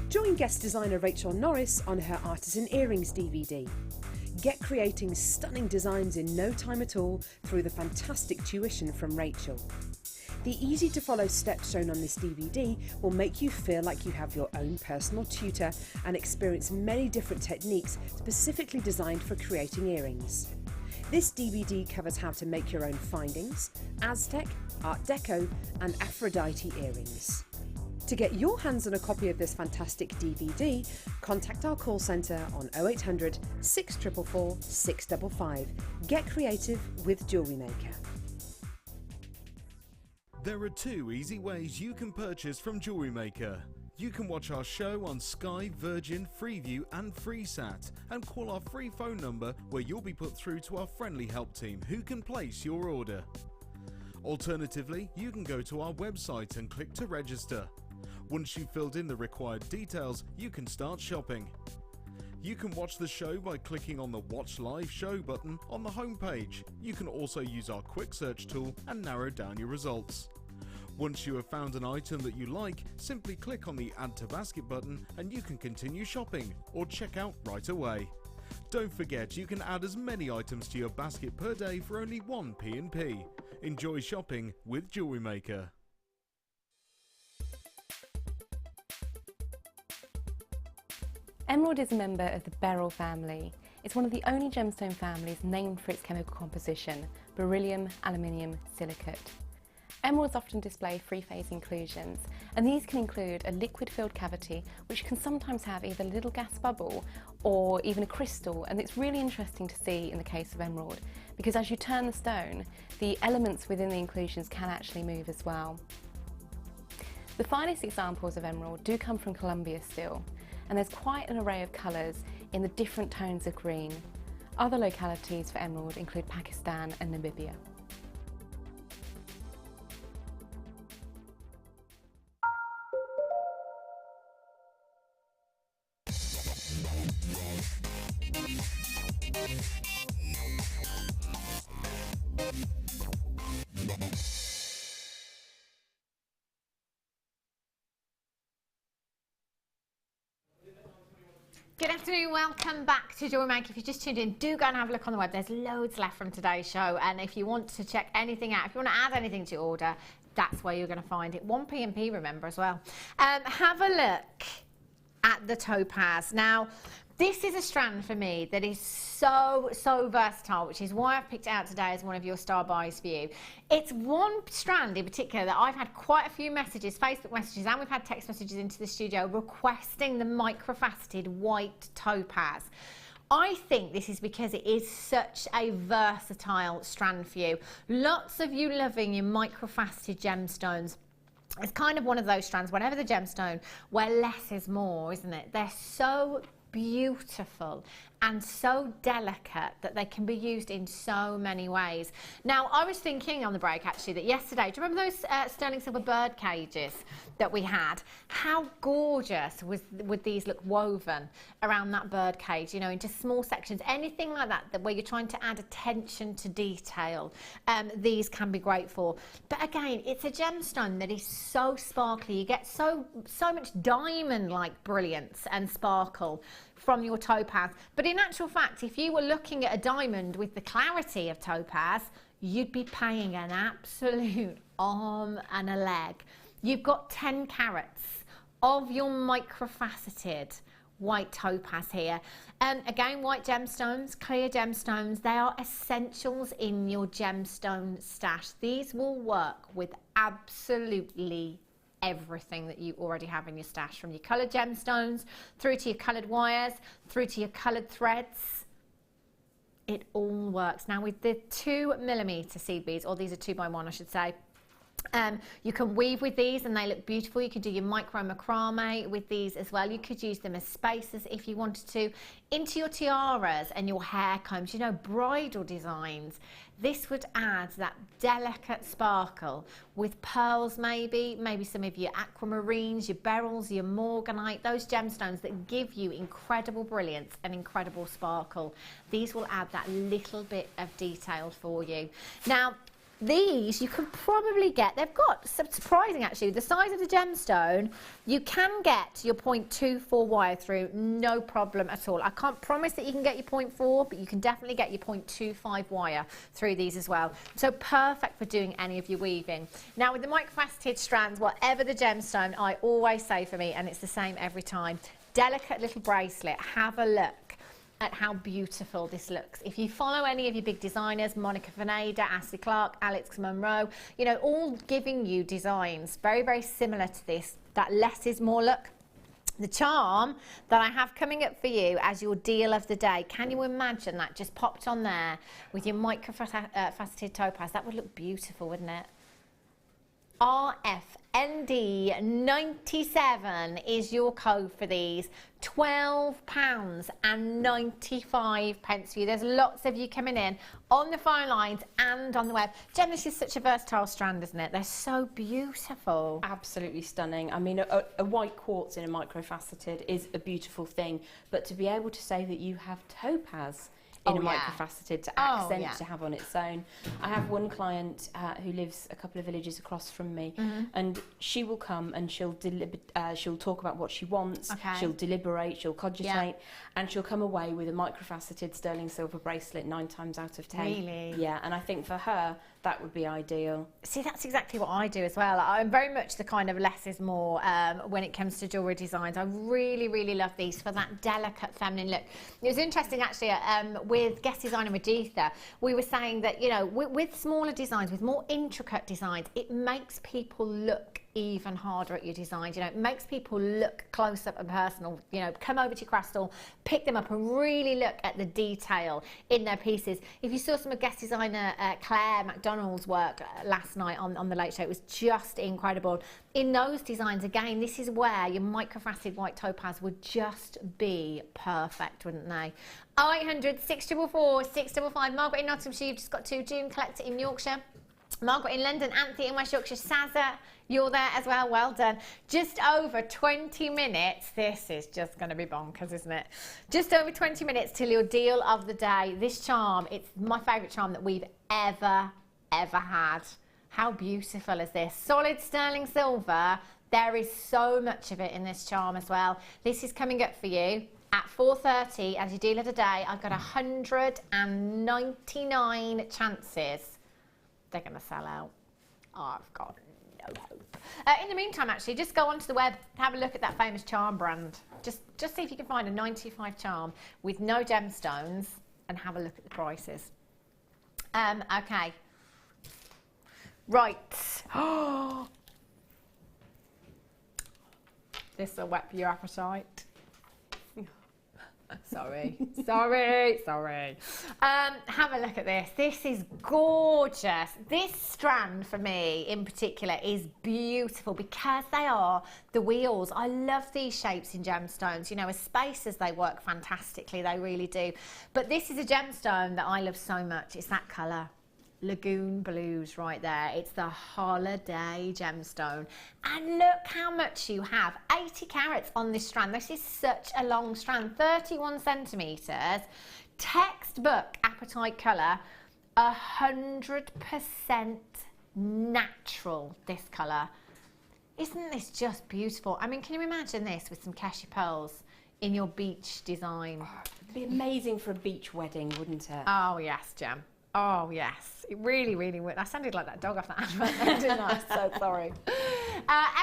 Join guest designer Rachel Norris on her Artisan Earrings DVD. Get creating stunning designs in no time at all through the fantastic tuition from Rachel. The easy-to-follow steps shown on this DVD will make you feel like you have your own personal tutor and experience many different techniques specifically designed for creating earrings. This DVD covers how to make your own findings, Aztec, Art Deco and Aphrodite earrings. To get your hands on a copy of this fantastic DVD, contact our call centre on 0800 644 655. Get creative with Jewellery Maker. There are two easy ways you can purchase from Jewellery Maker. You can watch our show on Sky, Virgin, Freeview and FreeSat and call our free phone number where you'll be put through to our friendly help team who can place your order. Alternatively, you can go to our website and click to register. Once you've filled in the required details, you can start shopping. You can watch the show by clicking on the Watch Live Show button on the homepage. You can also use our quick search tool and narrow down your results. Once you have found an item that you like, simply click on the Add to Basket button and you can continue shopping or check out right away. Don't forget you can add as many items to your basket per day for only 1 P&P. Enjoy shopping with Jewellery Maker. Emerald is a member of the beryl family. It's one of the only gemstone families named for its chemical composition, beryllium, aluminium, silicate. Emeralds often display three-phase inclusions, and these can include a liquid-filled cavity, which can sometimes have either a little gas bubble or even a crystal, and it's really interesting to see in the case of emerald, because as you turn the stone, the elements within the inclusions can actually move as well. The finest examples of emerald do come from Colombia still, and there's quite an array of colours in the different tones of green. Other localities for emerald include Pakistan and Namibia. Good afternoon, welcome back to Jewellery Maker. If you just tuned in, do go and have a look on the web. There's loads left from today's show, and if you want to check anything out, if you want to add anything to your order, that's where you're going to find it. 1 P&P, remember, as well. Have a look at the topaz. Now, this is a strand for me that is so versatile, which is why I've picked it out today as one of your star buys for you. It's one strand in particular that I've had quite a few messages, Facebook messages, and we've had text messages into the studio requesting the microfaceted white topaz. I think this is because it is such a versatile strand for you. Lots of you loving your microfaceted gemstones. It's kind of one of those strands, whenever the gemstone, where less is more, isn't it? They're so beautiful and so delicate that they can be used in so many ways. Now, I was thinking on the break actually that yesterday, do you remember those sterling silver bird cages that we had? How gorgeous would these look woven around that bird cage, you know, into small sections, anything like that, where you're trying to add attention to detail. These can be great for. But again, it's a gemstone that is so sparkly. You get so much diamond-like brilliance and sparkle from your topaz. But in actual fact, if you were looking at a diamond with the clarity of topaz, you'd be paying an absolute arm and a leg. You've got 10 carats of your microfaceted white topaz here. Again, white gemstones, clear gemstones, they are essentials in your gemstone stash. These will work with absolutely everything that you already have in your stash, from your coloured gemstones through to your coloured wires, through to your coloured threads. It all works. Now with the 2mm seed beads, or these are 2x1 I should say, you can weave with these and they look beautiful. You could do your micro macrame with these as well. You could use them as spacers if you wanted to, into your tiaras and your hair combs, you know, bridal designs. This would add that delicate sparkle with pearls, maybe some of your aquamarines, your beryls, your morganite, those gemstones that give you incredible brilliance and incredible sparkle. These will add that little bit of detail for you. Now, These you can probably get, they've got, surprising actually, the size of the gemstone, you can get your 0.24 wire through, no problem at all. I can't promise that you can get your 0.4, but you can definitely get your 0.25 wire through these as well. So perfect for doing any of your weaving. Now with the microfaceted strands, whatever the gemstone, I always say for me, and it's the same every time, delicate little bracelet, have a look at how beautiful this looks. If you follow any of your big designers, Monica Vinader, Ashley Clark, Alex Monroe, you know, all giving you designs very, very similar to this, that less is more look. The charm that I have coming up for you as your deal of the day, can you imagine that just popped on there with your microfaceted topaz? That would look beautiful, wouldn't it? RFND97 is your code for these. £12.95 for you. There's lots of you coming in on the phone lines and on the web. Jem, this is such a versatile strand, isn't it? They're so beautiful. Absolutely stunning. I mean, a white quartz in a microfaceted is a beautiful thing, but to be able to say that you have topaz in a microfaceted to accent to have on its own. I have one client who lives a couple of villages across from me, and she will come and she'll talk about what she wants, she'll deliberate, she'll cogitate, and she'll come away with a microfaceted sterling silver bracelet 9 times out of 10. Really? Yeah, and I think for her, that would be ideal. See, that's exactly what I do as well. I'm very much the kind of less is more when it comes to jewellery designs. I really, really love these for that delicate feminine look. It was interesting actually with guest designer Majitha, we were saying that, you know, with smaller designs, with more intricate designs, it makes people look even harder at your designs. You know, it makes people look close up and personal. You know, come over to your craft stall, pick them up and really look at the detail in their pieces. If you saw some of guest designer Claire McDonald's work last night on the Late Show, it was just incredible. In those designs, again, this is where your microfaceted white topaz would just be perfect, wouldn't they? 0800 644 655. Margaret in Nottinghamshire, you've just got to. June Collector in Yorkshire. Margaret in London, Anthony in West Yorkshire, Saza, you're there as well, well done. Just over 20 minutes, this is just going to be bonkers, isn't it? Just over 20 minutes till your deal of the day. This charm, it's my favourite charm that we've ever had. How beautiful is this? Solid sterling silver, there is so much of it in this charm as well. This is coming up for you at 4:30 as your deal of the day. I've got 199 chances they're going to sell out. Oh, I've got no hope. In the meantime, actually, just go onto the web, have a look at that famous charm brand. Just see if you can find a 95 charm with no gemstones and have a look at the prices. Okay. Right. This will whet your appetite. Sorry. Have a look at this. This is gorgeous. This strand for me in particular is beautiful because they are the wheels. I love these shapes in gemstones. You know, as spacers, they work fantastically. They really do. But this is a gemstone that I love so much. It's that colour. Lagoon blues right there. It's the holiday gemstone, and look how much you have. 80 carats on this strand. This is such a long strand, 31 centimeters, textbook apatite color, 100% natural. This color, isn't this just beautiful? I mean, can you imagine this with some cashew pearls in your beach design? It'd be amazing for a beach wedding, wouldn't it? Oh yes, Jem. Oh yes, it really, really would. I sounded like that dog off that advert then, didn't I? So sorry.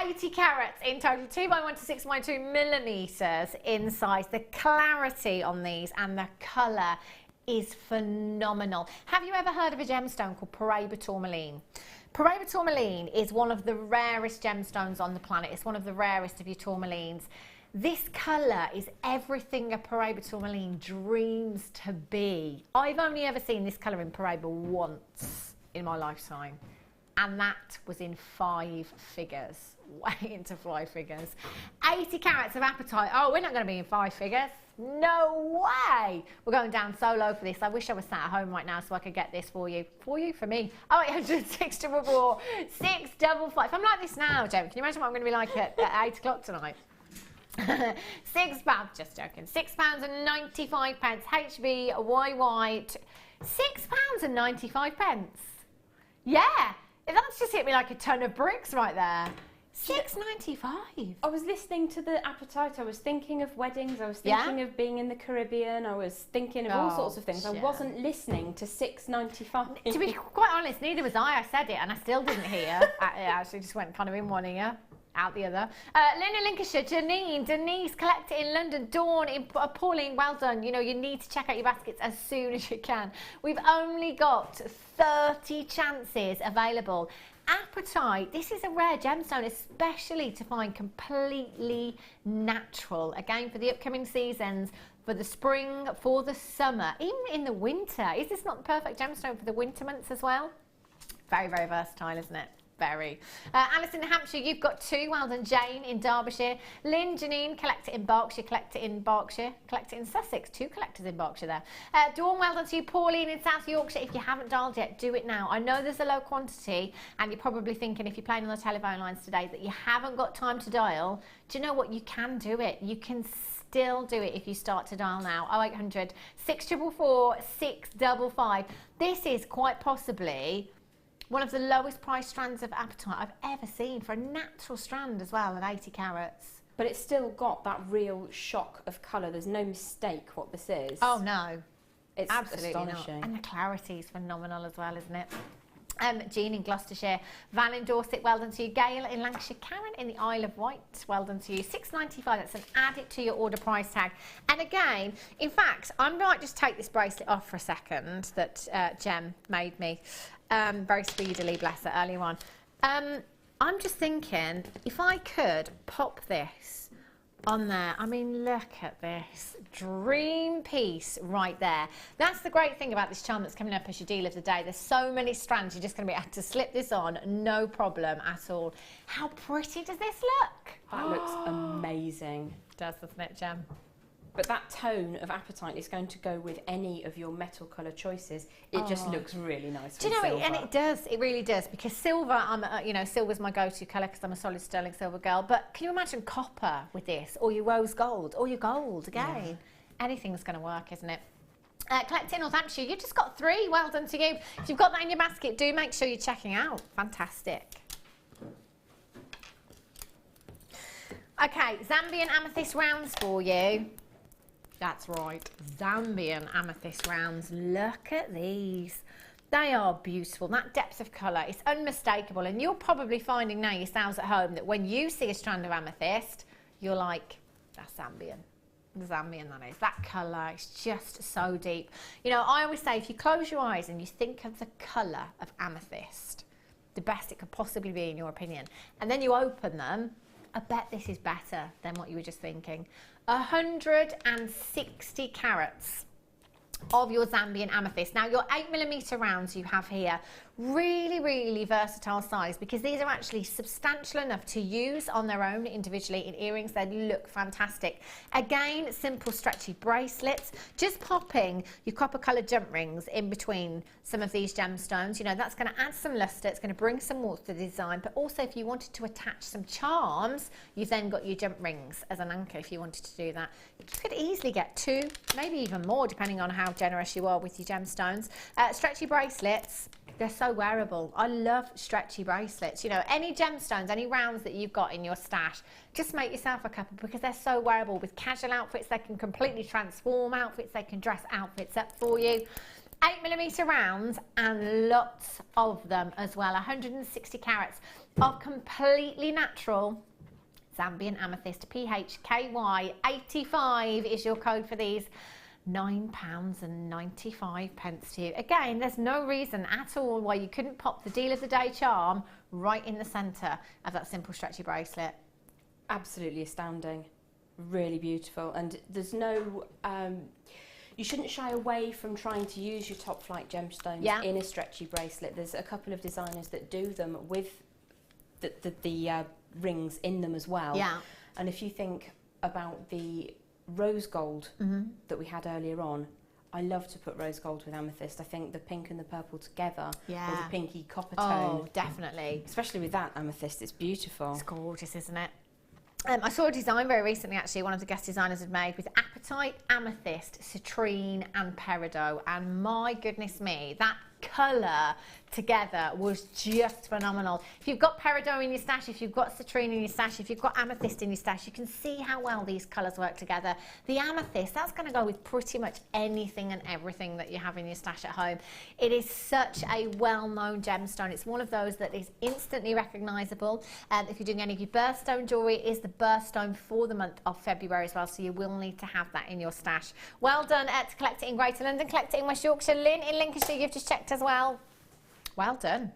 80 carats in total, 2x1 to 6x2 millimeters in size. The clarity on these and the colour is phenomenal. Have you ever heard of a gemstone called Paraiba tourmaline? Paraiba tourmaline is one of the rarest gemstones on the planet. It's one of the rarest of your tourmalines. This colour is everything a Paraiba tourmaline dreams to be. I've only ever seen this colour in Paraiba once in my lifetime, and that was in 5 figures, way into 5 figures. 80 carats of apatite. Oh, we're not going to be in 5 figures. No way. We're going down so low for this. I wish I was sat at home right now so I could get this for you. For me. 0800 644 655. I'm like this now, Jem. Can you imagine what I'm going to be like at 8 o'clock tonight? £6, just joking. £6.95. HB Y white. £6.95. Yeah, that's just hit me like a ton of bricks right there. $6.95. I was listening to the appetite. I was thinking of weddings. I was thinking of being in the Caribbean. I was thinking of all sorts of things. I wasn't listening to $6.95. To be quite honest, neither was I. I said it and I still didn't hear. It actually just went kind of in one ear, out the other. Lynn in Lincolnshire, Janine, Denise, Collect It in London, Dawn, Pauline, well done. You know, you need to check out your baskets as soon as you can. We've only got 30 chances available. Apatite, this is a rare gemstone, especially to find completely natural. Again, for the upcoming seasons, for the spring, for the summer, even in the winter. Is this not the perfect gemstone for the winter months as well? Very, very versatile, isn't it? Very. Alice in Hampshire, you've got 2. Well done. Jane in Derbyshire. Lynn, Janine, Collect It in Berkshire, Collect It in Berkshire, Collect It in Sussex. 2 collectors in Berkshire there. Dawn, well done to you. Pauline in South Yorkshire. If you haven't dialed yet, do it now. I know there's a low quantity and you're probably thinking, if you're playing on the telephone lines today, that you haven't got time to dial. Do you know what? You can do it. You can still do it if you start to dial now. 0800 644 655. This is quite possibly one of the lowest price strands of apatite I've ever seen, for a natural strand as well, at 80 carats. But it's still got that real shock of colour. There's no mistake what this is. Oh no, it's absolutely astonishing. not. And the clarity is phenomenal as well, isn't it? Jean in Gloucestershire, Val in Dorset, well done to you. Gail in Lancashire, Karen in the Isle of Wight, well done to you. $6.95, that's an add it to your order price tag. And again, in fact, I might just take this bracelet off for a second that Jem made me very speedily, bless her, earlier on. I'm just thinking, if I could pop this on there. I mean, look at this dream piece right there. That's the great thing about this charm that's coming up as your deal of the day. There's so many strands, you're just going to be able to slip this on, no problem at all. How pretty does this look? That looks amazing. It does, doesn't it, Jem? But that tone of apatite is going to go with any of your metal colour choices. It just looks really nice. Do you know, and it does, it really does, because silver, you know, silver's my go-to colour because I'm a solid sterling silver girl. But can you imagine copper with this, or your rose gold, or your gold again? Yeah. Anything's going to work, isn't it? Collect in Northamptonshire, you've just got 3. Well done to you. If you've got that in your basket, do make sure you're checking out. Fantastic. Okay, Zambian amethyst rounds for you. That's right, Zambian amethyst rounds. Look at these. They are beautiful. That depth of colour is unmistakable, and you're probably finding now yourselves at home that when you see a strand of amethyst, you're like, that's Zambian. Zambian, that is. That colour is just so deep. You know, I always say, if you close your eyes and you think of the colour of amethyst, the best it could possibly be in your opinion, and then you open them, I bet this is better than what you were just thinking. 160 carats of your Zambian amethyst. Now, your 8mm rounds you have here, really, really versatile size, because these are actually substantial enough to use on their own individually in earrings. They look fantastic. Again, simple stretchy bracelets. Just popping your copper coloured jump rings in between some of these gemstones, you know, that's going to add some lustre. It's going to bring some warmth to the design. But also, if you wanted to attach some charms, you've then got your jump rings as an anchor if you wanted to do that. You could easily get 2, maybe even more, depending on how generous you are with your gemstones. Stretchy bracelets. They're so wearable. I love stretchy bracelets. You know, any gemstones, any rounds that you've got in your stash, just make yourself a couple, because they're so wearable. With casual outfits, they can completely transform outfits. They can dress outfits up for you. 8mm rounds, and lots of them as well. 160 carats of completely natural Zambian amethyst. PHKY 85 is your code for these. £9.95 to you. Again, there's no reason at all why you couldn't pop the deal of the day charm right in the centre of that simple stretchy bracelet. Absolutely astounding. Really beautiful. And there's no... you shouldn't shy away from trying to use your top flight gemstones in a stretchy bracelet. There's a couple of designers that do them with the rings in them as well. Yeah. And if you think about the rose gold that we had earlier on, I love to put rose gold with amethyst. I think the pink and the purple together, or the pinky copper tone. Oh, definitely. Especially with that amethyst, it's beautiful. It's gorgeous, isn't it? I saw a design very recently, actually, one of the guest designers had made with apatite, amethyst, citrine and peridot, and my goodness me, that colour together was just phenomenal. If you've got peridot in your stash, if you've got citrine in your stash, if you've got amethyst in your stash, you can see how well these colours work together. The amethyst, that's going to go with pretty much anything and everything that you have in your stash at home. It is such a well-known gemstone. It's one of those that is instantly recognisable. If you're doing any of your birthstone jewellery, it is the birthstone for the month of February as well, so you will need to have that in your stash. Well done to collect it in Greater London, collect it in West Yorkshire, Lynn in Lincolnshire, you've just checked as well. Well done.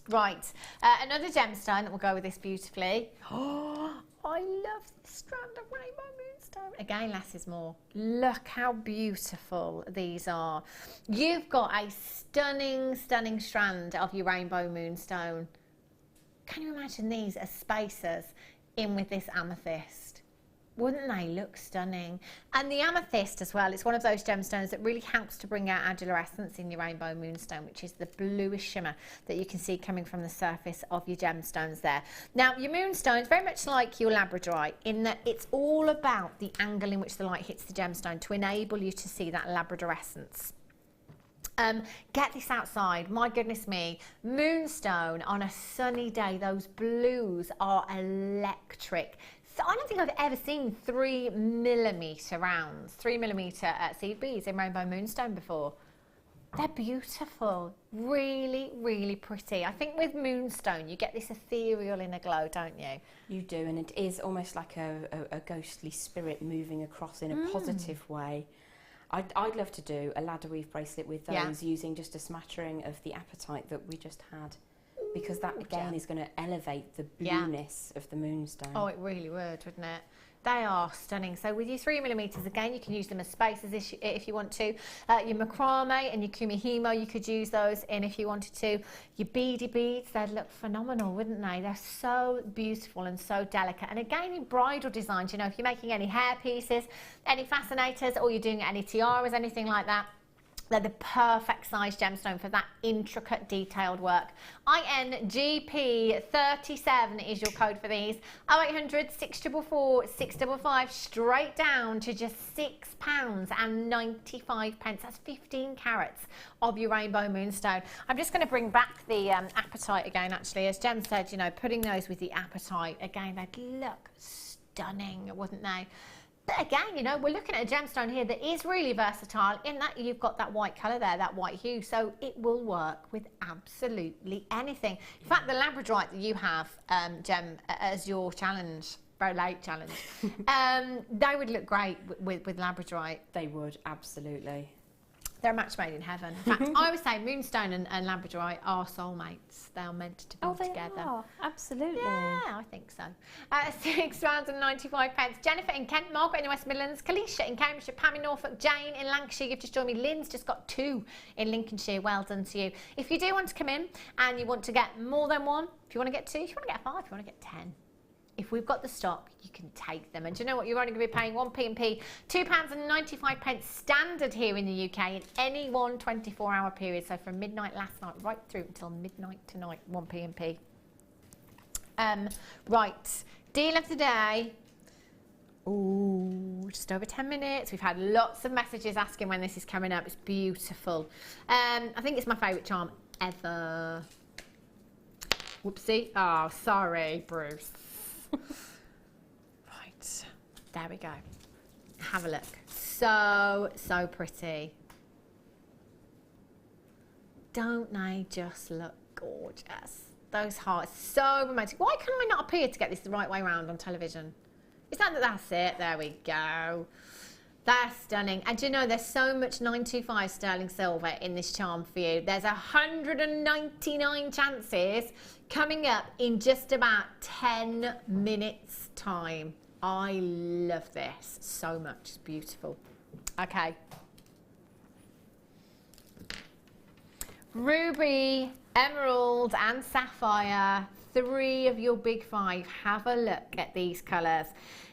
Right, another gemstone that will go with this beautifully. Oh, I love this strand of rainbow moonstone. Again, less is more. Look how beautiful these are. You've got a stunning, stunning strand of your rainbow moonstone. Can you imagine these as spacers in with this amethyst? Wouldn't they look stunning? And the amethyst as well, it's one of those gemstones that really helps to bring out adolescence in your rainbow moonstone, which is the bluish shimmer that you can see coming from the surface of your gemstones there. Now, your moonstone is very much like your labradorite in that it's all about the angle in which the light hits the gemstone to enable you to see that labradorescence. Get this outside, my goodness me, moonstone on a sunny day, those blues are electric. So I don't think I've ever seen 3mm rounds, 3mm seed beads in rainbow moonstone before. They're beautiful, really, really pretty. I think with moonstone you get this ethereal inner glow, don't you? You do, and it is almost like a ghostly spirit moving across in a positive way. I'd love to do a ladder weave bracelet with those using just a smattering of the apatite that we just had. Because that again is going to elevate the blueness of the moonstone. Oh, it really would, wouldn't it? They are stunning. So with your 3mm, again, you can use them as spacers if you want to. Your macrame and your kumihimo, you could use those in if you wanted to. Your beady beads, they'd look phenomenal, wouldn't they? They're so beautiful and so delicate. And again, in bridal designs, you know, if you're making any hair pieces, any fascinators, or you're doing any tiaras, anything like that, they're the perfect size gemstone for that intricate, detailed work. INGP37 is your code for these. 0800 644 655, straight down to just £6.95. That's 15 carats of your rainbow moonstone. I'm just going to bring back the apatite again, actually. As Jem said, you know, putting those with the apatite, again, they'd look stunning, wouldn't they? But again, you know, we're looking at a gemstone here that is really versatile in that you've got that white colour there, that white hue, so it will work with absolutely anything. In fact, the labradorite that you have, Jem, as your challenge, very late challenge, they would look great with labradorite. They would, absolutely. They're a match made in heaven. In fact, I would say moonstone and labradorite are soulmates. They are meant to be together. Oh, they are. Absolutely. Yeah, I think so. £6.95. Jennifer in Kent, Margaret in the West Midlands, Kalisha in Cambridgeshire, Pam in Norfolk, Jane in Lancashire. You've just joined me. Lynn's just got 2 in Lincolnshire. Well done to you. If you do want to come in and you want to get more than 1, if you want to get 2, if you want to get 5, if you want to get 10. If we've got the stock, you can take them. And do you know what? You're only going to be paying 1p&p, £2.95 standard here in the UK in any one 24-hour period. So from midnight last night right through until midnight tonight, 1p&p. Right, deal of the day. Ooh, just over 10 minutes. We've had lots of messages asking when this is coming up. It's beautiful. I think it's my favourite charm ever. Whoopsie. Oh, sorry, Bruce. Right, there we go. Have a look. So, so pretty. Don't they just look gorgeous? Those hearts, so romantic. Why can I not appear to get this the right way around on television? Is that's it? There we go. They're stunning. And do you know, there's so much 925 sterling silver in this charm for you. There's 199 chances coming up in just about 10 minutes time. I love this so much. It's beautiful. Okay. Ruby, emerald and sapphire, 3 of your big 5. Have a look at these colours.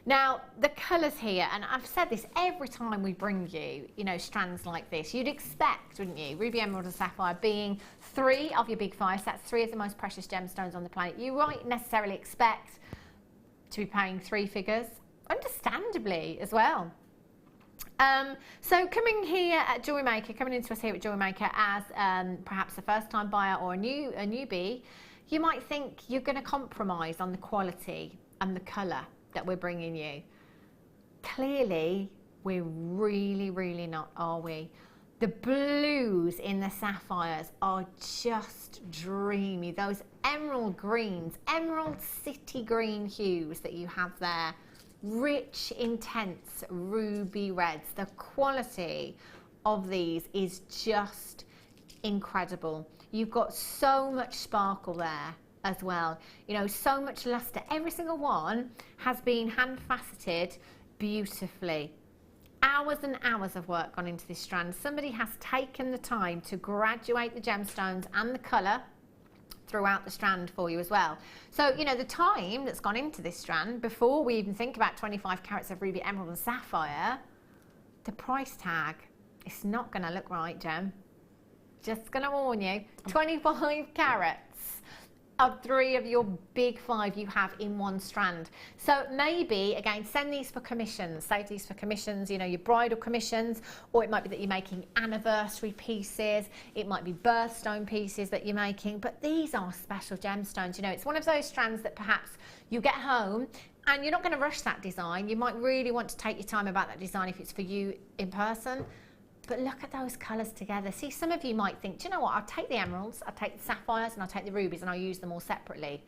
Now, the colours here, and I've said this every time we bring you, you know, strands like this, you'd expect, wouldn't you, ruby, emerald and sapphire being 3 of your big 5, so that's 3 of the most precious gemstones on the planet. You won't necessarily expect to be paying 3 figures, understandably as well. So coming here at Jewellery Maker, coming into us here at Jewellery Maker as perhaps a first-time buyer or a newbie, you might think you're going to compromise on the quality and the colour that we're bringing you. Clearly, we're really not, are we? The blues in the sapphires are just dreamy. Those emerald greens, emerald city green hues that you have there. Rich, intense ruby reds. The quality of these is just incredible. You've got so much sparkle there as well. You know, so much luster. Every single one has been hand faceted beautifully. Hours and hours of work gone into this strand. Somebody has taken the time to graduate the gemstones and the colour throughout the strand for you as well. So, you know, the time that's gone into this strand before we even think about 25 carats of ruby, emerald and sapphire, the price tag, it's not going to look right, Gem. Just going to warn you, 25 carats of 3 of your big 5 you have in one strand. So maybe, again, send these for commissions, save these for commissions, you know, your bridal commissions, or it might be that you're making anniversary pieces, it might be birthstone pieces that you're making, but these are special gemstones. You know, it's one of those strands that perhaps you get home and you're not going to rush that design. You might really want to take your time about that design if it's for you in person. But look at those colours together. See, some of you might think, do you know what, I'll take the emeralds, I'll take the sapphires and I'll take the rubies and I'll use them all separately.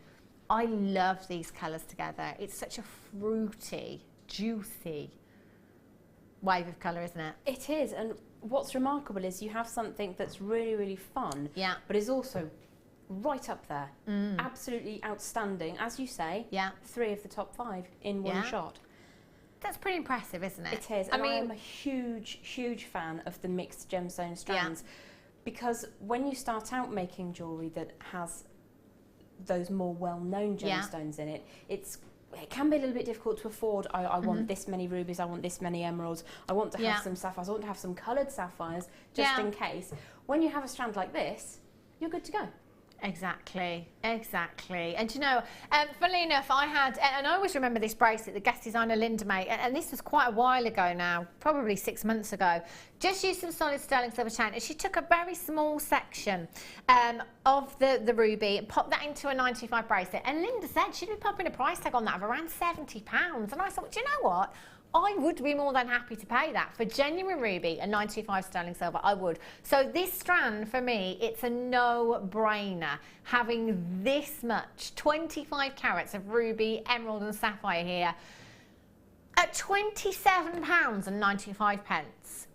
I love these colours together. It's such a fruity, juicy wave of colour, isn't it? It is, and what's remarkable is you have something that's really fun, but is also right up there. Absolutely outstanding. As you say, 3 of the top 5 in one shot. That's pretty impressive, isn't it? It is. I mean, I'm a huge fan of the mixed gemstone strands because when you start out making jewellery that has those more well-known gemstones in it, it can be a little bit difficult to afford. I want this many rubies, I want this many emeralds, I want to have some sapphires, I want to have some coloured sapphires just in case. When you have a strand like this, you're good to go. Exactly. And you know, funnily enough, I had, and I always remember this bracelet that guest designer Linda made, and this was quite a while ago now, probably 6 months ago. Just used some solid sterling silver chain, and she took a very small section of the ruby and popped that into a 95 bracelet. And Linda said she'd be popping a price tag on that of around £70. And I thought, do you know what? I would be more than happy to pay that for genuine ruby and 95 sterling silver. I would. So this strand for me, it's a no-brainer. Having this much, 25 carats of ruby, emerald and sapphire here at £27.95.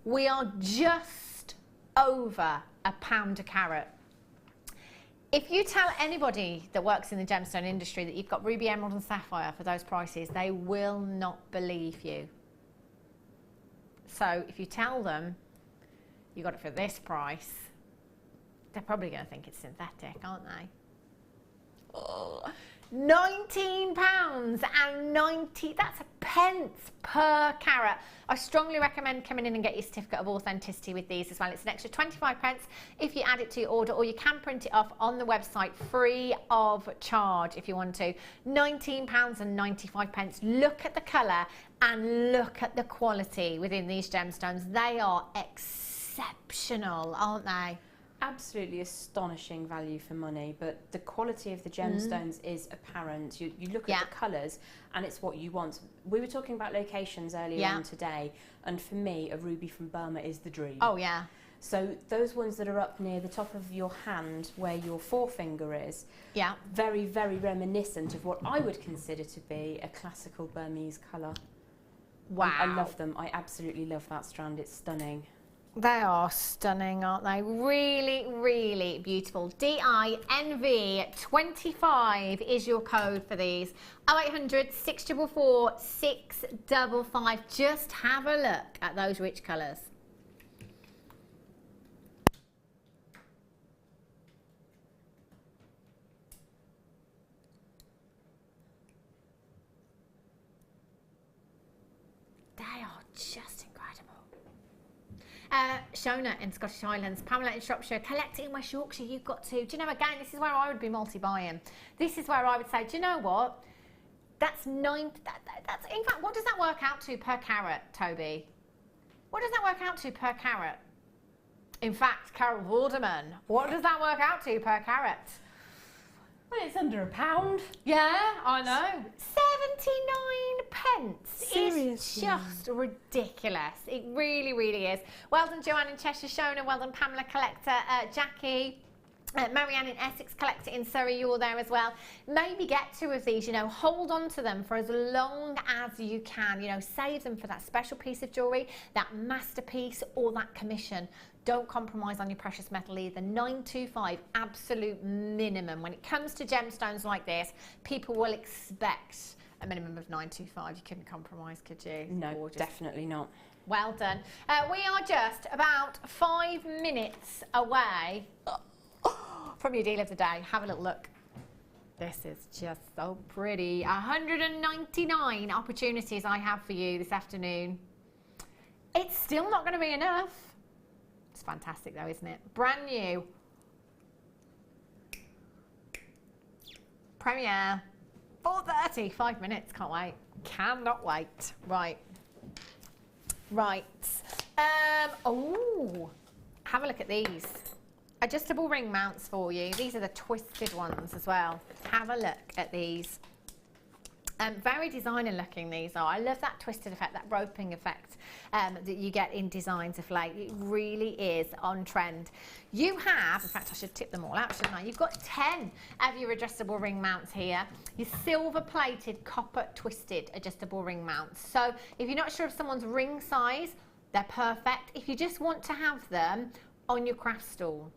We are just over £1 a carat. If you tell anybody that works in the gemstone industry that you've got ruby, emerald and sapphire for those prices, they will not believe you. So if you tell them you got it for this price, they're probably going to think it's synthetic, aren't they? Oh, £19.90, that's a pence per carat. I strongly recommend coming in and get your certificate of authenticity with these as well. It's an extra 25 pence if you add it to your order, or you can print it off on the website free of charge if you want to. £19.95. Look at the colour and look at the quality within these gemstones. They are exceptional, aren't they? Absolutely astonishing value for money, but the quality of the gemstones is apparent. You look at the colours and it's what you want. We were talking about locations earlier on today, and for me a ruby from Burma is the dream. Oh yeah. So those ones that are up near the top of your hand where your forefinger is, very reminiscent of what I would consider to be a classical Burmese colour. Wow. I love them. I absolutely love that strand. It's stunning. They are stunning, aren't they? Really beautiful. DINV25 is your code for these. 0800 644 655. Just have a look at those rich colours. They are just incredible. Shona in Scottish Highlands, Pamela in Shropshire, collecting in West Yorkshire, you've got to. Do you know, again, this is where I would be multi-buying. This is where I would say, do you know what? That's in fact, what does that work out to per carat, Toby? What does that work out to per carat? In fact, Carol Vorderman, what does that work out to per carat? Well, it's under £1. Yeah, I know. 79 pence. Seriously? It's just ridiculous. It really, really is. Well done, Joanne in Cheshire, Shona. Well done, Pamela Collector, Jackie. Marianne in Essex, Collector in Surrey, you're there as well. Maybe get 2 of these, you know, hold on to them for as long as you can, you know, save them for that special piece of jewellery, that masterpiece or that commission. Don't compromise on your precious metal either. 925, absolute minimum. When it comes to gemstones like this, people will expect a minimum of 925. You couldn't compromise, could you? No, Gorgeous. Definitely not. Well done. We are just about 5 minutes away from your deal of the day. Have a little look. This is just so pretty. 199 opportunities I have for you this afternoon. It's still not going to be enough. It's fantastic though, isn't it? Brand new. Premiere. 4:30, 5 minutes, can't wait. Cannot wait. Right. Right. Oh, have a look at these. Adjustable ring mounts for you. These are the twisted ones as well. Have a look at these. Very designer looking these are. I love that twisted effect, that roping effect that you get in designs of late. It really is on trend. You have, in fact I should tip them all out, shouldn't I? You've got 10 of your adjustable ring mounts here. Your silver plated copper twisted adjustable ring mounts. So if you're not sure of someone's ring size, they're perfect. If you just want to have them on your craft stool,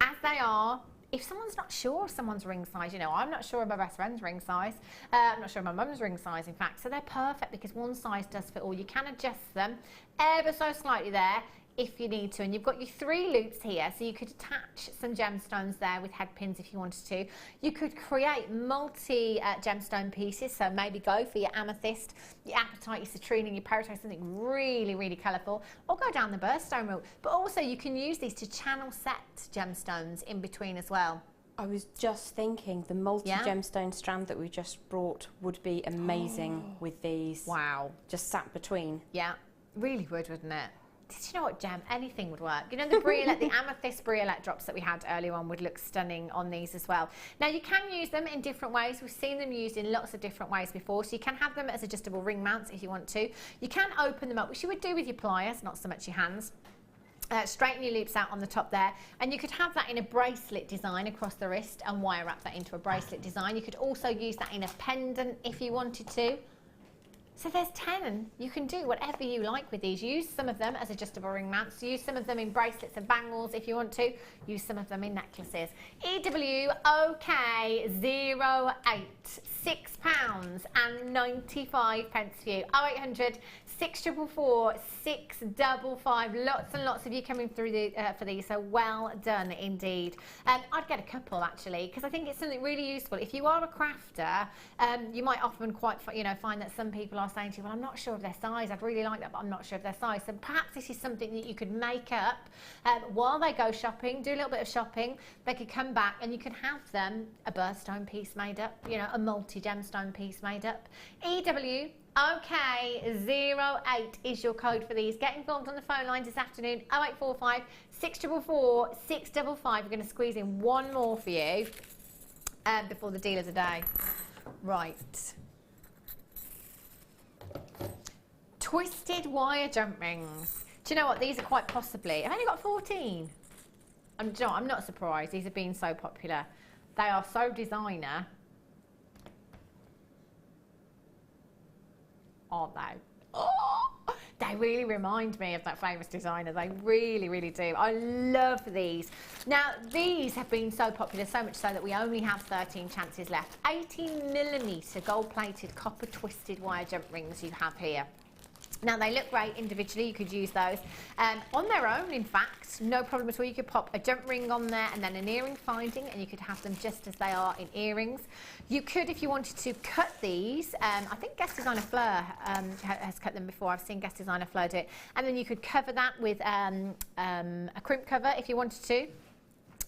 as they are. If someone's not sure of someone's ring size, you know, I'm not sure of my best friend's ring size. I'm not sure of my mum's ring size, in fact. So they're perfect because one size does fit all. You can adjust them ever so slightly there if you need to. And you've got your 3 loops here, so you could attach some gemstones there with head pins if you wanted to. You could create multi gemstone pieces, so maybe go for your amethyst, your apatite, your citrine and your peritite, something really, really colourful, or go down the birthstone route. But also you can use these to channel set gemstones in between as well. I was just thinking the multi-gemstone strand that we just brought would be amazing with these. Wow. Just sat between. Yeah, really would, wouldn't it? Did you know what, Gem? Anything would work. You know, the briolette, the amethyst briolette drops that we had earlier on would look stunning on these as well. Now, you can use them in different ways. We've seen them used in lots of different ways before. So you can have them as adjustable ring mounts if you want to. You can open them up, which you would do with your pliers, not so much your hands. Straighten your loops out on the top there, and you could have that in a bracelet design across the wrist and wire wrap that into a bracelet design. You could also use that in a pendant if you wanted to. So there's 10. You can do whatever you like with these. Use some of them as adjustable ring mounts. Use some of them in bracelets and bangles if you want to. Use some of them in necklaces. EWOK08, £6.95 for you. 0800 644 655. Lots and lots of you coming through for these, so well done indeed. I'd get a couple actually, because I think it's something really useful. If you are a crafter, you might often find that some people are saying to you, well, I'm not sure of their size, I'd really like that, but I'm not sure of their size. So perhaps this is something that you could make up while they go shopping, do a little bit of shopping. They could come back and you could have them a birthstone piece made up, you know, a multi-gemstone piece made up. EWOK08 is your code for these. Get involved on the phone lines this afternoon, 0845 644 655. We're going to squeeze in one more for you before the deal of the day. Right. Twisted wire jump rings. Do you know what? These are quite possibly... I've only got 14. I'm not surprised. These have been so popular. They are so designer. Aren't they? Oh, they really remind me of that famous designer. They really, really do. I love these. Now, these have been so popular, so much so that we only have 13 chances left. 18mm gold-plated copper twisted wire jump rings you have here. Now, they look great individually. You could use those on their own, in fact, no problem at all. You could pop a jump ring on there and then an earring finding, and you could have them just as they are in earrings. You could, if you wanted to, cut these. I think Guest Designer Fleur has cut them before. I've seen Guest Designer Fleur do it. And then you could cover that with a crimp cover if you wanted to.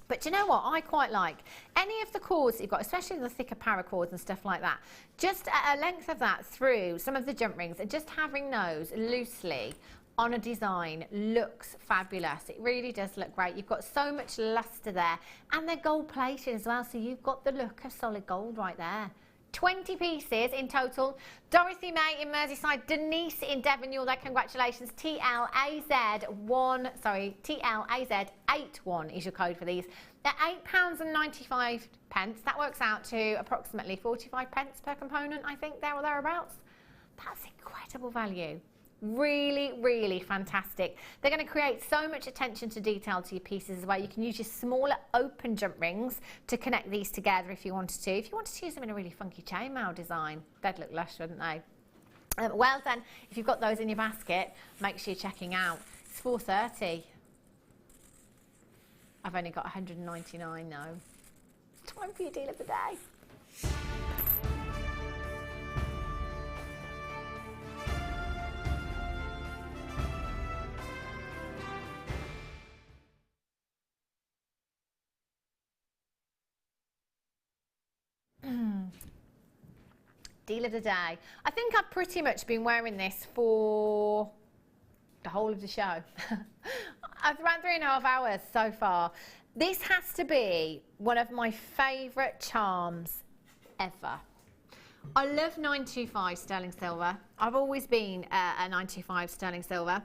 But do you know what I quite like? Any of the cords that you've got, especially the thicker paracords and stuff like that, just a length of that through some of the jump rings and just having those loosely on a design looks fabulous. It really does look great. You've got so much luster there, and they're gold plated as well, so you've got the look of solid gold right there. 20 pieces in total. Dorothy May in Merseyside, Denise in Devon, you're there, congratulations. TLAZ81 is your code for these. They're £8.95. That works out to approximately 45 pence per component, I think, there or thereabouts. That's incredible value. Really, really fantastic. They're going to create so much attention to detail to your pieces as well. You can use your smaller open jump rings to connect these together if you wanted to. If you wanted to use them in a really funky chainmail design, they'd look lush, wouldn't they? Well then, if you've got those in your basket, make sure you're checking out. It's $4.30. I've only got 199 now. It's time for your deal of the day. Deal of the day. I think I've pretty much been wearing this for the whole of the show. It's around 3.5 hours so far. This has to be one of my favourite charms ever. I love 925 sterling silver. I've always been a 925 sterling silver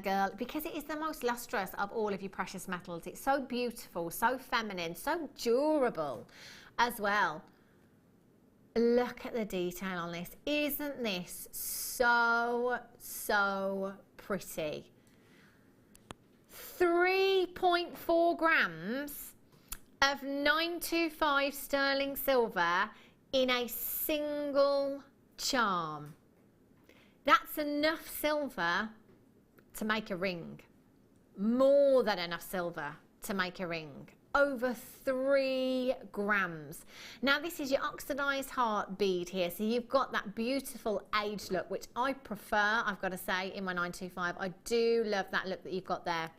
girl, because it is the most lustrous of all of your precious metals. It's so beautiful, so feminine, so durable as well. Look at the detail on this. Isn't this so, so pretty? 3.4 grams of 925 sterling silver in a single charm. That's enough silver to make a ring. More than enough silver to make a ring. Over 3 grams. Now this is your oxidized heart bead here, so you've got that beautiful aged look, which I prefer, I've got to say, in my 925. I do love that look that you've got there.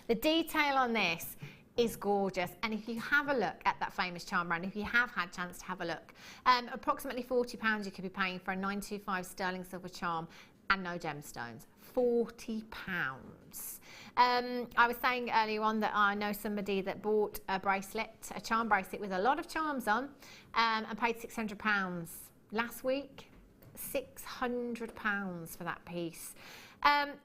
The detail on this is gorgeous, and if you have a look at that famous charm brand, if you have had a chance to have a look, approximately £40 you could be paying for a 925 sterling silver charm and no gemstones. £40. I was saying earlier on that I know somebody that bought a bracelet, a charm bracelet with a lot of charms on, and paid £600 last week. £600 for that piece.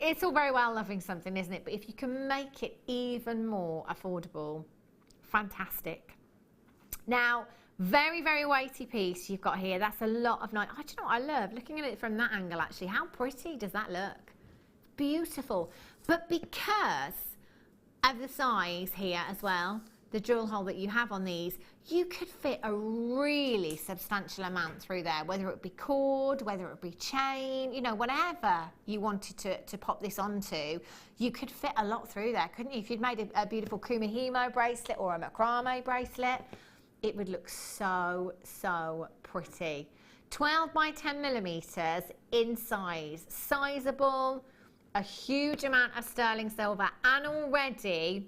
It's all very well loving something, isn't it? But if you can make it even more affordable, fantastic. Now, very, very weighty piece you've got here. That's a lot of night. Oh, do you know what I love? Looking at it from that angle, actually. How pretty does that look? Beautiful. But because of the size here as well, the drill hole that you have on these, you could fit a really substantial amount through there, whether it be cord, whether it be chain, you know, whatever you wanted to pop this onto, you could fit a lot through there, couldn't you? If you'd made a beautiful Kumihimo bracelet or a macrame bracelet, it would look so, so pretty. 12 by 10 millimeters in size, sizable, a huge amount of sterling silver, and already,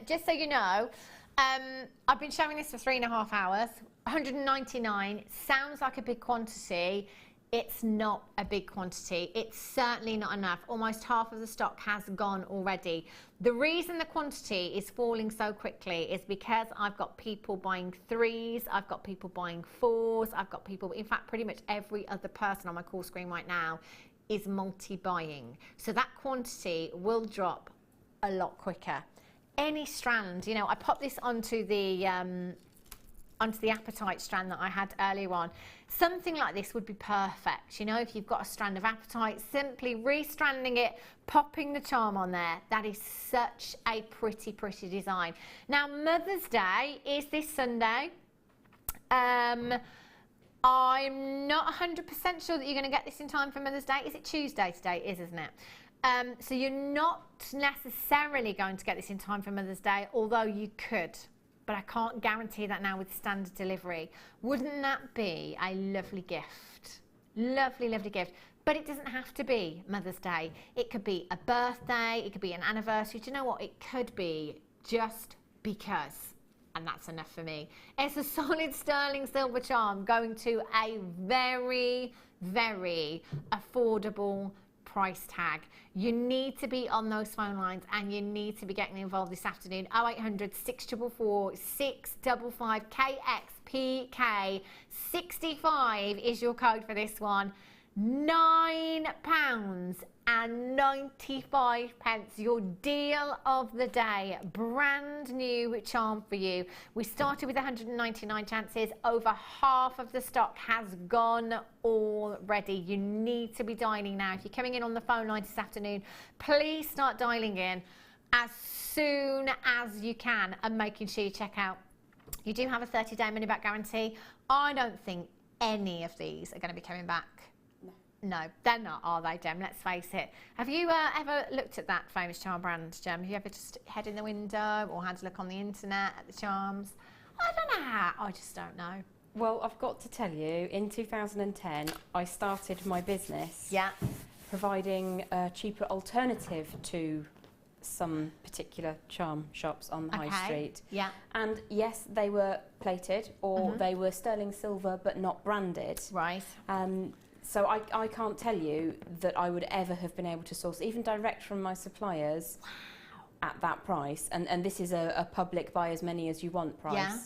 just so you know, I've been showing this for 3.5 hours. 199 sounds like a big quantity. It's not a big quantity. It's certainly not enough. Almost half of the stock has gone already. The reason the quantity is falling so quickly is because I've got people buying 3s, I've got people buying 4s, I've got people, in fact, pretty much every other person on my call screen right now is multi-buying. So that quantity will drop a lot quicker. Any strand, you know, I popped this onto the apatite strand that I had earlier on. Something like this would be perfect, you know, if you've got a strand of apatite, simply restranding it, popping the charm on there. That is such a pretty, pretty design. Now, Mother's Day is this Sunday. I'm not 100% sure that you're going to get this in time for Mother's Day. Is it Tuesday today? It is, isn't it? So you're not necessarily going to get this in time for Mother's Day, although you could. But I can't guarantee that now with standard delivery. Wouldn't that be a lovely gift? Lovely, lovely gift. But it doesn't have to be Mother's Day. It could be a birthday. It could be an anniversary. Do you know what? It could be just because. And that's enough for me. It's a solid sterling silver charm going to a very, very affordable price tag. You need to be on those phone lines and you need to be getting involved this afternoon. 0800 644 655 KXPK 65 is your code for this one. £9.95, your deal of the day. Brand new charm for you. We started with 199 chances. Over half of the stock has gone already. You need to be dialing now. If you're coming in on the phone line this afternoon, please start dialing in as soon as you can and making sure you check out. You do have a 30-day money-back guarantee. I don't think any of these are going to be coming back. No, they're not, are they, Jem? Let's face it. Have you ever looked at that famous charm brand, Jem? Have you ever just head in the window or had to look on the internet at the charms? I don't know how. I just don't know. Well, I've got to tell you, in 2010, I started my business providing a cheaper alternative to some particular charm shops on the high street. Yeah. And yes, they were plated or they were sterling silver but not branded. Right. So I can't tell you that I would ever have been able to source, even direct from my suppliers, at that price. And this is a public buy as many as you want price. Yeah.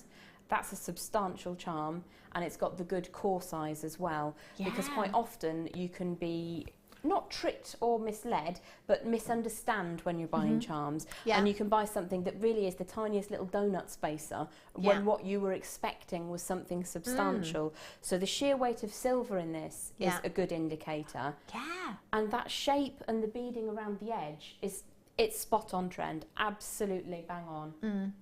That's a substantial charm, and it's got the good core size as well. Yeah. Because quite often you can be not tricked or misled, but misunderstand when you're buying charms. Yeah. And you can buy something that really is the tiniest little donut spacer when what you were expecting was something substantial. So the sheer weight of silver in this is a good indicator. Yeah. And that shape and the beading around the edge it's spot on trend. Absolutely bang on.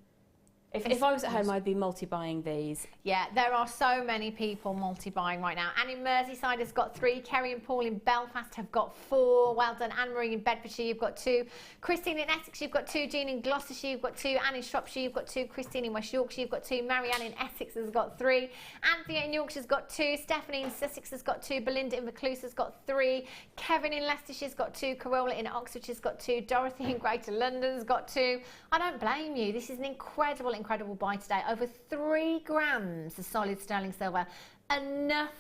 If I was at home, I'd be multi-buying these. Yeah, there are so many people multi-buying right now. Anne in Merseyside has got 3. Kerry and Paul in Belfast have got 4. Well done. Anne-Marie in Bedfordshire, you've got 2. Christine in Essex, you've got 2. Jean in Gloucestershire, you've got 2. Anne in Shropshire, you've got 2. Christine in West Yorkshire, you've got 2. Marianne in Essex has got 3. Anthea in Yorkshire's got 2. Stephanie in Sussex has got 2. Belinda in Vaucluse has got 3. Kevin in Leicestershire's got 2. Carola in Oxfordshire's got 2. Dorothy in Greater London's got 2. I don't blame you. This is an incredible, incredible buy today. Over 3 grams of solid sterling silver. Enough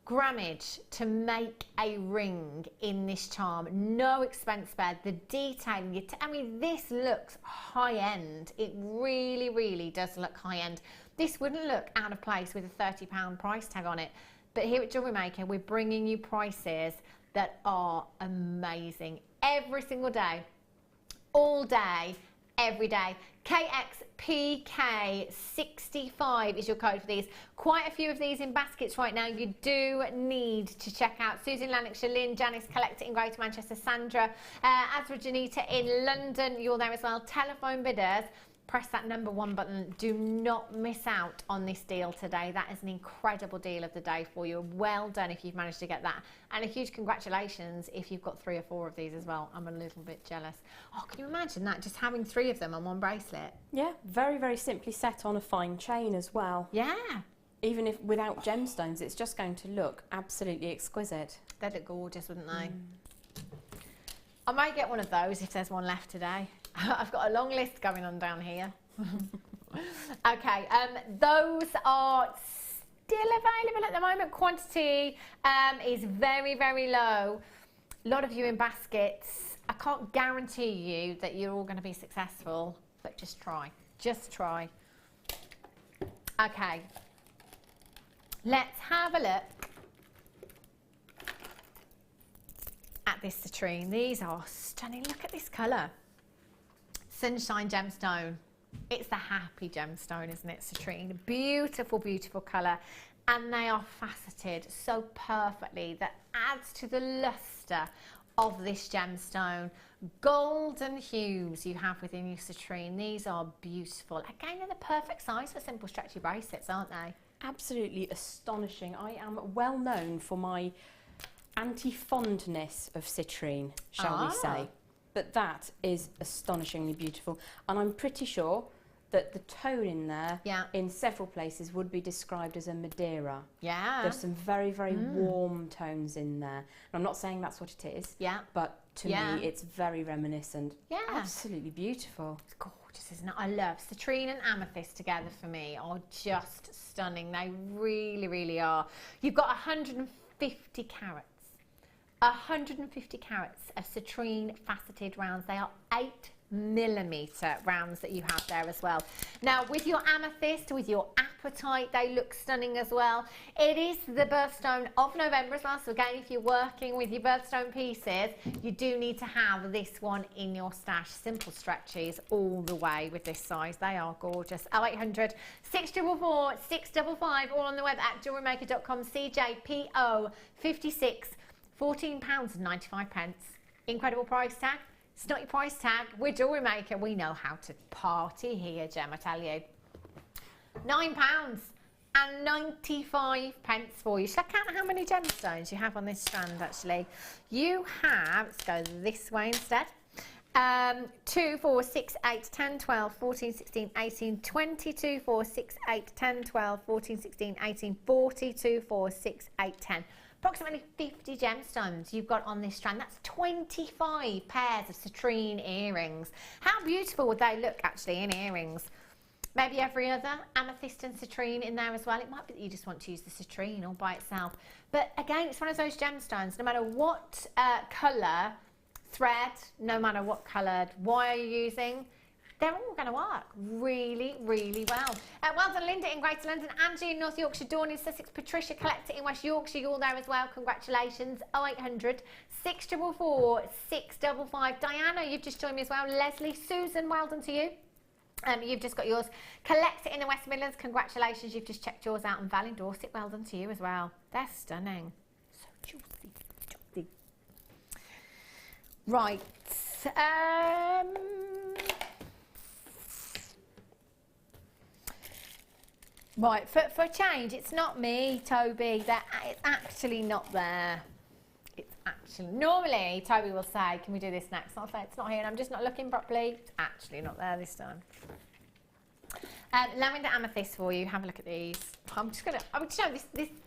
grammage to make a ring in this charm. No expense spared. The detailing, I mean, this looks high-end. It really, really does look high-end. This wouldn't look out of place with a £30 price tag on it. But here at Jewellery Maker, we're bringing you prices that are amazing. Every single day, all day, every day. KXPK 65 is your code for these. Quite a few of these in baskets right now. You do need to check out Susan Lanarkshire, Lynn, Janice Collector in Greater Manchester, Sandra, Azra Janita in London. You're there as well. Telephone bidders, press that number 1 button. Do not miss out on this deal today. That is an incredible deal of the day for you. Well done if you've managed to get that. And a huge congratulations if you've got 3 or 4 of these as well. I'm a little bit jealous. Oh, can you imagine that? Just having 3 of them on one bracelet. Yeah, very, very simply set on a fine chain as well. Yeah. Even if without gemstones, it's just going to look absolutely exquisite. They'd look gorgeous, wouldn't they? I might get one of those if there's one left today. I've got a long list going on down here. Okay, those are still available at the moment. Quantity is very, very low. A lot of you in baskets. I can't guarantee you that you're all going to be successful, but just try. Just try. Okay, let's have a look at this citrine. These are stunning. Look at this colour. Sunshine gemstone. It's the happy gemstone, isn't it, citrine? Beautiful, beautiful colour. And they are faceted so perfectly. That adds to the lustre of this gemstone. Golden hues you have within your citrine. These are beautiful. Again, they're the perfect size for simple stretchy bracelets, aren't they? Absolutely astonishing. I am well known for my anti-fondness of citrine, shall we say. But that is astonishingly beautiful. And I'm pretty sure that the tone in there, in several places, would be described as a Madeira. Yeah. There's some very, very warm tones in there. And I'm not saying that's what it is. Yeah. But to me, it's very reminiscent. Yeah. Absolutely beautiful. It's gorgeous, isn't it? I love citrine and amethyst together for me are just stunning. They really, really are. You've got 150 150 carats. 150 carats of citrine faceted rounds. They are 8mm rounds that you have there as well. Now with your amethyst, with your apatite, they look stunning as well. It is the birthstone of November as well, so again, if you're working with your birthstone pieces, you do need to have this one in your stash. Simple stretchies all the way with this size. They are gorgeous. 0800 644 655, all on the web at jewellerymaker.com. CJPO 56, £14.95. Incredible price tag. It's not your price tag. We're Jewellery Maker. We know how to party here, Gem, I tell you. £9.95 for you. Shall I count how many gemstones you have on this strand, actually? You have, let's go this way instead. 2, 4, 6, 8, 10, 12, 14, 16, 18, 22, 4, 6, 8, 10, 12, 14, 16, 18, 42, 4, 6, 8, 10. Approximately 50 gemstones you've got on this strand. That's 25 pairs of citrine earrings. How beautiful would they look actually in earrings? Maybe every other amethyst and citrine in there as well. It might be that you just want to use the citrine all by itself. But again, it's one of those gemstones, no matter what colour, thread, no matter what coloured wire you're using, they're all going to work really, really well. Well done, Linda in Greater London, Angie in North Yorkshire, Dawn in Sussex, Patricia Collector in West Yorkshire, you're all there as well. Congratulations. 0800 644 655. Diana, you've just joined me as well. Leslie, Susan, well done to you. You've just got yours. Collector in the West Midlands, congratulations. You've just checked yours out. And Val in Dorset, well done to you as well. They're stunning. So juicy, juicy. Right. Right, for a change, it's not me, Toby. It's actually not there. It's actually, normally Toby will say, can we do this next? It's not here and I'm just not looking properly. It's actually not there this time. Lavender amethyst for you. Have a look at these. I'm just going to show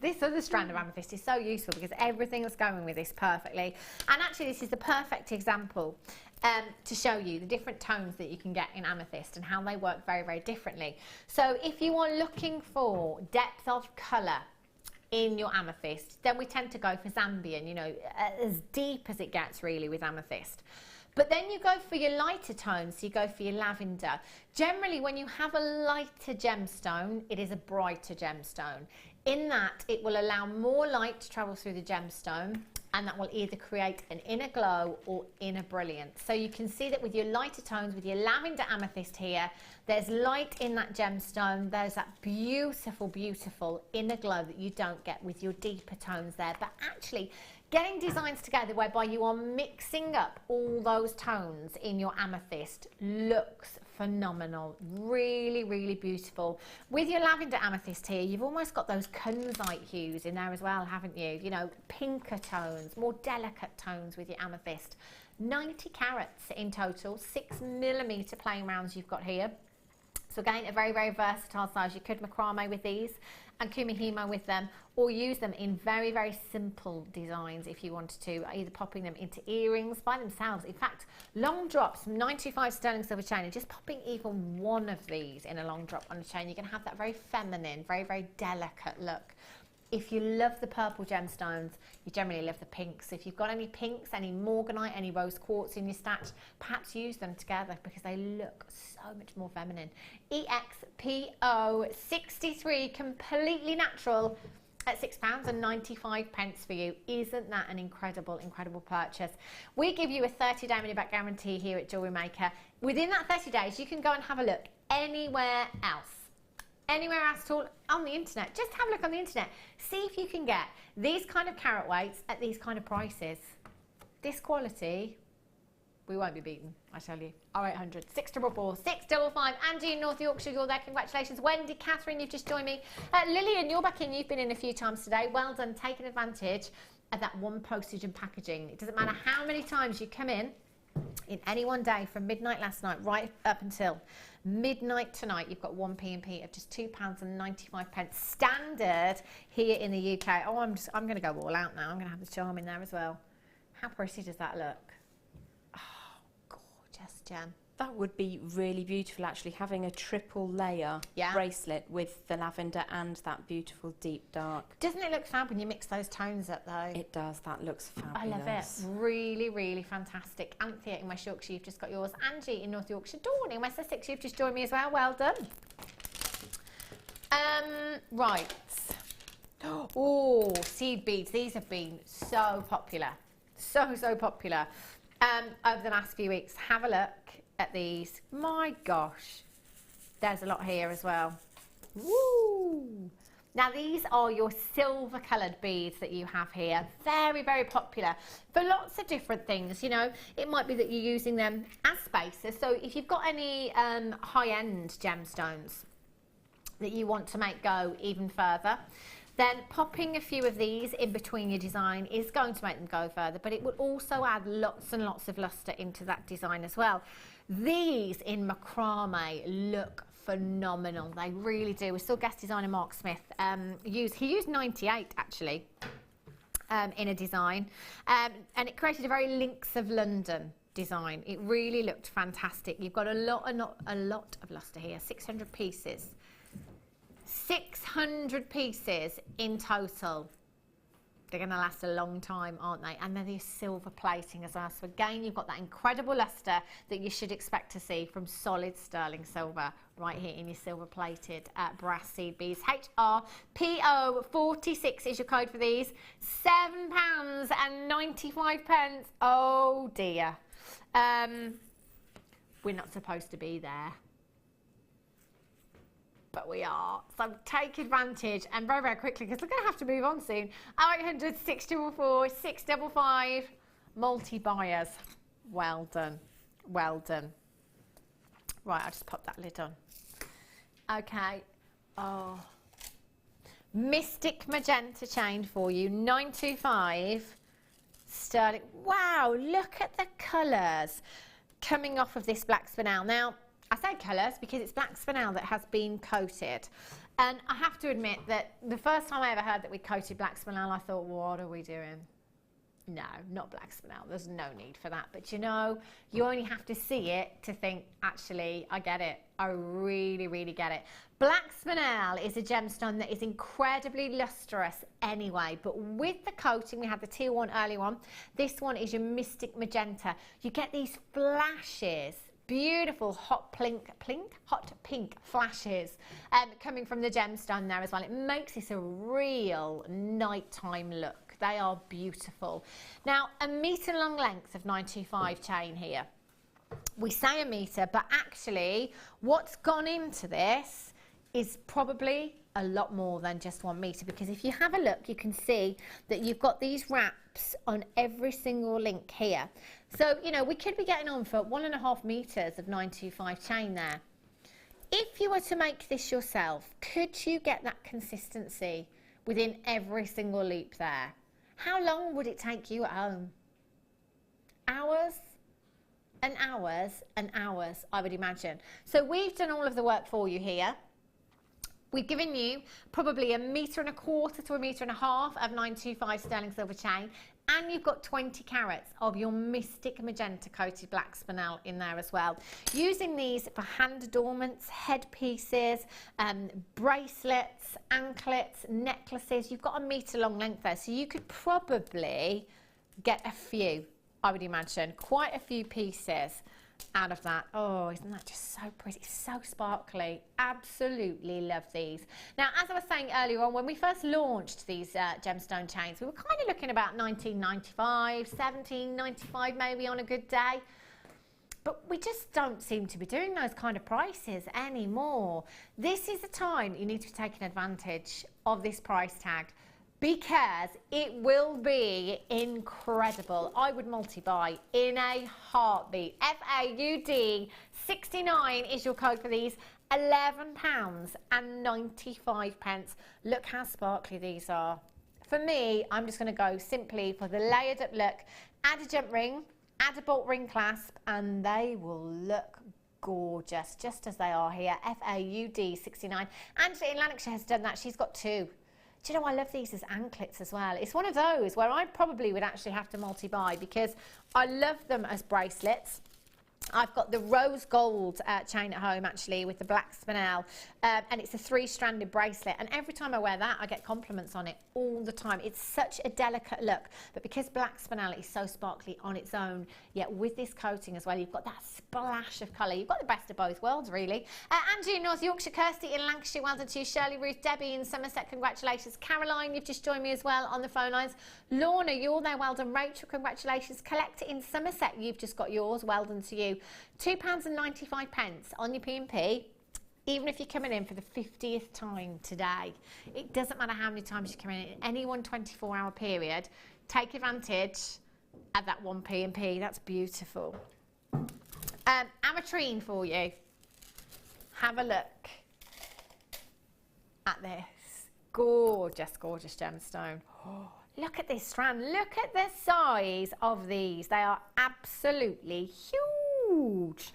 this other strand of amethyst is so useful because everything's going with this perfectly. And actually this is the perfect example to show you the different tones that you can get in amethyst and how they work very, very differently. So if you are looking for depth of colour in your amethyst, then we tend to go for Zambian, you know, as deep as it gets really with amethyst. But then you go for your lighter tones, so you go for your lavender. Generally, when you have a lighter gemstone, it is a brighter gemstone. In that, it will allow more light to travel through the gemstone, and that will either create an inner glow or inner brilliance. So you can see that with your lighter tones, with your lavender amethyst here, there's light in that gemstone. There's that beautiful, beautiful inner glow that you don't get with your deeper tones there. But actually, getting designs together whereby you are mixing up all those tones in your amethyst looks phenomenal. Really, really beautiful. With your lavender amethyst here, you've almost got those kunzite hues in there as well, haven't you? You know, pinker tones, more delicate tones with your amethyst. 90 carats in total, 6mm plain rounds you've got here. So again, a very, very versatile size. You could macrame with these and kumihimo with them, or use them in very, very simple designs if you wanted to, either popping them into earrings by themselves. In fact, long drops, 925 sterling silver chain, and just popping even one of these in a long drop on a chain, you're going to have that very feminine, very, very delicate look. If you love the purple gemstones, you generally love the pinks. If you've got any pinks, any morganite, any rose quartz in your stash, perhaps use them together because they look so much more feminine. EXPO 63, completely natural at £6.95 for you. Isn't that an incredible, incredible purchase? We give you a 30-day money-back guarantee here at Jewellery Maker. Within that 30 days, you can go and have a look anywhere else. Anywhere else at all on the internet. Just have a look on the internet. See if you can get these kind of carat weights at these kind of prices. This quality, we won't be beaten, I tell you. 0800 644 655. Angie in North Yorkshire, you're there. Congratulations. Wendy, Catherine, you've just joined me. Lillian, you're back in. You've been in a few times today. Well done. Taking advantage of that one postage and packaging. It doesn't matter how many times you come in any one day from midnight last night right up until midnight tonight, you've got one P&P of just £2.95 standard here in the UK. Oh, I'm going to go all out now. I'm going to have the charm in there as well. How pretty does that look? Oh, gorgeous, Jen. That would be really beautiful, actually, having a triple layer bracelet with the lavender and that beautiful deep dark. Doesn't it look fab when you mix those tones up, though? It does. That looks fabulous. I love it. Really, really fantastic. Anthea in West Yorkshire, you've just got yours. Angie in North Yorkshire. Dawn in West Essex, you've just joined me as well. Well done. Right. Oh, seed beads. These have been so popular. So popular over the last few weeks. Have a look at these. My gosh, there's a lot here as well. Woo! Now these are your silver coloured beads that you have here. Very, very popular for lots of different things. You know, it might be that you're using them as spacers. So if you've got any high-end gemstones that you want to make go even further, then popping a few of these in between your design is going to make them go further, but it would also add lots and lots of lustre into that design as well. These in macrame look phenomenal. They really do. We saw guest designer Mark Smith he used 98 actually in a design, and it created a very Links of London design. It really looked fantastic. You've got a lot of lustre here. 600 pieces. 600 pieces in total. They're going to last a long time, aren't they? And then the silver plating as well. So again, you've got that incredible lustre that you should expect to see from solid sterling silver right here in your silver plated brass seed beads. HRPO46 is your code for these. £7.95. Oh dear. We're not supposed to be there, but we are. So take advantage, and very, very quickly, because we're going to have to move on soon. 0800 644 655. Multi-buyers. Well done. Well done. Right, I'll just pop that lid on. Okay. Oh. Mystic Magenta chain for you. 925 sterling. Wow, look at the colours coming off of this black spinel. Now, I say colours because it's black spinel that has been coated. And I have to admit that the first time I ever heard that we coated black spinel, I thought, what are we doing? No, not black spinel. There's no need for that. But you know, you only have to see it to think, actually, I get it. I really, really get it. Black spinel is a gemstone that is incredibly lustrous anyway. But with the coating, we had the teal one earlier on. This one is your Mystic Magenta. You get these flashes. Beautiful hot pink flashes coming from the gemstone there as well. It makes this a real nighttime look. They are beautiful. Now, a metre long length of 925 chain here. We say a metre, but actually what's gone into this is probably a lot more than just 1 metre, because if you have a look, you can see that you've got these wraps on every single link here. So, you know, we could be getting on for 1.5 metres of 925 chain there. If you were to make this yourself, could you get that consistency within every single loop there? How long would it take you at home? Hours and hours and hours, I would imagine. So we've done all of the work for you here. We've given you probably 1.25 metres to 1.5 metres of 925 sterling silver chain, and you've got 20 carats of your Mystic Magenta coated black spinel in there as well. Using these for hand adornments, headpieces, bracelets, anklets, necklaces. You've got 1 metre long length there, so you could probably get a few, I would imagine, quite a few pieces out of that. Oh, isn't that just so pretty, so sparkly? Absolutely love these. Now, as I was saying earlier on, when we first launched these gemstone chains, we were kind of looking about $19.95, $17.95 maybe on a good day. But we just don't seem to be doing those kind of prices anymore. This is the time you need to be taking advantage of this price tag, because it will be incredible. I would multi-buy in a heartbeat. FAUD 69 is your code for these. £11.95. Look how sparkly these are. For me, I'm just going to go simply for the layered up look. Add a jump ring, add a bolt ring clasp, and they will look gorgeous, just as they are here. FAUD 69. Angela in Lanarkshire has done that. She's got 2. Do you know, I love these as anklets as well. It's one of those where I probably would actually have to multi-buy, because I love them as bracelets. I've got the rose gold chain at home, actually, with the black spinel, and it's a 3-stranded bracelet, and every time I wear that I get compliments on it all the time. It's such a delicate look, but because black spinel is so sparkly on its own, yet with this coating as well, you've got that splash of colour. You've got the best of both worlds, really. Andrew in North Yorkshire, Kirsty in Lancashire, well done to you. Shirley, Ruth, Debbie in Somerset, congratulations. Caroline, you've just joined me as well on the phone lines. Lorna, you're there, well done. Rachel, congratulations. Collector in Somerset, you've just got yours, well done to you. £2.95 on your P&P, even if you're coming in for the 50th time today. It doesn't matter how many times you're coming in any one 24-hour period. Take advantage of that one P&P. That's beautiful. Ametrine for you. Have a look at this. Gorgeous, gorgeous gemstone. Oh, look at this strand. Look at the size of these. They are absolutely huge.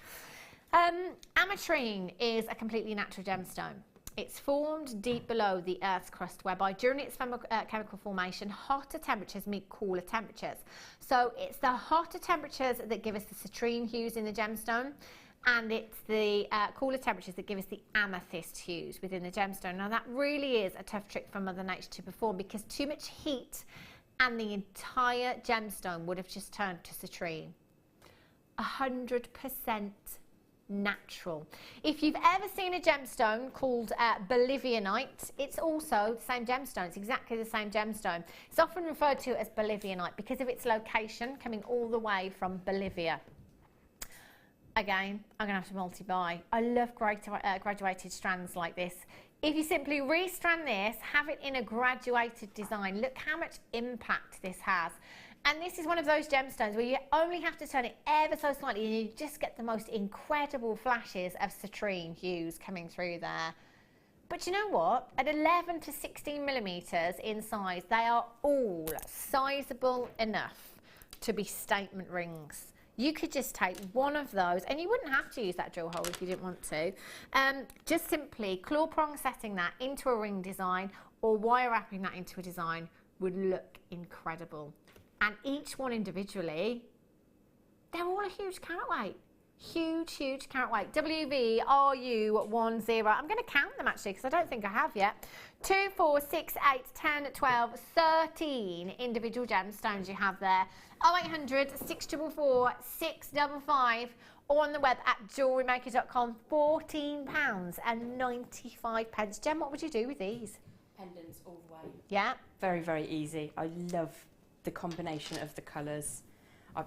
Ametrine is a completely natural gemstone. It's formed deep below the Earth's crust, whereby during its chemical formation, hotter temperatures meet cooler temperatures. So it's the hotter temperatures that give us the citrine hues in the gemstone, and it's the cooler temperatures that give us the amethyst hues within the gemstone. Now that really is a tough trick for Mother Nature to perform, because too much heat and the entire gemstone would have just turned to citrine. 100% natural. If you've ever seen a gemstone called Bolivianite, it's also the same gemstone. It's exactly the same gemstone. It's often referred to as Bolivianite because of its location coming all the way from Bolivia. Again, I'm going to have to multi-buy. I love graduated strands like this. If you simply restrand this, have it in a graduated design, look how much impact this has. And this is one of those gemstones where you only have to turn it ever so slightly and you just get the most incredible flashes of citrine hues coming through there. But you know what? At 11 to 16 millimetres in size, they are all sizable enough to be statement rings. You could just take one of those, and you wouldn't have to use that drill hole if you didn't want to. Just simply claw prong setting that into a ring design or wire wrapping that into a design would look incredible. And each one individually, they're all a huge carat weight. Huge, huge carat weight. WVRU10. I'm going to count them actually because I don't think I have yet. 2, 4, 6, 8, 10, 12, 13 individual gemstones you have there. 0800 644 655 or on the web at jewellerymaker.com. £14.95. Jem, what would you do with these? Pendants all the way. Yeah. Very, very easy. I love the combination of the colours.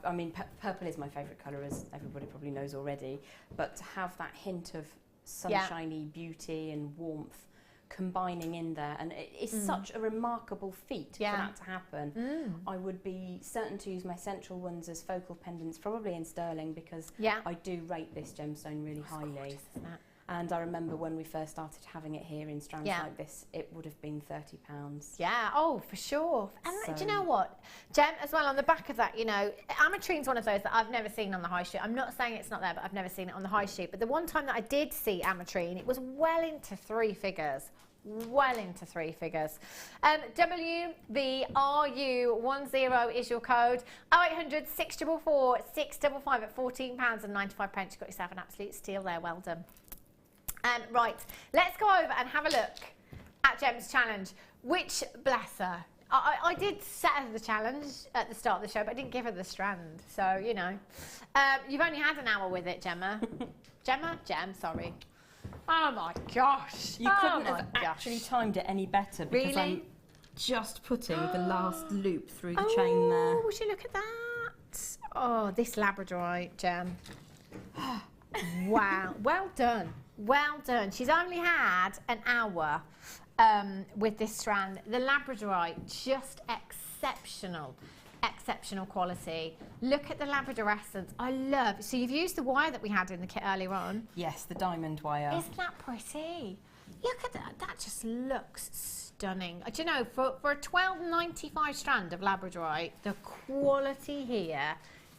I mean, purple is my favourite colour, as everybody probably knows already, but to have that hint of sunshiny beauty and warmth combining in there, and it's such a remarkable feat for that to happen. I would be certain to use my central ones as focal pendants, probably in sterling, because I do rate this gemstone really highly. Gorgeous, isn't it? And I remember when we first started having it here in strands like this, it would have been £30. Yeah, oh, for sure. And do you know what, Jem, as well, on the back of that, you know, Ametrine's one of those that I've never seen on the high street. I'm not saying it's not there, but I've never seen it on the high street. But the one time that I did see Ametrine, it was well into 3 figures. Well into 3 figures. WVRU10 is your code. 0800 644 655 at £14.95. You've got yourself an absolute steal there. Well done. Right, let's go over and have a look at Jem's challenge, which, bless her, I did set her the challenge at the start of the show, but I didn't give her the strand. So, you know, you've only had an hour with it, Gemma. Jem, sorry. Oh my gosh. You couldn't have actually timed it any better, because I'm just putting the last loop through the chain there. Oh, would you look at that? Oh, this Labradorite, Jem. Wow, well done. Well done. She's only had an hour with this strand. The Labradorite, just exceptional. Exceptional quality. Look at the Labrador essence. I love. So you've used the wire that we had in the kit earlier on. Yes, the diamond wire. Isn't that pretty? Look at that. That just looks stunning. Do you know, for a £12.95 strand of Labradorite, the quality here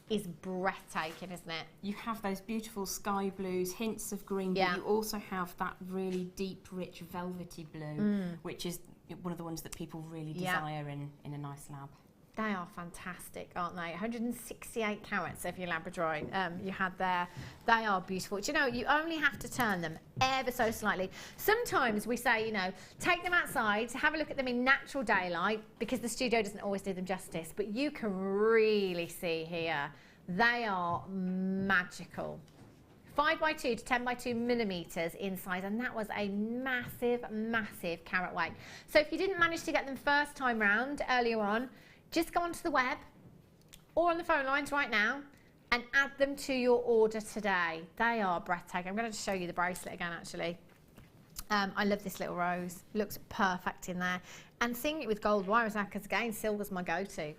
is breathtaking, isn't it? You have those beautiful sky blues, hints of green, but you also have that really deep, rich, velvety blue, which is one of the ones that people really desire in a nice lab. They are fantastic, aren't they? 168 carats of your Labradorite you had there. They are beautiful. Do you know, you only have to turn them ever so slightly. Sometimes we say, you know, take them outside, have a look at them in natural daylight, because the studio doesn't always do them justice, but you can really see here, they are magical. 5x2 to 10x2 millimeters in size, and that was a massive, massive carat weight. So if you didn't manage to get them first time round earlier on, just go onto the web or on the phone lines right now and add them to your order today. They are breathtaking. I'm going to show you the bracelet again, actually. I love this little rose. Looks perfect in there. And seeing it with gold wire, because again, silver's my go-to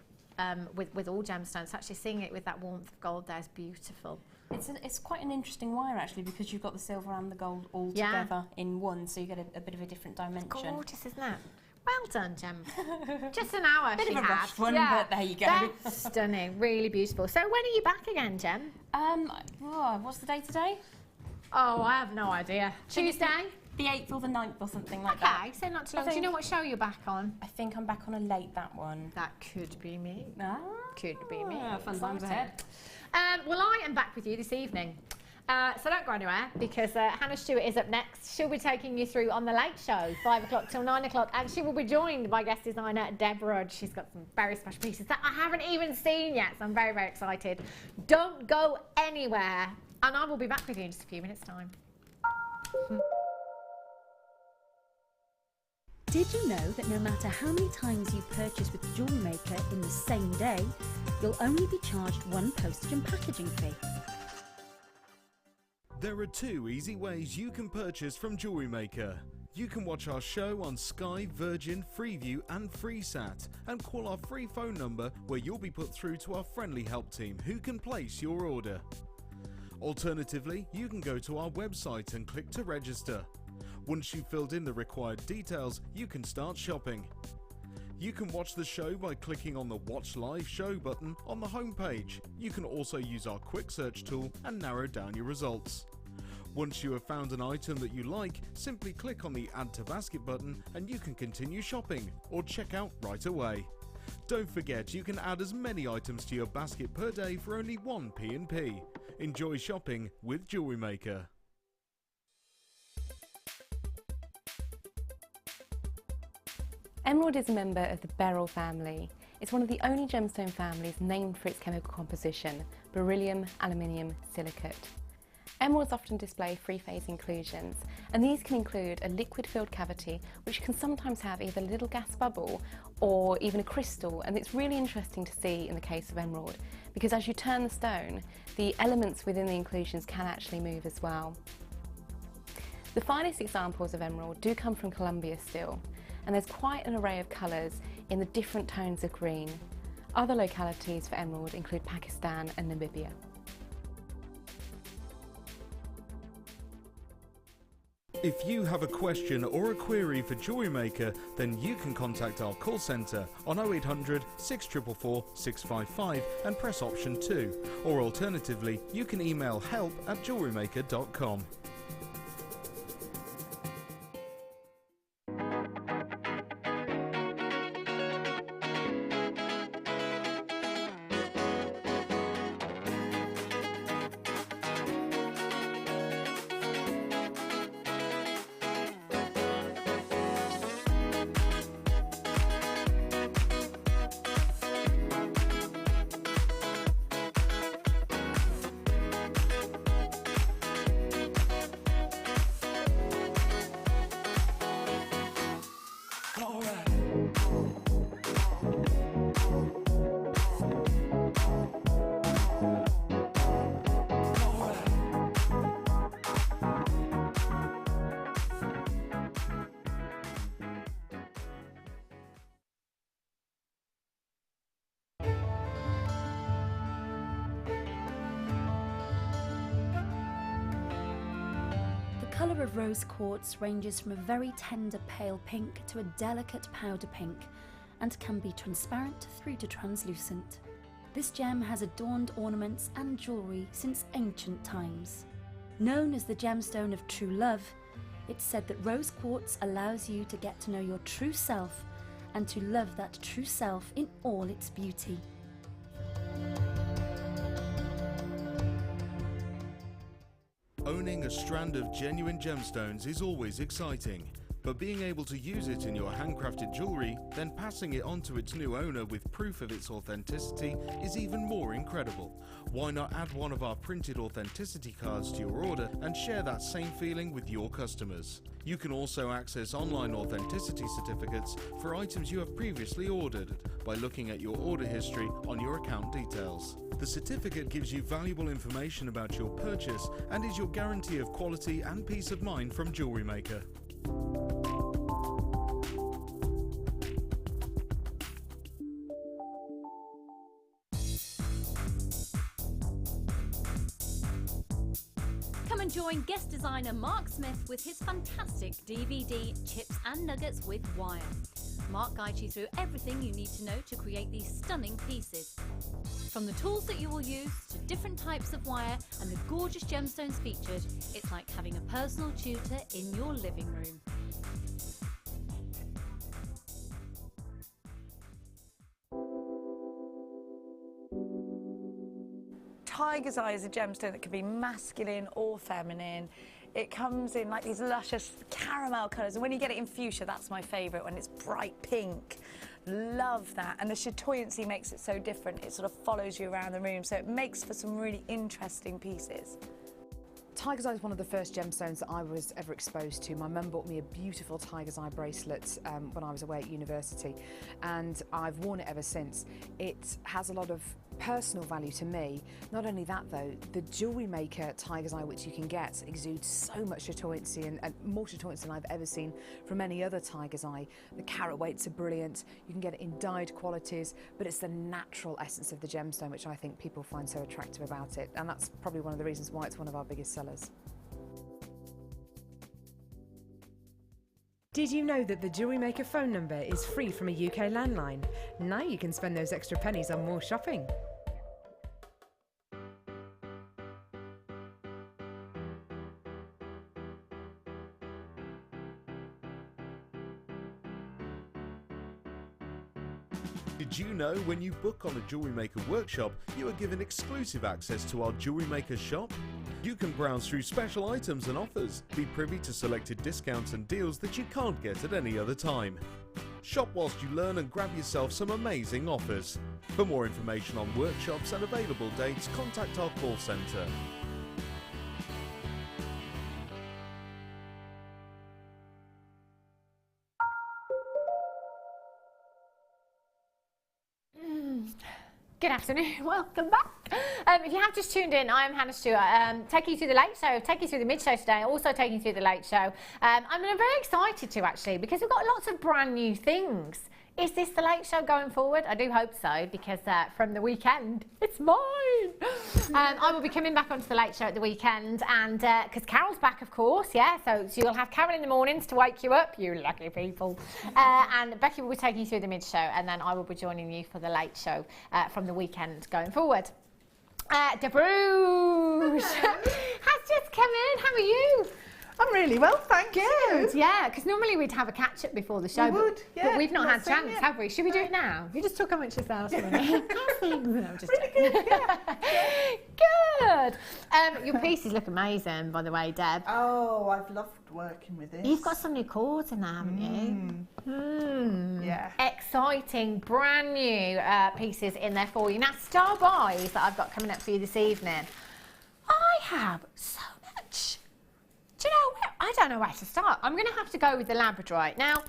with all gemstones. Actually seeing it with that warmth of gold there is beautiful. It's quite an interesting wire, actually, because you've got the silver and the gold all together in one, so you get a bit of a different dimension. Gorgeous, isn't it? Well done, Gem. Just an hour bit she of a had. rushed one, but there you go. That's stunning, really beautiful. So when are you back again, Gem? What's the day today? Oh, I have no idea. Tuesday? The 8th or the 9th or something like that. Okay, so not too long. Do you know what show you're back on? I think I'm back on a late, that one. That could be me. Could be me. Fun times ahead. Well, I am back with you this evening. So don't go anywhere, because Hannah Stewart is up next. She'll be taking you through on The Late Show, 5 o'clock till 9 o'clock, and she will be joined by guest designer Deborah. She's got some very special pieces that I haven't even seen yet, so I'm very, very excited. Don't go anywhere, and I will be back with you in just a few minutes' time. Did you know that no matter how many times you purchase with Jewellery Maker in the same day, you'll only be charged one postage and packaging fee? There are 2 easy ways you can purchase from Jewellery Maker. You can watch our show on Sky, Virgin, Freeview and FreeSat, and call our free phone number where you'll be put through to our friendly help team who can place your order. Alternatively, you can go to our website and click to register. Once you've filled in the required details, you can start shopping. You can watch the show by clicking on the Watch Live Show button on the homepage. You can also use our quick search tool and narrow down your results. Once you have found an item that you like, simply click on the Add to Basket button and you can continue shopping or check out right away. Don't forget, you can add as many items to your basket per day for only 1 P&P. Enjoy shopping with Jewellery Maker. Emerald is a member of the beryl family. It's one of the only gemstone families named for its chemical composition, beryllium, aluminium, silicate. Emeralds often display three-phase inclusions, and these can include a liquid-filled cavity, which can sometimes have either a little gas bubble or even a crystal, and it's really interesting to see in the case of emerald, because as you turn the stone, the elements within the inclusions can actually move as well. The finest examples of emerald do come from Colombia still, and there's quite an array of colours in the different tones of green. Other localities for emerald include Pakistan and Namibia. If you have a question or a query for Jewellery Maker, then you can contact our call centre on 0800 644 655 and press option 2, or alternatively you can email help@jewellerymaker.com. The colour of rose quartz ranges from a very tender pale pink to a delicate powder pink, and can be transparent through to translucent. This gem has adorned ornaments and jewellery since ancient times. Known as the gemstone of true love, it's said that rose quartz allows you to get to know your true self and to love that true self in all its beauty. Owning a strand of genuine gemstones is always exciting, but being able to use it in your handcrafted jewellery, then passing it on to its new owner with proof of its authenticity is even more incredible. Why not add one of our printed authenticity cards to your order and share that same feeling with your customers? You can also access online authenticity certificates for items you have previously ordered by looking at your order history on your account details. The certificate gives you valuable information about your purchase and is your guarantee of quality and peace of mind from Jewellery Maker. Come and join guest designer Mark Smith with his fantastic DVD Chips and Nuggets with Wire. Mark guides you through everything you need to know to create these stunning pieces. From the tools that you will use to different types of wire and the gorgeous gemstones featured, it's like having a personal tutor in your living room. Tiger's Eye is a gemstone that can be masculine or feminine. It comes in like these luscious caramel colours, and when you get it in fuchsia, that's my favourite, when it's bright pink. Love that, and the chatoyancy makes it so different. It sort of follows you around the room, so it makes for some really interesting pieces. Tiger's Eye is one of the first gemstones that I was ever exposed to. My mum bought me a beautiful Tiger's Eye bracelet when I was away at university, and I've worn it ever since. It has a lot of personal value to me. Not only that though, the Jewellery Maker Tiger's Eye, which you can get, exudes so much chatoyancy and more chatoyancy than I've ever seen from any other Tiger's Eye. The carat weights are brilliant, you can get it in dyed qualities, but it's the natural essence of the gemstone which I think people find so attractive about it, and that's probably one of the reasons why it's one of our biggest sellers. Did you know that the Jewellery Maker phone number is free from a UK landline? Now you can spend those extra pennies on more shopping. Did you know when you book on a Jewellery Maker workshop, you are given exclusive access to our Jewellery Maker shop? You can browse through special items and offers, be privy to selected discounts and deals that you can't get at any other time. Shop whilst you learn and grab yourself some amazing offers. For more information on workshops and available dates, contact our call centre. Good afternoon, welcome back. If you have just tuned in, I am Hannah Stewart, taking you through the late show, taking you through the mid show today, also taking you through the late show. I'm very excited to actually, because we've got lots of brand new things. Is this the late show going forward? I do hope so, because from the weekend, it's mine. I will be coming back onto the late show at the weekend, and because Carol's back, of course, yeah, so you'll have Carol in the mornings to wake you up, you lucky people. And Becky will be taking you through the mid show, and then I will be joining you for the late show from the weekend going forward. De Bruges has just come in. How are you? I'm really well, thank you. Good, yeah, because normally we'd have a catch up before the show. We would, yeah. But we've not had chance, have we? Should we do it now? You just talk how much it's out. No, just really good, yeah. Good. Your pieces look amazing, by the way, Deb. Oh, I've loved working with this. You've got some new cords in there, haven't you? Yeah. Exciting, brand new pieces in there for you. Now, star buys that I've got coming up for you this evening. I have so much. Do you know, I don't know where to start. I'm going to have to go with the labradorite. Now,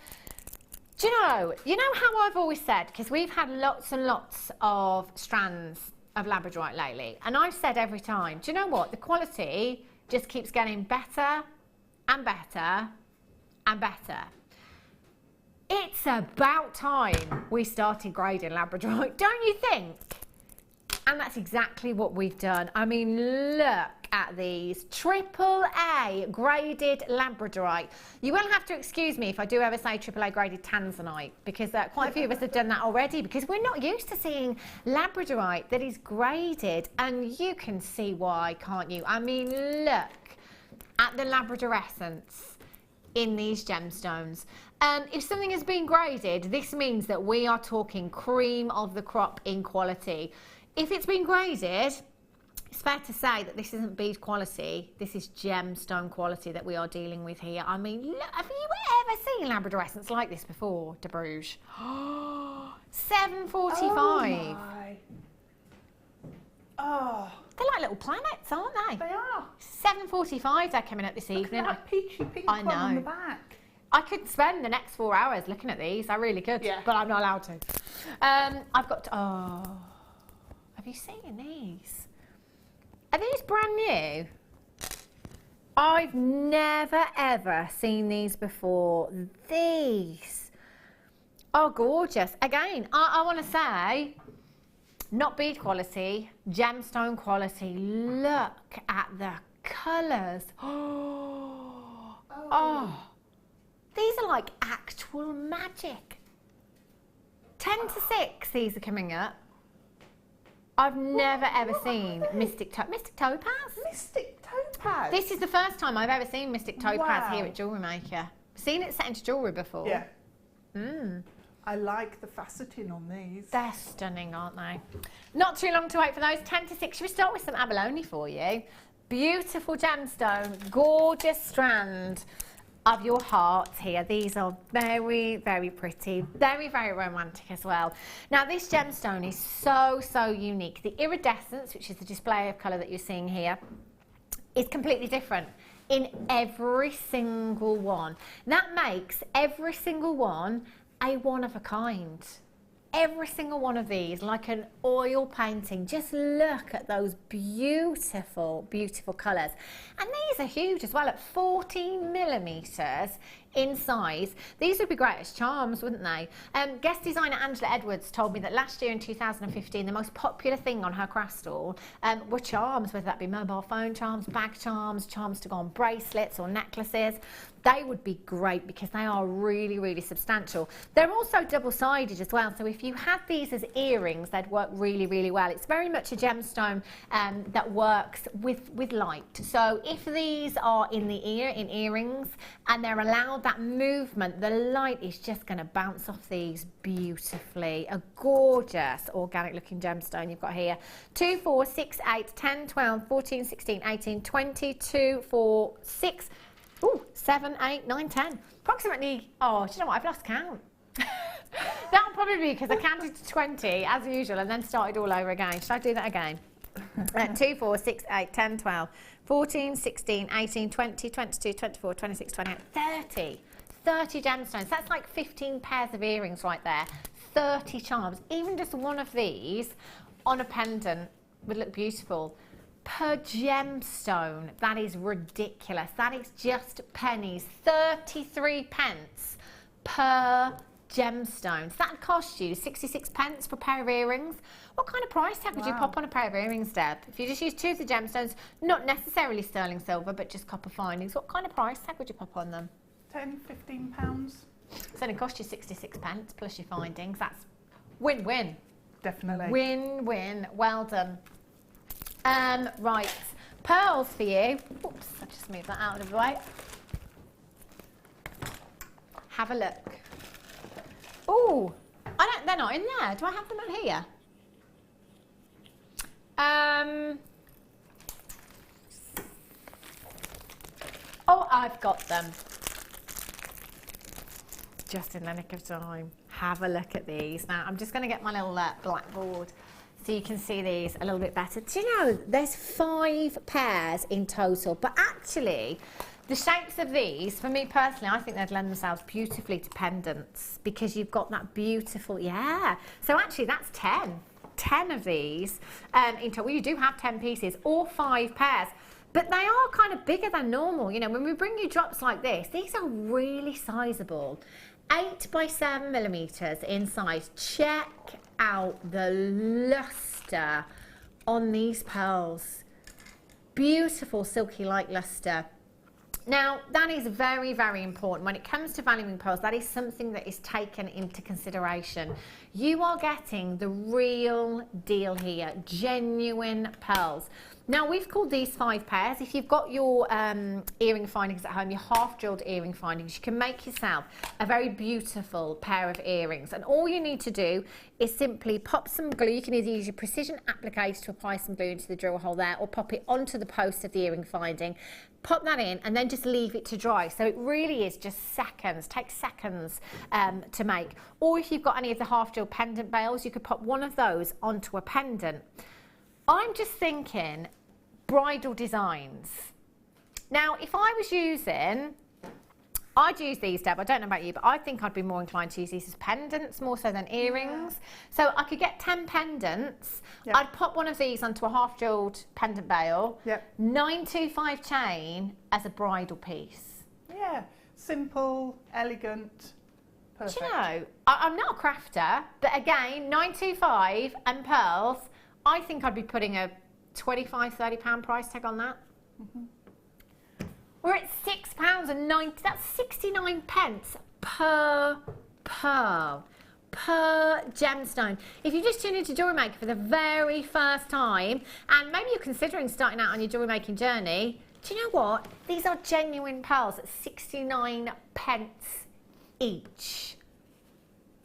do you know how I've always said, because we've had lots and lots of strands of labradorite lately, and I've said every time, do you know what? The quality just keeps getting better and better and better. It's about time we started grading labradorite, don't you think? And that's exactly what we've done. I mean, look at these AAA graded labradorite. You will have to excuse me if I do ever say AAA graded tanzanite, because quite a few of us have done that already, because we're not used to seeing labradorite that is graded, and you can see why, can't you? I mean, look at the labradorescence in these gemstones. If something has been graded, this means that we are talking cream of the crop in quality. If it's been graded, it's fair to say that this isn't bead quality, this is gemstone quality that we are dealing with here. I mean, look, have you ever seen Labradorescence like this before, de Bruges? 7.45. Oh, my. Oh. They're like little planets, aren't they? They are. 7.45 they're coming up this evening. Look at that peachy pink I one on know. the back. I could spend the next 4 hours looking at these, I really could, Yeah. but I'm not allowed to. I've got to, have you seen these? Are these brand new? I've never ever seen these before. These. Oh, gorgeous. Again, I want to say, not bead quality, gemstone quality. Look at the colours. Oh. These are like actual magic. 10 to 6, these are coming up. I've never ever seen Mystic Topaz. Mystic Topaz? This is the first time I've ever seen Mystic Topaz here at Jewellery Maker. Seen it set into jewellery before. Yeah. I like the faceting on these. They're stunning, aren't they? Not too long to wait for those. 10 to 6. Should we start with some abalone for you? Beautiful gemstone, gorgeous strand of your heart here. These are very, very pretty, very, very romantic as well. Now this gemstone is so, so unique. The iridescence, which is the display of colour that you're seeing here, is completely different in every single one. That makes every single one a one of a kind. Every single one of these, like an oil painting. Just look at those beautiful, beautiful colours. And these are huge as well, at 14 millimetres in size. These would be great as charms, wouldn't they? Guest designer Angela Edwards told me that last year in 2015, the most popular thing on her craft stall were charms, whether that be mobile phone charms, bag charms, charms to go on bracelets or necklaces. They would be great because they are really, really substantial. They're also double-sided as well, so if you had these as earrings, they'd work really, really well. It's very much a gemstone that works with light. So if these are in the ear, in earrings, and they're allowed that movement, the light is just going to bounce off these beautifully. A gorgeous organic-looking gemstone you've got here. 2, 4, 6, 8, 10, 12, 14, 16, 18, 20, 2, 4, 6... Ooh, 7, 8, 9, 10. Approximately, oh, do you know what? I've lost count. That'll probably be because I counted to 20 as usual and then started all over again. Should I do that again? 2, 4, 6, 8, 10, 12, 14, 16, 18, 20, 22, 24, 26, 28, 30. 30 gemstones. That's like 15 pairs of earrings right there. 30 charms. Even just one of these on a pendant would look beautiful. Per gemstone, that is ridiculous. That is just pennies. 33 pence per gemstone. So that cost you 66 pence for a pair of earrings. What kind of price tag would you pop on a pair of earrings, Deb? If you just use 2 of the gemstones, not necessarily sterling silver, but just copper findings, what kind of price tag would you pop on them? 10, 15 pounds. It's only cost you 66 pence plus your findings. That's win-win. Definitely. Win-win. Well done. Right, pearls for you. Oops, I just moved that out of the way. Have a look. Oh, they're not in there. Do I have them on here? Oh, I've got them. Just in the nick of time. Have a look at these. Now, I'm just going to get my little blackboard so you can see these a little bit better. Do you know, there's 5 pairs in total, but actually, the shapes of these, for me personally, I think they'd lend themselves beautifully to pendants because you've got that beautiful, So actually, that's 10. 10 of these in total. Well, you do have 10 pieces or 5 pairs. But they are kind of bigger than normal. You know, when we bring you drops like this, these are really sizable. 8 by 7 millimetres in size. Check out the lustre on these pearls. Beautiful silky light lustre. Now, that is very, very important. When it comes to valuing pearls, that is something that is taken into consideration. You are getting the real deal here, genuine pearls. Now we've called these 5 pairs. If you've got your earring findings at home, your half drilled earring findings, you can make yourself a very beautiful pair of earrings. And all you need to do is simply pop some glue. You can either use your precision applicator to apply some glue into the drill hole there, or pop it onto the post of the earring finding. Pop that in and then just leave it to dry. So it really is just seconds, takes seconds to make. Or if you've got any of the half drilled pendant bails, you could pop one of those onto a pendant. I'm just thinking bridal designs. Now, if I was using, I'd use these, Deb, I don't know about you, but I think I'd be more inclined to use these as pendants more so than earrings. So I could get 10 pendants. I'd pop one of these onto a half jewelled pendant bail. 925 chain as a bridal piece. Yeah, simple, elegant, perfect. Do you know, I'm not a crafter, but again, 925 and pearls, I think I'd be putting a £25–30 price tag on that. We're at £6.90. That's 69 pence per pearl, per gemstone. If you just tuned into Jewellery Maker for the very first time, and maybe you're considering starting out on your jewellery making journey, do you know what? These are genuine pearls at 69 pence each.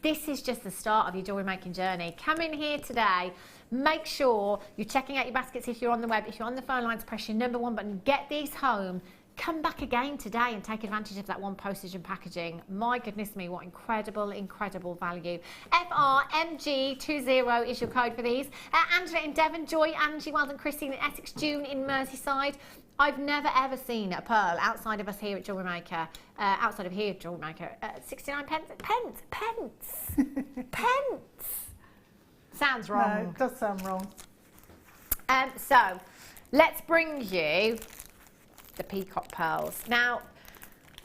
This is just the start of your jewellery making journey. Come in here today. Make sure you're checking out your baskets if you're on the web. If you're on the phone lines, press your number 1 button. Get these home. Come back again today and take advantage of that 1 postage and packaging. My goodness me, what incredible, incredible value. FRMG20 is your code for these. Angela in Devon, Joy, Angie, Weldon, Christine in Essex, June in Merseyside. I've never ever seen a pearl outside of us here at Jewellery Maker, outside of here at Jewellery Maker, 69 pence. Pence. Sounds wrong. No, it does sound wrong. So, let's bring you the peacock pearls. Now,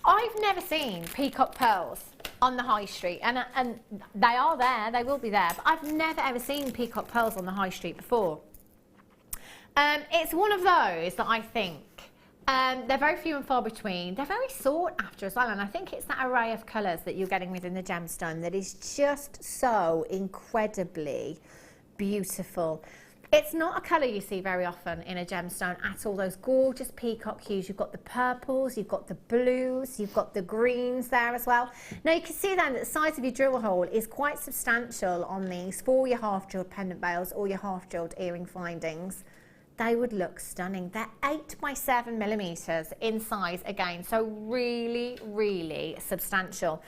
I've never seen peacock pearls on the high street, and they are there, they will be there, but I've never ever seen peacock pearls on the high street before. It's one of those that I think, they're very few and far between. They're very sought after as well, and I think it's that array of colours that you're getting within the gemstone that is just so incredibly beautiful. It's not a colour you see very often in a gemstone at all. Those gorgeous peacock hues. You've got the purples, you've got the blues, you've got the greens there as well. Now you can see then that the size of your drill hole is quite substantial on these for your half drilled pendant bails or your half drilled earring findings. They would look stunning. They're 8x7mm in size again, so really, really substantial.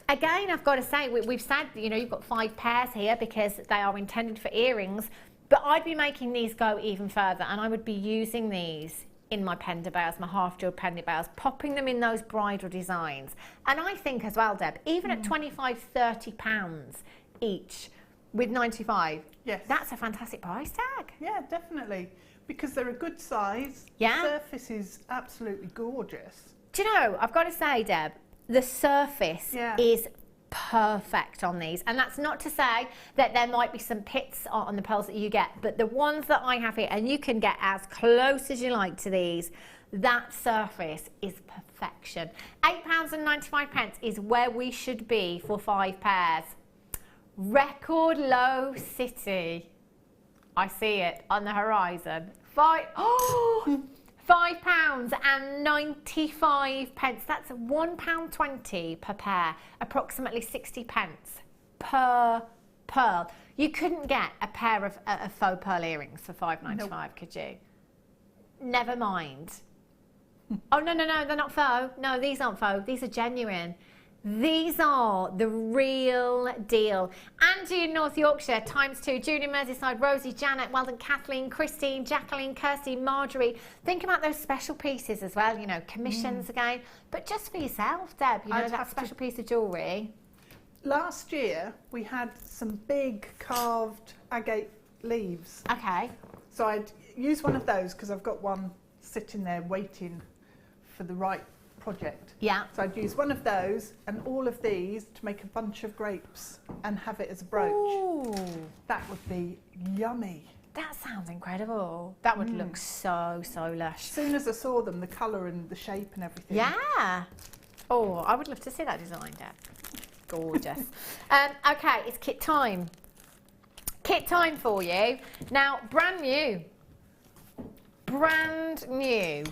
Again, I've got to say, we've said, you know, you've got 5 pairs here because they are intended for earrings, but I'd be making these go even further, and I would be using these in my pendant bails, my half drilled pendant bails, popping them in those bridal designs. And I think as well, Deb, even at £25–30 each, with 95, yes, that's a fantastic price tag. Yeah, definitely, because they're a good size. Yeah. The surface is absolutely gorgeous. Do you know, I've got to say, Deb, the surface is perfect on these, and that's not to say that there might be some pits on the pearls that you get, but the ones that I have here, and you can get as close as you like to these, that surface is perfection. £8.95 is where we should be for 5 pairs. Record low city. I see it on the horizon. £5.95. That's £1.20 per pair, approximately 60 pence per pearl. You couldn't get a pair of faux pearl earrings for £5.95, could you? Never mind. Oh, no, they're not faux. No, these aren't faux. These are genuine. These are the real deal. Angie in North Yorkshire, ×2. June in Merseyside, Rosie, Janet, Weldon, Kathleen, Christine, Jacqueline, Kirsty, Marjorie. Think about those special pieces as well, you know, commissions again. But just for yourself, Deb, you know, that special piece of jewellery. Last year, we had some big carved agate leaves. Okay. So I'd use one of those because I've got one sitting there waiting for the right project. Yeah. So I'd use one of those and all of these to make a bunch of grapes and have it as a brooch. Ooh. That would be yummy. That sounds incredible. That would look so, so lush. As soon as I saw them, the colour and the shape and everything. Yeah. Oh, I would love to see that design, Deb. Gorgeous. Okay, it's kit time. Kit time for you. Now, brand new. brand new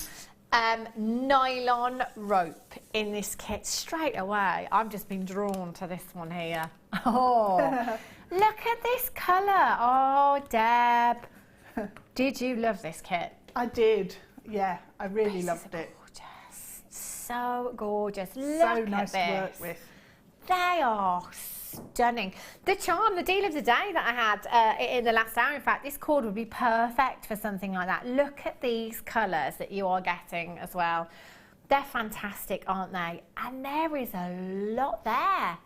nylon rope in this kit straight away. I've just been drawn to this one here. Oh, look at this colour. Oh, Deb, did you love this kit? I did. Yeah, I really loved it. Gorgeous. So gorgeous. So Look nice at to this. work with. They are stunning. The charm, the deal of the day that I had in the last hour, in fact, this cord would be perfect for something like that. Look at these colours that you are getting as well. They're fantastic, aren't they? And there is a lot there.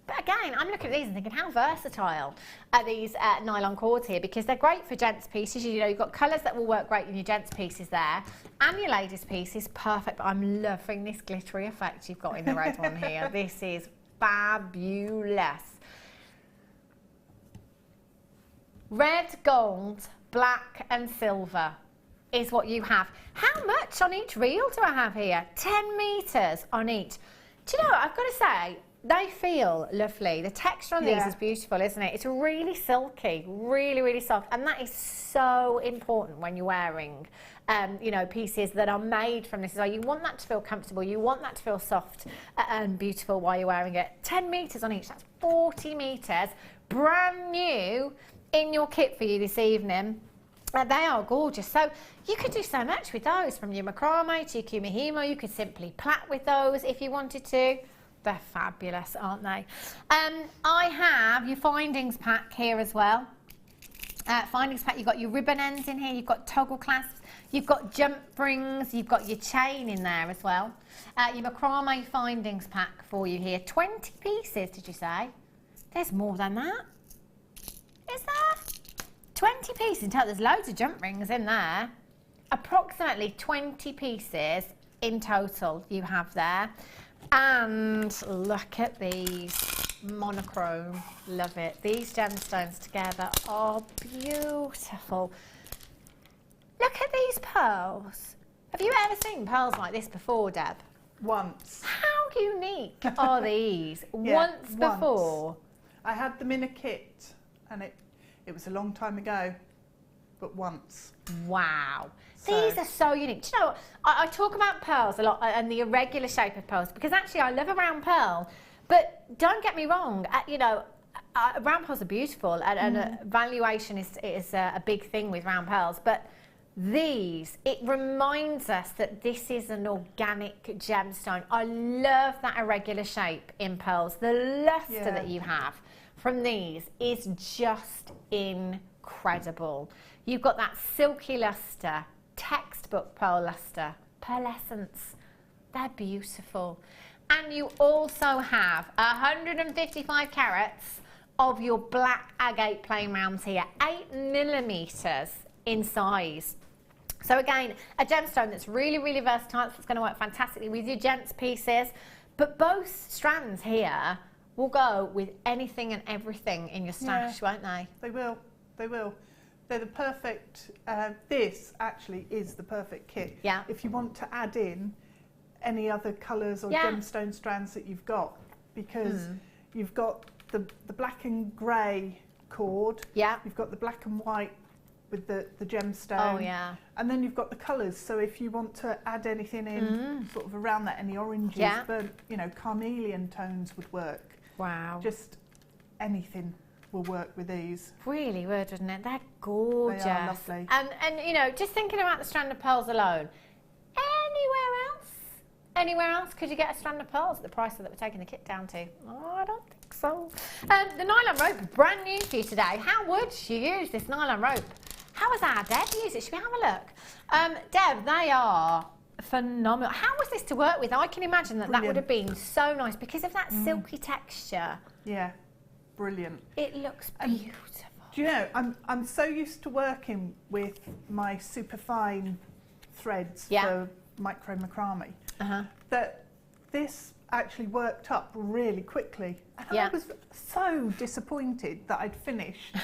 But again, I'm looking at these and thinking, how versatile are these nylon cords here? Because they're great for gents pieces. You know, you've got colours that will work great in your gents pieces there. And your ladies pieces, perfect. But I'm loving this glittery effect you've got in the red one here. This is fabulous. Red, gold, black and silver is what you have. How much on each reel do I have here? 10 metres on each. Do you know, I've got to say, they feel lovely. The texture on these is beautiful, isn't it? It's really silky, really, really soft. And that is so important when you're wearing, you know, pieces that are made from this. So you want that to feel comfortable. You want that to feel soft and beautiful while you're wearing it. 10 metres on each, that's 40 metres. Brand new in your kit for you this evening. They are gorgeous. So you could do so much with those, from your macrame to your kumihimo. You could simply plait with those if you wanted to. They're fabulous, aren't they? I have your findings pack here as well. Findings pack, you've got your ribbon ends in here, you've got toggle clasps, you've got jump rings, you've got your chain in there as well. Your macrame findings pack for you here. 20 pieces, did you say? There's more than that. Is there? 20 pieces in total. There's loads of jump rings in there. Approximately 20 pieces in total you have there. And look at these, monochrome, love it. These gemstones together are beautiful. Look at these pearls. Have you ever seen pearls like this before, Deb? Once. How unique are these? Once before? I had them in a kit, and it was a long time ago, but once. Wow. These are so unique. Do you know what? I talk about pearls a lot and the irregular shape of pearls, because actually I love a round pearl, but don't get me wrong, you know, round pearls are beautiful, and valuation is a big thing with round pearls, but these, it reminds us that this is an organic gemstone. I love that irregular shape in pearls. The luster that you have from these is just incredible. You've got that silky luster, textbook pearl luster, pearlescence. They're beautiful. And you also have 155 carats of your black agate plain rounds here, 8mm in size. So again, a gemstone that's really, really versatile, that's going to work fantastically with your gents pieces. But both strands here will go with anything and everything in your stash, won't they? They will. They will. They're the perfect, this actually is the perfect kit. Yeah. If you want to add in any other colours or gemstone strands that you've got, because you've got the black and grey cord, you've got the black and white with the gemstone, and then you've got the colours. So if you want to add anything in sort of around that, any oranges, burnt, you know, carnelian tones would work. Wow. Just anything will work with these. Really would, wouldn't it? They're gorgeous. They are lovely. And you know, just thinking about the strand of pearls alone, anywhere else could you get a strand of pearls at the price that we're taking the kit down to? Oh, I don't think so. The nylon rope is brand new for you today. How would you use this nylon rope? How has our Deb used it? Should we have a look? Deb, they are phenomenal. How was this to work with? I can imagine that that would have been so nice because of that silky texture. Yeah. Brilliant. It looks beautiful. Do you know, I'm so used to working with my super fine threads for micro macrame that this actually worked up really quickly. And I was so disappointed that I'd finished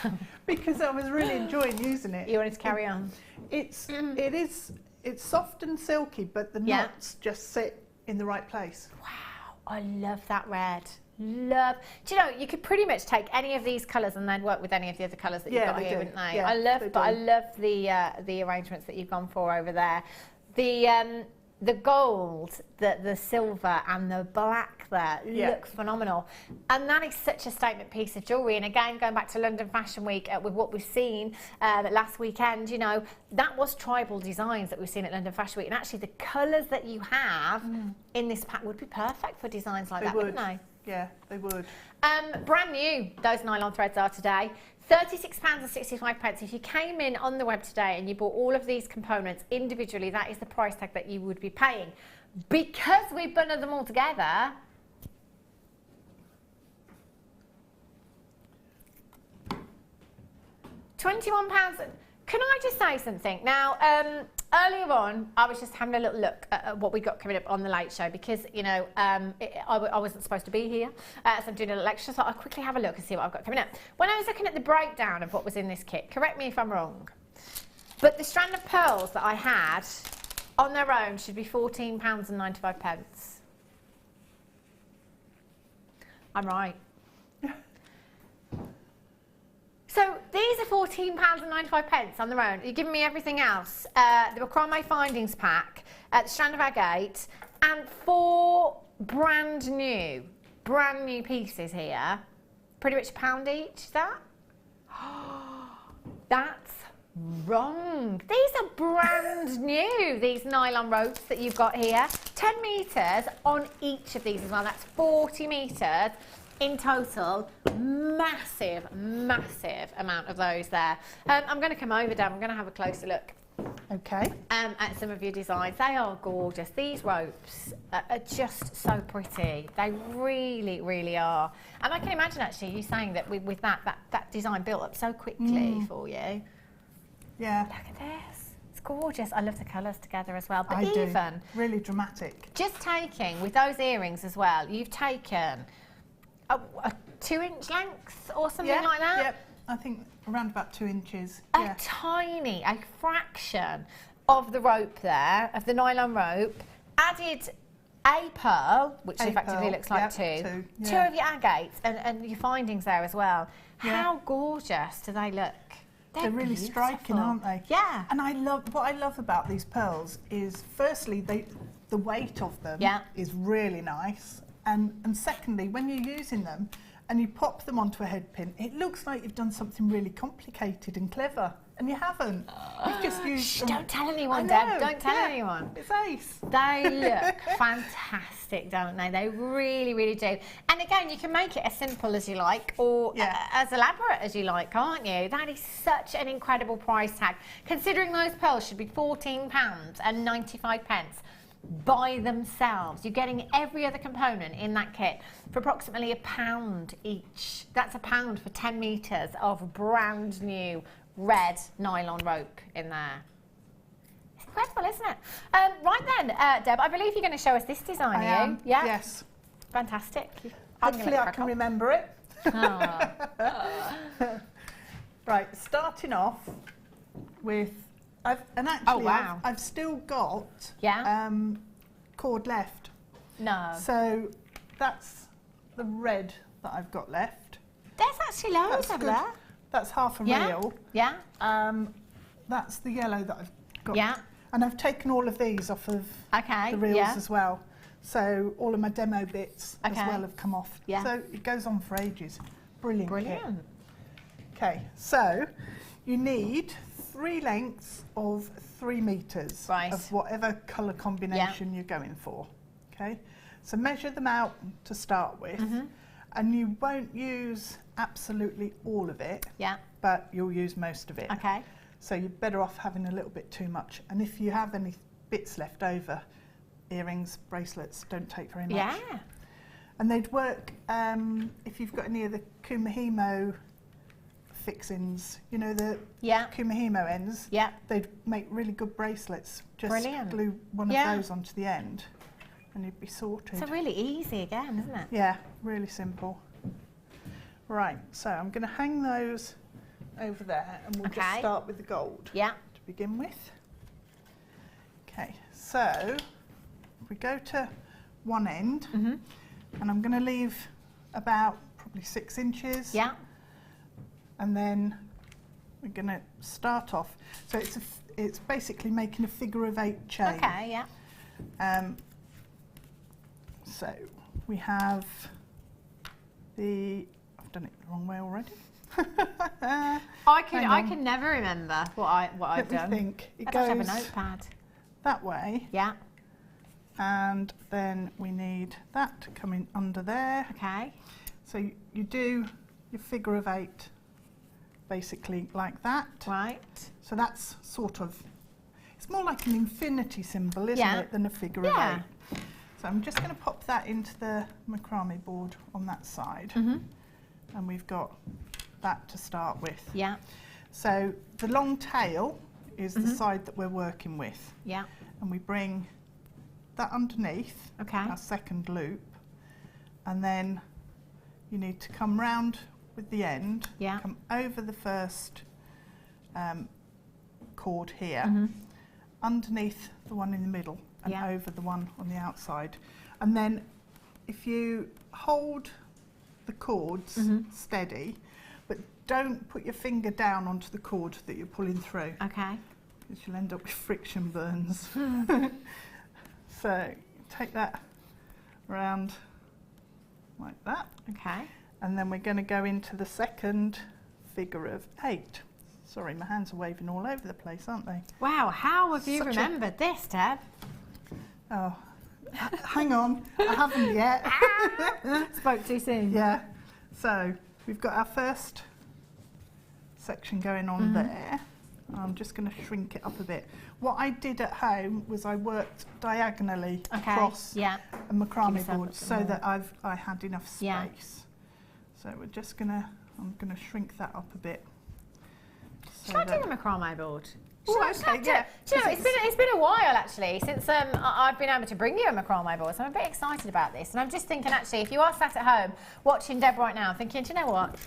because I was really enjoying using it. You wanted to carry on? It's soft and silky, but the knots just sit in the right place. Wow, I love that red. love. Do you know, you could pretty much take any of these colours and then work with any of the other colours that you've got here, wouldn't they? Yeah, I love the arrangements that you've gone for over there. The gold, the silver and the black there look phenomenal. And that is such a statement piece of jewellery. And again, going back to London Fashion Week with what we've seen last weekend, you know, that was tribal designs that we've seen at London Fashion Week. And actually the colours that you have in this pack would be perfect for designs like that, wouldn't they? Yeah, they would. Brand new, those nylon threads are today. £36.65. If you came in on the web today and you bought all of these components individually, that is the price tag that you would be paying. Because we've bundled them all together, £21. Can I just say something? Now, earlier on, I was just having a little look at what we got coming up on the Late Show because, you know, I wasn't supposed to be here, so I'm doing a little extra, so I'll quickly have a look and see what I've got coming up. When I was looking at the breakdown of what was in this kit, correct me if I'm wrong, but the strand of pearls that I had on their own should be £14.95. I'm right. So these are £14.95 on their own. You're giving me everything else. The macrame findings pack, the strand of agate, and 4 brand new pieces here. Pretty much £1 each, is that? That's wrong. These are brand new, these nylon ropes that you've got here. 10 metres on each of these as well. That's 40 metres. In total, massive amount of those there. I'm going to come over, Deb. I'm going to have a closer look. Okay. At some of your designs. They are gorgeous. These ropes are just so pretty. They really, really are. And I can imagine actually you saying that with that design built up so quickly for you. Yeah. Look at this. It's gorgeous. I love the colours together as well. But I do. Really dramatic. Just taking, with those earrings as well, you've taken a 2-inch length or something like that? Yep, I think around about 2 inches. A fraction of the rope there, of the nylon rope, added a pearl, which effectively looks like two. Two of your agates and your findings there as well. How gorgeous do they look? They're really striking, aren't they? Yeah. And what I love about these pearls is, firstly, the weight of them is really nice. And secondly, when you're using them and you pop them onto a head pin, it looks like you've done something really complicated and clever, and you haven't. You've just used them. Don't tell anyone, Deb. Don't tell anyone. It's ace. They look fantastic, don't they? They really, really do. And again, you can make it as simple as you like or as elaborate as you like, can't you? That is such an incredible price tag, considering those pearls should be £14.95. By themselves. You're getting every other component in that kit for approximately £1 each. That's £1 for 10 metres of brand new red nylon rope in there. It's incredible, isn't it? Right then, Deb, I believe you're going to show us this design, I am. Yeah? Yes. Fantastic. Hopefully I can remember it. Right, starting off with I've still got cord left. No. So that's the red that I've got left. There's actually loads of there. That's half a reel. Yeah. That's the yellow that I've got. Yeah. And I've taken all of these off of the reels as well. So all of my demo bits as well have come off. Yeah. So it goes on for ages. Brilliant. Brilliant. Okay, so you need 3 lengths of 3 metres of whatever colour combination you're going for. Okay, so measure them out to start with, and you won't use absolutely all of it, but you'll use most of it. Okay. So you're better off having a little bit too much, and if you have any bits left over, earrings, bracelets, don't take very much. Yeah. And they'd work if you've got any of the Kumihimo fixings, you know, the Kumihimo ends, they'd make really good bracelets. Just glue one of those onto the end and you'd be sorted. So really easy again, isn't it? Yeah, really simple. Right, so I'm going to hang those over there and we'll just start with the gold to begin with. Okay, so we go to one end and I'm going to leave about probably 6 inches. Yeah. And then we're going to start off. So it's basically making a figure of 8 chain. Okay, yeah. So we have I've done it the wrong way already. I can never remember what I've done. Let me think. It I goes don't have a notepad. that way. Yeah. And then we need that to come in under there. Okay. So you do your figure of 8 basically like that. Right. So that's sort of, it's more like an infinity symbol, isn't it, than a figure of 8. So I'm just going to pop that into the macrame board on that side. And we've got that to start with. Yeah. So the long tail is the side that we're working with. Yeah. And we bring that underneath our second loop, and then you need to come round with the end, come over the first cord here, underneath the one in the middle, and over the one on the outside. And then if you hold the cords steady, but don't put your finger down onto the cord that you're pulling through. Okay. Because you'll end up with friction burns. So take that round like that. Okay. And then we're going to go into the second figure of 8. Sorry, my hands are waving all over the place, aren't they? Wow, how have you remembered this, Deb? Oh, hang on, I haven't yet. Spoke too soon. Yeah. So we've got our first section going on there. I'm just going to shrink it up a bit. What I did at home was I worked diagonally across a macrame board so that I had enough space. Yeah. So we're just going to, I'm going to shrink that up a bit. So Should I do a macrame board? Oh, okay, yeah. Do you know, it's been a while actually since I've been able to bring you a macrame board, so I'm a bit excited about this. And I'm just thinking actually, if you are sat at home watching Deb right now thinking, do you know what,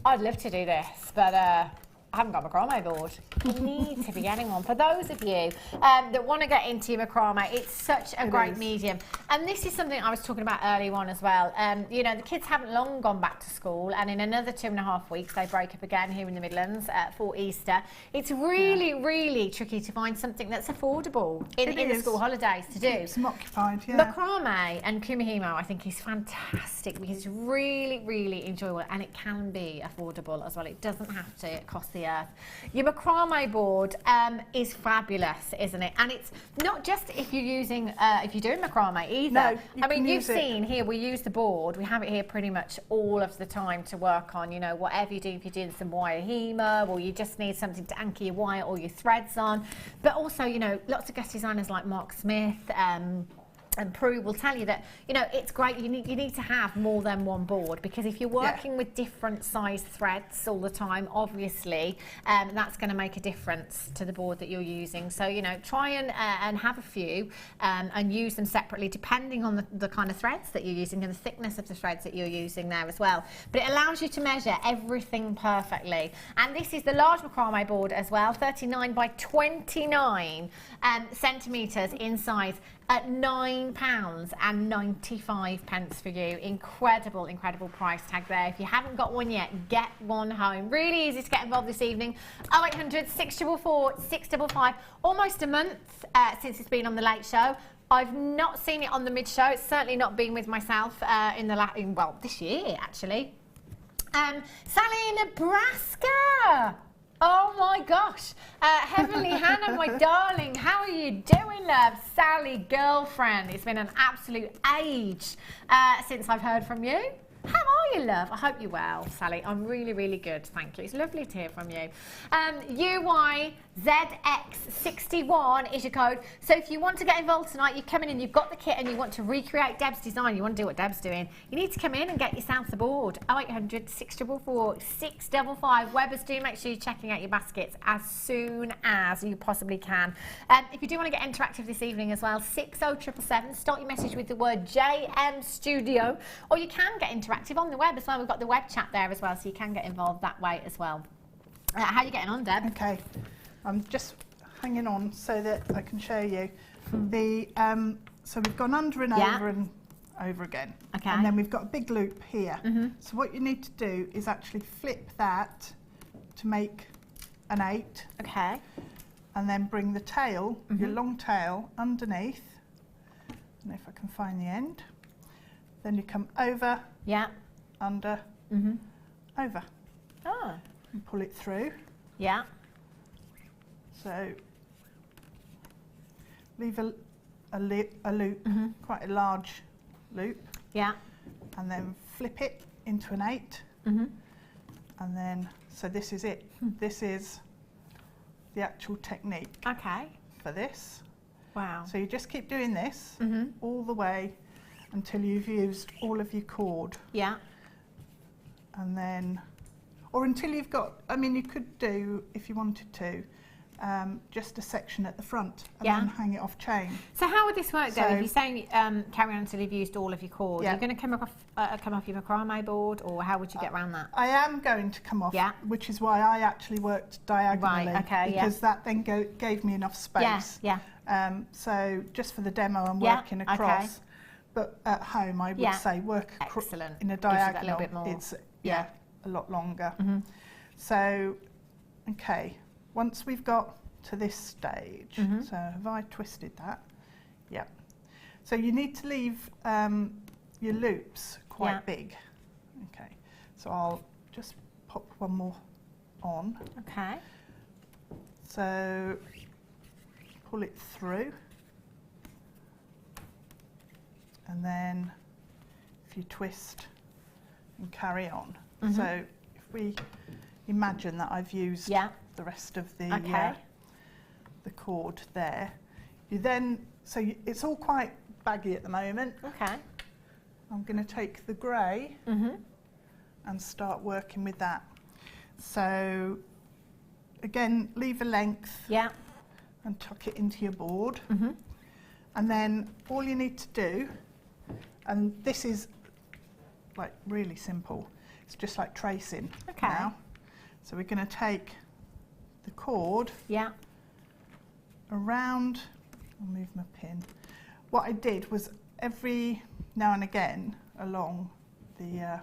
I'd love to do this, but I haven't got a macrame board. You need to be getting one. For those of you that want to get into your macrame, it's such a great medium. And this is something I was talking about earlier on as well. You know, the kids haven't long gone back to school, and in another 2.5 weeks they break up again here in the Midlands for Easter. It's really, really tricky to find something that's affordable in the school holidays to do. Keeps them occupied, yeah. Macrame and kumihimo I think is fantastic because it's really, really enjoyable, and it can be affordable as well. It doesn't have to cost the earth. Your macrame board is fabulous, isn't it? And it's not just if you're using, if you're doing macrame either. No, I mean, you've seen here, we use the board. We have it here pretty much all of the time to work on, you know, whatever you do, if you're doing some wire hemo, or you just need something to anchor your wire or your threads on. But also, you know, lots of guest designers like Mark Smith, and Prue will tell you that, you know, it's great, you need to have more than one board, because if you're working with different size threads all the time, obviously, that's going to make a difference to the board that you're using. So, you know, try and have a few and use them separately depending on the kind of threads that you're using and the thickness of the threads that you're using there as well. But it allows you to measure everything perfectly. And this is the large macrame board as well, 39 by 29 centimetres in size, at £9.95 for you. Incredible, incredible price tag there. If you haven't got one yet, get one home. Really easy to get involved this evening. 0800 644 655. Almost a month since it's been on the Late Show. I've not seen it on the Mid Show. It's certainly not been with myself well, this year actually. Sally in Nebraska. Oh my gosh, Heavenly Hannah, my darling, how are you doing, love? Sally, girlfriend, it's been an absolute age since I've heard from you. How are you, love? I hope you're well, Sally. I'm really, really good, thank you. It's lovely to hear from you. UYZX61 is your code. So if you want to get involved tonight, you're coming in, you've got the kit and you want to recreate Deb's design, you want to do what Deb's doing, you need to come in and get yourself the board. 0800 644 655. Webbers, do make sure you're checking out your baskets as soon as you possibly can. If you do want to get interactive this evening as well, 60777, start your message with the word JM Studio, or you can get interactive on the web as well. We've got the web chat there as well, so you can get involved that way as well. How are you getting on, Deb? Okay, I'm just hanging on so that I can show you. So we've gone under and over and over again. Okay. And then we've got a big loop here. So what you need to do is actually flip that to make an 8. Okay. And then bring the tail, your long tail, underneath. And if I can find the end. Then you come over, under, over. Oh. And pull it through. Yeah. So leave a loop, quite a large loop. Yeah. And then flip it into an 8. And then, so this is it. This is the actual technique for this. Wow. So you just keep doing this all the way until you've used all of your cord. Yeah. And then, or until you've got, I mean, you could do, if you wanted to, just a section at the front and then hang it off chain. So how would this work though? If you're saying carry on until you've used all of your cord, you're going to come off your macrame board, or how would you get around that? I am going to come off, which is why I actually worked diagonally, because that then gave me enough space. So just for the demo, I'm working across. But at home, I would say work in a diagonal. A little bit more. It's a lot longer. So, once we've got to this stage, so have I twisted that? Yeah. So you need to leave your loops quite big. Okay. So I'll just pop one more on. Okay. So pull it through. And then if you twist and carry on. So if we imagine that I've used the rest of the cord there, you then, it's all quite baggy at the moment. Okay. I'm going to take the grey and start working with that. So again, leave a length and tuck it into your board. And then all you need to do, and this is like really simple, it's just like tracing now. So we're going to take the cord around, I'll move my pin. What I did was every now and again along the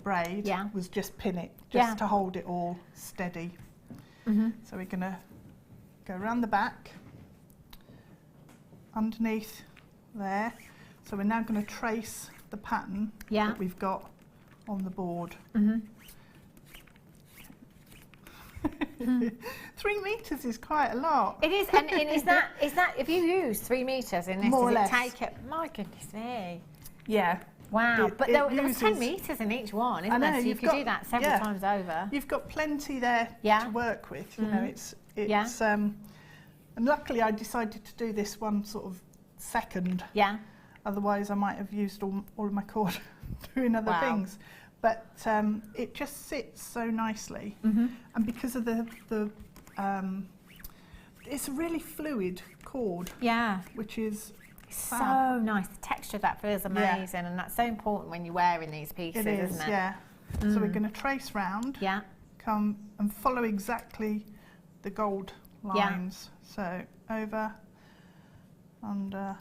braid was just pin it, just to hold it all steady. So we're going to go around the back, underneath there. So we're now going to trace the pattern that we've got on the board. 3 meters is quite a lot. It is, and is that if you use 3 meters in this, More or does it less. take it? My goodness me! Yeah. Wow, but there was uses, 10 meters in each one, isn't I know, there? So you could do that several times over. You've got plenty there to work with. You know, it's and luckily I decided to do this one sort of second. Yeah. Otherwise I might have used all of my cord doing other things. But it just sits so nicely, and because of the it's a really fluid cord. Yeah. Which is so nice. The texture of that feels amazing, and that's so important when you're wearing these pieces, isn't it? Yeah. So we're going to trace round. Yeah. Come and follow exactly the gold lines. So over, under,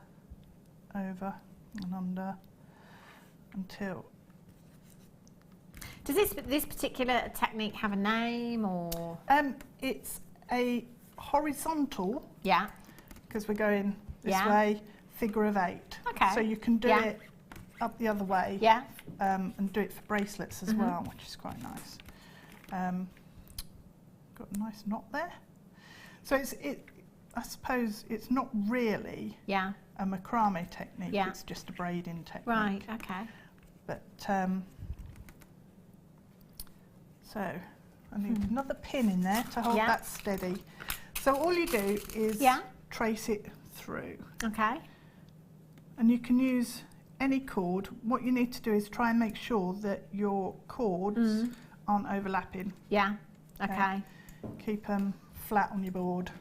over, and under until. Does this particular technique have a name, or? It's a horizontal. Yeah. Because we're going this way, figure of 8. Okay. So you can do it up the other way. Yeah. And do it for bracelets as well, which is quite nice. Got a nice knot there. So I suppose it's not really a macrame technique. Yeah. It's just a braiding technique. Right. Okay. But so I need another pin in there to hold that steady. So all you do is trace it through. Okay. And you can use any cord. What you need to do is try and make sure that your cords aren't overlapping. Yeah. Okay. Keep them flat on your board.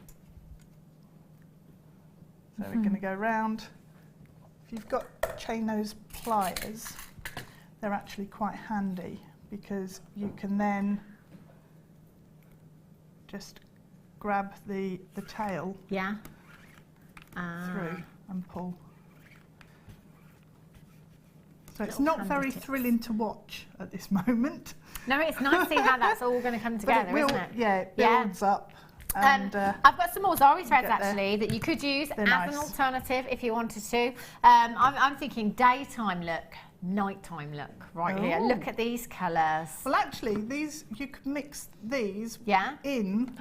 So we're going to go round. If you've got chain nose pliers, they're actually quite handy because you can then just grab the tail through and pull. So it's not very thrilling to watch at this moment. No, it's nice to see how that's all going to come together, isn't it? Yeah, it builds up. And, I've got some more Zari threads actually that you could use as an alternative if you wanted to. I'm thinking daytime look, nighttime look right here. Look at these colours. Well, actually, these you could mix these in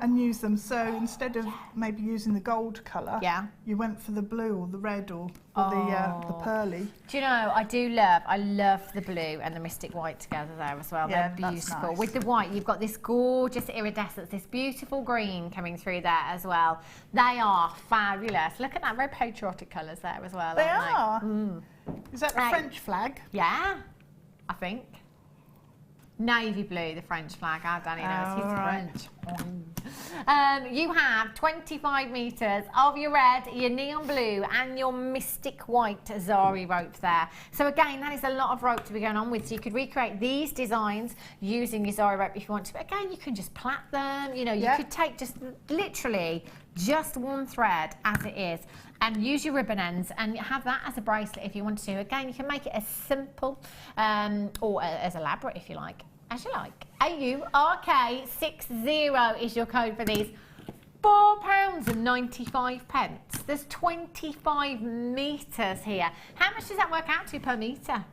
and use them. So instead of maybe using the gold colour, you went for the blue or the red or the pearly. Do you know, I love the blue and the Mystic White together there as well. Yeah, they're beautiful. nice. With the white, you've got this gorgeous iridescence, this beautiful green coming through there as well. They are fabulous. Look at that, very patriotic colours there as well. They aren't are. Mm. Is that the French flag? Yeah, I think. Navy blue, the French flag. Our Danny knows he's French. You have 25 metres of your red, your neon blue and your Mystic White Zari rope there. So again, that is a lot of rope to be going on with. So you could recreate these designs using your Zari rope if you want to. But again, you can just plait them. You know, you could take just literally just one thread as it is and use your ribbon ends and have that as a bracelet if you want to. Again, you can make it as simple or as elaborate if you like. As you like. AURK60 is your code for these. £4.95. There's 25 metres here. How much does that work out to per metre?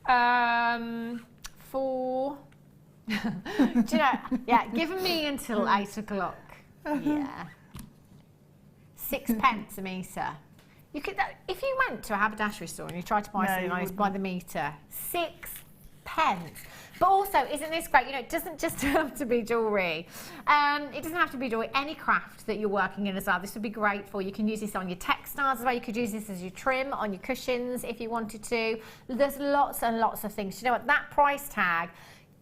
Do you know? Yeah, given me until 8 o'clock. Yeah. 6 pence a metre. You could, if you went to a haberdashery store and you tried to buy something like this by the metre, 6 pence. But also, isn't this great? You know, it doesn't just have to be jewellery. It doesn't have to be jewellery. Any craft that you're working in as well, this would be great for. You can use this on your textiles as well. You could use this as your trim on your cushions if you wanted to. There's lots and lots of things. You know what? That price tag,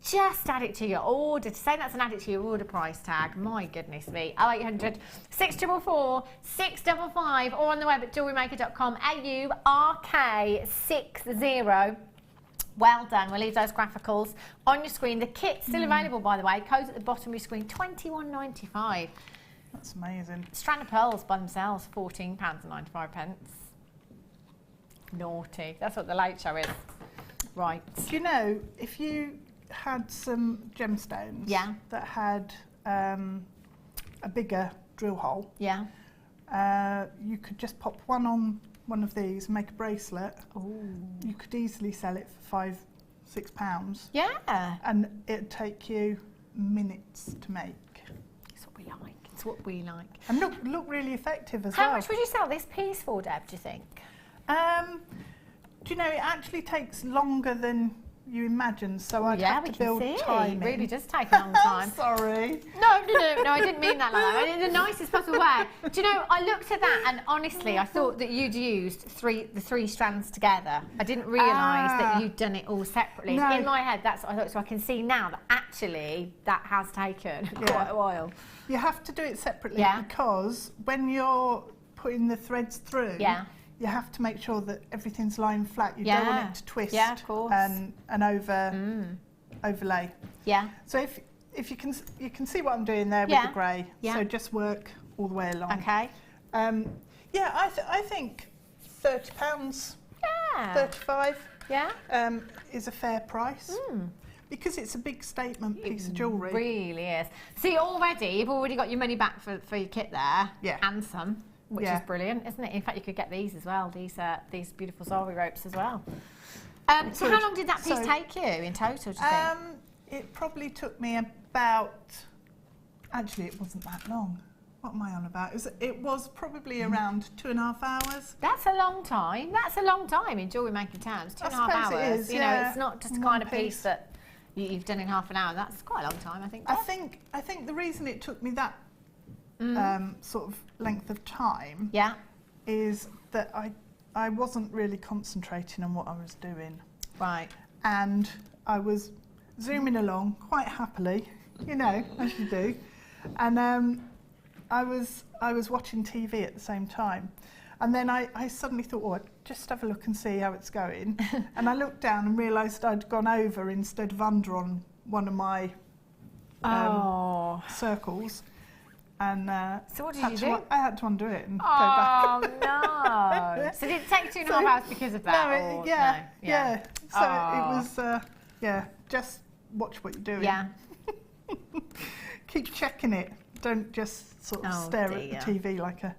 just add it to your order. To say that's an add it to your order price tag, my goodness me. 0800 644 655 or on the web at jewellerymaker.com. AURK60. Well done. We'll leave those graphicals on your screen. The kit's still available, by the way. Codes at the bottom of your screen, £21.95. That's amazing. Strand of pearls by themselves, £14.95. Naughty. That's what the late show is. Right. Do you know, if you had some gemstones that had a bigger drill hole, you could just pop one on one of these, make a bracelet. Ooh. You could easily sell it for £5-6. Yeah. And it'd take you minutes to make. It's what we like. It's what we like. And look really effective as well. How much would you sell this piece for, Deb, do you think? Do you know, it actually takes longer than you imagine, so I'd have to build time. It really does take a long time. Sorry. No, I didn't mean that like that. I mean, in the nicest possible way. Do you know, I looked at that and honestly, I thought that you'd used the three strands together. I didn't realise that you'd done it all separately. No. In my head, that's what I thought. So I can see now that actually that has taken quite a while. You have to do it separately because when you're putting the threads through, you have to make sure that everything's lying flat. You don't want it to twist of course. and overlay. Yeah. So if you can see what I'm doing there with the grey. Yeah. So just work all the way along. Okay. I think £30. 35. Yeah. Is a fair price. Because it's a big statement piece of jewellery. It really is. See, you've already got your money back for your kit there. Yeah. And some. Which is brilliant, isn't it? In fact, you could get these as well, these beautiful Zari ropes as well. So how long did that piece take you in total, do you think? It probably took me about... Actually, it wasn't that long. What am I on about? It was probably around 2.5 hours. That's a long time. That's a long time in jewellery making terms, 2.5 hours. It is, you know, it's not just a kind of piece that you've done in half an hour. That's quite a long time, I think. I think the reason it took me that sort of length of time is that I wasn't really concentrating on what I was doing. Right. And I was zooming along quite happily, you know, as you do. And I was watching TV at the same time. And then I suddenly thought, I'd just have a look and see how it's going. And I looked down and realised I'd gone over instead of under on one of my circles. And so what did you do? I had to undo it and go back. Oh no! So did it take 2.5 hours because of that? No, yeah. So it was, just watch what you're doing. Yeah. Keep checking it. Don't just sort of stare at the TV like a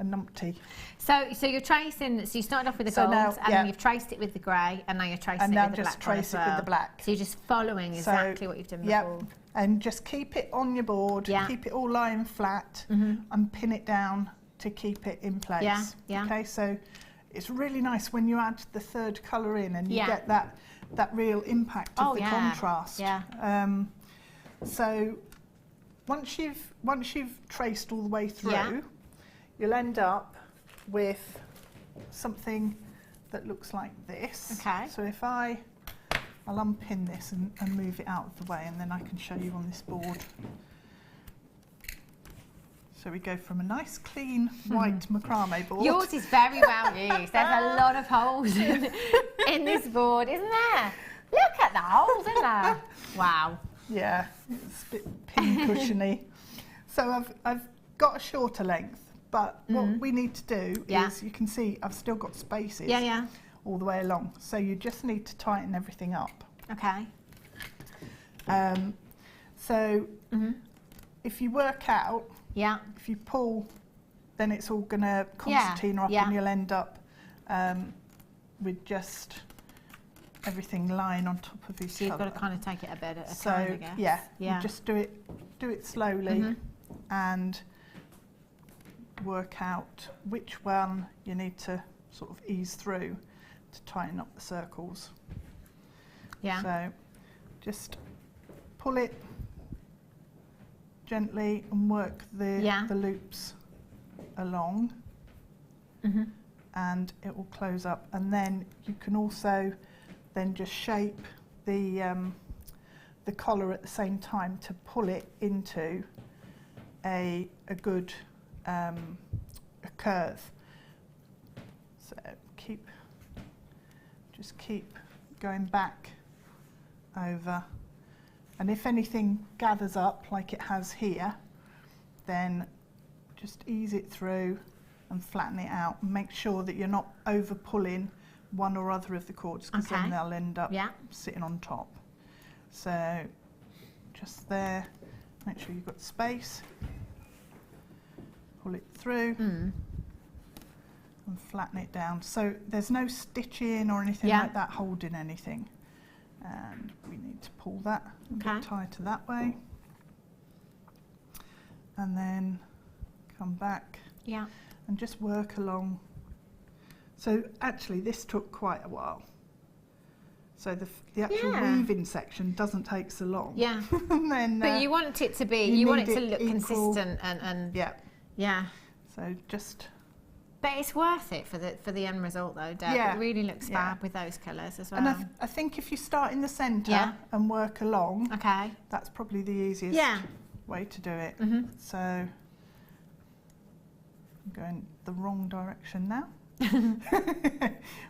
numpty. So you're tracing. So you started off with the gold, and then you've traced it with the grey, and now you're tracing it with the black. And now just trace it with the black. So you're just following exactly what you've done before. And just keep it on your board. Keep it all lying flat, and pin it down to keep it in place. Okay, so it's really nice when you add the third colour in, and you get that real impact of the contrast. So once you've traced all the way through, you'll end up with something that looks like this. Okay. So if I'll unpin this and move it out of the way, and then I can show you on this board. So we go from a nice clean white macrame board. Yours is very well used. There's a lot of holes in this board, isn't there? Look at the holes, isn't there? Wow. Yeah, it's a bit pin cushiony. So I've got a shorter length, but what we need to do is, you can see I've still got spaces all the way along. So you just need to tighten everything up. Okay. So if you work out, if you pull, then it's all going to concertina up, and you'll end up with just everything lying on top of each other. So you've got to kind of take it a bit at a time, I guess. You just do it slowly and work out which one you need to sort of ease through to tighten up the circles. So just pull it gently and work the loops along, and it will close up. And then you can also then just shape the collar at the same time to pull it into a good a curve. So just keep going back over, and if anything gathers up like it has here, then just ease it through and flatten it out, and make sure that you're not over pulling one or other of the cords, because then they'll end up sitting on top. So just there, make sure you've got space, pull it through and flatten it down. So there's no stitching or anything like that holding anything. And we need to pull that a bit tighter that way. And then come back and just work along. So actually this took quite a while. So the actual weaving section doesn't take so long. And then, but you want it to be, you want it to look consistent and So just. But it's worth it for the end result though, Deb. It really looks fab with those colours as well. And I think if you start in the centre and work along, that's probably the easiest way to do it. So I'm going the wrong direction now.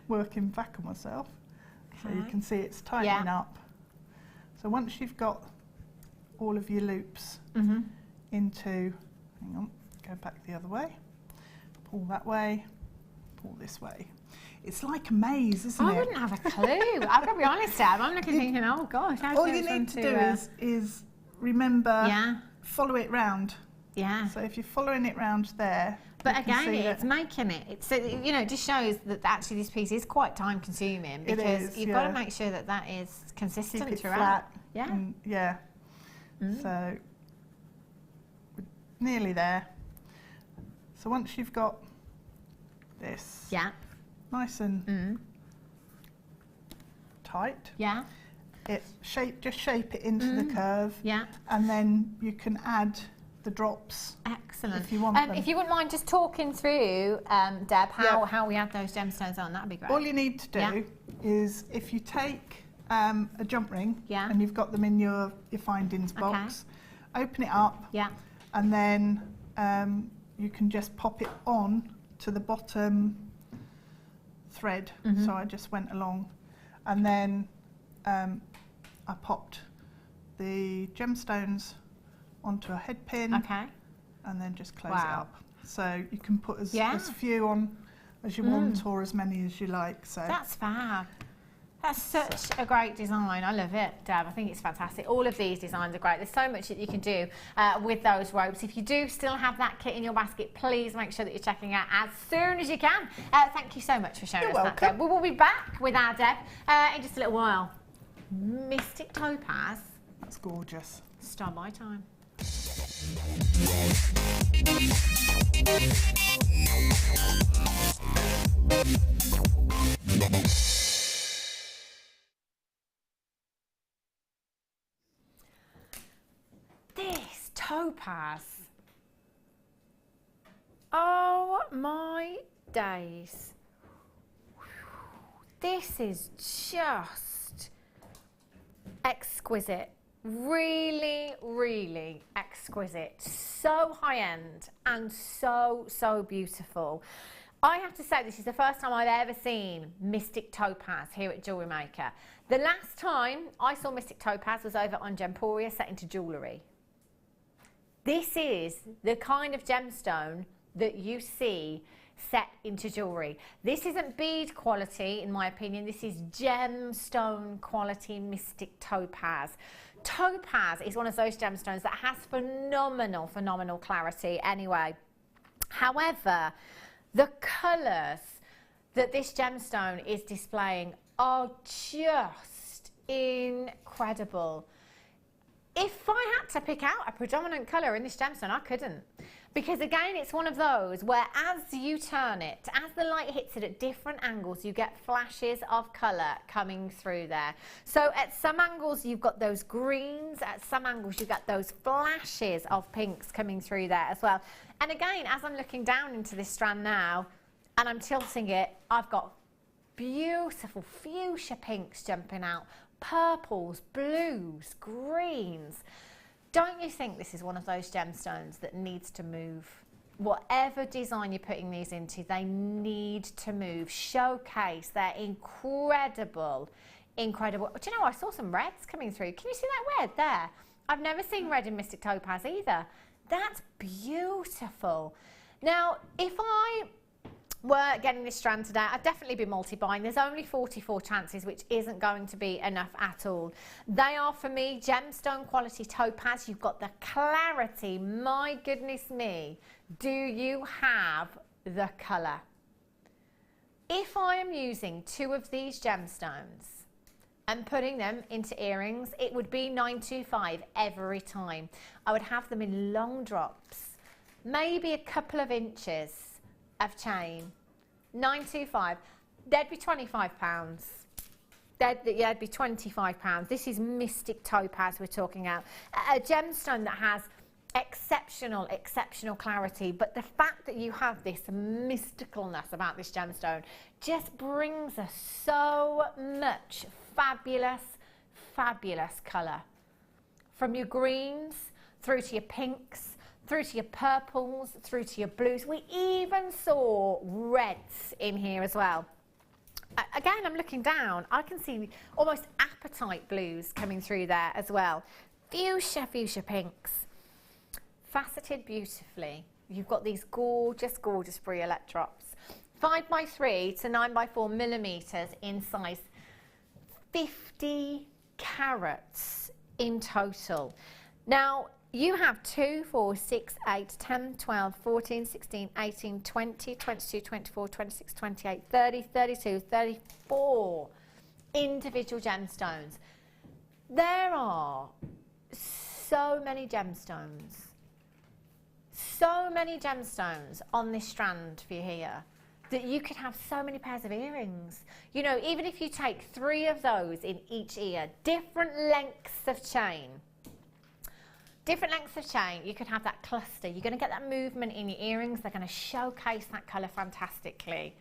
Working back on myself. So you can see it's tightening up. So once you've got all of your loops into, hang on, go back the other way. Pull that way, pull this way. It's like a maze, isn't it? I wouldn't have a clue. I've got to be honest, Deb. I'm looking thinking, oh gosh. All you need to do is remember, follow it round. So if you're following it round there. But again, it's making it. It's, you know, it just shows that actually this piece is quite time consuming, because you've got to make sure that that is consistent keep it throughout. Flat. So we're nearly there. So once you've got this nice and tight, just shape it into the curve, and then you can add the drops. Excellent. If you want them. If you wouldn't mind just talking through, Deb, how we add those gemstones on, that'd be great. All you need to do is, if you take a jump ring and you've got them in your findings box, open it up, and then you can just pop it on to the bottom thread. So I just went along, and then I popped the gemstones onto a head pin, and then just close it up. So you can put as few on as you want, or as many as you like. So that's fab. That's such a great design. I love it, Deb. I think it's fantastic. All of these designs are great. There's so much that you can do with those ropes. If you do still have that kit in your basket, please make sure that you're checking out as soon as you can. Thank you so much for showing us that, Deb. We will be back with our Deb in just a little while. Mystic Topaz. That's gorgeous. Start my time. This topaz. Oh my days. This is just exquisite. Really, really exquisite. So high end and so, so beautiful. I have to say this is the first time I've ever seen Mystic Topaz here at Jewellery Maker. The last time I saw Mystic Topaz was over on Gemporia set into jewellery. This is the kind of gemstone that you see set into jewellery. This isn't bead quality, in my opinion. This is gemstone quality Mystic Topaz. Topaz is one of those gemstones that has phenomenal, phenomenal clarity anyway. However, the colours that this gemstone is displaying are just incredible. If I had to pick out a predominant colour in this gemstone, I couldn't. Because again, it's one of those where as you turn it, as the light hits it at different angles, you get flashes of colour coming through there. So at some angles, you've got those greens. At some angles, you've got those flashes of pinks coming through there as well. And again, as I'm looking down into this strand now, and I'm tilting it, I've got beautiful fuchsia pinks jumping out, purples, blues, greens. Don't you think this is one of those gemstones that needs to move? Whatever design you're putting these into, they need to move, showcase their incredible, incredible. Do you know, I saw some reds coming through. Can you see that red there? I've never seen red in Mystic Topaz either. That's beautiful. Now, if I were getting this strand today, I'd definitely be multi-buying. There's only 44 chances, which isn't going to be enough at all. They are, for me, gemstone quality topaz. You've got the clarity. My goodness me, do you have the colour? If I am using two of these gemstones and putting them into earrings, it would be 925 every time. I would have them in long drops, maybe a couple of inches of chain. 925. They'd be £25. They'd be £25. This is Mystic Topaz we're talking about. A gemstone that has exceptional, exceptional clarity, but the fact that you have this mysticalness about this gemstone just brings us so much fabulous, fabulous colour. From your greens through to your pinks, through to your purples, through to your blues. We even saw reds in here as well. Again, I'm looking down. I can see almost apatite blues coming through there as well. Fuchsia, fuchsia pinks. Faceted beautifully. You've got these gorgeous, gorgeous briolette drops. 5x3 to 9x4 millimetres in size. 50 carats in total. Now, you have 2, 4, 6, 8, 10, 12, 14, 16, 18, 20, 22, 24, 26, 28, 30, 32, 34 individual gemstones. There are so many gemstones on this strand for you here that you could have so many pairs of earrings. You know, even if you take 3 of those in each ear, different lengths of chain. Different lengths of chain, you could have that cluster. You're going to get that movement in your earrings. They're going to showcase that colour fantastically.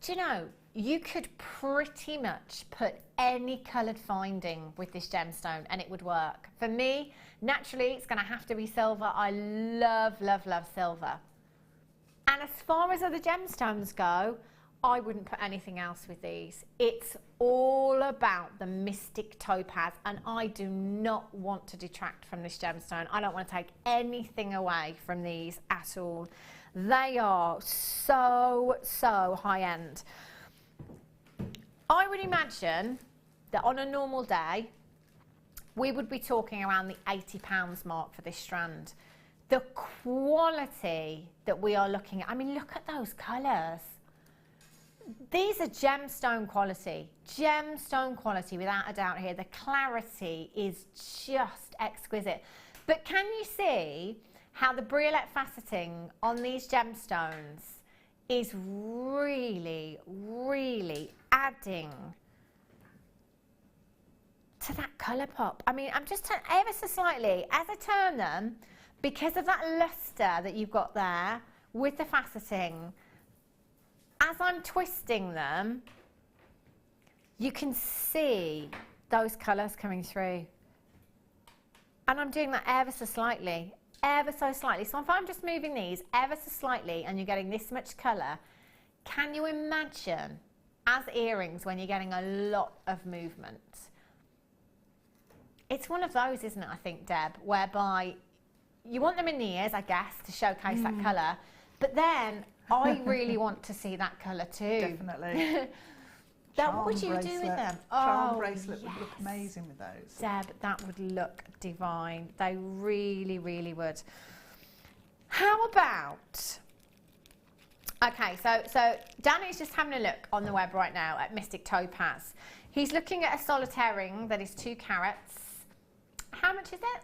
Do you know, you could pretty much put any coloured finding with this gemstone and it would work. For me, naturally, it's going to have to be silver. I love, love, love silver. And as far as other gemstones go, I wouldn't put anything else with these. It's all about the Mystic Topaz, and I do not want to detract from this gemstone. I don't want to take anything away from these at all. They are so, so high end. I would imagine that on a normal day, we would be talking around the £80 mark for this strand. The quality that we are looking at, I mean, look at those colours. These are gemstone quality without a doubt here. The clarity is just exquisite. But can you see how the briolette faceting on these gemstones is really, really adding to that colour pop? I mean, I'm just ever so slightly, as I turn them, because of that lustre that you've got there with the faceting, as I'm twisting them, you can see those colours coming through. And I'm doing that ever so slightly, ever so slightly. So if I'm just moving these ever so slightly and you're getting this much colour, can you imagine as earrings when you're getting a lot of movement? It's one of those, isn't it, I think, Deb, whereby you want them in the ears, I guess, to showcase that colour, but then I really want to see that colour too. Definitely. What would you do with them? Charm bracelet would look amazing with those. Deb, that would look divine. They really, really would. How about... Okay, so Danny's just having a look on the web right now at Mystic Topaz. He's looking at a solitaire ring that is 2 carats. How much is it?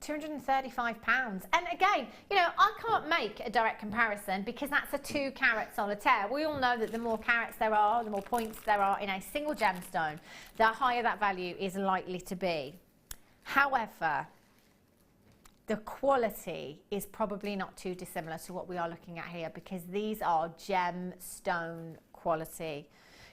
£235. And again, you know, I can't make a direct comparison because that's a 2 carat solitaire. We all know that the more carats there are, the more points there are in a single gemstone, the higher that value is likely to be. However, the quality is probably not too dissimilar to what we are looking at here, because these are gemstone quality.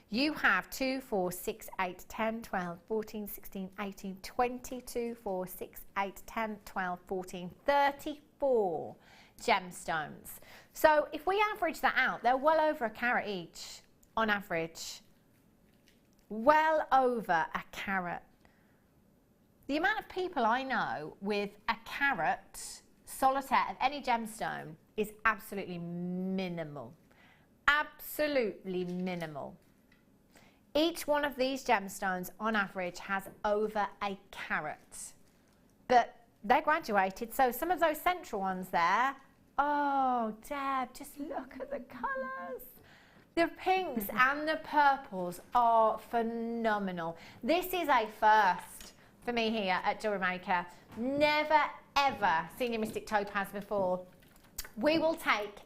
You have 2, 4, 6, 8, 10, 12, 14, 16, 18, 22, 4, 6, 8, 10, 12, 14, 34 gemstones. So if we average that out, they're well over a carat each on average. Well over a carat. The amount of people I know with a carat solitaire of any gemstone is absolutely minimal. Absolutely minimal. Each one of these gemstones on average has over a carat, but they're graduated. So some of those central ones there, oh Deb, just look at the colours. The pinks and the purples are phenomenal. This is a first for me here at Jewellery Maker. Never ever seen a Mystic Topaz before. We will take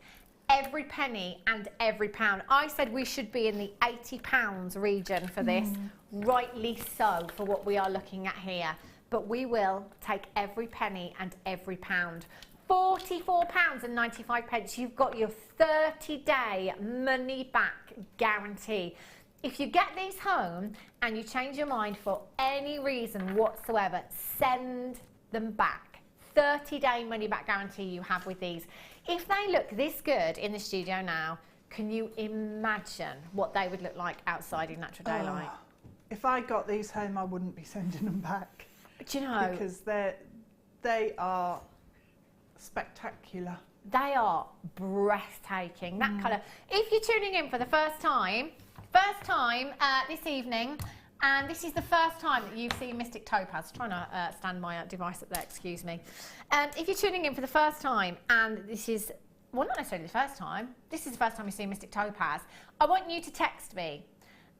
every penny and every pound. I said we should be in the £80 region for this, rightly so for what we are looking at here. But we will take every penny and every pound. £44.95. You've got your 30-day money back guarantee. If you get these home and you change your mind for any reason whatsoever, send them back. 30-day money back guarantee you have with these. If they look this good in the studio now, can you imagine what they would look like outside in natural daylight? If I got these home, I wouldn't be sending them back. Do you know? Because they are spectacular. They are breathtaking, that colour. If you're tuning in for the first time this evening, and this is the first time that you've seen Mystic Topaz, trying to stand my device up there, excuse me. If you're tuning in for the first time, and this is, well, not necessarily the first time, this is the first time you've seen Mystic Topaz, I want you to text me,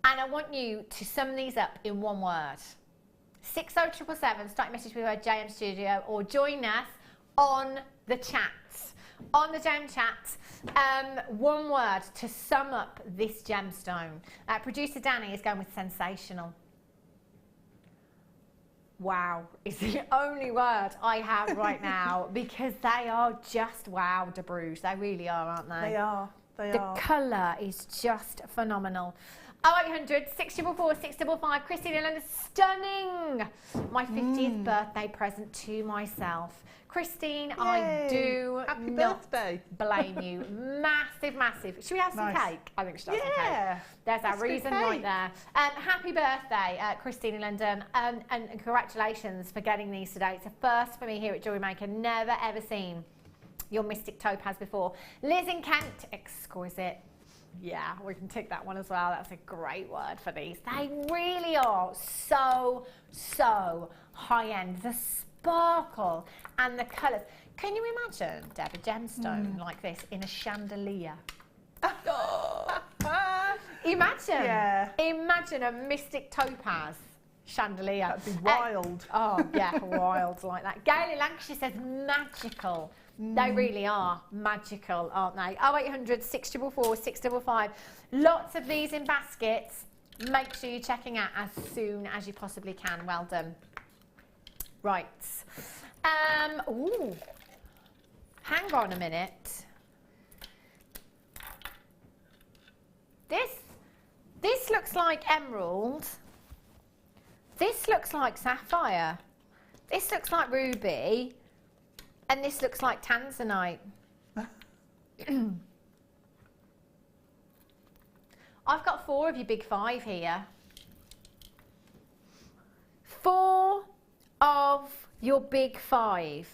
and I want you to sum these up in one word. 60777, start your message with our JM Studio, or join us on the chat. On the gem chat, one word to sum up this gemstone. Producer Danny is going with sensational. Wow is the only word I have right now, because they are just wow de Bruges. They really are, aren't they? They are. The colour is just phenomenal. 0800 644 655. Christina London, stunning. My 50th birthday present to myself. Christine, yay. I do Happy not birthday. blame you. Massive, massive. Should we have some cake? I think we should have some cake. There's our reason right there. Happy birthday, Christine in London, and congratulations for getting these today. It's a first for me here at Jewellery Maker. Never ever seen your Mystic Topaz before. Liz in Kent, exquisite. Yeah, we can tick that one as well. That's a great word for these. They really are so high end. The sparkle and the colours. Can you imagine, Deb, a gemstone like this in a chandelier? Imagine. Imagine a Mystic Topaz chandelier. That'd be wild. Oh, yeah, wild like that. Gail in Lancashire says magical. They really are magical, aren't they? 0800 644 655. Lots of these in baskets. Make sure you're checking out as soon as you possibly can. Well done. Right. Ooh. Hang on a minute. This looks like emerald. This looks like sapphire. This looks like ruby. And this looks like tanzanite. I've got 4 of your big 5 here. 4 of your big 5.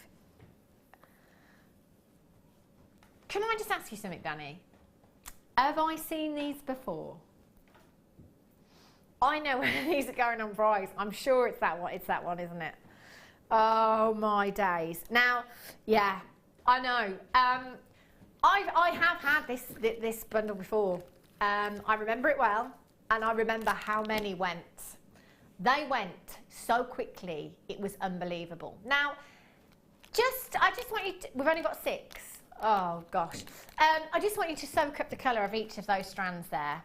Can I just ask you something, Danny? Have I seen these before? I know where these are going on price. I'm sure it's that one. It's that one, isn't it? Oh my days. Now, yeah, I know. I have had this bundle before. I remember it well, and I remember how many went. They went so quickly, it was unbelievable. Now, I just want you to, we've only got 6. Oh gosh. I just want you to soak up the colour of each of those strands there.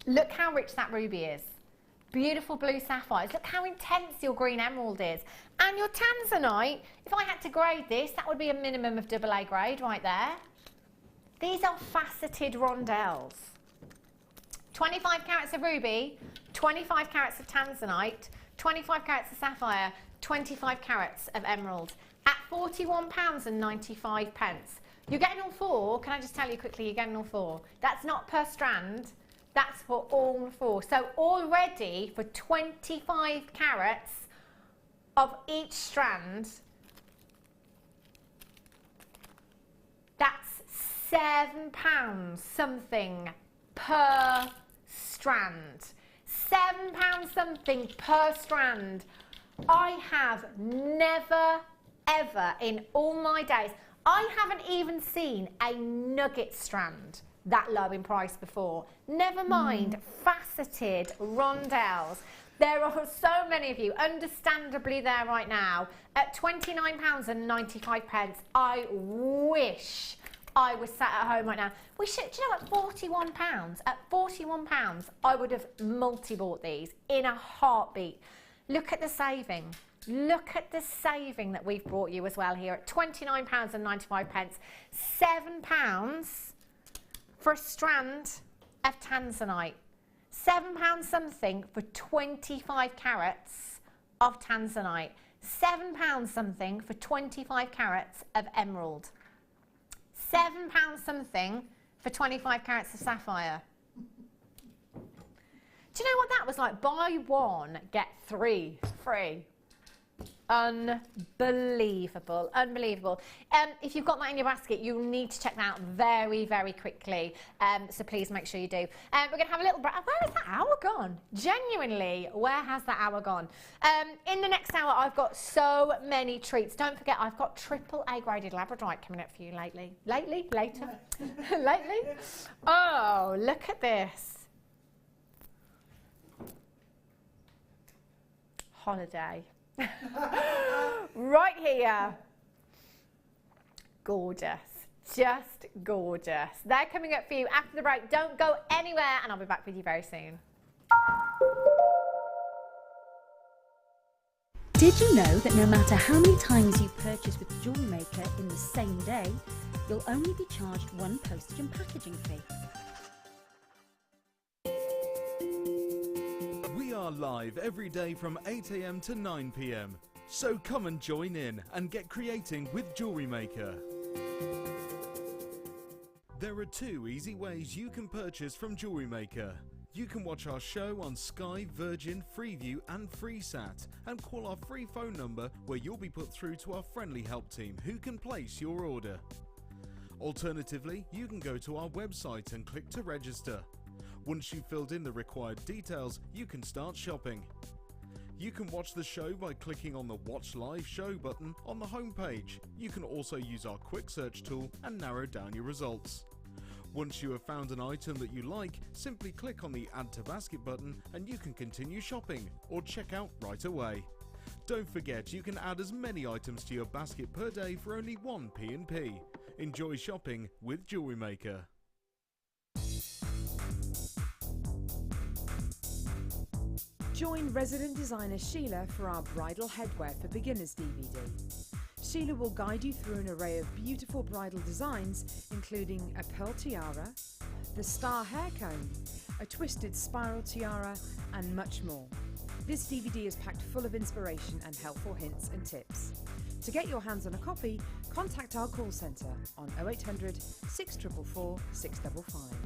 Look how rich that ruby is. Beautiful blue sapphires. Look how intense your green emerald is. And your tanzanite, if I had to grade this, that would be a minimum of AA grade right there. These are faceted rondelles. 25 carats of ruby, 25 carats of tanzanite, 25 carats of sapphire, 25 carats of emerald at £41.95. You're getting all 4. Can I just tell you quickly, you're getting all 4. That's not per strand. That's for all 4. So already for 25 carats of each strand, that's £7 something per strand. £7 something per strand. I have never, ever in all my days, I haven't even seen a nugget strand that low in price before. Never mind faceted rondelles. There are so many of you, understandably there right now, at £29.95. I wish I was sat at home right now. We should, do you know, at £41, I would have multi-bought these in a heartbeat. Look at the saving. Look at the saving that we've brought you as well here at £29.95. £7 for a strand of tanzanite. £7 something for 25 carats of tanzanite. £7 something for 25 carats of emerald. £7 something for 25 carats of sapphire. Do you know what that was like? Buy 1, get 3 free. Unbelievable, unbelievable. If you've got that in your basket, you'll need to check that out very, very quickly. So please make sure you do. We're going to have a little break. Where has that hour gone? Genuinely, where has that hour gone? In the next hour, I've got so many treats. Don't forget, I've got AAA graded labradorite coming up for you lately. Lately? Later? Lately? Oh, look at this. Holiday. Right here. Gorgeous. Just gorgeous. They're coming up for you after the break. Don't go anywhere, and I'll be back with you very soon. Did you know that no matter how many times you purchase with Jewellery Maker in the same day, you'll only be charged one postage and packaging fee? are live every day from 8 AM to 9 PM. So come and join in and get creating with Jewellery Maker. There are 2 easy ways you can purchase from Jewellery Maker. You can watch our show on Sky, Virgin, Freeview and FreeSat and call our free phone number where you'll be put through to our friendly help team who can place your order. Alternatively, you can go to our website and click to register. Once you've filled in the required details, you can start shopping. You can watch the show by clicking on the Watch Live Show button on the homepage. You can also use our quick search tool and narrow down your results. Once you have found an item that you like, simply click on the Add to Basket button and you can continue shopping or check out right away. Don't forget, you can add as many items to your basket per day for only 1 P&P. Enjoy shopping with Jewellery Maker. Join resident designer Sheila for our Bridal Headwear for Beginners DVD. Sheila will guide you through an array of beautiful bridal designs, including a pearl tiara, the star hair comb, a twisted spiral tiara, and much more. This DVD is packed full of inspiration and helpful hints and tips. To get your hands on a copy, contact our call centre on 0800 644 655.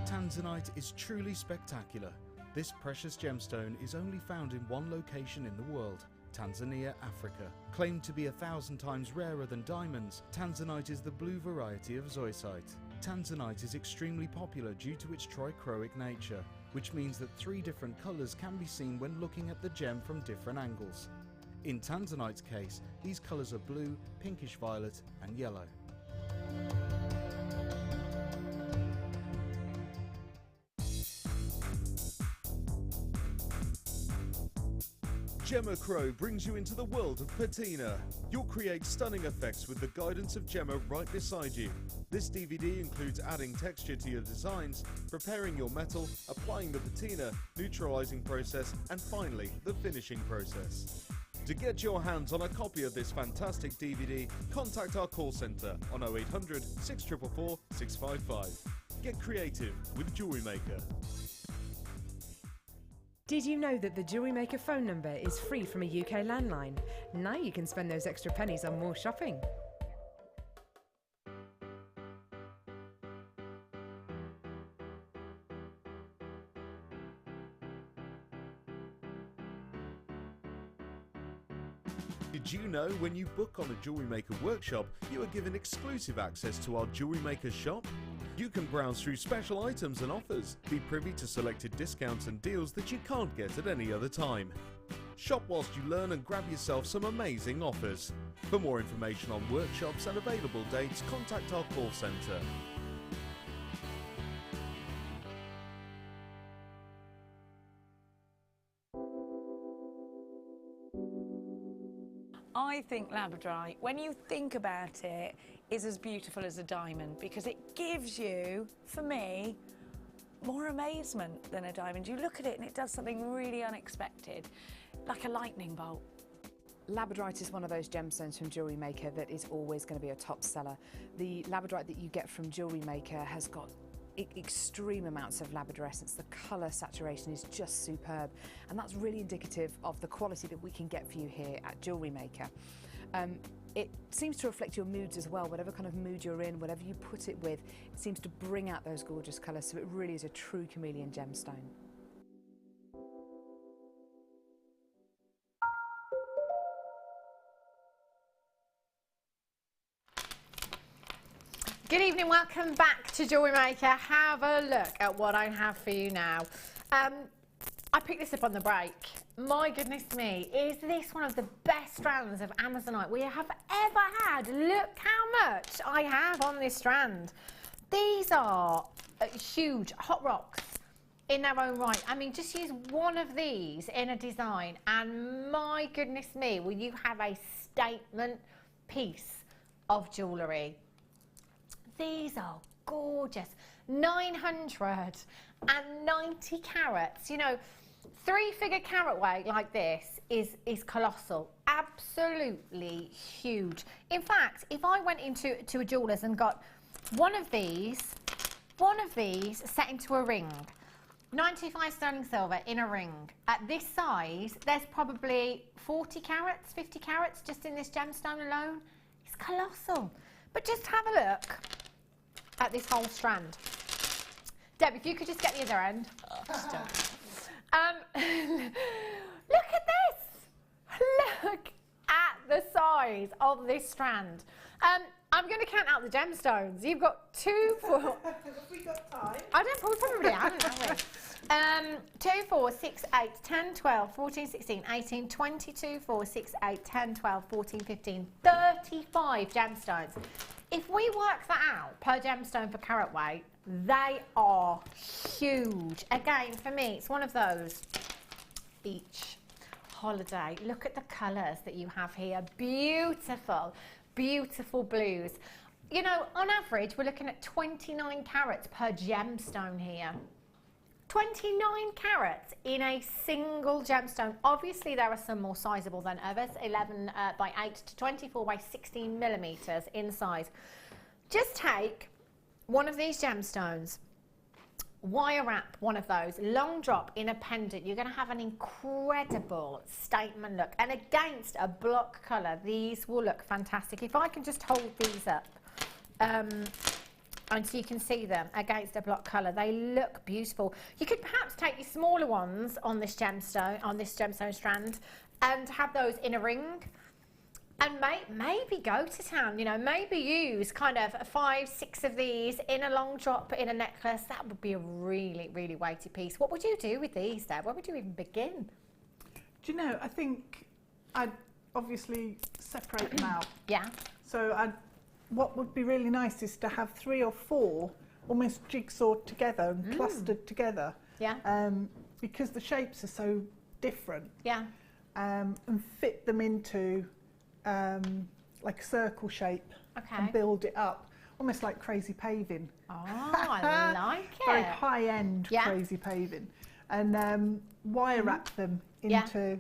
Tanzanite is truly spectacular. This precious gemstone is only found in one location in the world, Tanzania, Africa. Claimed to be 1,000 times rarer than diamonds, Tanzanite is the blue variety of zoisite. Tanzanite is extremely popular due to its trichroic nature, which means that 3 different colours can be seen when looking at the gem from different angles. In Tanzanite's case, these colours are blue, pinkish violet and yellow. Gemma Crow brings you into the world of patina. You'll create stunning effects with the guidance of Gemma right beside you. This DVD includes adding texture to your designs, preparing your metal, applying the patina, neutralizing process, and finally, the finishing process. To get your hands on a copy of this fantastic DVD, contact our call centre on 0800 644 655. Get creative with Jewellery Maker. Did you know that the Jewellery Maker phone number is free from a UK landline? Now you can spend those extra pennies on more shopping. Did you know when you book on a Jewellery Maker workshop, you are given exclusive access to our Jewellery Maker shop? You can browse through special items and offers, be privy to selected discounts and deals that you can't get at any other time. Shop whilst you learn and grab yourself some amazing offers. For more information on workshops and available dates, contact our call centre. I think labradorite, when you think about it, is as beautiful as a diamond because it gives you, for me, more amazement than a diamond. You look at it and it does something really unexpected, like a lightning bolt. Labradorite is one of those gemstones from Jewellery Maker that is always going to be a top seller. The labradorite that you get from Jewellery Maker has got extreme amounts of labradorescence. The colour saturation is just superb, and that's really indicative of the quality that we can get for you here at Jewellery Maker. It seems to reflect your moods as well. Whatever kind of mood you're in, whatever you put it with, it seems to bring out those gorgeous colours, so it really is a true chameleon gemstone. Good evening, welcome back to Jewellery Maker. Have a look at what I have for you now. I picked this up on the break. My goodness me, is this one of the best strands of Amazonite we have ever had? Look how much I have on this strand. These are huge hot rocks in their own right. I mean, just use one of these in a design and my goodness me, will you have a statement piece of jewellery. These are gorgeous. 990 carats. You know, 3-figure carat weight like this is colossal. Absolutely huge. In fact, if I went into a jeweller's and got one of these set into a ring, 95 sterling silver in a ring, at this size, there's probably 40 carats, 50 carats just in this gemstone alone. It's colossal. But just have a look at this whole strand. Deb, if you could just get the other end. Look at this. Look at the size of this strand. I'm going to count out the gemstones. You've got 2, 4. Have we got time? I don't know, we probably haven't, have we? 2, 4, 6, 8, 10, 12, 14, 16, 18, 22, 4, 6, 8, 10, 12, 14, 15, 35 gemstones. If we work that out per gemstone for carat weight, they are huge. Again, for me, it's one of those beach, holiday. Look at the colours that you have here. Beautiful, beautiful blues. You know, on average, we're looking at 29 carats per gemstone here. 29 carats in a single gemstone. Obviously, there are some more sizable than others, 11 by 8 to 24 by 16 millimetres in size. Just take one of these gemstones, wire wrap one of those, long drop in a pendant. You're going to have an incredible statement look. And against a block colour, these will look fantastic. If I can just hold these up, and so you can see them against a block colour, they look beautiful. You could perhaps take your smaller ones on this gemstone strand and have those in a ring and maybe go to town, you know, maybe use kind of 5, 6 of these in a long drop in a necklace. That would be a really, really weighty piece. What would you do with these, Deb? Where would you even begin? Do you know, I think I'd obviously separate them out. Yeah. So what would be really nice is to have 3 or 4 almost jigsawed together and clustered together. Yeah. Because the shapes are so different. Yeah. And fit them into like a circle shape. Okay. And build it up, almost like crazy paving. Oh, I like it. Very high-end crazy paving. And wire wrap them into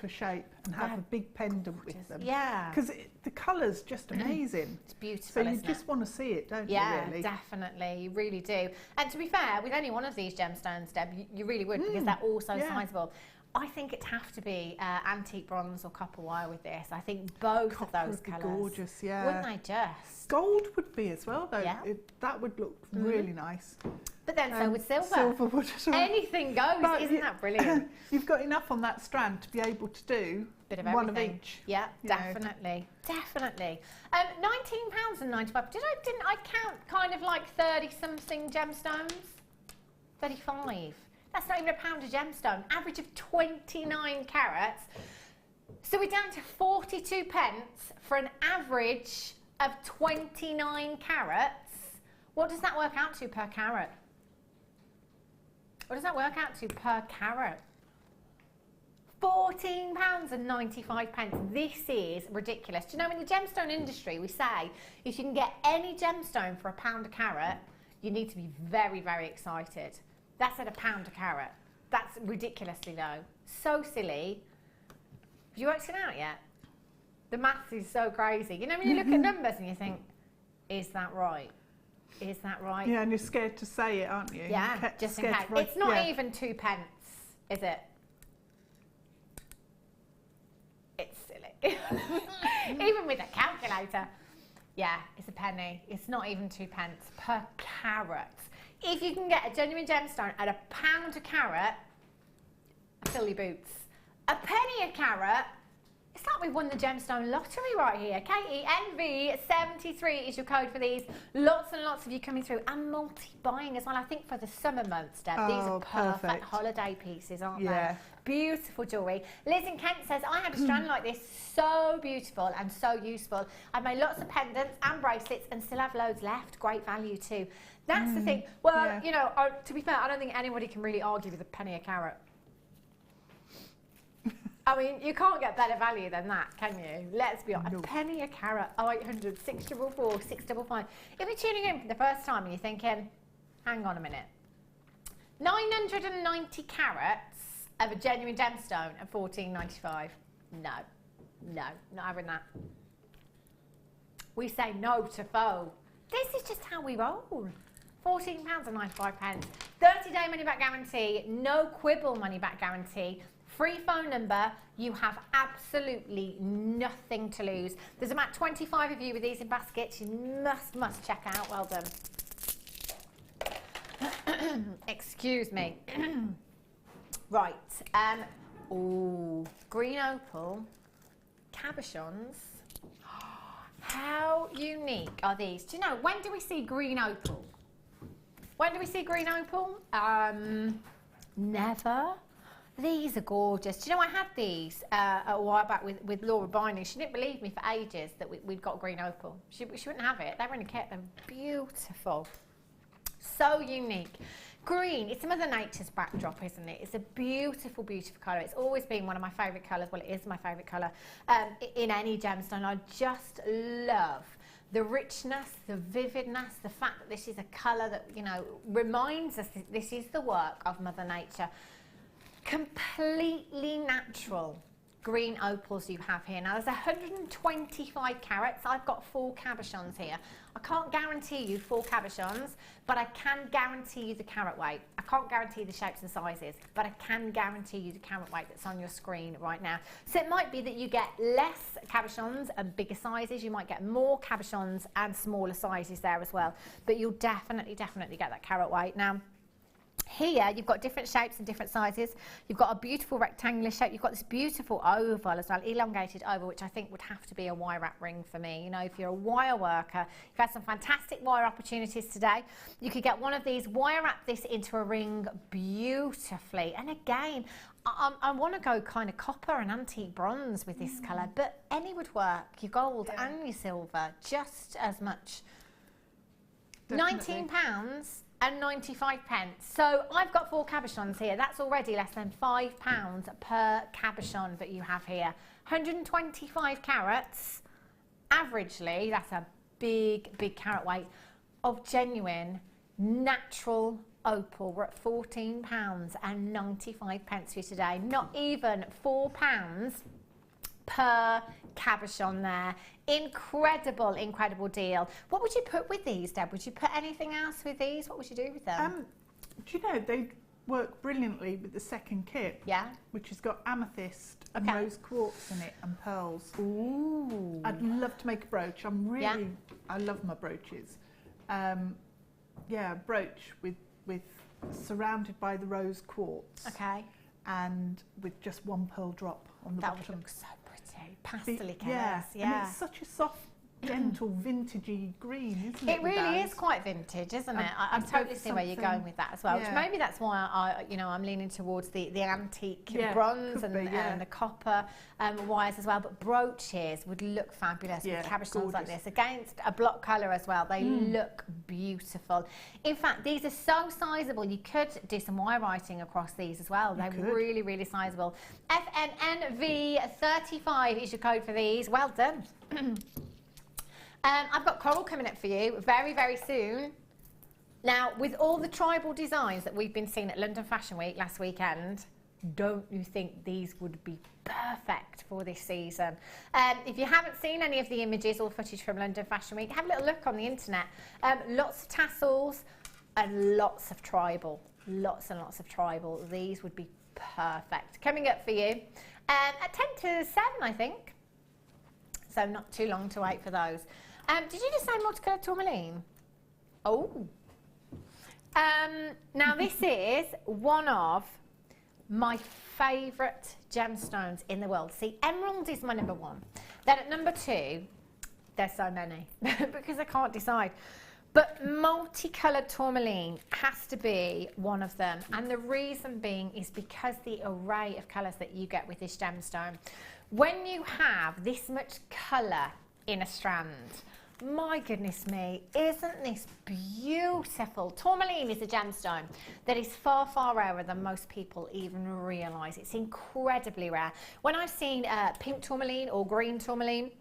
a shape and have a big pendant with them. Yeah. Because the colour's just amazing. It's beautiful, So you isn't just it? want to see it, don't you, really? Yeah, definitely. You really do. And to be fair, with any one of these gemstones, Deb, you really would, because they're all so sizable. I think it'd have to be antique bronze or copper wire with this. I think both of those colours. Gorgeous, yeah. Wouldn't they just? Gold would be as well, though. Yeah. That would look really nice. But then so would silver. Silver would as well. Anything goes, But isn't that brilliant? You've got enough on that strand to be able to do Bit of one of everything. each. Yeah, definitely. Definitely. £19.95. Didn't I count kind of like 30-something gemstones? 35. That's not even a pound a gemstone. Average of 29 carats. So we're down to 42 pence for an average of 29 carats. What does that work out to per carat? What does that work out to per carat? £14.95. This is ridiculous. Do you know, in the gemstone industry, we say if you can get any gemstone for £1 a carat, you need to be very, very excited. That's at £1 a carat. That's ridiculously low. So silly. Have you worked it out yet? The maths is so crazy. You know, when you look at numbers and you think, is that right? Is that right? Yeah, and you're scared to say it, aren't you? Yeah, just in case. It's not even 2 pence, is it? It's silly. Even with a calculator. Yeah, it's a penny. It's not even 2 pence per carat. If you can get a genuine gemstone at £1 a carat, fill your boots. A penny a carat, it's like we won the gemstone lottery right here. KENV73 is your code for these. Lots and lots of you coming through, and multi-buying as well. I think for the summer months, Deb, these are perfect holiday pieces, aren't they? Beautiful jewellery. Liz in Kent says, I had a strand like this, so beautiful and so useful. I've made lots of pendants and bracelets and still have loads left. Great value too. That's the thing. Well, you know, to be fair, I don't think anybody can really argue with a penny a carat. I mean, you can't get better value than that, can you? Let's be honest. A penny a carat, 0800 644 655. If you're tuning in for the first time and you're thinking, hang on a minute, 990 carats of a genuine gemstone at £14.95. No, not having that. We say no to faux. This is just how we roll. £14.95. 30-day money-back guarantee, no quibble money-back guarantee. Free phone number, you have absolutely nothing to lose. There's about 25 of you with these in baskets. You must check out. Well done. Excuse me. Right. Ooh, green opal, cabochons. How unique are these? Do you know, when do we see green opal? When do we see green opal? Never. These are gorgeous. Do you know, I had these a while back with Laura Binding. She didn't believe me for ages that we'd got green opal. She wouldn't have it. They were in a kit. They're beautiful. So unique. Green, it's Mother Nature's backdrop, isn't it? It's a beautiful, beautiful colour. It's always been one of my favourite colours. Well, it is my favourite colour in any gemstone. I just love the richness, the vividness, the fact that this is a colour that, you know, reminds us that this is the work of Mother Nature. Completely natural green opals you have here. Now, there's 125 carats. I've got 4 cabochons here. I can't guarantee you 4 cabochons, but I can guarantee you the carat weight. I can't guarantee the shapes and sizes, but I can guarantee you the carat weight that's on your screen right now. So it might be that you get less cabochons and bigger sizes. You might get more cabochons and smaller sizes there as well, but you'll definitely get that carat weight. Now, here you've got different shapes and different sizes. You've got a beautiful rectangular shape. You've got this beautiful oval as well, elongated oval, which I think would have to be a wire wrap ring for me. You know, if you're a wire worker, you've had some fantastic wire opportunities today. You could get one of these, wire wrap this into a ring beautifully. And again, I want to go kind of copper and antique bronze with this colour, but any would work. Your gold and your silver, just as much. Definitely. £19.95. So I've got 4 cabochons here. That's already less than £5 per cabochon that you have here. 125 carats, averagely, that's a big carat weight of genuine, natural opal. We're at £14.95 for you today. Not even £4 per cabochon there. Incredible deal. What would you put with these, Deb? Would you put anything else with these? What would you do with them? Do you know, they work brilliantly with the second kit, which has got amethyst and rose quartz in it and pearls. Ooh. I'd love to make a brooch. I love my brooches. A brooch with surrounded by the rose quartz. Okay. And with just 1 pearl drop on the bottom. That would look so pretty. Pastely colours, And it's such a soft gentle vintagey green, isn't it? It really is quite vintage, isn't it? I totally see where you're going with that as well. Yeah. Which maybe that's why I'm leaning towards the antique bronze and the copper wires as well. But brooches would look fabulous with cabbage stones like this against a block colour as well. They look beautiful. In fact, these are so sizable. You could do some wire writing across these as well. They're really, really sizable. FNNV35 is your code for these. Well done. I've got coral coming up for you very, very soon. Now, with all the tribal designs that we've been seeing at London Fashion Week last weekend, don't you think these would be perfect for this season? If you haven't seen any of the images or footage from London Fashion Week, have a little look on the internet. Lots of tassels and lots of tribal. Lots and lots of tribal. These would be perfect. Coming up for you at 10 to 7, I think. So not too long to wait for those. Did you just say multicolored tourmaline? Oh. Now this is one of my favourite gemstones in the world. See, emerald is my number 1. Then at number 2, there's so many because I can't decide. But multicoloured tourmaline has to be one of them. And the reason being is because the array of colours that you get with this gemstone. When you have this much colour in a strand, my goodness me, isn't this beautiful? Tourmaline is a gemstone that is far, far rarer than most people even realise. It's incredibly rare. When I've seen pink tourmaline or green tourmaline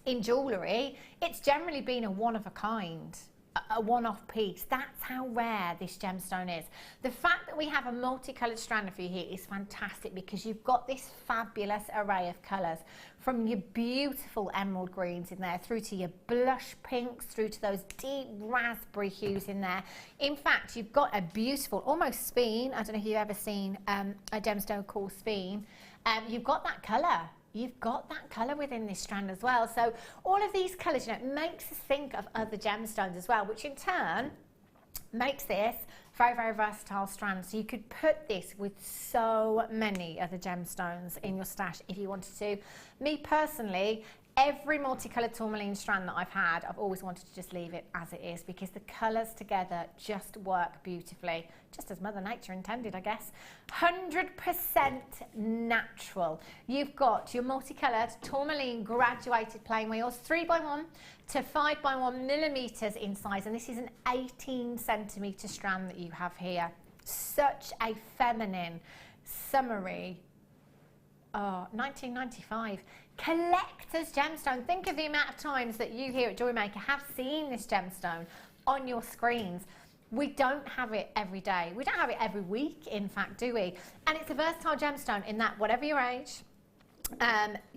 in jewellery, it's generally been a one of a kind. A one-off piece. That's how rare this gemstone is. The fact that we have a multicoloured strand for you here is fantastic because you've got this fabulous array of colours from your beautiful emerald greens in there through to your blush pinks, through to those deep raspberry hues in there. In fact, you've got a beautiful, almost speen. I don't know if you've ever seen a gemstone called speen. You've got that colour. You've got that colour within this strand as well. So all of these colours, you know, it makes us think of other gemstones as well, which in turn makes this very, very versatile strand. So you could put this with so many other gemstones in your stash if you wanted to. Me personally, every multicoloured tourmaline strand that I've had, I've always wanted to just leave it as it is because the colours together just work beautifully, just as Mother Nature intended, I guess. 100% natural. You've got your multicoloured tourmaline graduated plain wheels, 3x1 to 5x1 millimetres in size, and this is an 18cm strand that you have here. Such a feminine, summery, 1995 collector's gemstone. Think of the amount of times that you here at Jewellery Maker have seen this gemstone on your screens. We don't have it every day. We don't have it every week, in fact, do we? And it's a versatile gemstone in that whatever your age,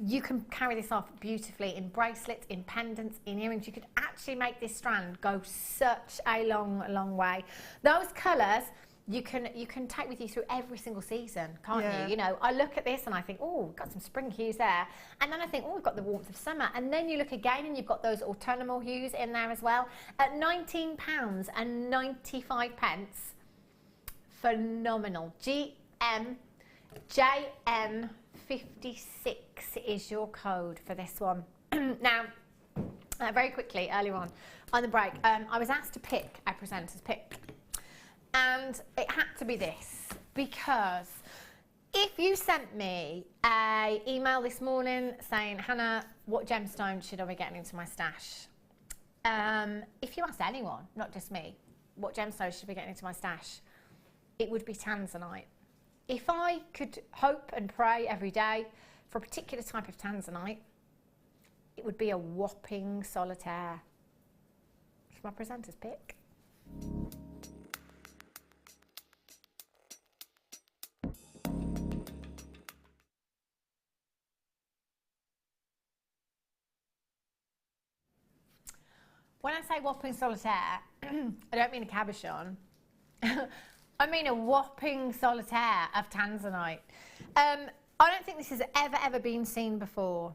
you can carry this off beautifully in bracelets, in pendants, in earrings. You could actually make this strand go such a long, long way. Those colours, you can take with you through every single season, can't you? You know, I look at this and I think, oh, got some spring hues there. And then I think, oh, we've got the warmth of summer. And then you look again and you've got those autumnal hues in there as well. At £19.95. Phenomenal. JM56 is your code for this one. Now, very quickly, earlier on the break, I was asked to pick a presenter's pick. And it had to be this, because if you sent me an email this morning saying, Hannah, what gemstone should I be getting into my stash? If you asked anyone, not just me, what gemstone should I be getting into my stash, it would be tanzanite. If I could hope and pray every day for a particular type of tanzanite, it would be a whopping solitaire. It's my presenter's pick. When I say whopping solitaire, I don't mean a cabochon. I mean a whopping solitaire of tanzanite. I don't think this has ever been seen before.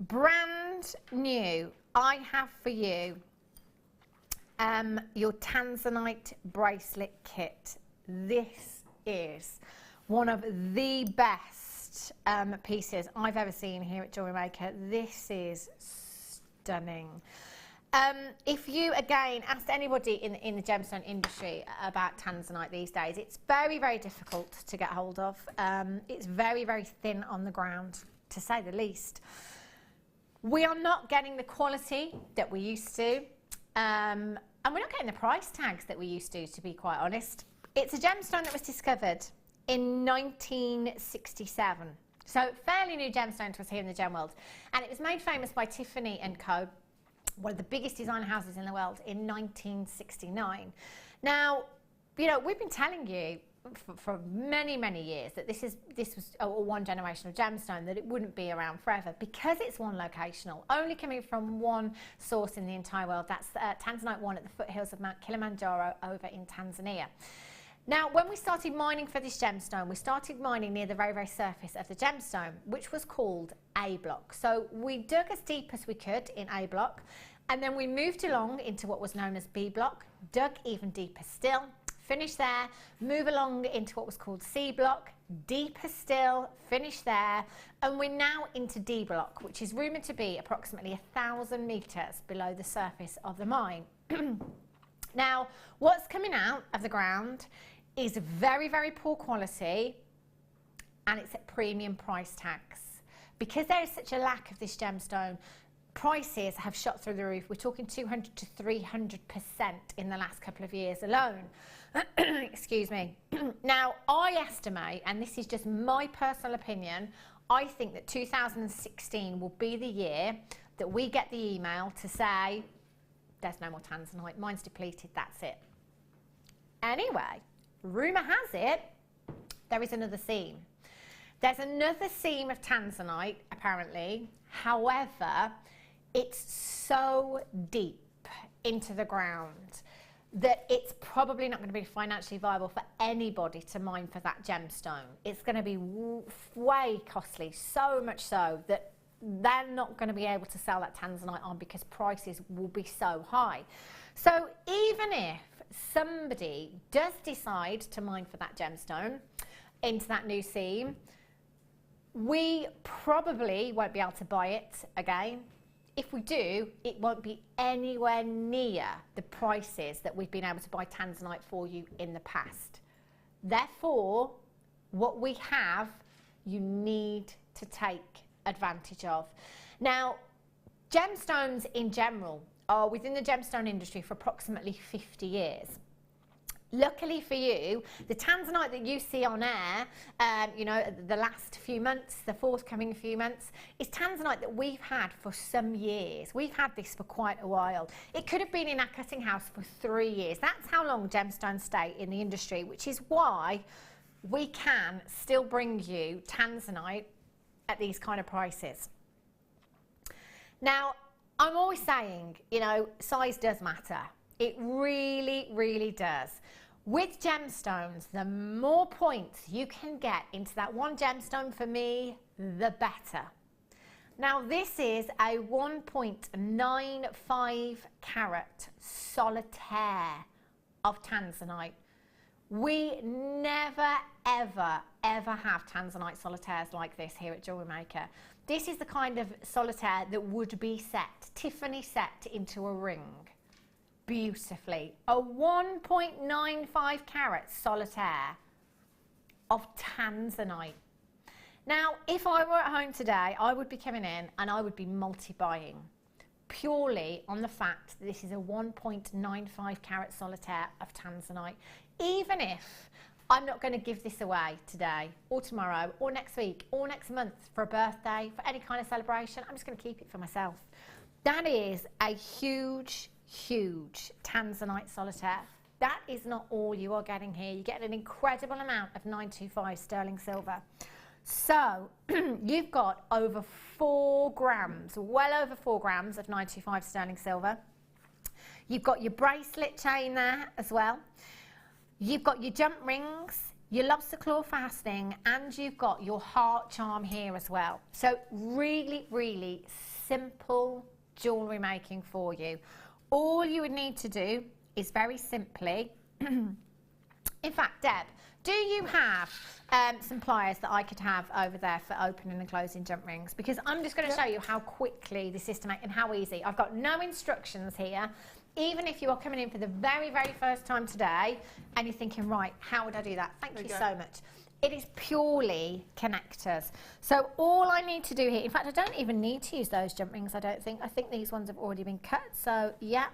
Brand new, I have for you your tanzanite bracelet kit. This is one of the best pieces I've ever seen here at Jewellery Maker. This is stunning. stunning. If you, again, asked anybody in the gemstone industry about tanzanite these days, it's very, very difficult to get hold of. It's very, very thin on the ground, to say the least. We are not getting the quality that we used to, and we're not getting the price tags that we used to be quite honest. It's a gemstone that was discovered in 1967. So fairly new gemstone to us here in the gem world. And it was made famous by Tiffany & Co., one of the biggest design houses in the world, in 1969. Now, you know, we've been telling you for many, many years that this was a one generational gemstone, that it wouldn't be around forever because it's one locational, only coming from one source in the entire world. That's Tanzanite 1 at the foothills of Mount Kilimanjaro over in Tanzania. Now, when we started mining for this gemstone, we started mining near the very, very surface of the gemstone, which was called A block. So we dug as deep as we could in A block, and then we moved along into what was known as B block, dug even deeper still, finished there, move along into what was called C block, deeper still, finish there, and we're now into D block, which is rumoured to be approximately 1,000 metres below the surface of the mine. Now, what's coming out of the ground is very, very poor quality, and it's at premium price tags. Because there is such a lack of this gemstone, prices have shot through the roof. We're talking 200 to 300% in the last couple of years alone. Excuse me. Now, I estimate, and this is just my personal opinion, I think that 2016 will be the year that we get the email to say, there's no more tanzanite, mine's depleted, that's it. Anyway, rumour has it, there is another seam. There's another seam of tanzanite, apparently. However, it's so deep into the ground that it's probably not going to be financially viable for anybody to mine for that gemstone. It's going to be way costly, so much so that they're not going to be able to sell that tanzanite on because prices will be so high. So even if somebody does decide to mine for that gemstone into that new seam, we probably won't be able to buy it again. If we do, it won't be anywhere near the prices that we've been able to buy tanzanite for you in the past. Therefore, what we have, you need to take advantage of. Now, gemstones in general are within the gemstone industry for approximately 50 years. Luckily for you, the tanzanite that you see on air, you know, the last few months, the forthcoming few months, is tanzanite that we've had for some years. We've had this for quite a while. It could have been in our cutting house for 3 years. That's how long gemstones stay in the industry, which is why we can still bring you tanzanite at these kind of prices. Now, I'm always saying, you know, size does matter. It really, really does. With gemstones, the more points you can get into that one gemstone for me, the better. Now, this is a 1.95 carat solitaire of tanzanite. We never, ever, ever have tanzanite solitaires like this here at Jewellery Maker. This is the kind of solitaire that would be set, Tiffany set into a ring beautifully. A 1.95 carat solitaire of tanzanite. Now, if I were at home today, I would be coming in and I would be multi-buying purely on the fact that this is a 1.95 carat solitaire of tanzanite. Even if I'm not going to give this away today or tomorrow or next week or next month for a birthday, for any kind of celebration, I'm just going to keep it for myself. That is a huge, huge tanzanite solitaire. That is not all you are getting here. You get an incredible amount of 925 sterling silver. So you've got over 4 grams, well over 4 grams of 925 sterling silver. You've got your bracelet chain there as well. You've got your jump rings, your lobster claw fastening, and you've got your heart charm here as well. So really, really simple jewellery making for you. All you would need to do is very simply, in fact, Deb, Do you have some pliers that I could have over there for opening and closing jump rings? Because I'm just going to show you how quickly this is to make and how easy. I've got no instructions here. Even if you are coming in for the very, very first time today and you're thinking, right, how would I do that? Thank you so much. It is purely connectors. So all I need to do here, in fact, I don't even need to use those jump rings, I don't think. I think these ones have already been cut. So, yeah,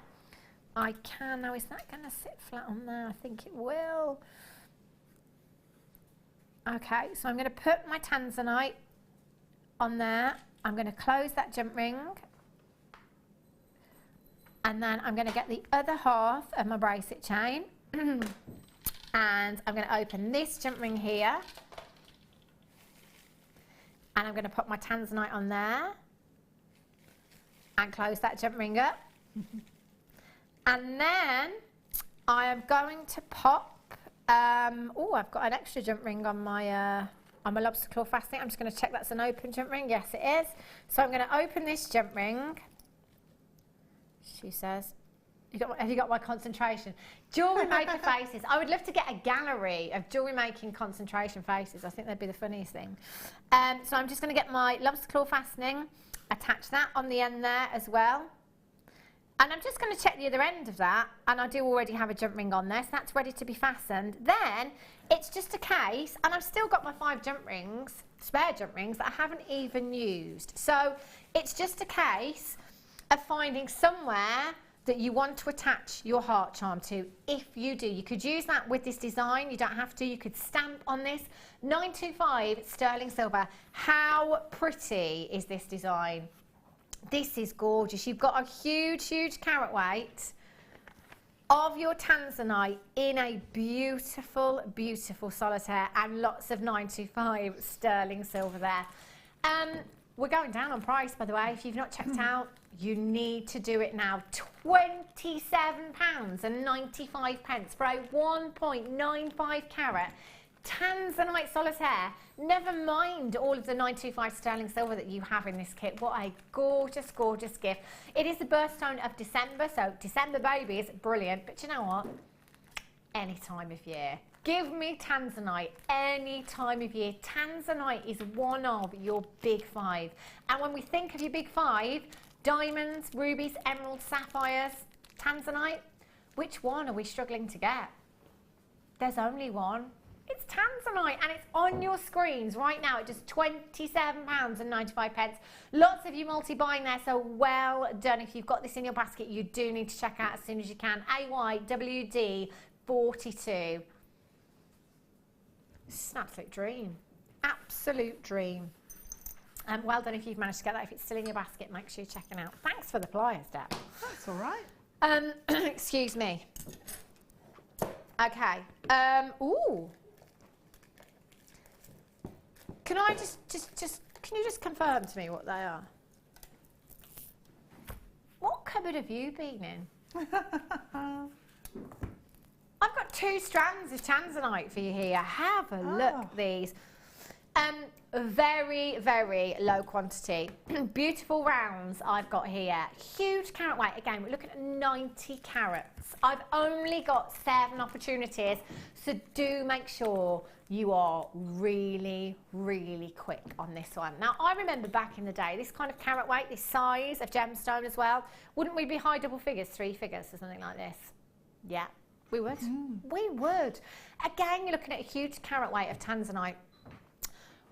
I can. Now, is that going to sit flat on there? I think it will. Okay, so I'm going to put my tanzanite on there. I'm going to close that jump ring. And then I'm going to get the other half of my bracelet chain. And I'm going to open this jump ring here. And I'm going to put my tanzanite on there. And close that jump ring up. And then I am going to pop, oh, I've got an extra jump ring on my lobster claw fastening. I'm just going to check that's an open jump ring. Yes, it is. So I'm going to open this jump ring. She says, have you got my concentration? Jewellery maker faces. I would love to get a gallery of jewellery making concentration faces. I think that'd be the funniest thing. So I'm just going to get my lobster claw fastening, attach that on the end there as well. And I'm just going to check the other end of that, and I do already have a jump ring on there, so that's ready to be fastened. Then it's just a case, and I've still got my 5 jump rings, spare jump rings, that I haven't even used. So it's just a case of finding somewhere that you want to attach your heart charm to. If you do, you could use that with this design. You don't have to. You could stamp on this. 925 sterling silver. How pretty is this design? This is gorgeous. You've got a huge, huge carat weight of your tanzanite in a beautiful, beautiful solitaire, and lots of 925 sterling silver there. We're going down on price, by the way. If you've not checked out, you need to do it now. £27.95 for a 1.95 carat tanzanite solitaire. Never mind all of the 925 sterling silver that you have in this kit. What a gorgeous, gorgeous gift. It is the birthstone of December, so December baby is brilliant. But you know what? Any time of year. Give me tanzanite any time of year. Tanzanite is one of your big 5. And when we think of your big 5, diamonds, rubies, emeralds, sapphires, tanzanite, which one are we struggling to get? There's only one. It's tanzanite, and it's on your screens right now at just £27.95. Lots of you multi-buying there, so well done. If you've got this in your basket, you do need to check out as soon as you can. AYWD 42. It's an absolute dream. Absolute dream. Well done if you've managed to get that. If it's still in your basket, make sure you're checking out. Thanks for the pliers, Deb. That's all right. Excuse me. Okay. Ooh. Can I can you just confirm to me what they are? What cupboard have you been in? I've got 2 strands of tanzanite for you here. Have a look at these. Very, very low quantity. Beautiful rounds I've got here. Huge carat weight. Again, we're looking at 90 carats. I've only got 7 opportunities, so do make sure you are really, really quick on this one. Now, I remember back in the day, this kind of carat weight, this size of gemstone as well, wouldn't we be high double figures, 3 figures or something like this? Yeah, we would. We would. Again, you're looking at a huge carat weight of tanzanite.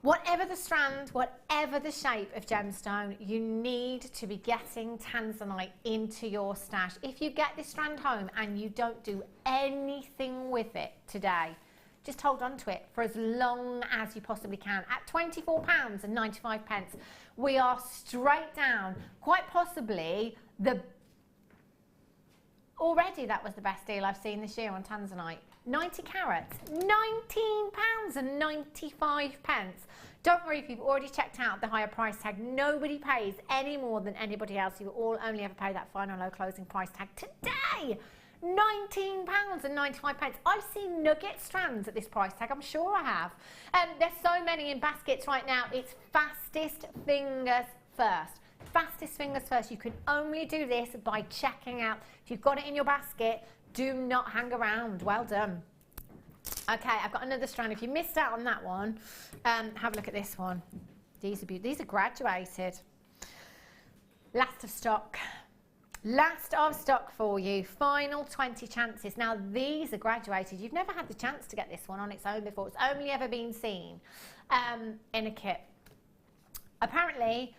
Whatever the strand, whatever the shape of gemstone, you need to be getting tanzanite into your stash. If you get this strand home and you don't do anything with it today, just hold on to it for as long as you possibly can. At £24.95, we are straight down, quite possibly already that was the best deal I've seen this year on tanzanite. 90 carats, £19.95. Don't worry if you've already checked out the higher price tag. Nobody pays any more than anybody else. You will all only ever pay that final low closing price tag today. £19.95. I've seen nugget strands at this price tag, I'm sure I have. There's so many in baskets right now. It's fastest fingers first. Fastest fingers first. You can only do this by checking out. If you've got it in your basket, do not hang around. Well done. Okay, I've got another strand. If you missed out on that one, have a look at this one. These are beautiful. These are graduated. Last of stock. Last of stock for you. Final 20 chances. Now, these are graduated. You've never had the chance to get this one on its own before. It's only ever been seen in a kit. Apparently,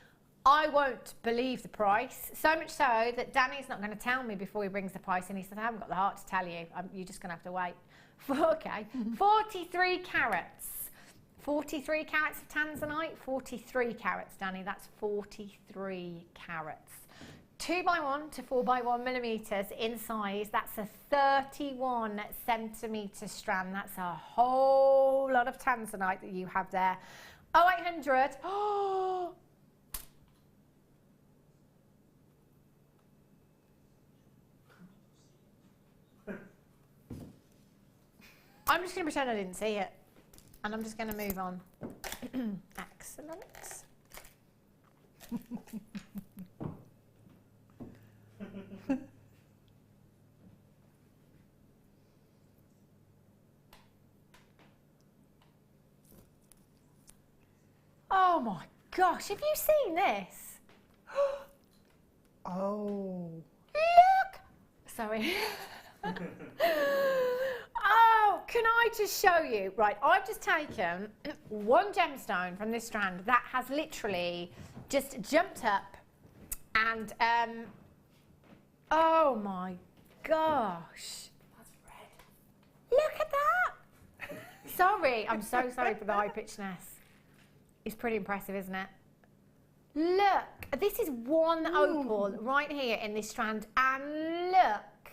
I won't believe the price. So much so that Danny's not going to tell me before he brings the price in. He said, I haven't got the heart to tell you. You're just going to have to wait. Okay. 43 carats. 43 carats of tanzanite. 43 carats, Danny. That's 43 carats. 2x1 to 4x1 millimeters in size. That's a 31 centimeter strand. That's a whole lot of tanzanite that you have there. 0800. Oh. I'm just going to pretend I didn't see it. And I'm just going to move on. Excellent. Oh my gosh, have you seen this? Oh. Look! Sorry. Oh, can I just show you? Right, I've just taken one gemstone from this strand that has literally just jumped up and, oh my gosh. That's red. Look at that. Sorry, I'm so sorry for the high pitchedness. It's pretty impressive, isn't it? Look, this is one opal right here in this strand, and look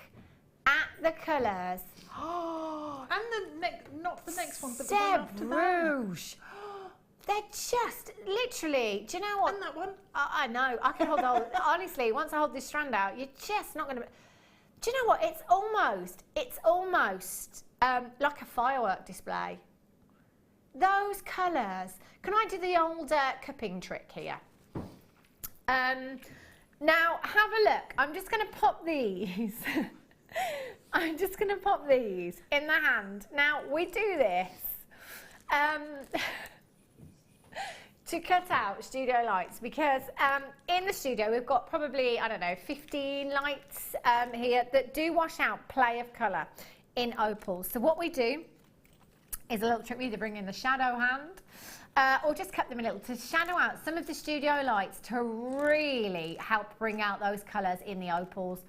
at the colours. Oh, and not the next one, but the Seb one after Rouge. They're just literally. Do you know what? And that one. I know. I can hold the whole. Honestly, once I hold this strand out, you're just not going to. Do you know what? It's almost like a firework display. Those colours. Can I do the old cupping trick here? Now, have a look. I'm just going to pop these. I'm just going to pop these in the hand. Now, we do this to cut out studio lights because in the studio we've got probably, I don't know, 15 lights here that do wash out play of colour in opals. So what we do is a little trick. We either bring in the shadow hand or just cut them a little to shadow out some of the studio lights to really help bring out those colours in the opals.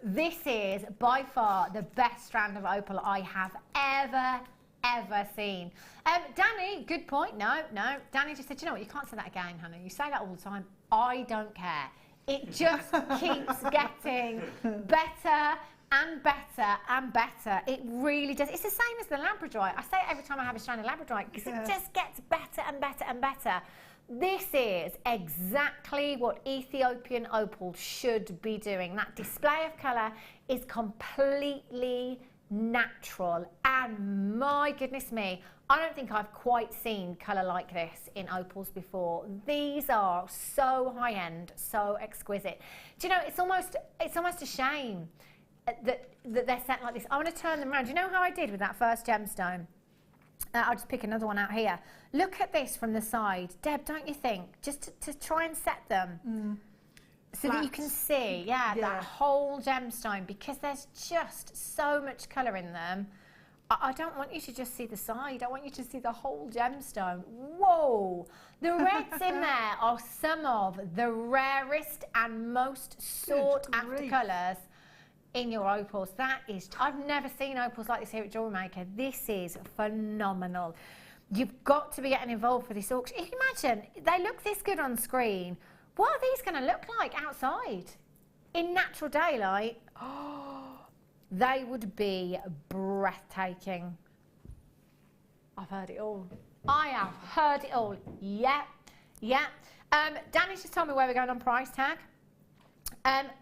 This is by far the best strand of opal I have ever seen. Danny, good point. No. Danny just said, you know what, you can't say that again, Hannah. You say that all the time. I don't care. It just keeps getting better and better and better. It really does. It's the same as the labradorite. I say it every time I have a strand of labradorite because it just gets better and better and better. This is exactly what Ethiopian opal should be doing. That display of colour is completely natural, and my goodness me, I don't think I've quite seen colour like this in opals before. These are so high-end, so exquisite. Do you know, it's almost a shame that they're set like this. I want to turn them around. Do you know how I did with that first gemstone? I'll just pick another one out here. Look at this from the side. Deb, don't you think? Just to try and set them so that you can see, that whole gemstone, because there's just so much colour in them. I don't want you to just see the side. I want you to see the whole gemstone. Whoa! The reds in there are some of the rarest and most sought after colours in your opals. That is, I've never seen opals like this here at Jewellery Maker. This is phenomenal. You've got to be getting involved for this auction. If you imagine, they look this good on screen. What are these going to look like outside? In natural daylight, they would be breathtaking. I've heard it all. I have heard it all. Yeah. Danny's just told me where we're going on price tag.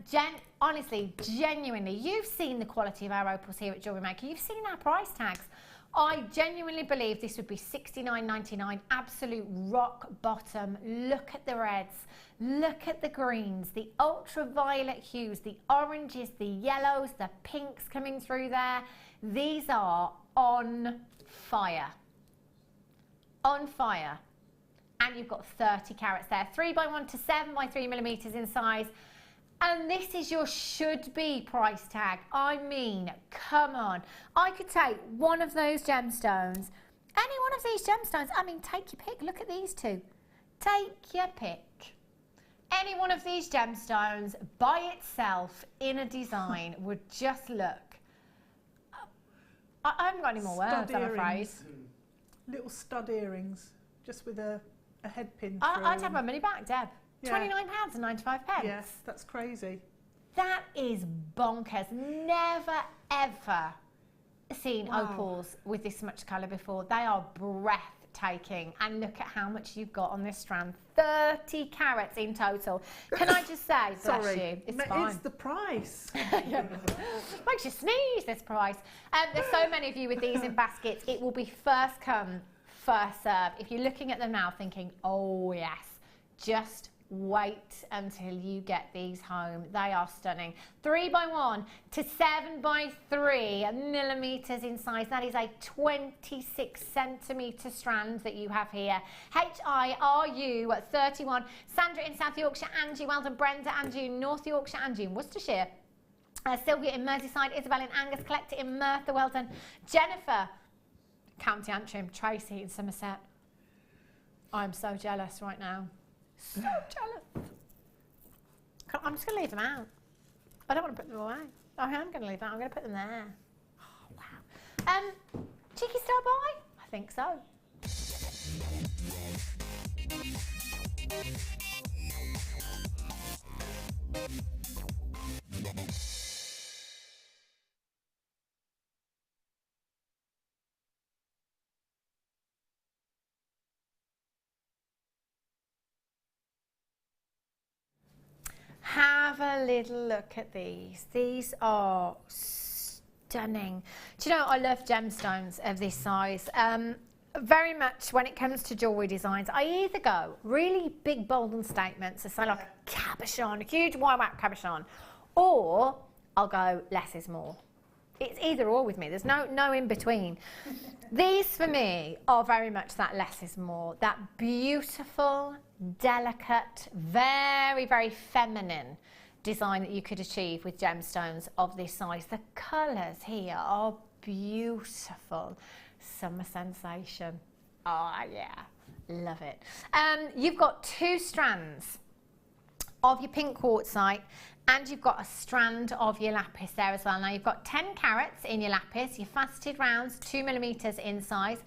Jen, honestly, genuinely, you've seen the quality of our opals here at Jewellery Maker. You've seen our price tags. I genuinely believe this would be $69.99, absolute rock bottom. Look at the reds, look at the greens, the ultraviolet hues, the oranges, the yellows, the pinks coming through there. These are on fire. On fire. And you've got 30 carats there, 3x1 to 7x3 millimeters in size. And this is your should be price tag. I mean, come on. I could take one of those gemstones, any one of these gemstones. I mean, take your pick. Look at these two. Take your pick. Any one of these gemstones by itself in a design would just look. I haven't got any more words, I'm afraid. Little stud earrings, just with a head pin. I'd have my money back, Deb. Yeah. £29.95. Yes, that's crazy. That is bonkers. Never ever seen opals with this much colour before. They are breathtaking. And look at how much you've got on this strand. 30 carats in total. Can I just say, bless you, it's fine. It's the price. Makes you sneeze, this price. There's so many of you with these in baskets. It will be first come, first serve. If you're looking at them now thinking, oh yes, just wait until you get these home. They are stunning. 3x1 to 7x3 millimeters in size. That is a 26 centimetre strand that you have here. HIRU at 31. Sandra in South Yorkshire, Angie, well done. Brenda, Angie in North Yorkshire, Angie in Worcestershire. Sylvia in Merseyside, Isabel in Angus, Collector in Merthyr, well done. Jennifer, County Antrim, Tracy in Somerset. I'm so jealous right now. So jealous. I'm just going to leave them out. I don't want to put them away. I am going to leave them out. I'm going to put them there. Oh, wow. Cheeky Star Boy? I think so. Have a little look at these. These are stunning. Do you know, I love gemstones of this size. Very much when it comes to jewellery designs, I either go really big, bold and statements, so like a cabochon, a huge wide cabochon, or I'll go less is more. It's either or with me. There's no in between. These for me are very much that less is more. That beautiful, delicate, very, very feminine design that you could achieve with gemstones of this size. The colours here are beautiful. Summer sensation. Oh yeah, love it. You've got 2 strands of your pink quartzite, and you've got a strand of your lapis there as well. Now you've got 10 carats in your lapis, your faceted rounds, 2 millimeters in size,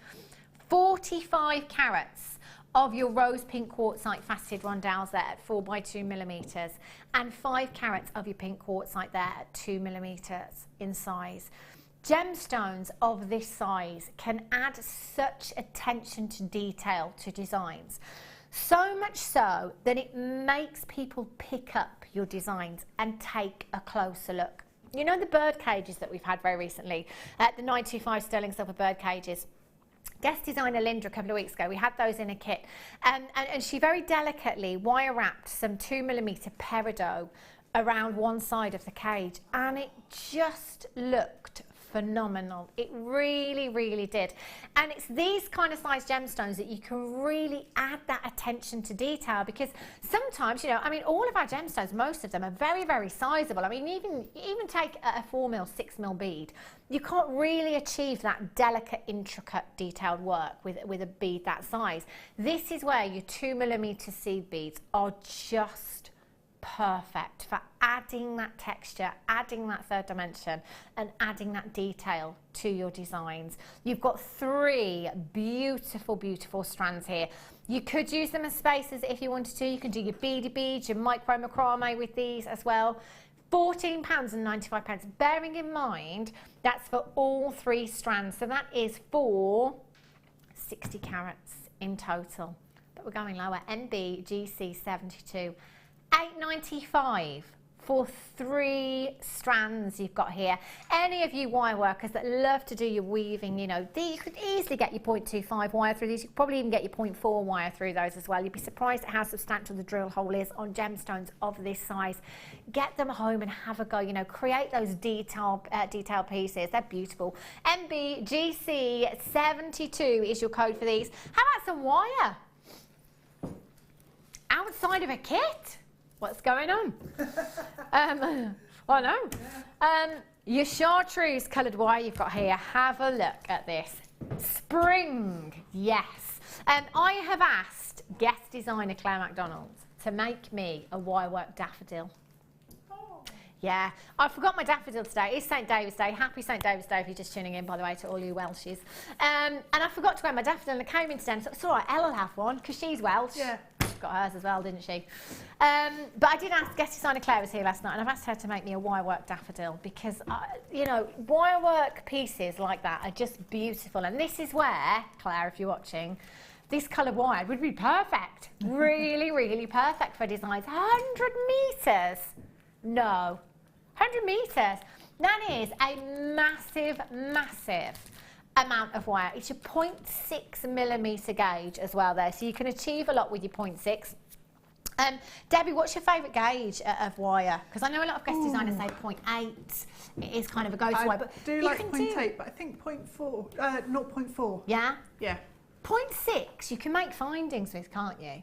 45 carats of your rose pink quartzite faceted rondelles there at 4x2 millimeters, and 5 carats of your pink quartzite there at 2 millimeters in size. Gemstones of this size can add such attention to detail to designs. So much so that it makes people pick up your designs and take a closer look. You know the bird cages that we've had very recently, the 925 sterling silver bird cages. Guest designer Linda a couple of weeks ago, we had those in a kit, and she very delicately wire wrapped some 2 millimeter peridot around one side of the cage, and it just looked phenomenal. It really, really did. And it's these kind of size gemstones that you can really add that attention to detail, because sometimes, you know, I mean, all of our gemstones, most of them are very, very sizable. I mean, even take a 4mm, 6mm bead, you can't really achieve that delicate, intricate, detailed work with a bead that size. This is where your 2 millimeter seed beads are just perfect for adding that texture, adding that third dimension, and adding that detail to your designs. You've got 3 beautiful, beautiful strands here. You could use them as spacers if you wanted to. You can do your beady beads, your micro macrame with these as well. £14.95, bearing in mind that's for all 3 strands, so that is for 60 carats in total. But we're going lower. NB GC72. £8.95 for 3 strands you've got here. Any of you wire workers that love to do your weaving, you know, you could easily get your 0.25 wire through these. You could probably even get your 0.4 wire through those as well. You'd be surprised at how substantial the drill hole is on gemstones of this size. Get them home and have a go, you know, create those detailed pieces. They're beautiful. MBGC72 is your code for these. How about some wire? Outside of a kit? What's going on? Well, no. Your chartreuse coloured wire you've got here, have a look at this. Spring, yes. I have asked guest designer Claire MacDonald to make me a wirework daffodil. Yeah, I forgot my daffodil today. It's St David's Day. Happy St David's Day if you're just tuning in, by the way, to all you Welshies. And I forgot to wear my daffodil, and I came in today and thought, it's all right, Elle'll have one, because she's Welsh. Yeah. Got hers as well, didn't she? But I did ask, guest designer Claire was here last night, and I've asked her to make me a wirework daffodil, because, you know, wirework pieces like that are just beautiful. And this is where, Claire, if you're watching, this colour wire would be perfect. Really, really perfect for designs. 100 metres? No. 100 metres. That is a massive, massive amount of wire. It's your 0.6 millimetre gauge as well there, so you can achieve a lot with your 0.6. Debbie, what's your favourite gauge of wire? Because I know a lot of guest designers say 0.8 is kind of a go-to wire, but I do like 0.8, but I think 0.4, 0.4. Yeah? Yeah. 0.6 you can make findings with, can't you?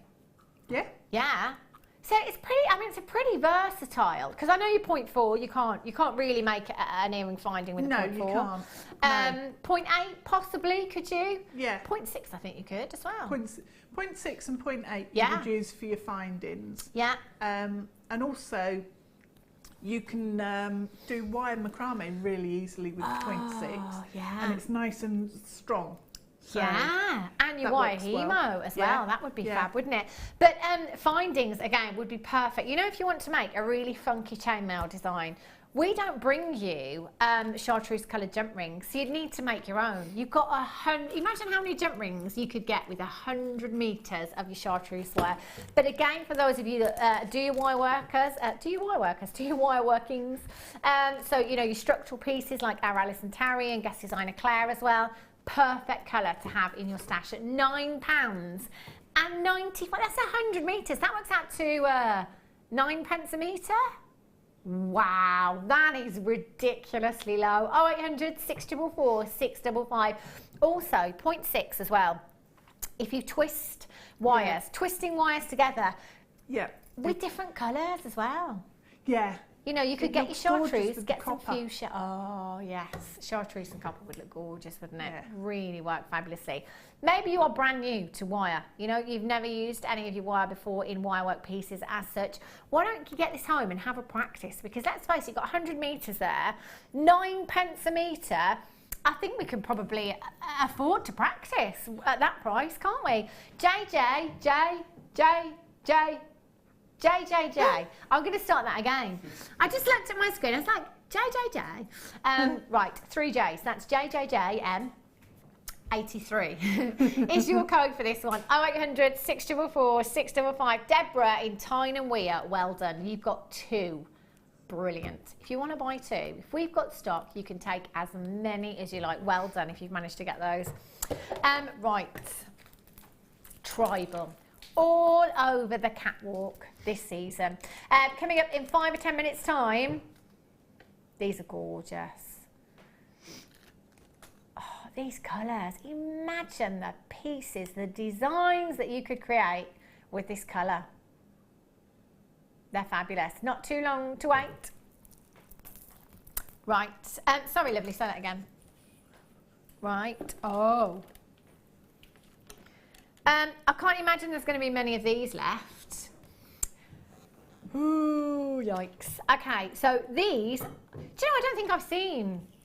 Yeah. Yeah. So it's pretty, I mean, it's a pretty versatile, because I know your 0.4, you can't really make an earring finding with a 0.4. No, you can't. 0.8 possibly, could you? Yeah. 0.6 I think you could as well. 0.6 and 0.8 you would use for your findings. Yeah. And also, you can do wire macrame really easily with 0.6. Yeah. And it's nice and strong. So yeah, and your wire hemo as well. That would be fab, wouldn't it? But findings, again, would be perfect. You know, if you want to make a really funky chainmail design, we don't bring you chartreuse coloured jump rings, so you'd need to make your own. You've got 100, imagine how many jump rings you could get with 100 metres of your chartreuse wire. But again, for those of you that do your wire workings, so, you know, your structural pieces like our Alison Tarry and guest designer Claire as well, perfect colour to have in your stash at £9.95. That's 100 metres. That works out to 9p a metre. Wow, that is ridiculously low. 0800 644 655. Also 0.6 as well. If you twist wires, twisting wires together, with different colours as well. Yeah. You know, you could get your chartreuse, get some fuchsia. Oh, yes. Chartreuse and copper would look gorgeous, wouldn't it? Yeah. Really work fabulously. Maybe you are brand new to wire. You know, you've never used any of your wire before in wirework pieces as such. Why don't you get this home and have a practice? Because let's face it, you've got 100 metres there, 9p a metre. I think we can probably afford to practice at that price, can't we? JJJ. I'm going to start that again. I just looked at my screen. I was like, JJJ. Right, 3 J's. That's JJJM. 83 is your code for this one. 0800 644 655. Deborah in Tyne and Weir. Well done. You've got 2. Brilliant. If you want to buy 2, if we've got stock, you can take as many as you like. Well done if you've managed to get those. Right. Tribal. All over the catwalk this season. Coming up in 5 or 10 minutes time, these are gorgeous. Oh, these colours, imagine the pieces, the designs that you could create with this colour. They're fabulous. Not too long to wait. Right, sorry lovely, say that again. Right, oh. I can't imagine there's going to be many of these left. Ooh, yikes. Okay, so these, do you know,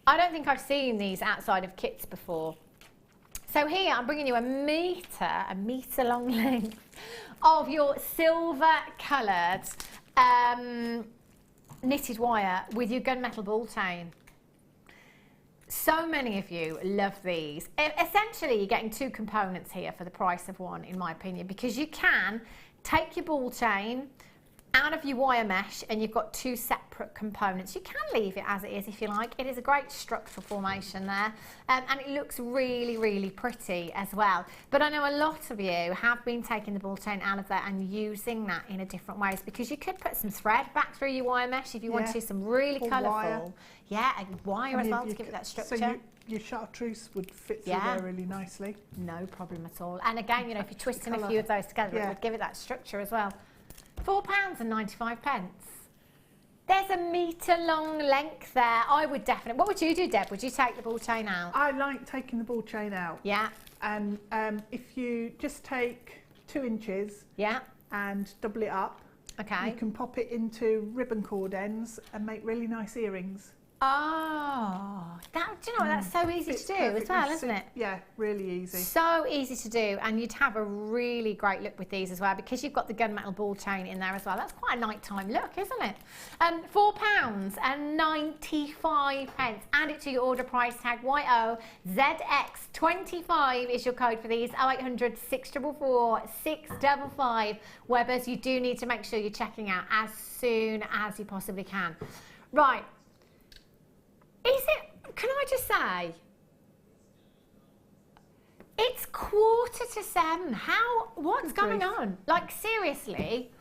I don't think I've seen these outside of kits before. So here I'm bringing you a metre long length of your silver coloured knitted wire with your gunmetal ball chain. So many of you love these. Essentially, you're getting 2 components here for the price of one, in my opinion, because you can take your ball chain, out of your wire mesh and you've got two separate components. You can leave it as it is if you like. It is a great structural formation there, and it looks really, really pretty as well. But I know a lot of you have been taking the ball chain out of there and using that in a different ways, because you could put some thread back through your wire mesh if you want to, some really colourful. Yeah, and wire as well to give it that structure. So your chartreuse would fit through there really nicely. No problem at all. And again, you know, if you're twisting a few of those together, it would give it that structure as well. £4.95. There's a metre long length there. I would definitely. What would you do, Deb? Would you take the ball chain out? I like taking the ball chain out. Yeah. And if you just take 2 inches. Yeah. And double it up. Okay. You can pop it into ribbon cord ends and make really nice earrings. Oh, do you know what? That's so easy to do as well, isn't it? Yeah, really easy. So easy to do, and you'd have a really great look with these as well, because you've got the gunmetal ball chain in there as well. That's quite a nighttime look, isn't it? £4.95. Add it to your order price tag. YOZX25 is your code for these. 0800 644 655. Webbers, you do need to make sure you're checking out as soon as you possibly can. Right. Can I just say, it's 6:45. What's going on? Like, seriously.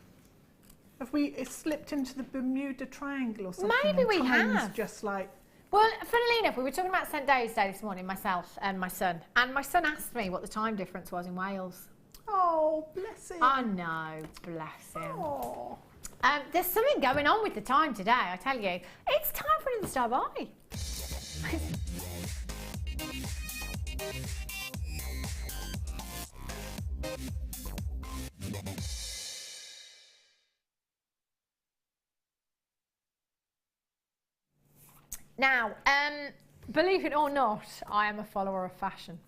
Have we slipped into the Bermuda Triangle or something? Maybe we have. Just like... Well, funnily enough, we were talking about St. David's Day this morning, myself and my son. And my son asked me what the time difference was in Wales. Oh, bless him. I know, bless him. Oh. There's something going on with the time today, I tell you. It's time for another star by. Now, believe it or not, I am a follower of fashion.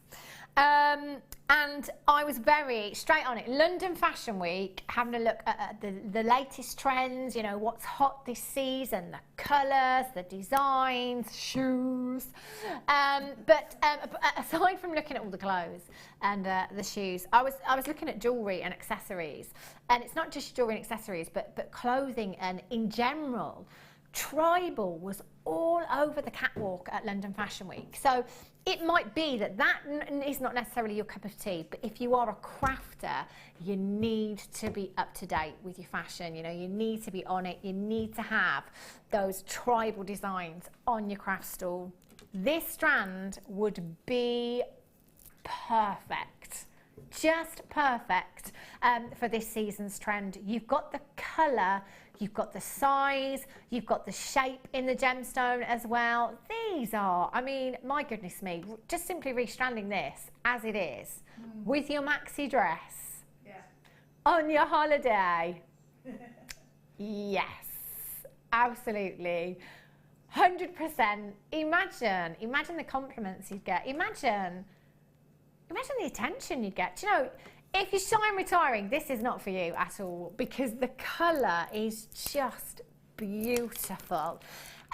And I was very straight on it. London Fashion Week, having a look at the latest trends, you know, what's hot this season, the colours, the designs, shoes. But aside from looking at all the clothes and the shoes, I was looking at jewellery and accessories. And it's not just jewellery and accessories, but clothing and in general. Tribal was all over the catwalk at London Fashion Week. So it might be that is not necessarily your cup of tea, but if you are a crafter, you need to be up to date with your fashion. You know, you need to be on it. You need to have those tribal designs on your craft stall. This strand would be perfect. Just perfect for this season's trend. You've got the colour, you've got the size, you've got the shape in the gemstone as well. These are, I mean, my goodness me, just simply restranding this as it is with your maxi dress on your holiday. Yes, absolutely. 100%. Imagine the compliments you'd get. Imagine the attention you'd get. Do you know, if you're shy and retiring, this is not for you at all, because the colour is just beautiful.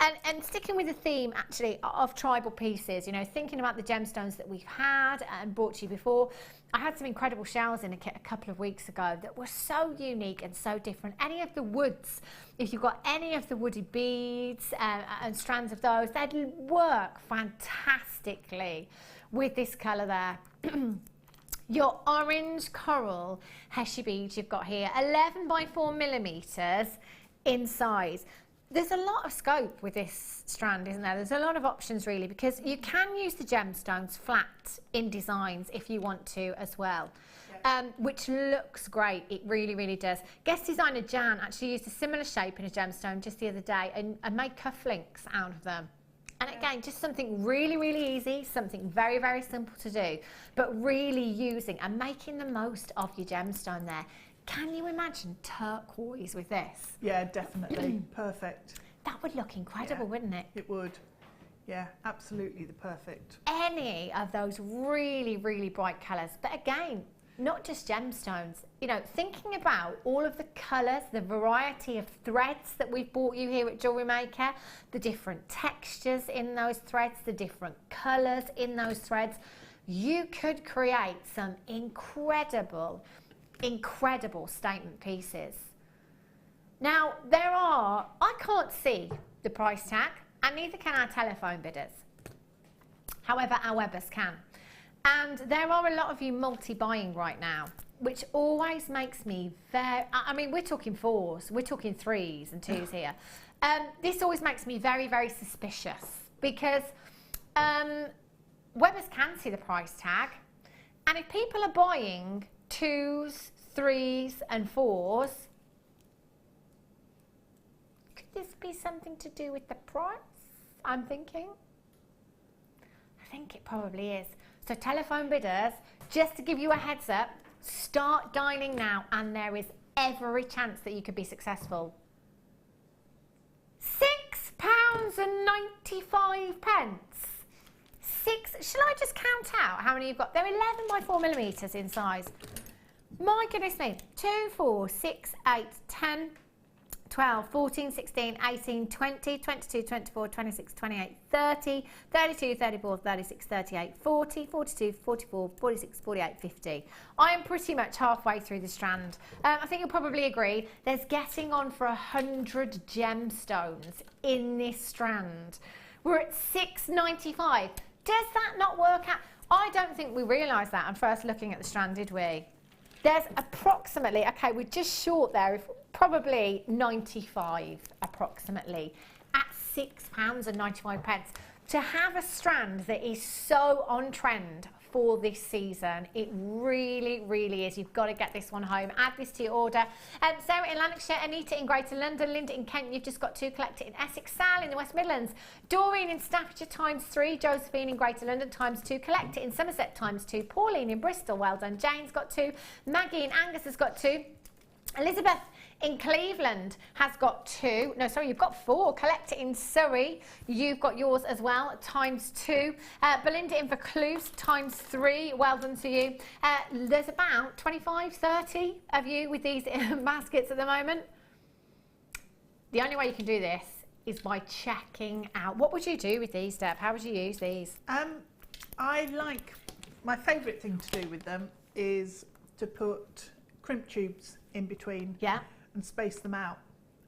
And sticking with the theme, actually, of tribal pieces, you know, thinking about the gemstones that we've had and brought to you before, I had some incredible shells in a kit a couple of weeks ago that were so unique and so different. Any of the woods, if you've got any of the woody beads and strands of those, they'd work fantastically with this colour there. Your orange coral Heshy beads you've got here, 11 by 4 millimetres in size. There's a lot of scope with this strand, isn't there? There's a lot of options really, because you can use the gemstones flat in designs if you want to as well. Which looks great, it really, really does. Guest designer Jan actually used a similar shape in a gemstone just the other day and made cufflinks out of them. And again, just something really, really easy, something very, very simple to do, but really using and making the most of your gemstone there. Can you imagine turquoise with this? Yeah, definitely. Perfect. That would look incredible, wouldn't it? It would. Yeah, absolutely the perfect. Any of those really, really bright colours. But again, not just gemstones. You know, thinking about all of the colours, the variety of threads that we've brought you here at Jewellery Maker, the different textures in those threads, the different colours in those threads, you could create some incredible statement pieces. Now, I can't see the price tag, and neither can our telephone bidders. However, our webbers can. And there are a lot of you multi-buying right now, which always makes me I mean, we're talking 4s, we're talking 3s and 2s here. This always makes me very, very suspicious, because webbers can see the price tag, and if people are buying 2s, 3s and 4s, could this be something to do with the price? I'm thinking. I think it probably is. So telephone bidders, just to give you a heads up, start dialing now, and there is every chance that you could be successful. £6.95. Shall I just count out how many you've got? They're 11 by 4mm in size. My goodness me. 2, 4, 6, 8, 10, 12, 14, 16, 18, 20, 22, 24, 26, 28, 30, 32, 34, 36, 38, 40, 42, 44, 46, 48, 50. I am pretty much halfway through the strand. I think you'll probably agree there's getting on for 100 gemstones in this strand. We're at £6.95. Does that not work out? I don't think we realised that on first looking at the strand, did we? There's approximately, okay, we're just short there, probably 95 approximately, at £6.95. To have a strand that is so on trend for this season, it really, really is. You've got to get this one home. Add this to your order. Sarah in Lanarkshire, Anita in Greater London, Linda in Kent, you've just got 2, collect it in Essex, Sal in the West Midlands, Doreen in Staffordshire ×3, Josephine in Greater London ×2, collect it in Somerset ×2, Pauline in Bristol, well done, Jane's got 2, Maggie in Angus has got 2, Elizabeth in Cleveland has got 2. No, sorry, you've got 4. Collect it in Surrey. You've got yours as well, ×2. Belinda in Vaucluse, ×3. Well done to you. There's about 25, 30 of you with these baskets at the moment. The only way you can do this is by checking out. What would you do with these, Deb? How would you use these? My favourite thing to do with them is to put crimp tubes in between. Yeah. And space them out,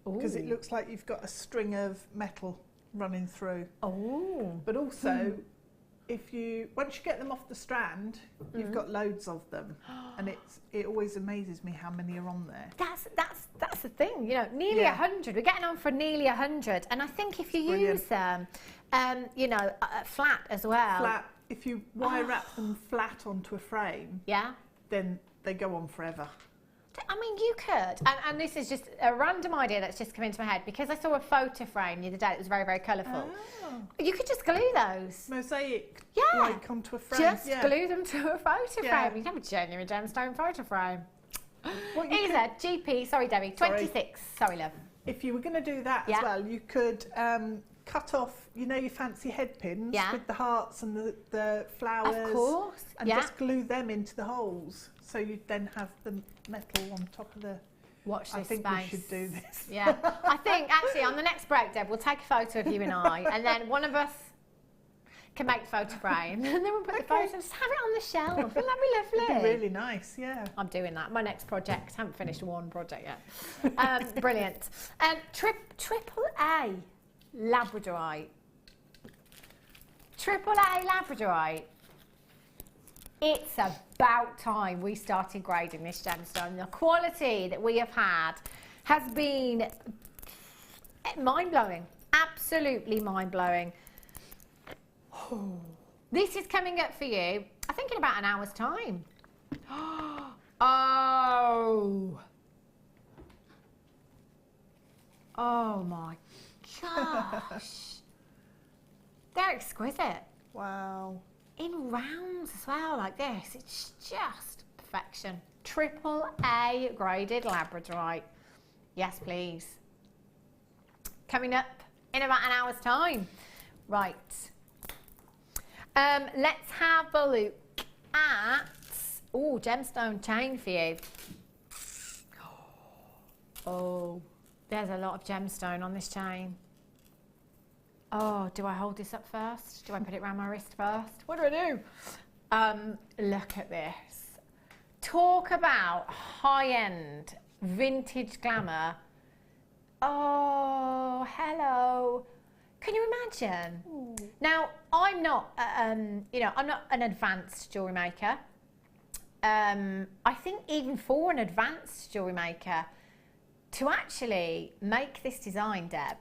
because it looks like you've got a string of metal running through. Oh. But also, once you get them off the strand, you've got loads of them, and it always amazes me how many are on there. That's the thing, you know, nearly 100. We're getting on for nearly 100, and I think if you use them, flat as well. Flat. If you wire wrap them flat onto a frame, then they go on forever. I mean, you could, and this is just a random idea that's just come into my head, because I saw a photo frame the other day that was very, very colourful. Oh. You could just glue those. Mosaic, like onto a frame. Just glue them to a photo frame. You'd have a genuine gemstone photo frame. Isa, GP, sorry Debbie, 26, sorry love. If you were going to do that as well, you could cut off, you know, your fancy head pins with the hearts and the flowers. Of course. And just glue them into the holes. So you then have the metal on top of the... Watch this space. I think we should do this. Yeah. I think, actually, on the next break, Deb, we'll take a photo of you and I, and then one of us can make the photo frame, and then we'll put the photo, just have it on the shelf. Wouldn't that be lovely? It'd be really nice, yeah. I'm doing that. My next project. I haven't finished one project yet. Brilliant. Triple A Labradorite. Triple A Labradorite. It's about time we started grading this gemstone. The quality that we have had has been mind-blowing, absolutely mind-blowing. This is coming up for you, I think, in about an hour's time. Oh my gosh. They're exquisite. Wow. In rounds as well, like this. It's just perfection. Triple A graded Labradorite. Yes, please. Coming up in about an hour's time. Right. Let's have a look at gemstone chain for you. Oh, there's a lot of gemstone on this chain. Oh, do I hold this up first? Do I put it around my wrist first? What do I do? Look at this. Talk about high-end vintage glamour. Oh, hello. Can you imagine? Ooh. Now, I'm not, you know, I'm not an advanced jewellery maker. I think even for an advanced jewellery maker, to actually make this design, Deb,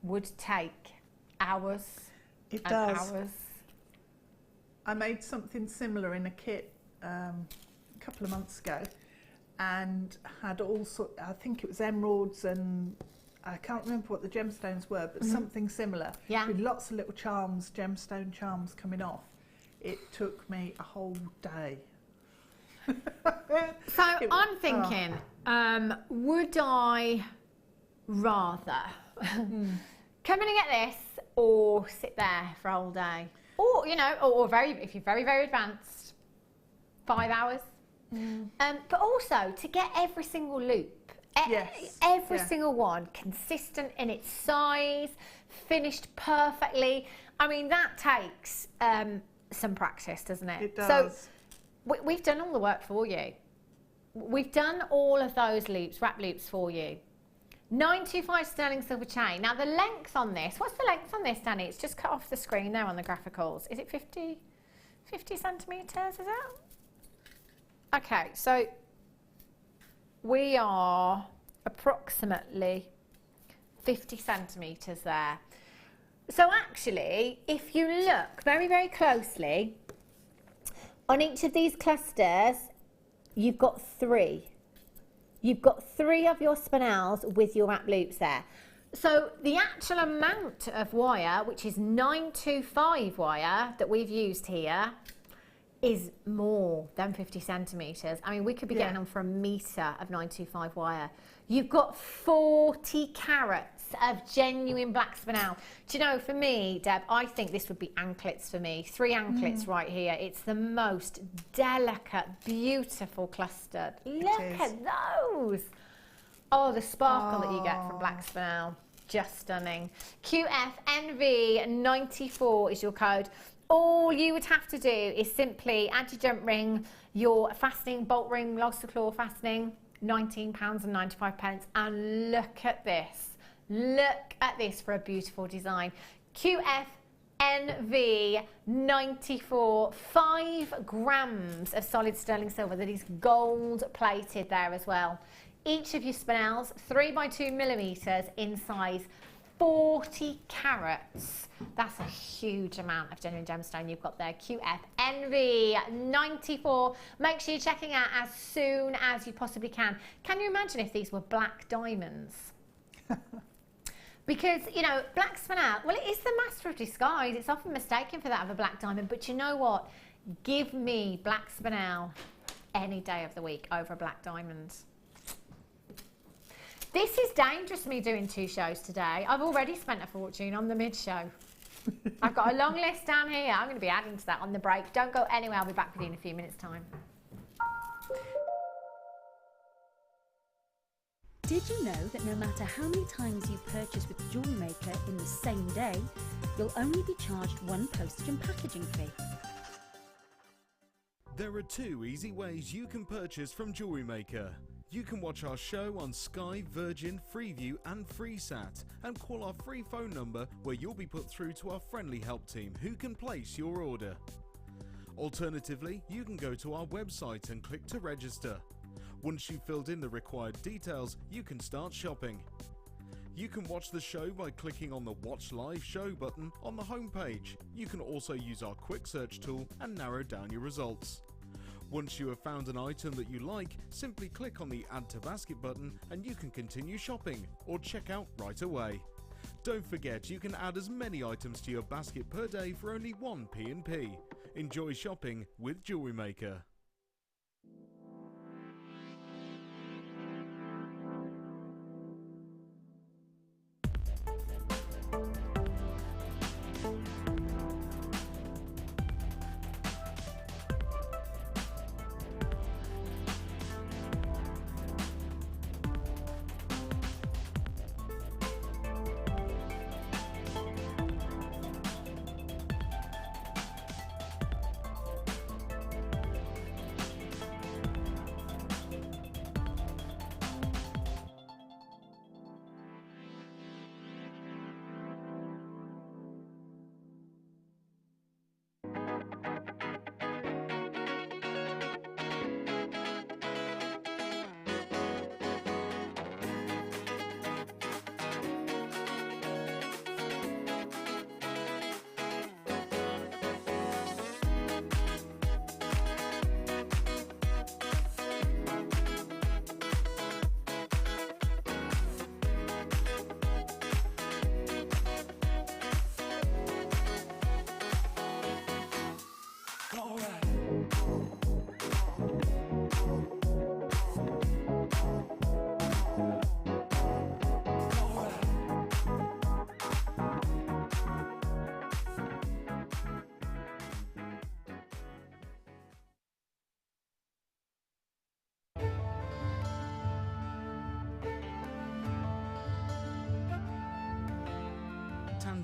would take hours. It does. Hours. I made something similar in a kit a couple of months ago, and had all sort. I think it was emeralds, and I can't remember what the gemstones were, but something similar. Yeah. With lots of little charms, gemstone charms coming off. It took me a whole day. So I'm thinking, would I rather come in and get this, or sit there for a whole day, or you know, or if you're very, very advanced, 5 hours. But also to get every single loop, every single one consistent in its size, finished perfectly. I mean, that takes some practice, doesn't it? It does. So we've done all the work for you. We've done all of those loops, wrap loops for you. 925 sterling silver chain. Now the length on this, what's the length on this, Danny? It's just cut off the screen there on the graphicals. Is it 50 centimetres, is it? Okay, so we are approximately 50 centimetres there. So actually, if you look very, very closely, on each of these clusters, you've got 3. You've got 3 of your spinels with your wrap loops there. So the actual amount of wire, which is 925 wire that we've used here, is more than 50 centimetres. I mean, we could be getting on for a metre of 925 wire. You've got 40 carats of genuine black spinel. Do you know, for me, Deb, I think this would be anklets for me. 3 anklets right here. It's the most delicate, beautiful clustered. Look at those. Oh, the sparkle that you get from black spinel. Just stunning. QFNV94 is your code. All you would have to do is simply add your jump ring, your fastening, bolt ring, lobster claw fastening, £19.95, and look at this. Look at this for a beautiful design. QFNV94, 5 grams of solid sterling silver that is gold plated there as well. Each of your spinels, 3 by 2 millimetres in size, 40 carats. That's a huge amount of genuine gemstone you've got there. QFNV94. Make sure you're checking out as soon as you possibly can. Can you imagine if these were black diamonds? Because, you know, black spinel, well, it is the master of disguise. It's often mistaken for that of a black diamond. But you know what? Give me black spinel any day of the week over a black diamond. This is dangerous, me doing 2 shows today. I've already spent a fortune on the mid-show. I've got a long list down here. I'm going to be adding to that on the break. Don't go anywhere. I'll be back with you in a few minutes' time. Did you know that no matter how many times you purchase with Jewellery Maker in the same day, you'll only be charged 1 postage and packaging fee? There are 2 easy ways you can purchase from Jewellery Maker. You can watch our show on Sky, Virgin, Freeview and FreeSat, and call our free phone number where you'll be put through to our friendly help team who can place your order. Alternatively, you can go to our website and click to register. Once you've filled in the required details, you can start shopping. You can watch the show by clicking on the Watch Live Show button on the homepage. You can also use our quick search tool and narrow down your results. Once you have found an item that you like, simply click on the Add to Basket button and you can continue shopping or check out right away. Don't forget, you can add as many items to your basket per day for only 1 P&P. Enjoy shopping with Jewellery Maker.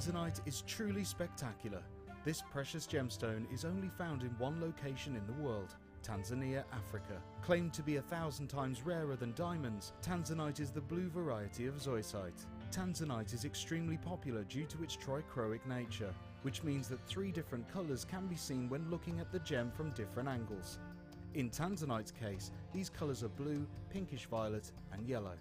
Tanzanite is truly spectacular. This precious gemstone is only found in one location in the world, Tanzania, Africa. Claimed to be 1,000 times rarer than diamonds, Tanzanite is the blue variety of zoisite. Tanzanite is extremely popular due to its trichroic nature, which means that 3 different colours can be seen when looking at the gem from different angles. In Tanzanite's case, these colours are blue, pinkish violet and yellow.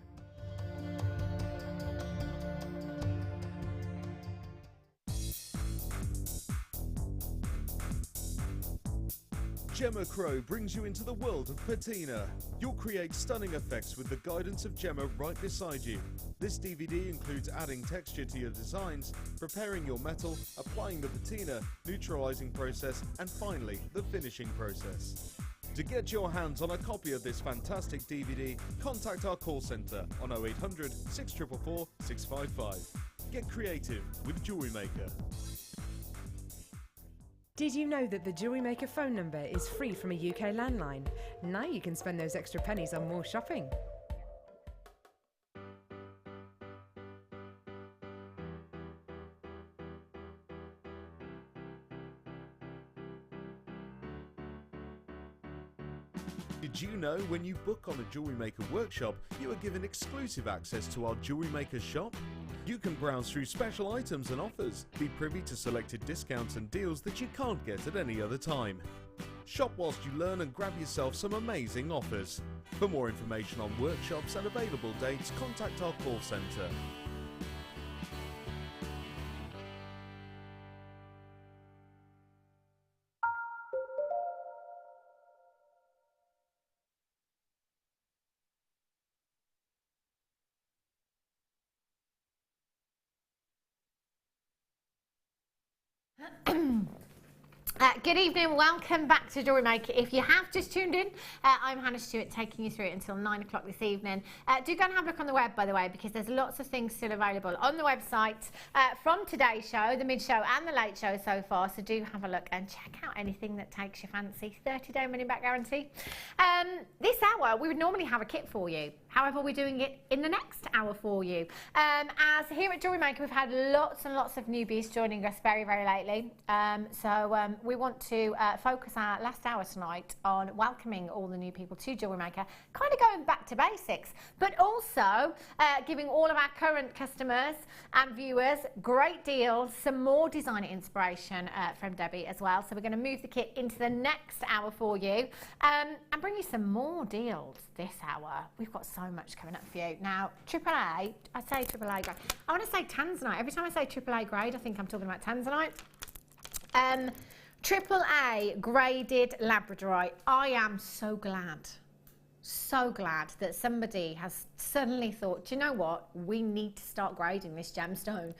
Gemma Crow brings you into the world of patina. You'll create stunning effects with the guidance of Gemma right beside you. This DVD includes adding texture to your designs, preparing your metal, applying the patina, neutralizing process, and finally, the finishing process. To get your hands on a copy of this fantastic DVD, contact our call centre on 0800 644 655. Get creative with Jewellery Maker. Did you know that the Jewellery Maker phone number is free from a UK landline? Now you can spend those extra pennies on more shopping. Did you know when you book on a Jewellery Maker workshop, you are given exclusive access to our Jewellery Maker shop? You can browse through special items and offers, be privy to selected discounts and deals that you can't get at any other time. Shop whilst you learn and grab yourself some amazing offers. For more information on workshops and available dates, contact our call centre. Good evening, welcome back to Jewellery Maker. If you have just tuned in, I'm Hannah Stewart taking you through it until 9 o'clock this evening. Do go and have a look on the web, by the way, because there's lots of things still available on the website from today's show, the mid show and the late show so far, so do have a look and check out anything that takes your fancy. 30-day money back guarantee. This hour, we would normally have a kit for you. However, we're doing it in the next hour for you. As here at Jewellery Maker, we've had lots and lots of newbies joining us very, very lately. So we want to focus our last hour tonight on welcoming all the new people to Jewellery Maker, kind of going back to basics, but also giving all of our current customers and viewers great deals, some more designer inspiration from Debbie as well. So we're going to move the kit into the next hour for you and bring you some more deals this hour. We've got so much coming up for you. Now, AAA, I say AAA grade. I want to say Tanzanite. Every time I say AAA grade, I think I'm talking about Tanzanite. AAA graded labradorite. I am so glad that somebody has suddenly thought, do you know what? We need to start grading this gemstone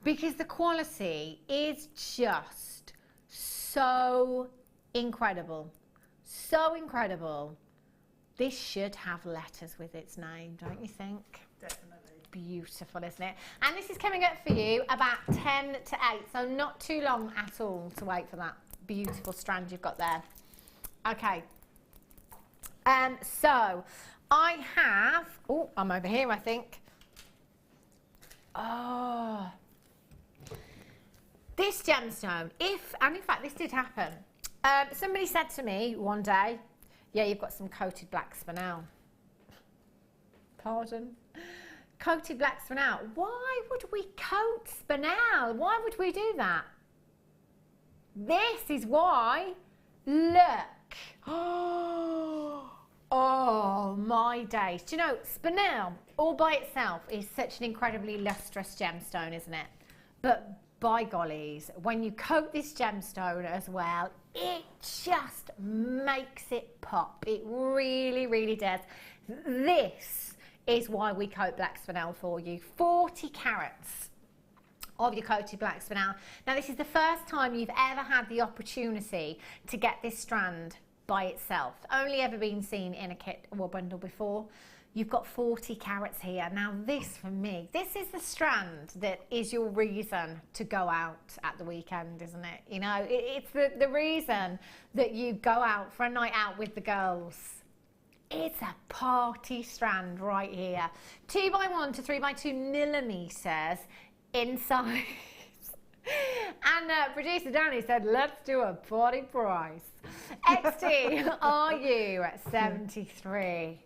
because the quality is just so incredible. So incredible. This should have letters with its name, don't you think? Definitely. Beautiful, isn't it? And this is coming up for you about 10 to 8, so not too long at all to wait for that beautiful strand you've got there. Okay. So I have, oh, I'm over here, I think. Oh, this gemstone, and in fact this did happen. Somebody said to me one day, yeah, you've got some coated black spinel. Pardon? Coated black spinel. Why would we coat spinel? Why would we do that? This is why. Look. Oh my days. Do you know, spinel all by itself is such an incredibly lustrous gemstone, isn't it? But by gollies, when you coat this gemstone as well, it just makes it pop. It really, really does. This is why we coat black spinel for you. 40 carats of your coated black spinel. Now, this is the first time you've ever had the opportunity to get this strand by itself. Only ever been seen in a kit or bundle before. You've got 40 carats here. Now this, for me, this is the strand that is your reason to go out at the weekend, isn't it? You know, it's the reason that you go out for a night out with the girls. It's a party strand right here. 2x1 to 3x2 millimeters in size. And producer Danny said, let's do a party price. XT, are you at 73?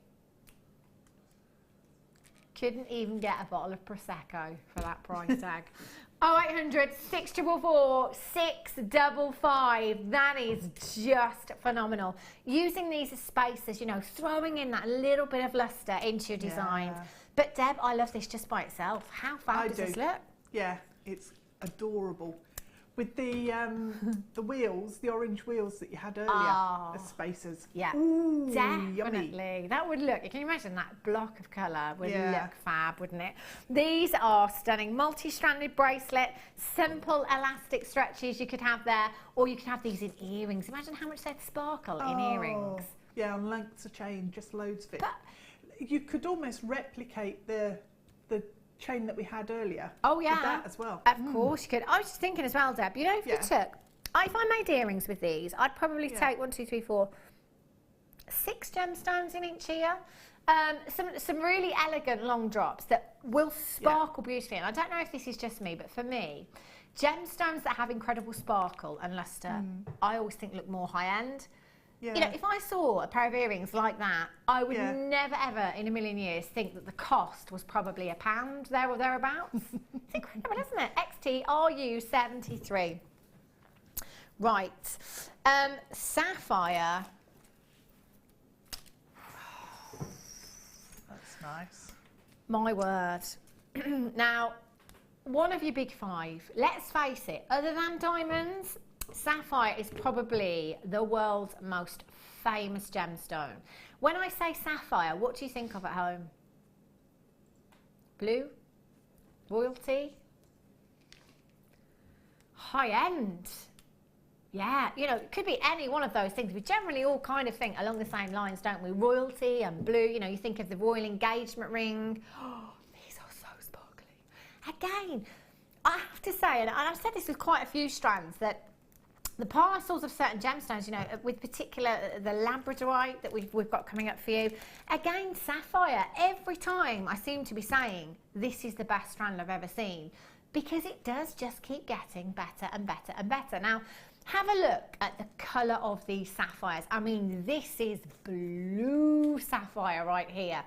Couldn't even get a bottle of Prosecco for that price tag. 0800 644 655. That is just phenomenal. Using these as spaces, you know, throwing in that little bit of lustre into your designs. Yeah. But Deb, I love this just by itself. How fab does this look? Yeah, it's adorable. With the wheels, the orange wheels that you had earlier, the spacers. Yeah, ooh, definitely. Yummy. That would look, can you imagine that block of colour would look fab, wouldn't it? These are stunning. Multi-stranded bracelet, simple elastic stretches you could have there, or you could have these in earrings. Imagine how much they'd sparkle in earrings. Yeah, on lengths of chain, just loads of it. But you could almost replicate the chain that we had earlier. Oh yeah, with that as well. Of course you could. I was just thinking as well, Deb. You know, if you took, if I made earrings with these, I'd probably take 1, 2, 3, 4, 6 gemstones in each ear. Some really elegant long drops that will sparkle beautifully. And I don't know if this is just me, but for me, gemstones that have incredible sparkle and lustre, I always think look more high end. Yeah. You know, if I saw a pair of earrings like that, I would never ever in a million years think that the cost was probably £1 there or thereabouts. It's incredible, isn't it? XTRU 73. Right. Sapphire. That's nice. My word. Now, one of your big 5, let's face it, other than diamonds, sapphire is probably the world's most famous gemstone. When I say sapphire, what do you think of at home? Blue? Royalty? High end? Yeah, you know, it could be any one of those things. We generally all kind of think along the same lines, don't we? Royalty and blue, you know, you think of the royal engagement ring. Oh, these are so sparkly. Again, I have to say, and I've said this with quite a few strands, that the parcels of certain gemstones, you know, with particular the labradorite that we've got coming up for you, again, sapphire, every time I seem to be saying, this is the best strand I've ever seen, because it does just keep getting better and better and better. Now, have a look at the colour of these sapphires. I mean, this is blue sapphire right here.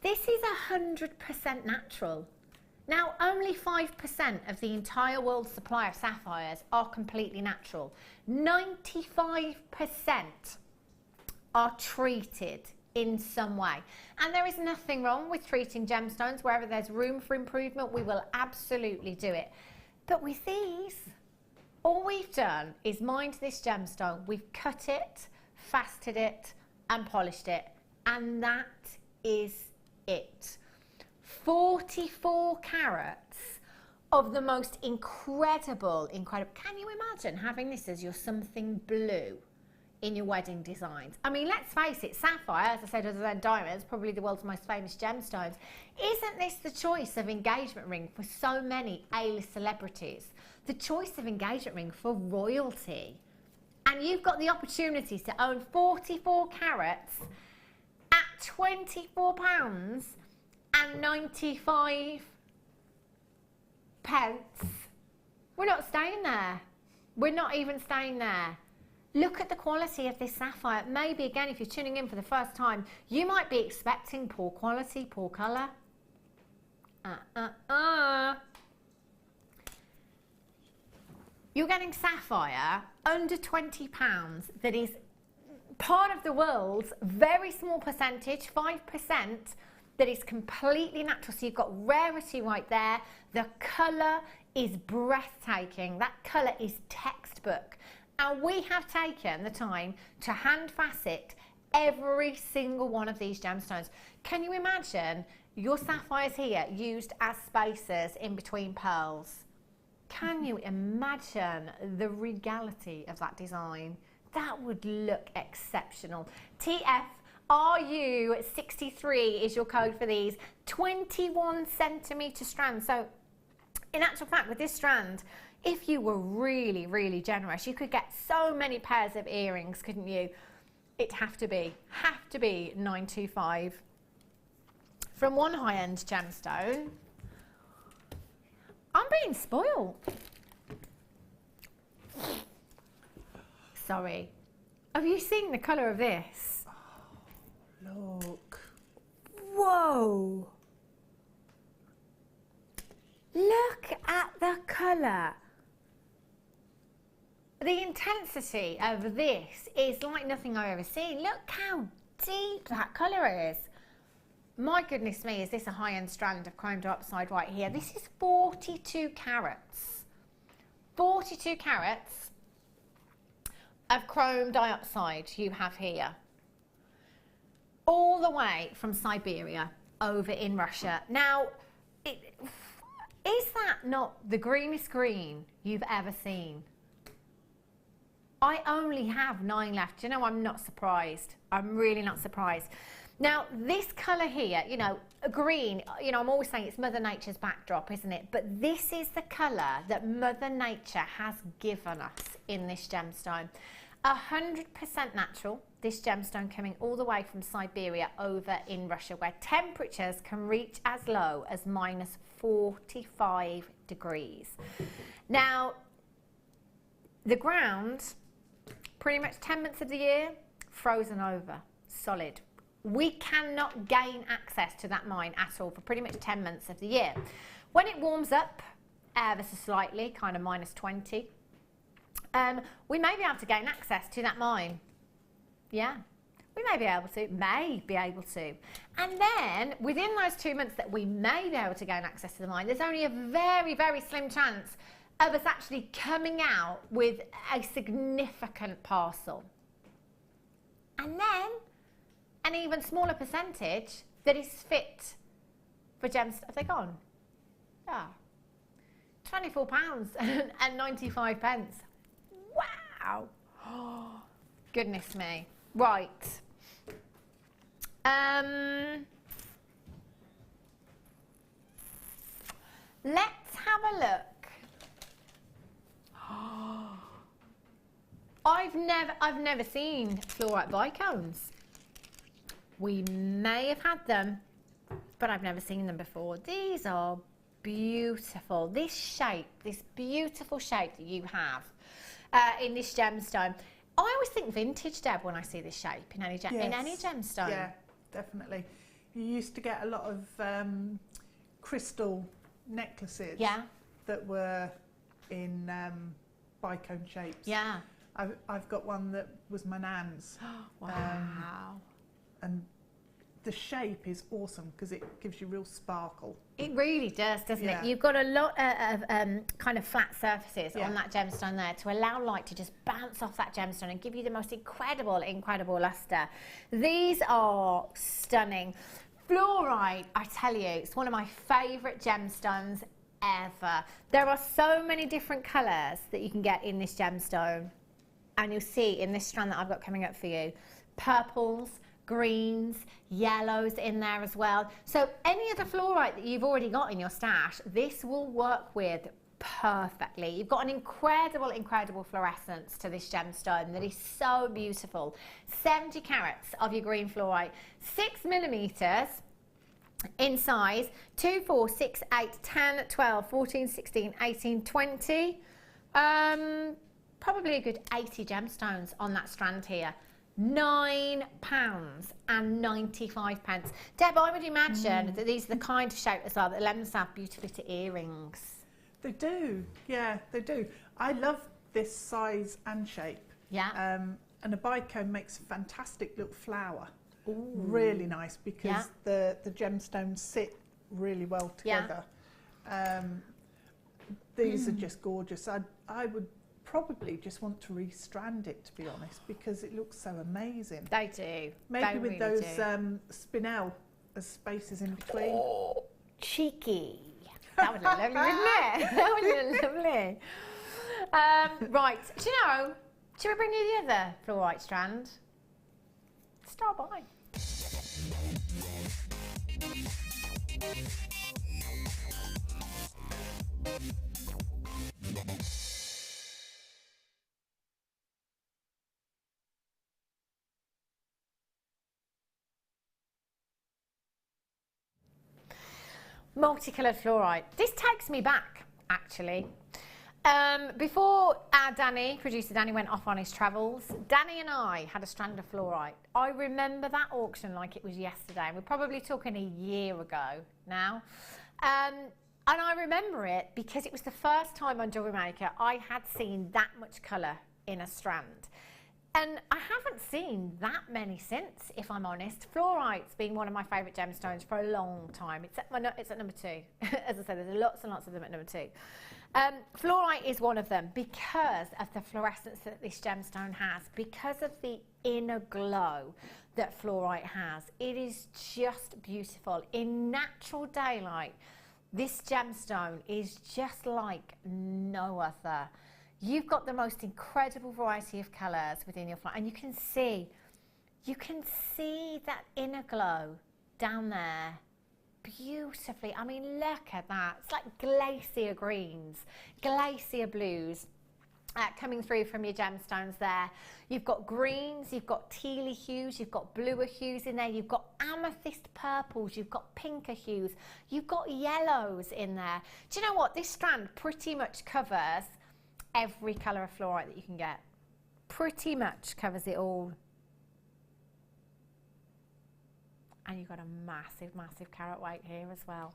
This is 100% natural. Now, only 5% of the entire world's supply of sapphires are completely natural. 95% are treated in some way. And there is nothing wrong with treating gemstones. Wherever there's room for improvement, we will absolutely do it. But with these, all we've done is mined this gemstone. We've cut it, faceted it, and polished it. And that is it. 44 carats of the most incredible. Can you imagine having this as your something blue in your wedding designs? I mean, let's face it, sapphire, as I said, other than diamonds, probably the world's most famous gemstones. Isn't this the choice of engagement ring for so many A-list celebrities? The choice of engagement ring for royalty. And you've got the opportunity to own 44 carats at £24 and 95 pence. We're not staying there. We're not even staying there. Look at the quality of this sapphire. Maybe, again, if you're tuning in for the first time, you might be expecting poor quality, poor colour. You're getting sapphire under £20 that is part of the world's very small percentage, 5%, that is completely natural. So you've got rarity right there. The colour is breathtaking. That colour is textbook. And we have taken the time to hand facet every single one of these gemstones. Can you imagine your sapphires here used as spacers in between pearls? Can you imagine the regality of that design? That would look exceptional. TFRU63 is your code for these. 21 centimetre strands. So in actual fact, with this strand, if you were really, really generous, you could get so many pairs of earrings, couldn't you? It'd have to be 925. From one high-end gemstone, I'm being spoiled. sorry. Have you seen the colour of this? Oh, look. Whoa. Look at the colour. The intensity of this is like nothing I've ever seen. Look how deep that colour is. My goodness me, is this a high-end strand of chrome dioxide right here? This is 42 carats. 42 carats of chrome dioxide you have here. All the way from Siberia over in Russia. Now, is that not the greenest green you've ever seen? I only have 9 left. You know, I'm not surprised. I'm really not surprised. Now, this colour here, you know, green, you know, I'm always saying it's Mother Nature's backdrop, isn't it? But this is the colour that Mother Nature has given us in this gemstone. 100% natural, this gemstone coming all the way from Siberia over in Russia, where temperatures can reach as low as minus 45 degrees. Now, the ground, pretty much 10 months of the year, frozen over, solid. We cannot gain access to that mine at all for pretty much 10 months of the year. When it warms up ever so slightly, kind of minus 20, we may be able to gain access to that mine. Yeah, we may be able to. And then within those 2 months that we may be able to gain access to the mine, there's only a very, very slim chance of us actually coming out with a significant parcel. And then an even smaller percentage that is fit for gemstones. Have they gone? Yeah. £24.95. Wow. Oh, goodness me. Right. Let's have a look. I've never seen fluorite bicones. We may have had them, but I've never seen them before. These are beautiful. This shape, this beautiful shape that you have in this gemstone. I always think vintage, Deb, when I see this shape in any gemstone. Yeah, definitely. You used to get a lot of crystal necklaces that were in bicone shapes. Yeah. I've got one that was my nan's. Wow. And the shape is awesome because it gives you real sparkle. It really does, doesn't it? You've got a lot of kind of flat surfaces on that gemstone there to allow light to just bounce off that gemstone and give you the most incredible lustre. These are stunning. Fluorite, I tell you, it's one of my favourite gemstones ever. There are so many different colours that you can get in this gemstone. And you'll see in this strand that I've got coming up for you, purples, greens, yellows in there as well. So any of the fluorite that you've already got in your stash, this will work with perfectly. You've got an incredible fluorescence to this gemstone that is so beautiful. 70 carats of your green fluorite, 6 millimeters in size, 2, 4, 6, 8, 10, 12, 14, 16, 18, 20. Probably a good 80 gemstones on that strand here. £9.95. Deb, I would imagine that these are the kind of shape as well that lend themselves beautifully to earrings. They do, yeah, they do. I love this size and shape. Yeah. And a bicone makes a fantastic little flower. Ooh. Really nice because the gemstones sit really well together. Yeah. These are just gorgeous. I would probably just want to restrand it, to be honest, because it looks so amazing. They do. Maybe they with really those spinel as spaces in between. Oh, cheeky. That would look lovely, wouldn't it? That would look lovely. Right, do you know, should we bring you the other fluorite strand? Start by. Multicoloured fluorite. This takes me back, actually. Before our producer Danny went off on his travels, Danny and I had a strand of fluorite. I remember that auction like it was yesterday. We're probably talking a year ago now. And I remember it because it was the first time on Jewellery Maker I had seen that much colour in a strand. And I haven't seen that many since, if I'm honest. Fluorite's been one of my favourite gemstones for a long time. It's at number 2. As I said, there's lots and lots of them at number 2. Fluorite is one of them because of the fluorescence that this gemstone has, because of the inner glow that fluorite has. It is just beautiful. In natural daylight, this gemstone is just like no other. You've got the most incredible variety of colours within your fluorite, and you can see that inner glow down there beautifully. I mean, look at that. It's like glacier greens, glacier blues coming through from your gemstones there. You've got greens, you've got tealy hues, you've got bluer hues in there, you've got amethyst purples, you've got pinker hues, you've got yellows in there. Do you know what? This strand pretty much covers every colour of fluorite that you can get. Pretty much covers it all. And you've got a massive, massive carat weight here as well.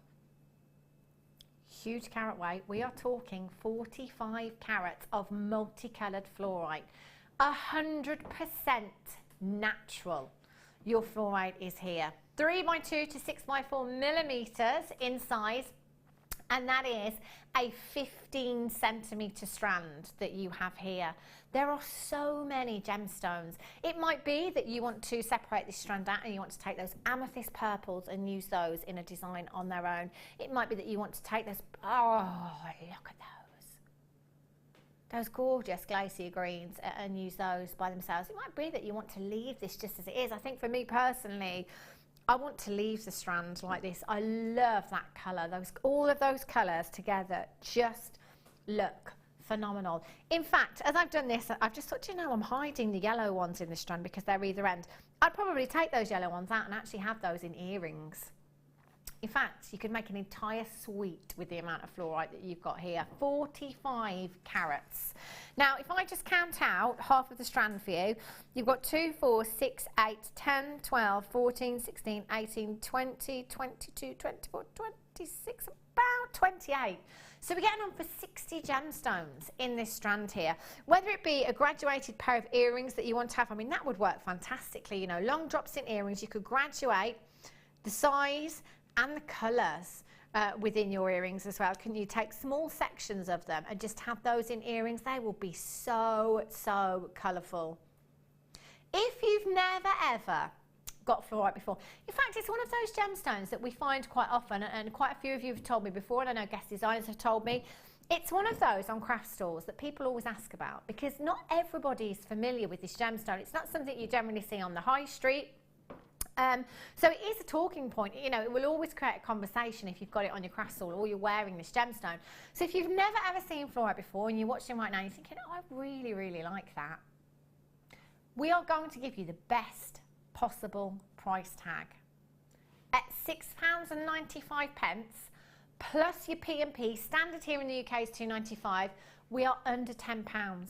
Huge carat weight. We are talking 45 carats of multicoloured fluorite. 100% natural. Your fluorite is here. 3x2 to 6x4 millimetres in size. And that is a 15 centimetre strand that you have here. There are so many gemstones. It might be that you want to separate this strand out and you want to take those amethyst purples and use those in a design on their own. It might be that you want to take those, oh, look at those gorgeous glacier greens and use those by themselves. It might be that you want to leave this just as it is. I think for me personally, I want to leave the strand like this. I love that colour. All of those colours together just look phenomenal. In fact, as I've done this, I've just thought, you know, I'm hiding the yellow ones in the strand because they're either end. I'd probably take those yellow ones out and actually have those in earrings. In fact, you could make an entire suite with the amount of fluorite that you've got here. 45 carats. Now, if I just count out half of the strand for you, you've got 2, 4, 6, 8, 10, 12, 14, 16, 18, 20, 22, 24, 26, about 28. So we're getting on for 60 gemstones in this strand here. Whether it be a graduated pair of earrings that you want to have, I mean, that would work fantastically. You know, long drops in earrings, you could graduate the size and the colours within your earrings as well. Can you take small sections of them and just have those in earrings? They will be so, so colourful. If you've never ever got fluorite before, in fact, it's one of those gemstones that we find quite often, and quite a few of you have told me before, and I know guest designers have told me, it's one of those on craft stores that people always ask about because not everybody is familiar with this gemstone. It's not something you generally see on the high street. So it is a talking point. You know, it will always create a conversation if you've got it on your craft stall or you're wearing this gemstone. So if you've never ever seen fluorite before and you're watching right now and you're thinking, oh, I really, really like that, we are going to give you the best possible price tag. At £6.95 plus your P&P, standard here in the UK is £2.95, we are under £10.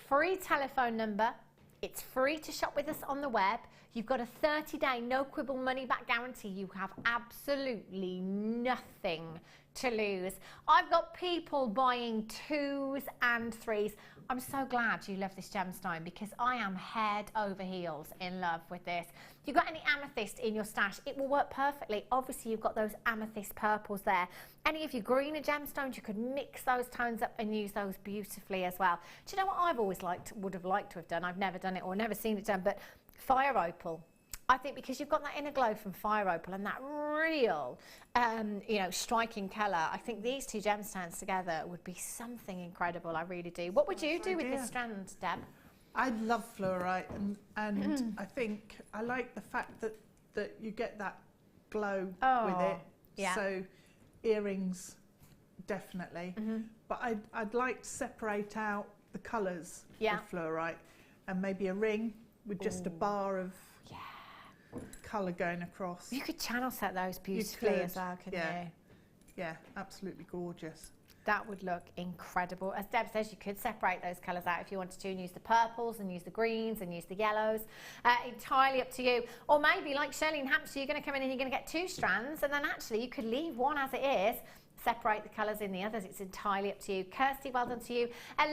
Free telephone number. It's free to shop with us on the web. You've got a 30-day no quibble money back guarantee. You have absolutely nothing to lose. I've got people buying 2s and 3s. I'm so glad you love this gemstone because I am head over heels in love with this. If you've got any amethyst in your stash, it will work perfectly. Obviously, you've got those amethyst purples there. Any of your greener gemstones, you could mix those tones up and use those beautifully as well. Do you know what I've always would have liked to have done? I've never done it or never seen it done, but fire opal. I think because you've got that inner glow from fire opal and that real, you know, striking colour, I think these two gemstones together would be something incredible. I really do. What would you do with this strand, Deb? I love fluorite, and I think I like the fact that you get that glow with it. Yeah. So earrings, definitely. But I'd like to separate out the colours of fluorite, and maybe a ring with just a bar of colour going across. You could channel set those beautifully as well, couldn't you? Yeah, absolutely gorgeous. That would look incredible. As Deb says, you could separate those colours out if you wanted to and use the purples and use the greens and use the yellows. Entirely up to you. Or maybe like Shirley in Hampshire, you're going to come in and you're going to get 2 strands, and then actually you could leave one as it is, separate the colours in the others. It's entirely up to you. Kirsty, well done to you.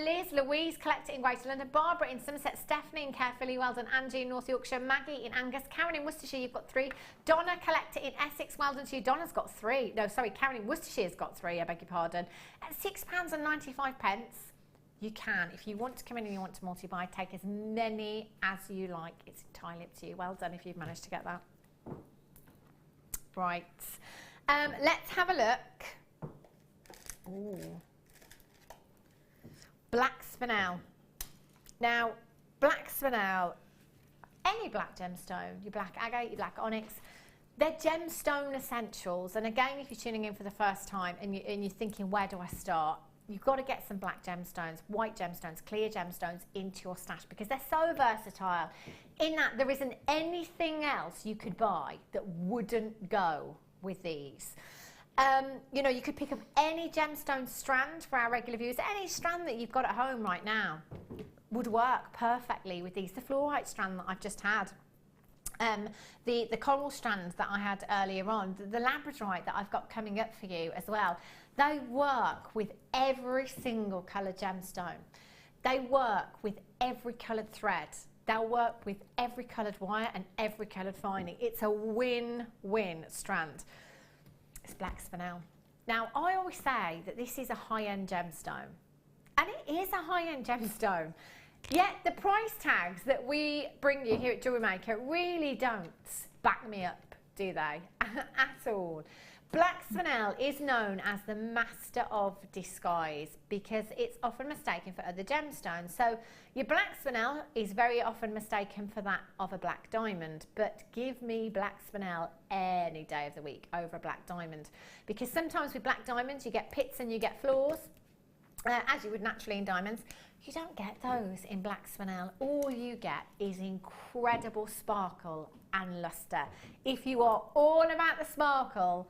Liz, Louise, Collect It in Greater London. Barbara in Somerset. Stephanie in Carefully, well done. Angie in North Yorkshire. Maggie in Angus. Karen in Worcestershire, you've got 3. Donna, Collect It in Essex, well done to you. Donna's got 3. No, sorry, Karen in Worcestershire's got 3, I beg your pardon. At £6.95, you can. If you want to come in and you want to multi-buy, take as many as you like. It's entirely up to you. Well done if you've managed to get that. Right. Let's have a look. Ooh. Black spinel. Now, black spinel, any black gemstone, your black agate, your black onyx, they're gemstone essentials. And again, if you're tuning in for the first time and you're thinking, where do I start? You've got to get some black gemstones, white gemstones, clear gemstones into your stash because they're so versatile in that there isn't anything else you could buy that wouldn't go with these. You know, you could pick up any gemstone strand for our regular viewers. Any strand that you've got at home right now would work perfectly with these. The fluorite strand that I've just had, the coral strand that I had earlier on, the labradorite that I've got coming up for you as well, they work with every single coloured gemstone. They work with every coloured thread. They'll work with every coloured wire and every coloured finding. It's a win-win strand. It's black spinel. Now, I always say that this is a high-end gemstone, and it is a high-end gemstone, yet the price tags that we bring you here at Jewellery Maker really don't back me up, do they? At all. Black spinel is known as the master of disguise because it's often mistaken for other gemstones. So your black spinel is very often mistaken for that of a black diamond, but give me black spinel any day of the week over a black diamond, because sometimes with black diamonds you get pits and you get flaws, as you would naturally in diamonds. You don't get those in black spinel. All you get is incredible sparkle and luster. If you are all about the sparkle,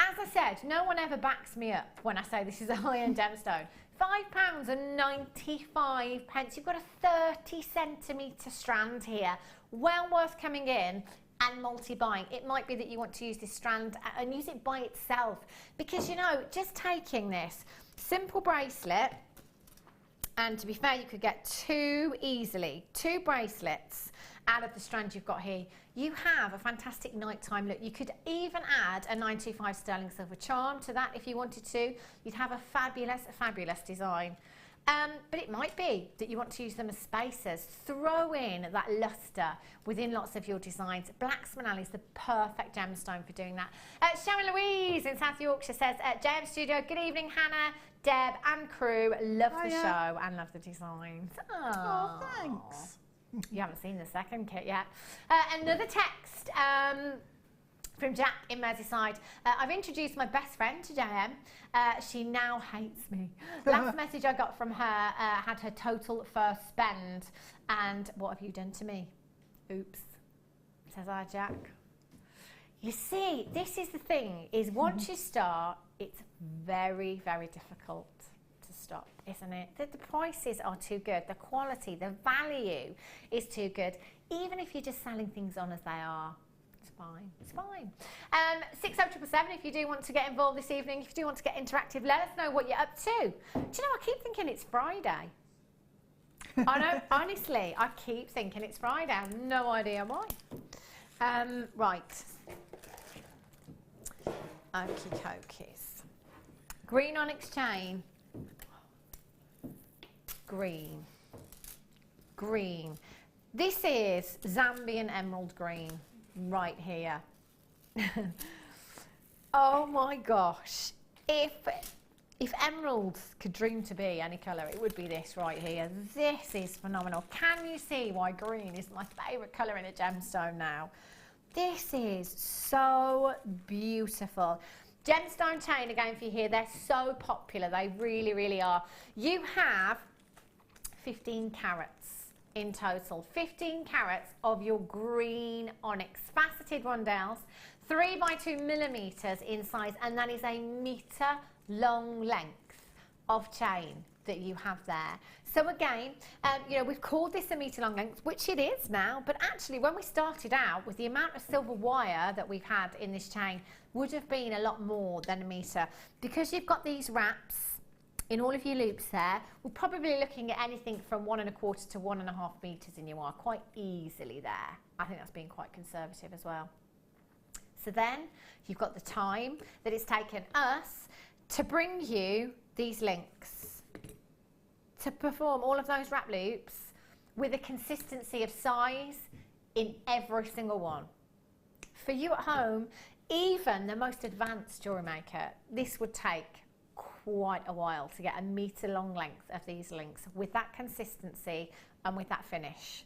as I said, no one ever backs me up when I say this is a high-end gemstone. £5.95. You've got a 30cm strand here. Well worth coming in and multi-buying. It might be that you want to use this strand and use it by itself. Because, you know, just taking this simple bracelet, and to be fair, you could get 2 bracelets out of the strand you've got here. You have a fantastic nighttime look. You could even add a 925 sterling silver charm to that if you wanted to. You'd have a fabulous design. But it might be that you want to use them as spacers. Throw in that luster within lots of your designs. Black spinel is the perfect gemstone for doing that. Sharon Louise in South Yorkshire says, JM Studio, good evening, Hannah, Deb and crew. Love the show and love the designs. Oh, thanks. You haven't seen the second kit yet. Another text from Jack in Merseyside. I've introduced my best friend to JM. She now hates me. Last message I got from her had her total first spend. And what have you done to me? Oops, says our Jack. You see, this is the thing, is once you start, it's very, very difficult to stop, isn't it? The prices are too good, the quality, the value is too good. Even if you're just selling things on as they are, it's fine, it's fine. 60777 if you do want to get involved this evening, if you do want to get interactive, let us know what you're up to. Do you know, I keep thinking it's Friday. I know, honestly, I keep thinking it's Friday. I have no idea why. Right. Okie dokies. Green onyx chain. Green. Green. This is Zambian emerald green right here. Oh my gosh. If emeralds could dream to be any colour, it would be this right here. This is phenomenal. Can you see why green is my favourite colour in a gemstone now? This is so beautiful. Gemstone chain again for you here. They're so popular. They really, really are. You have 15 carats in total. 15 carats of your green onyx. Faceted rondelles. 3 by 2 millimeters in size, and that is a metre long length of chain that you have there. So again, you know, we've called this a metre long length, which it is now, but actually when we started out with the amount of silver wire that we've had in this chain would have been a lot more than a metre. Because you've got these wraps in all of your loops there, we're probably looking at anything from 1 1/4 to 1 1/2 metres in your wire, quite easily there. I think that's being quite conservative as well. So then you've got the time that it's taken us to bring you these links, to perform all of those wrap loops with a consistency of size in every single one. For you at home, even the most advanced jewellery maker, this would take quite a while to get a metre long length of these links with that consistency and with that finish.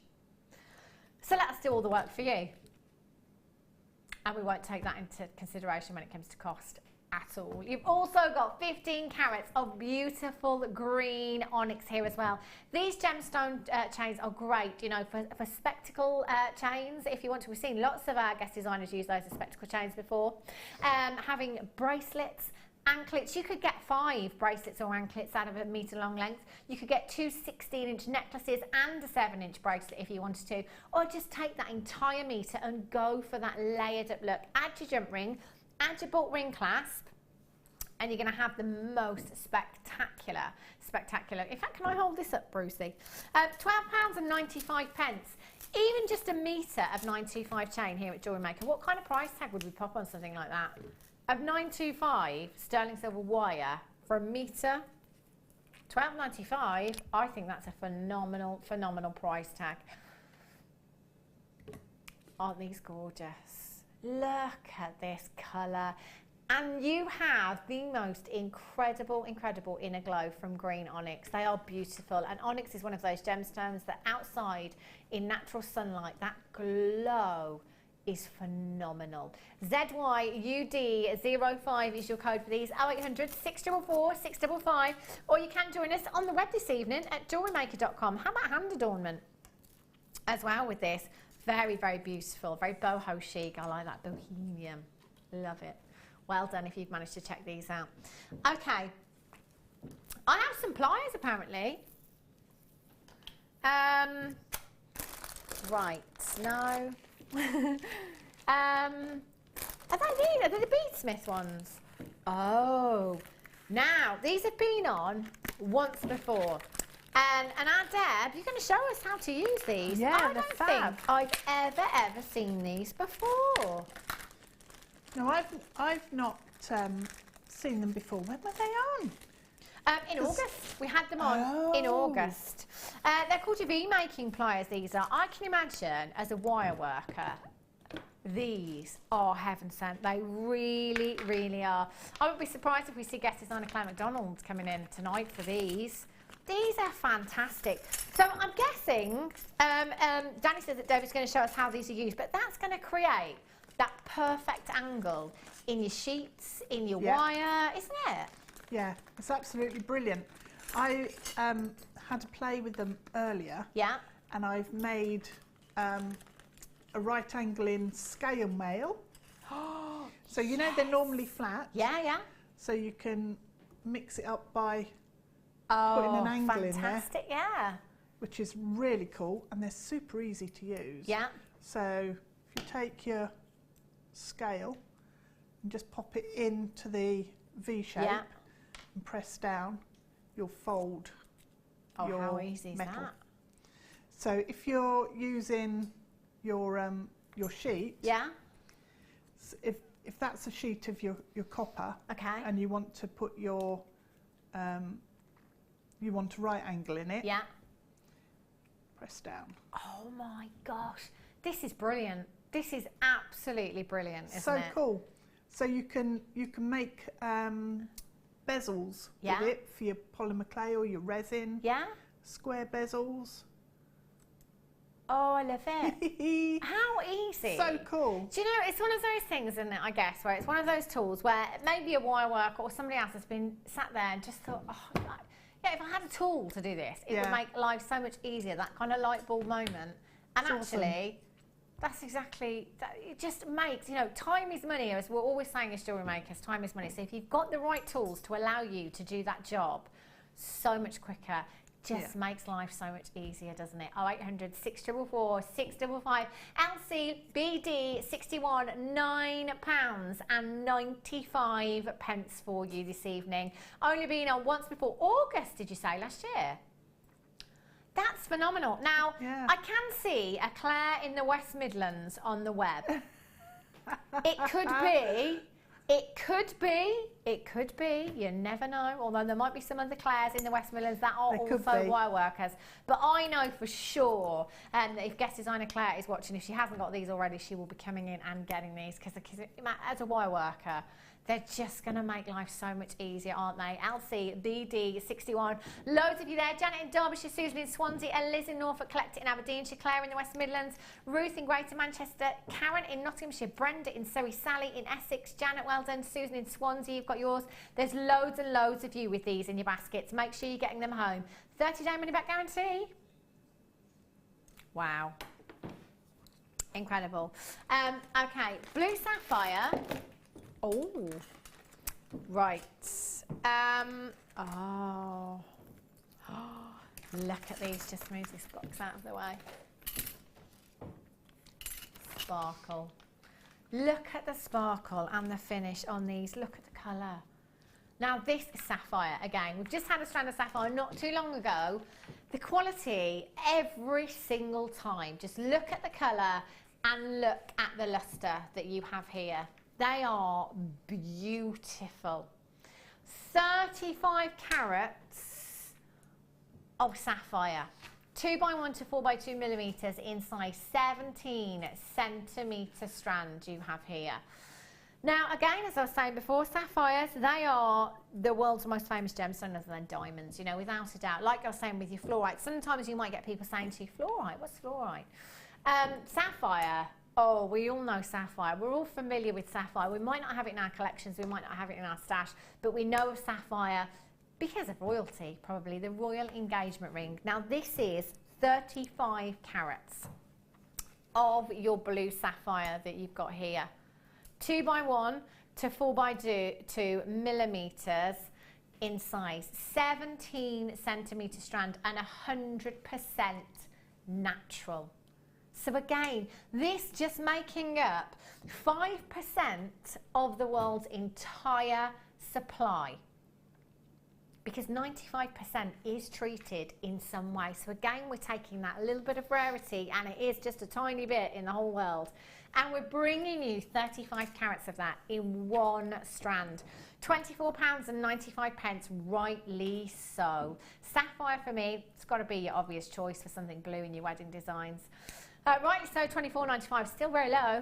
So let us do all the work for you. And we won't take that into consideration when it comes to cost at all. You've also got 15 carats of beautiful green onyx here as well. These gemstone chains are great, you know, for spectacle chains. If you want to, we've seen lots of our guest designers use those as spectacle chains before. Having bracelets, anklets, you could get 5 bracelets or anklets out of a metre long length. You could get 2 16-inch necklaces and a 7-inch bracelet if you wanted to, or just take that entire metre and go for that layered up look. Add your jump ring, add your bolt ring clasp, and you're going to have the most spectacular. In fact, can I hold this up, Brucey? £12.95. Even just a metre of 925 chain here at Jewellery Maker. What kind of price tag would we pop on something like that? Of 925 sterling silver wire for a metre, £12.95. I think that's a phenomenal price tag. Aren't these gorgeous? Look at this colour. And you have the most incredible inner glow from green onyx. They are beautiful, and onyx is one of those gemstones that outside in natural sunlight, that glow is phenomenal. ZYUD05 is your code for these. 0800 644 655, or you can join us on the web this evening at JewelleryMaker.com. How about hand adornment as well with this? Very, very beautiful, very boho chic. I like that bohemian. Love it. Well done if you've managed to check these out. Okay, I have some pliers apparently. Right, no. Are they the beadsmith ones? Oh, now these have been on once before. And our Deb, you're going to show us how to use these. Yeah, I don't think I've ever seen these before. No, I've not seen them before. When were they on? In August. We had them on in August. They're called your V-making pliers, these are. I can imagine, as a wire worker, these are heaven sent. They really, really are. I wouldn't be surprised if we see guest designer Claire McDonald coming in tonight for these. These are fantastic. So I'm guessing, Danny says that David's going to show us how these are used, but that's going to create that perfect angle in your sheets, in your wire, isn't it? Yeah, it's absolutely brilliant. I had a play with them earlier. Yeah. And I've made a right angle in scale mail. So you know they're normally flat. Yeah, yeah. So you can mix it up by putting an angle in there. Fantastic, yeah. Which is really cool, and they're super easy to use. Yeah. So if you take your scale and just pop it into the V shape and press down, you'll fold your how easy is metal. that? So if you're using your sheet, if that's a sheet of your copper, and you want to put your you want a right angle in it, press down. Oh my gosh, this is brilliant. This is absolutely brilliant, isn't it? So cool. So you can make bezels with it for your polymer clay or your resin. Yeah. Square bezels. Oh, I love it. How easy. So cool. Do you know, it's one of those things, isn't it, I guess, where it's one of those tools where maybe a wire worker or somebody else has been sat there and just thought, oh, yeah, if I had a tool to do this, it would make life so much easier, that kind of light bulb moment. And it's actually, That's exactly, it just makes, you know, time is money, as we're always saying as jewellery makers, time is money. So if you've got the right tools to allow you to do that job so much quicker, just makes life so much easier, doesn't it? 0800 644 655 LCBD 61, £9.95 for you this evening. Only been on once before August, did you say, last year? That's phenomenal. Now, I can see a Claire in the West Midlands on the web. It could be, you never know, although there might be some other Claires in the West Midlands that are also wire workers. But I know for sure that if guest designer Claire is watching, if she hasn't got these already, she will be coming in and getting these, because as a wire worker, they're just going to make life so much easier, aren't they? LCBD61. Loads of you there. Janet in Derbyshire, Susan in Swansea, Liz in Norfolk, Collector in Aberdeenshire, Claire in the West Midlands, Ruth in Greater Manchester, Karen in Nottinghamshire, Brenda in Surrey, Sally in Essex, Janet, well done, Susan in Swansea, you've got yours. There's loads and loads of you with these in your baskets. Make sure you're getting them home. 30-day money-back guarantee. Wow. Incredible. Okay, blue sapphire. Oh, right. Oh, look at these. Just move this box out of the way. Sparkle. Look at the sparkle and the finish on these. Look at the colour. Now this is sapphire again. We've just had a strand of sapphire not too long ago. The quality every single time. Just look at the colour and look at the lustre that you have here. They are beautiful. 35 carats of sapphire. 2x1 to 4x2 millimetres in size 17 centimetre strand you have here. Now again, as I was saying before, sapphires, they are the world's most famous gemstone other than diamonds, you know, without a doubt. Like I was saying with your fluorite, sometimes you might get people saying to you, fluorite, what's fluorite? Sapphire. Oh, we all know sapphire. We're all familiar with sapphire. We might not have it in our collections, we might not have it in our stash, but we know of sapphire because of royalty, probably the royal engagement ring. Now this is 35 carats of your blue sapphire that you've got here. 2x1 to 4x2 millimetres in size, 17 centimetre strand and 100% natural. So again, this just making up 5% of the world's entire supply, because 95% is treated in some way. So again, we're taking that little bit of rarity, and it is just a tiny bit in the whole world, and we're bringing you 35 carats of that in one strand. £24.95, rightly so. Sapphire for me, it's got to be your obvious choice for something blue in your wedding designs. Rightly so, £24.95, still very low.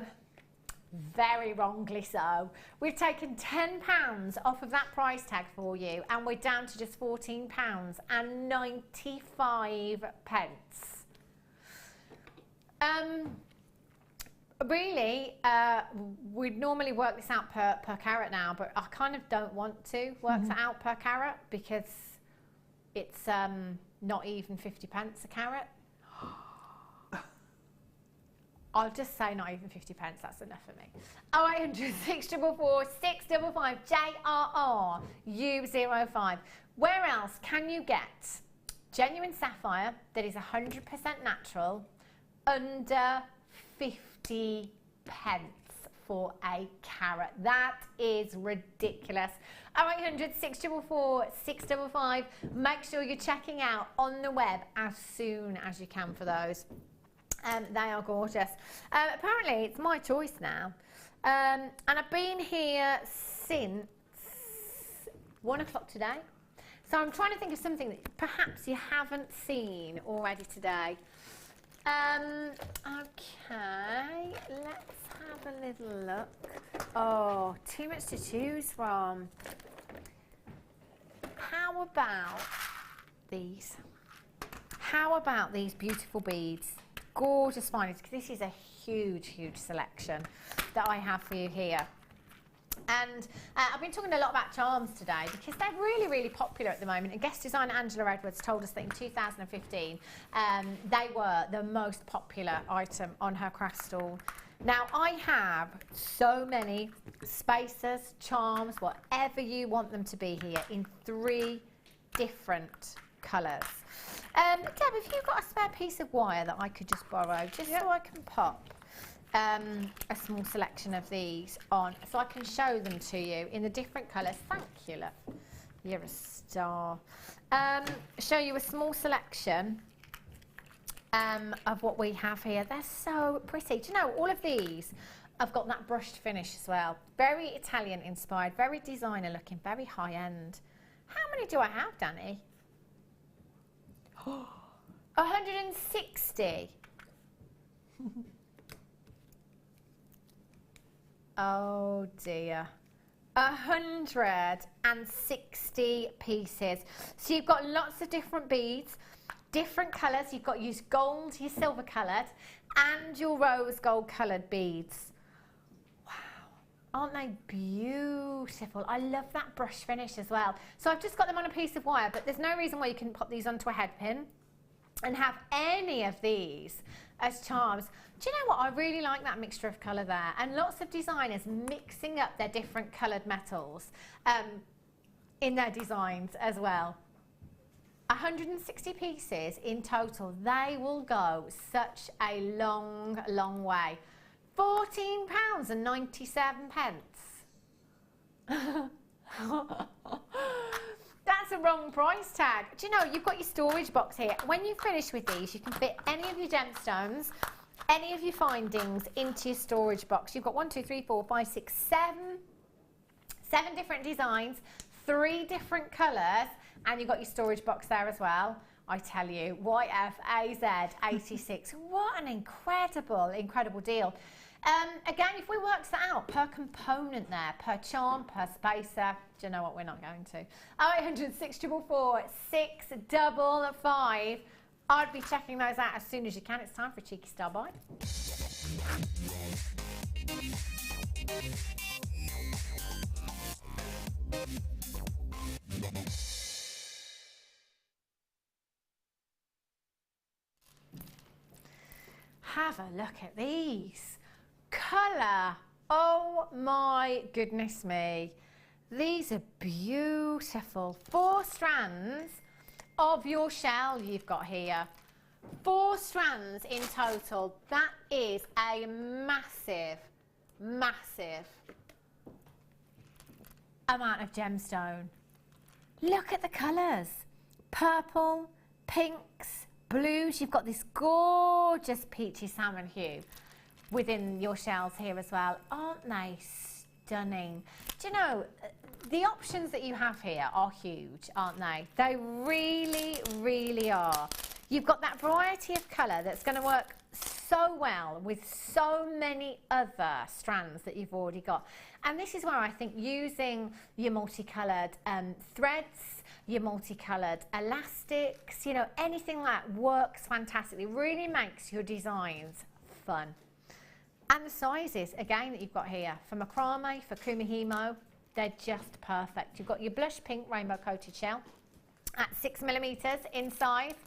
Very wrongly so. We've taken £10 off of that price tag for you, and we're down to just £14.95. Really, we'd normally work this out per carat now, but I kind of don't want to work that out per carat because it's not even 50p a carat. I'll just say not even 50p, that's enough for me. 0800 644 655 JRRU05. Where else can you get genuine sapphire that is 100% natural under 50p for a carat? That is ridiculous. 0800 644 655. Make sure you're checking out on the web as soon as you can for those. They are gorgeous. Apparently, it's my choice now. And I've been here since 1 o'clock today. So I'm trying to think of something that perhaps you haven't seen already today. Okay, let's have a little look. Oh, too much to choose from. How about these? How about these beautiful beads? Gorgeous findings, because this is a huge, huge selection that I have for you here. And I've been talking a lot about charms today because they're really, really popular at the moment. And guest designer Angela Edwards told us that in 2015, they were the most popular item on her craft stall. Now, I have so many spacers, charms, whatever you want them to be here in 3 different colours. Deb, have you got a spare piece of wire that I could just borrow, just so I can pop a small selection of these on, so I can show them to you in the different colours? Thank you, love. You're a star. Show you a small selection of what we have here. They're so pretty. Do you know, all of these have got that brushed finish as well. Very Italian inspired, very designer looking, very high end. How many do I have, Danny? 160. Oh dear. 160 pieces. So you've got lots of different beads, different colours. You've got your gold, your silver coloured, and your rose gold coloured beads. Wow, aren't they beautiful? I love that brush finish as well. So I've just got them on a piece of wire, but there's no reason why you can pop these onto a head pin and have any of these as charms. Do you know what? I really like that mixture of colour there, and lots of designers mixing up their different coloured metals in their designs as well. 160 pieces in total. They will go such a long, long way. £14.97. That's a wrong price tag. Do you know, you've got your storage box here. When you finish with these, you can fit any of your gemstones, any of your findings into your storage box. You've got 1, 2, 3, 4, 5, 6, 7 different designs, 3 different colours, and you've got your storage box there as well. I tell you, YFAZ86, what an incredible, incredible deal. Again, if we work that out per component there, per charm, per spacer, do you know what, we're not going to. 0800 644 655. I'd be checking those out as soon as you can. It's time for a cheeky star buy. Have a look at these. Colour. Oh my goodness me. These are beautiful. 4 strands of your shell you've got here. 4 strands in total. That is a massive, massive amount of gemstone. Look at the colours. Purple, pinks, blues. You've got this gorgeous peachy salmon hue within your shells here as well. Aren't they stunning? Do you know, the options that you have here are huge, aren't they? They really, really are. You've got that variety of colour that's going to work so well with so many other strands that you've already got. And this is where I think using your multicoloured threads, your multicoloured elastics, you know, anything like that works fantastically. Really makes your designs fun. And the sizes, again, that you've got here, for macrame, for kumihimo, they're just perfect. You've got your blush pink rainbow coated shell at 6mm in size.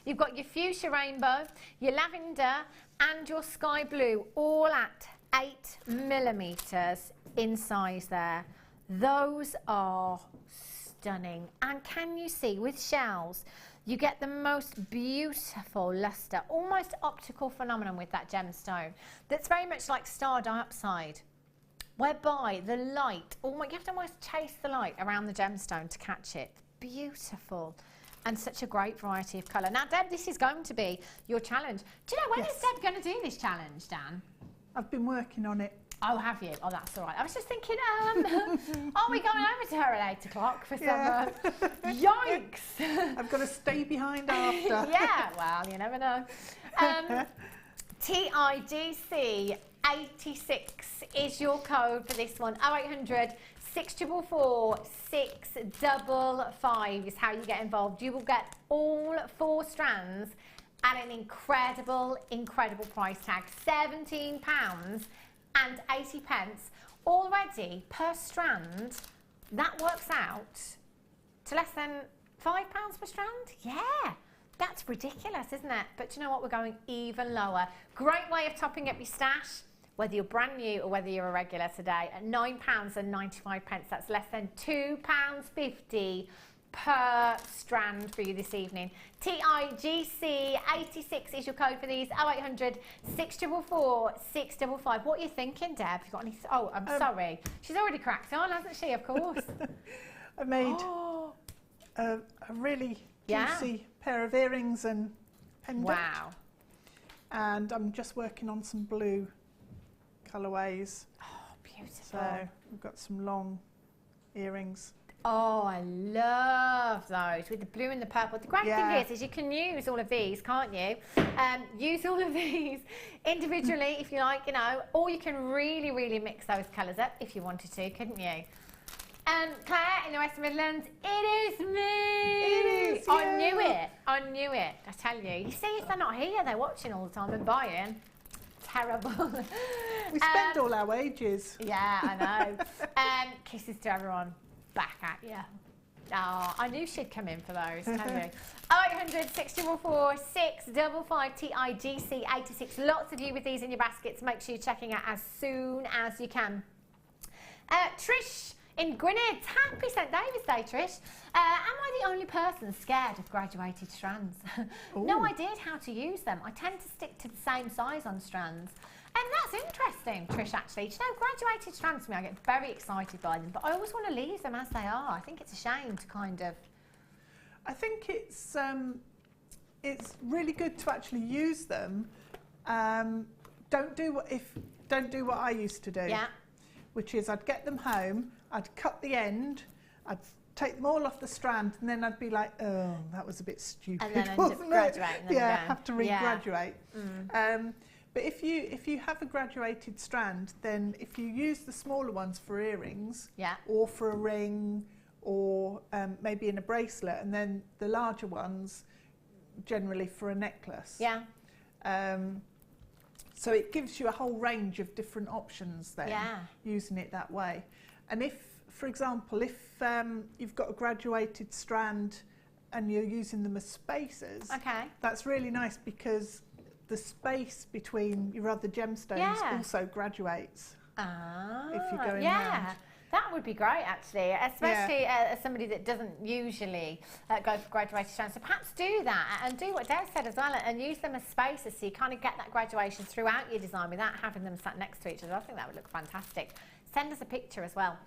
You've got your fuchsia rainbow, your lavender and your sky blue, all at 8mm in size there. Those are stunning. And can you see, with shells, you get the most beautiful lustre, almost optical phenomenon with that gemstone that's very much like star dioxide, whereby the light, you have to almost chase the light around the gemstone to catch it. Beautiful. And such a great variety of colour. Now, Deb, this is going to be your challenge. Do you know, when is Deb going to do this challenge, Dan? I've been working on it. Oh, have you? Oh, that's all right. I was just thinking, are we going over to her at 8 o'clock for some... yikes! I've got to stay behind after. Yeah, well, you never know. TIGC 86 is your code for this one. 0800 644 655 is how you get involved. You will get all 4 strands at an incredible, incredible price tag. £17.80. already per strand, that works out to less than £5 per strand. Yeah, that's ridiculous, isn't it? But do you know what? We're going even lower. Great way of topping up your stash, whether you're brand new or whether you're a regular today, at £9.95. That's less than £2.50 per strand for you this evening. TIGC 86 is your code for these. 0800 644 655. What are you thinking, Deb? You got any? Oh, I'm sorry. She's already cracked on, hasn't she? Of course. I made a really juicy pair of earrings and pendant. Wow. And I'm just working on some blue colourways. Oh, beautiful. So we've got some long earrings. Oh, I love those with the blue and the purple. The great thing is you can use all of these, can't you? Use all of these individually if you like, you know, or you can really, really mix those colours up if you wanted to, couldn't you? Claire in the West Midlands, it is me! It is you! I knew it, I knew it, I tell you. You see, if they're not here, they're watching all the time and buying. Terrible. We spend all our wages. Yeah, I know. Kisses to everyone. Back at you. Oh, I knew she'd come in for those, tell you. 0800 644 655 TIGC 86. Lots of you with these in your baskets. Make sure you're checking out as soon as you can. Trish in Gwynedd. Happy St David's Day, Trish. Am I the only person scared of graduated strands? No idea how to use them. I tend to stick to the same size on strands. And that's interesting, Trish, actually. Do you know, graduated strands, to me, I get very excited by them, but I always want to leave them as they are. I think it's a shame to kind of... I think it's really good to actually use them. Don't do what I used to do. Yeah. Which is I'd get them home, I'd cut the end, I'd take them all off the strand, and then I'd be like, oh, that was a bit stupid, and then end wasn't up it? graduating them again. Have to re-graduate. But if you have a graduated strand, then if you use the smaller ones for earrings, or for a ring, or maybe in a bracelet, and then the larger ones generally for a necklace. Yeah. So it gives you a whole range of different options then, using it that way. And if, for example, if you've got a graduated strand and you're using them as spacers, that's really nice because the space between your other gemstones also graduates if you're going round. That would be great, actually, especially as somebody that doesn't usually go for graduated strands. So perhaps do that and do what Dave said as well and use them as spacers so you kind of get that graduation throughout your design without having them sat next to each other. I think that would look fantastic. Send us a picture as well.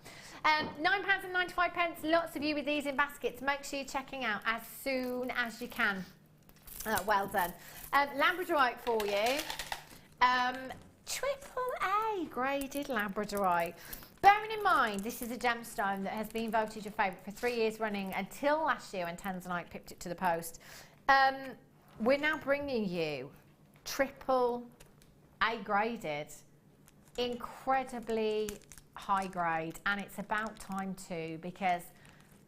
£9.95. Lots of you with these in baskets. Make sure you're checking out as soon as you can. Well done. Labradorite for you. AAA graded Labradorite. Bearing in mind, this is a gemstone that has been voted your favourite for 3 years running until last year when Tanzanite pipped it to the post. We're now bringing you AAA graded, incredibly high grade, and it's about time too, because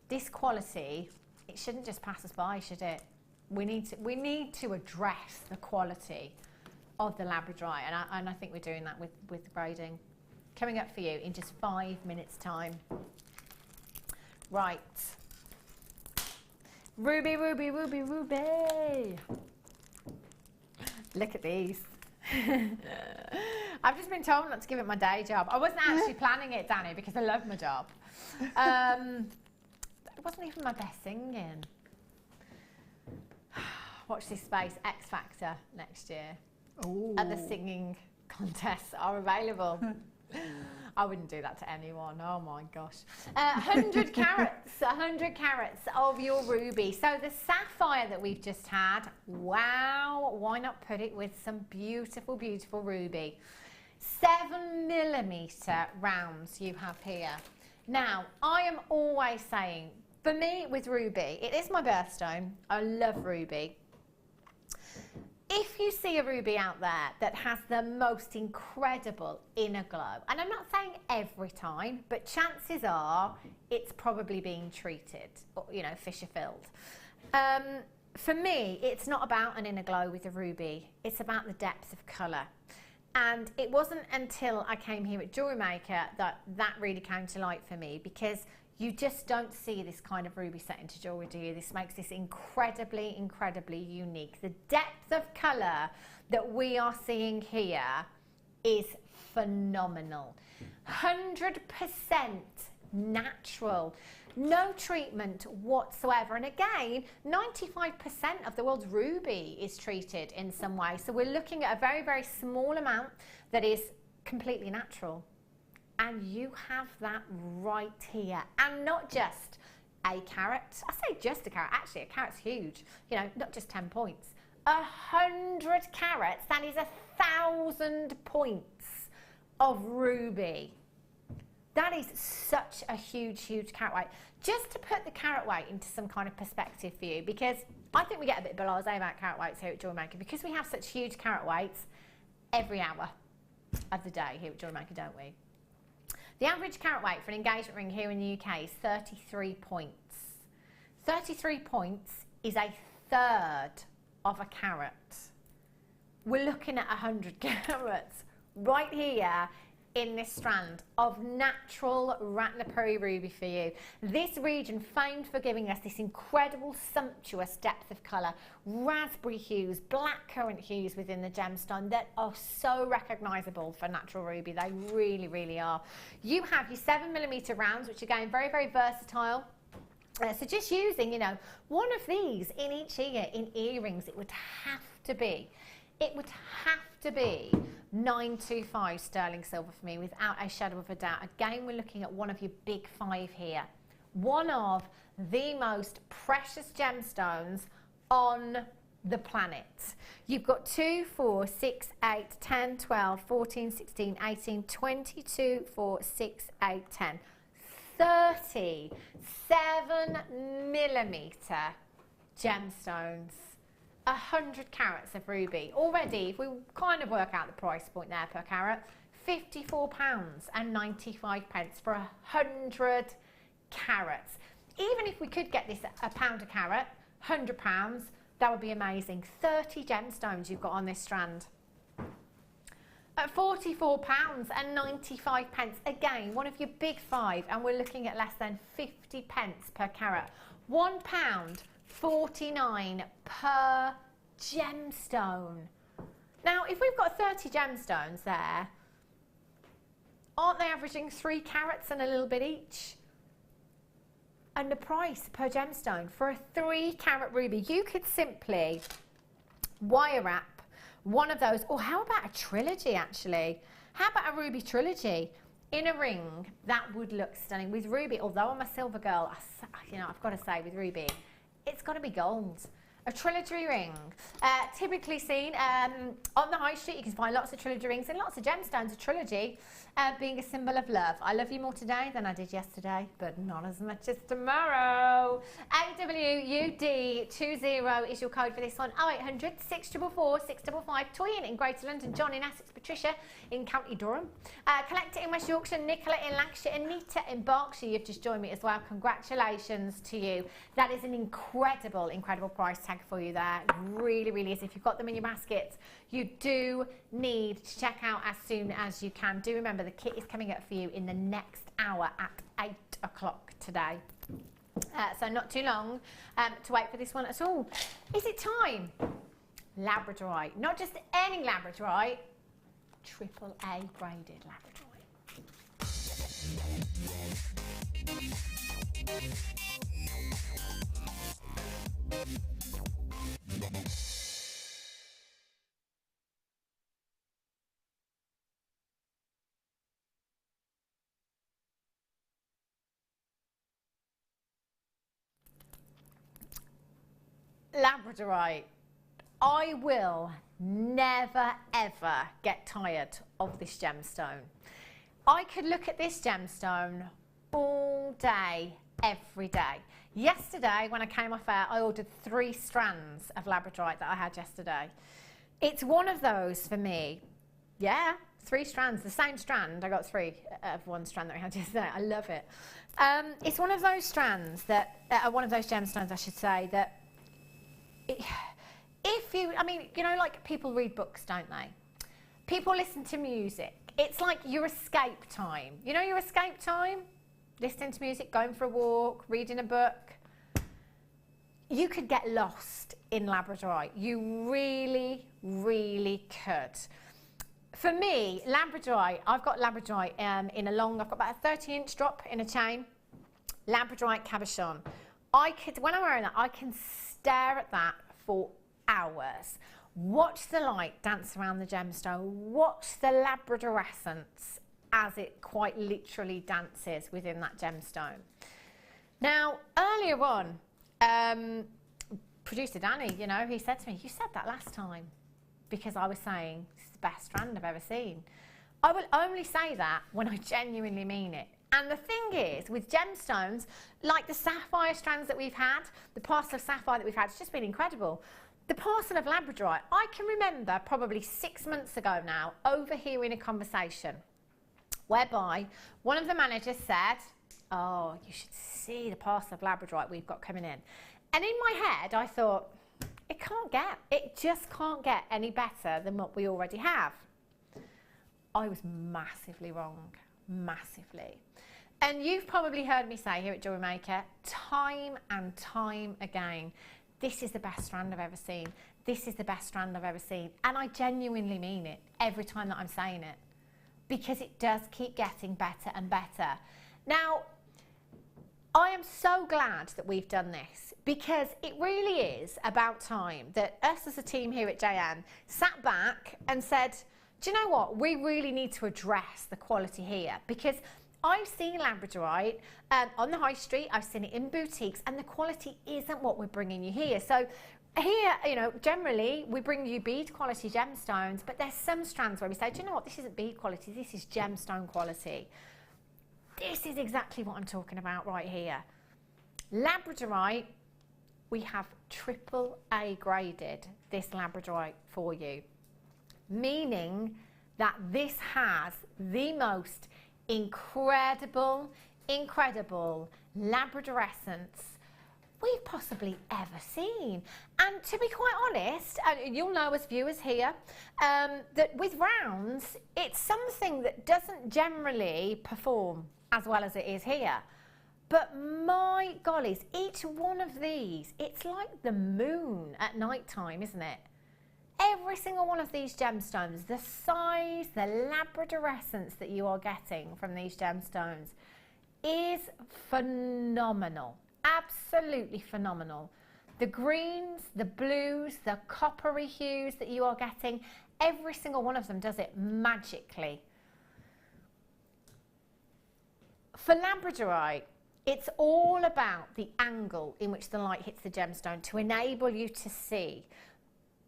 this quality, it shouldn't just pass us by, should it? We need to address the quality of the Labradorite, and I think we're doing that with the grading. Coming up for you in just 5 minutes' time. Right. Ruby, ruby, ruby, ruby. Look at these. I've just been told not to give it my day job. I wasn't actually planning it, Danny, because I love my job. It wasn't even my best singing. Watch this space, X Factor next year. Ooh. And the singing contests are available. I wouldn't do that to anyone. Oh my gosh. 100 carats, 100 carats of your ruby. So the sapphire that we've just had, wow, why not put it with some beautiful, beautiful ruby. 7mm rounds you have here. Now, I am always saying, for me with ruby, it is my birthstone. I love ruby. If you see a ruby out there that has the most incredible inner glow, and I'm not saying every time, but chances are it's probably being treated, or, you know, fissure filled. For me, it's not about an inner glow with a ruby. It's about the depth of colour. And it wasn't until I came here at Jewellery Maker that that really came to light for me, because you just don't see this kind of ruby set into jewellery, do you? This makes this incredibly, incredibly unique. The depth of colour that we are seeing here is phenomenal. 100% natural. No treatment whatsoever. And again, 95% of the world's ruby is treated in some way. So we're looking at a very, very small amount that is completely natural. And you have that right here. And not just a carat. I say just a carat. Actually, a carat's huge. You know, not just 10 points. 100 carats, that is 1,000 points of ruby. That is such a huge, huge carat weight. Just to put the carat weight into some kind of perspective for you, because I think we get a bit blasé about carat weights here at Jewellery Maker, because we have such huge carat weights every hour of the day here at Jewellery Maker, don't we? The average carat weight for an engagement ring here in the UK is 33 points. 33 points is a third of a carat. We're looking at 100 carats right here in this strand of natural Ratnapuri ruby for you. This region famed for giving us this incredible sumptuous depth of colour, raspberry hues, blackcurrant hues within the gemstone that are so recognisable for natural ruby. They really, really are. You have your 7mm rounds, which are again very, very versatile. So just using, you know, one of these in each ear in earrings, it would have to be 925 sterling silver for me, without a shadow of a doubt. Again, we're looking at one of your big five here. One of the most precious gemstones on the planet. You've got 2, 4, 6, 8, 10, 12, 14, 16, 18, 22, 4, 6, 8, 10. 37mm gemstones, 100 carats of ruby. Already, if we kind of work out the price point there per carat, £54.95 for 100 carats. Even if we could get this a pound a carat, £100, that would be amazing. 30 gemstones you've got on this strand. At £44.95, again, one of your big five, and we're looking at less than 50 pence per carat. £1.49 per gemstone. Now, if we've got 30 gemstones there, aren't they averaging 3 carats and a little bit each? And the price per gemstone for a 3 carat ruby, you could simply wire wrap one of those, or how about a trilogy actually? How about a ruby trilogy in a ring? That would look stunning with ruby. Although I'm a silver girl, you know, I've got to say with ruby, it's got to be gold. A trilogy ring, typically seen on the high street. You can find lots of trilogy rings and lots of gemstones. A trilogy being a symbol of love. I love you more today than I did yesterday, but not as much as tomorrow. AWUD20 is your code for this one. 0800 644 655. Toyin in Greater London, John in Essex, Patricia in County Durham, Collector in West Yorkshire, Nicola in Lancashire, Anita in Berkshire. You've just joined me as well. Congratulations to you. That is an incredible, incredible price tag for you there. It really, really is. If you've got them in your baskets, you do need to check out as soon as you can. Do remember the kit is coming up for you in the next hour at 8 o'clock today. So not too long to wait for this one at all. Is it time? Labradorite. Not just any Labradorite, AAA graded Labradorite. Labradorite. I will never ever get tired of this gemstone. I could look at this gemstone all day, every day. Yesterday, when I came off air, I ordered 3 strands of Labradorite that I had yesterday. It's one of those for me. Yeah, 3 strands, the same strand. I got 3 of one strand that we had yesterday. I love it. It's one of those strands that, one of those gemstones, I should say, that if you, I mean, you know, like people read books, don't they? People listen to music. It's like your escape time. You know your escape time? Listening to music, going for a walk, reading a book. You could get lost in Labradorite. You really, really could. For me, Labradorite, I've got Labradorite in a long, I've got about a 30-inch drop in a chain. Labradorite cabochon. When I'm wearing that, I can stare at that for hours. Watch the light dance around the gemstone. Watch the labradorescence as it quite literally dances within that gemstone. Now, earlier on, producer Danny, you know, he said to me, you said that last time, because I was saying this is the best strand I've ever seen. I will only say that when I genuinely mean it. And the thing is, with gemstones, like the sapphire strands that we've had, the parcel of sapphire that we've had, it's just been incredible. The parcel of labradorite, I can remember probably 6 months ago now, overhearing a conversation whereby one of the managers said, oh, you should see the parcel of labradorite we've got coming in. And in my head, I thought, it just can't get any better than what we already have. I was massively wrong, massively. And you've probably heard me say here at Jewellery Maker, time and time again, this is the best strand I've ever seen. This is the best strand I've ever seen. And I genuinely mean it every time that I'm saying it, because it does keep getting better and better. Now, I am so glad that we've done this, because it really is about time that us as a team here at JN sat back and said, do you know what? We really need to address the quality here, because I've seen labradorite on the high street, I've seen it in boutiques, and the quality isn't what we're bringing you here. So here, you know, generally we bring you bead quality gemstones, but there's some strands where we say, do you know what? This isn't bead quality, this is gemstone quality. This is exactly what I'm talking about right here. Labradorite, we have AAA graded this labradorite for you, meaning that this has the most incredible labradorescence we've possibly ever seen. And to be quite honest, and you'll know as viewers here, that with rounds, it's something that doesn't generally perform as well as it is here. But my gollies, each one of these, it's like the moon at night time, isn't it? Every single one of these gemstones, the size, the labradorescence that you are getting from these gemstones is phenomenal, absolutely phenomenal. The greens, the blues, the coppery hues that you are getting, every single one of them does it magically. For labradorite, it's all about the angle in which the light hits the gemstone to enable you to see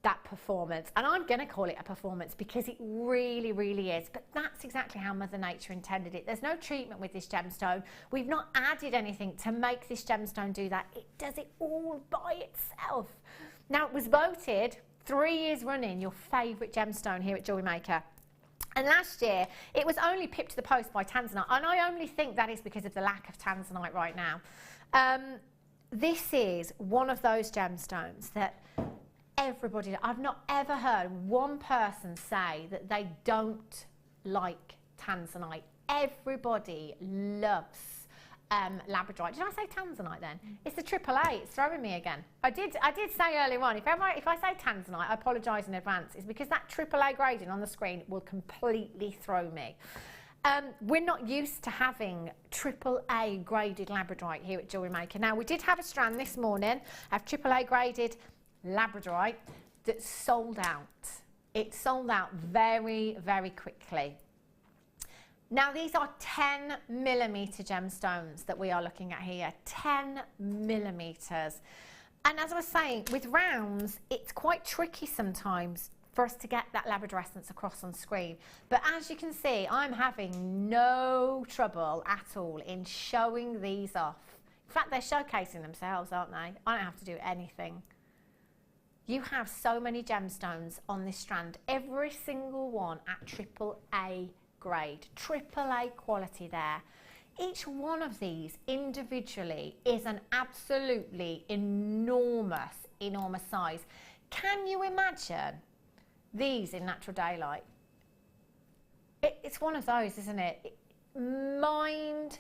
that performance. And I'm going to call it a performance because it really, really is. But that's exactly how Mother Nature intended it. There's no treatment with this gemstone. We've not added anything to make this gemstone do that. It does it all by itself. Now, it was voted 3 years running your favourite gemstone here at Jewellery Maker. And last year, it was only pipped to the post by Tanzanite. And I only think that is because of the lack of Tanzanite right now. This is one of those gemstones that everybody, I've not ever heard one person say that they don't like Tanzanite. Everybody loves labradorite. Did I say Tanzanite then? It's the AAA. It's throwing me again. I did say earlier on, if I say Tanzanite, I apologise in advance. It's because that AAA grading on the screen will completely throw me. We're not used to having AAA graded labradorite here at Jewellery Maker. Now, we did have a strand this morning of AAA graded labradorite that sold out. It sold out very, very quickly. Now, these are 10mm gemstones that we are looking at here, 10mm. And as I was saying, with rounds, it's quite tricky sometimes for us to get that labradorescence across on screen. But as you can see, I'm having no trouble at all in showing these off. In fact, they're showcasing themselves, aren't they? I don't have to do anything. You have so many gemstones on this strand, every single one at AAA grade, AAA quality there. Each one of these individually is an absolutely enormous size. Can you imagine these in natural daylight? It's one of those, isn't it? Mind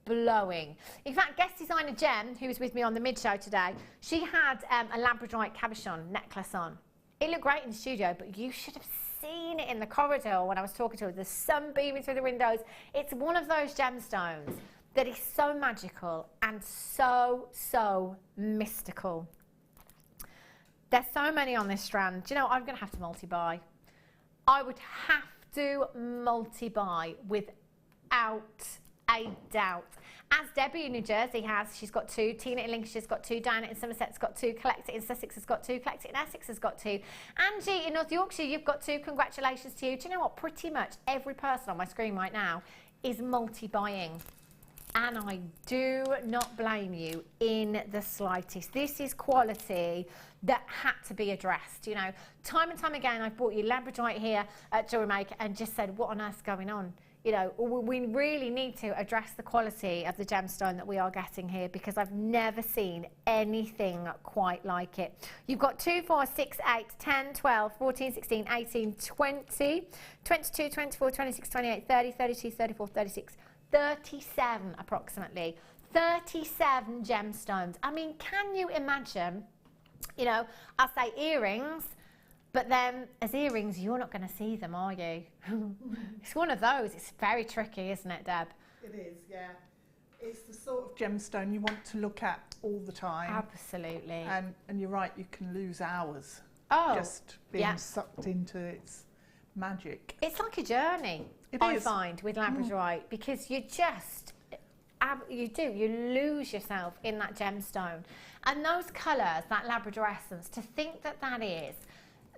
blowing. In fact, guest designer Jen, who was with me on the mid show today, she had a labradorite cabochon necklace on. It looked great in the studio, but you should have seen it in the corridor when I was talking to her. The sun beaming through the windows. It's one of those gemstones that is so magical and so mystical. There's so many on this strand. Do you know, I'm going to have to multi-buy. I would have to multi-buy without a doubt. As Debbie in New Jersey has, she's got 2. Tina in Lincolnshire's got 2. Diana in Somerset's got 2. Collect It in Sussex has got 2. Collect It in Essex has got 2. Angie in North Yorkshire, you've got 2. Congratulations to you. Do you know what? Pretty much every person on my screen right now is multi-buying. And I do not blame you in the slightest. This is quality that had to be addressed. You know, time and time again, I've bought you labradorite here at Jewellery Maker and just said, what on earth's going on? You know, we really need to address the quality of the gemstone that we are getting here, because I've never seen anything quite like it. You've got 2, 4, 6, 8, 10, 12, 14, 16, 18, 20, 22, 24, 26, 28, 30, 32, 34, 36, 37 approximately. 37 gemstones. I mean, can you imagine, you know, I'll say earrings, but then as earrings, you're not going to see them, are you? It's one of those. It's very tricky, isn't it, Deb? It is, yeah. It's the sort of gemstone you want to look at all the time. Absolutely. And you're right, you can lose hours just being sucked into its magic. It's like a journey, I find, with labradorite, because you just, you lose yourself in that gemstone. And those colours, that labrador essence, to think that that is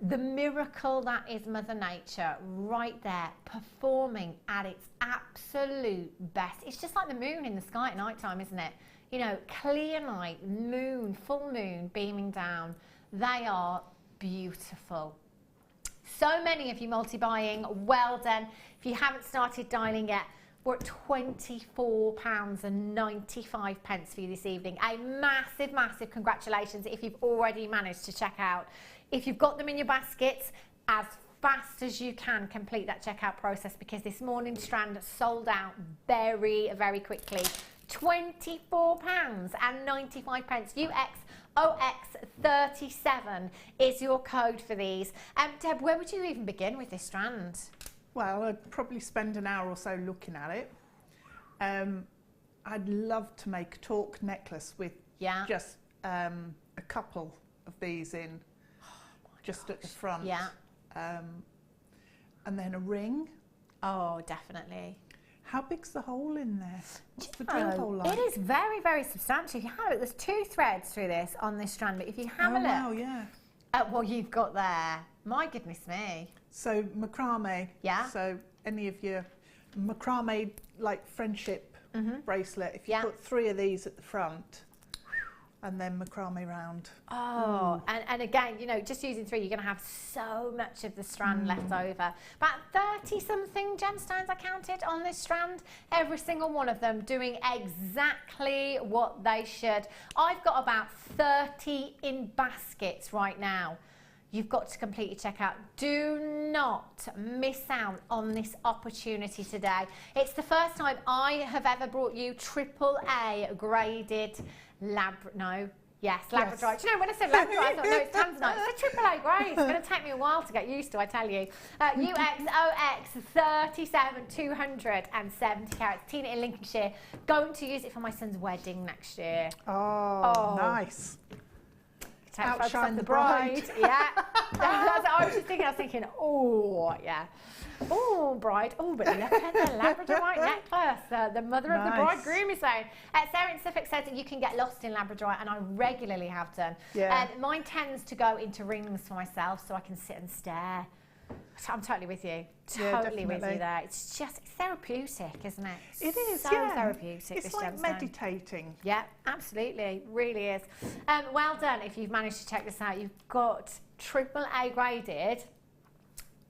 the miracle that is Mother Nature right there, performing at its absolute best. It's just like the moon in the sky at night time, isn't it? You know, clear night, moon, full moon beaming down. They are beautiful. So many of you multi-buying, well done. If you haven't started dialing yet, we're at £24.95 for you this evening. A massive, massive congratulations if you've already managed to check out. If you've got them in your baskets, as fast as you can complete that checkout process, because this morning's strand sold out very, very quickly. £24.95. UXOX37 is your code for these. Deb, where would you even begin with this strand? Well, I'd probably spend an hour or so looking at it. I'd love to make a torque necklace with just a couple of these in, just at the front. Yeah. And then a ring. Oh, definitely. How big's the hole in there? What's the drill hole like? It is very, very substantial. If you have it, there's 2 threads through this on this strand, but if you have a look at what you've got there, my goodness me. So macrame. Yeah. So any of your macrame, like friendship bracelet, if you put 3 of these at the front, and then macrame round. Oh, and again, you know, just using 3, you're going to have so much of the strand left over. About 30-something gemstones I counted on this strand. Every single one of them doing exactly what they should. I've got about 30 in baskets right now. You've got to complete your checkout. Do not miss out on this opportunity today. It's the first time I have ever brought you AAA graded labradorite. Labradorite. Do you know, when I said labradorite, I thought, no, it's tanzanite. It's a AAA grade. It's going to take me a while to get used to, I tell you. UXOX37, 270 carats. Tina in Lincolnshire, going to use it for my son's wedding next year. Oh. Nice. Outshine the bride. Yeah. That's what I was just thinking. I was thinking, oh, yeah. Oh, bride. Oh, but look at the labradorite necklace. The mother of the bridegroom is saying. Sarah in Suffolk says that you can get lost in labradorite, and I regularly have done. Yeah. Mine tends to go into rings for myself, so I can sit and stare. I'm totally with you. Totally with you there. It's just, it's therapeutic, isn't it? It is, so therapeutic. It's like meditating. Yeah, absolutely. Really is. Well done if you've managed to check this out. You've got AAA graded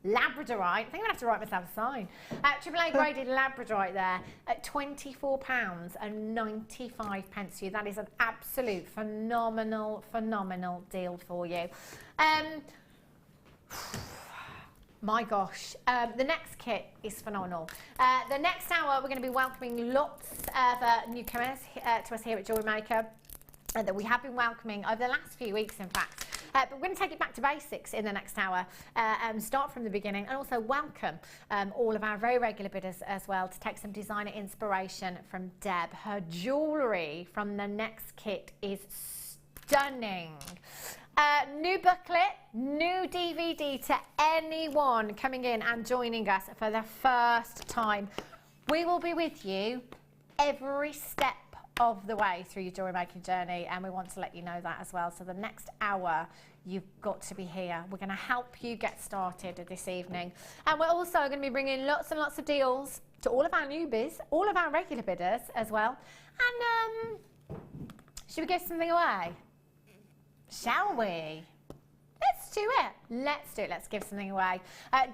labradorite. I think I'm going to have to write myself a sign. AAA graded labradorite there at £24.95 for you. That is an absolute phenomenal deal for you. My gosh, the next kit is phenomenal. The next hour, we're going to be welcoming lots of newcomers to us here at Jewellery Maker that we have been welcoming over the last few weeks, in fact. But we're going to take it back to basics in the next hour and start from the beginning, and also welcome all of our very regular bidders as well to take some designer inspiration from Deb. Her jewellery from the next kit is stunning. New booklet, new DVD to anyone coming in and joining us for the first time. We will be with you every step of the way through your jewellery making journey, and we want to let you know that as well. So the next hour, you've got to be here. We're going to help you get started this evening, and we're also going to be bringing lots and lots of deals to all of our newbies, all of our regular bidders as well. And should we give something away? Shall we? Let's do it. Let's do it. Let's give something away.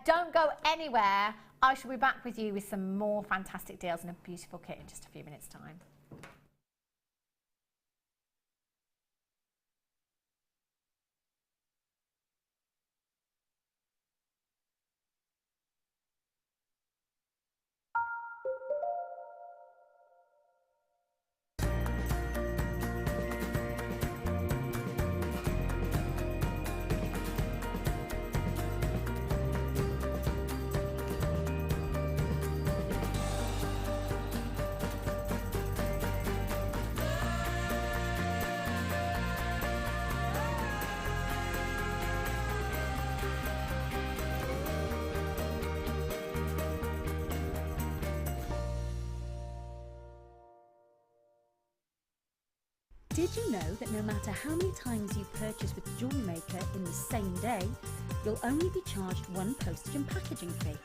Don't go anywhere. I shall be back with you with some more fantastic deals and a beautiful kit in just a few minutes' time. Did you know that no matter how many times you purchase with Jewellery Maker in the same day, you'll only be charged one postage and packaging fee?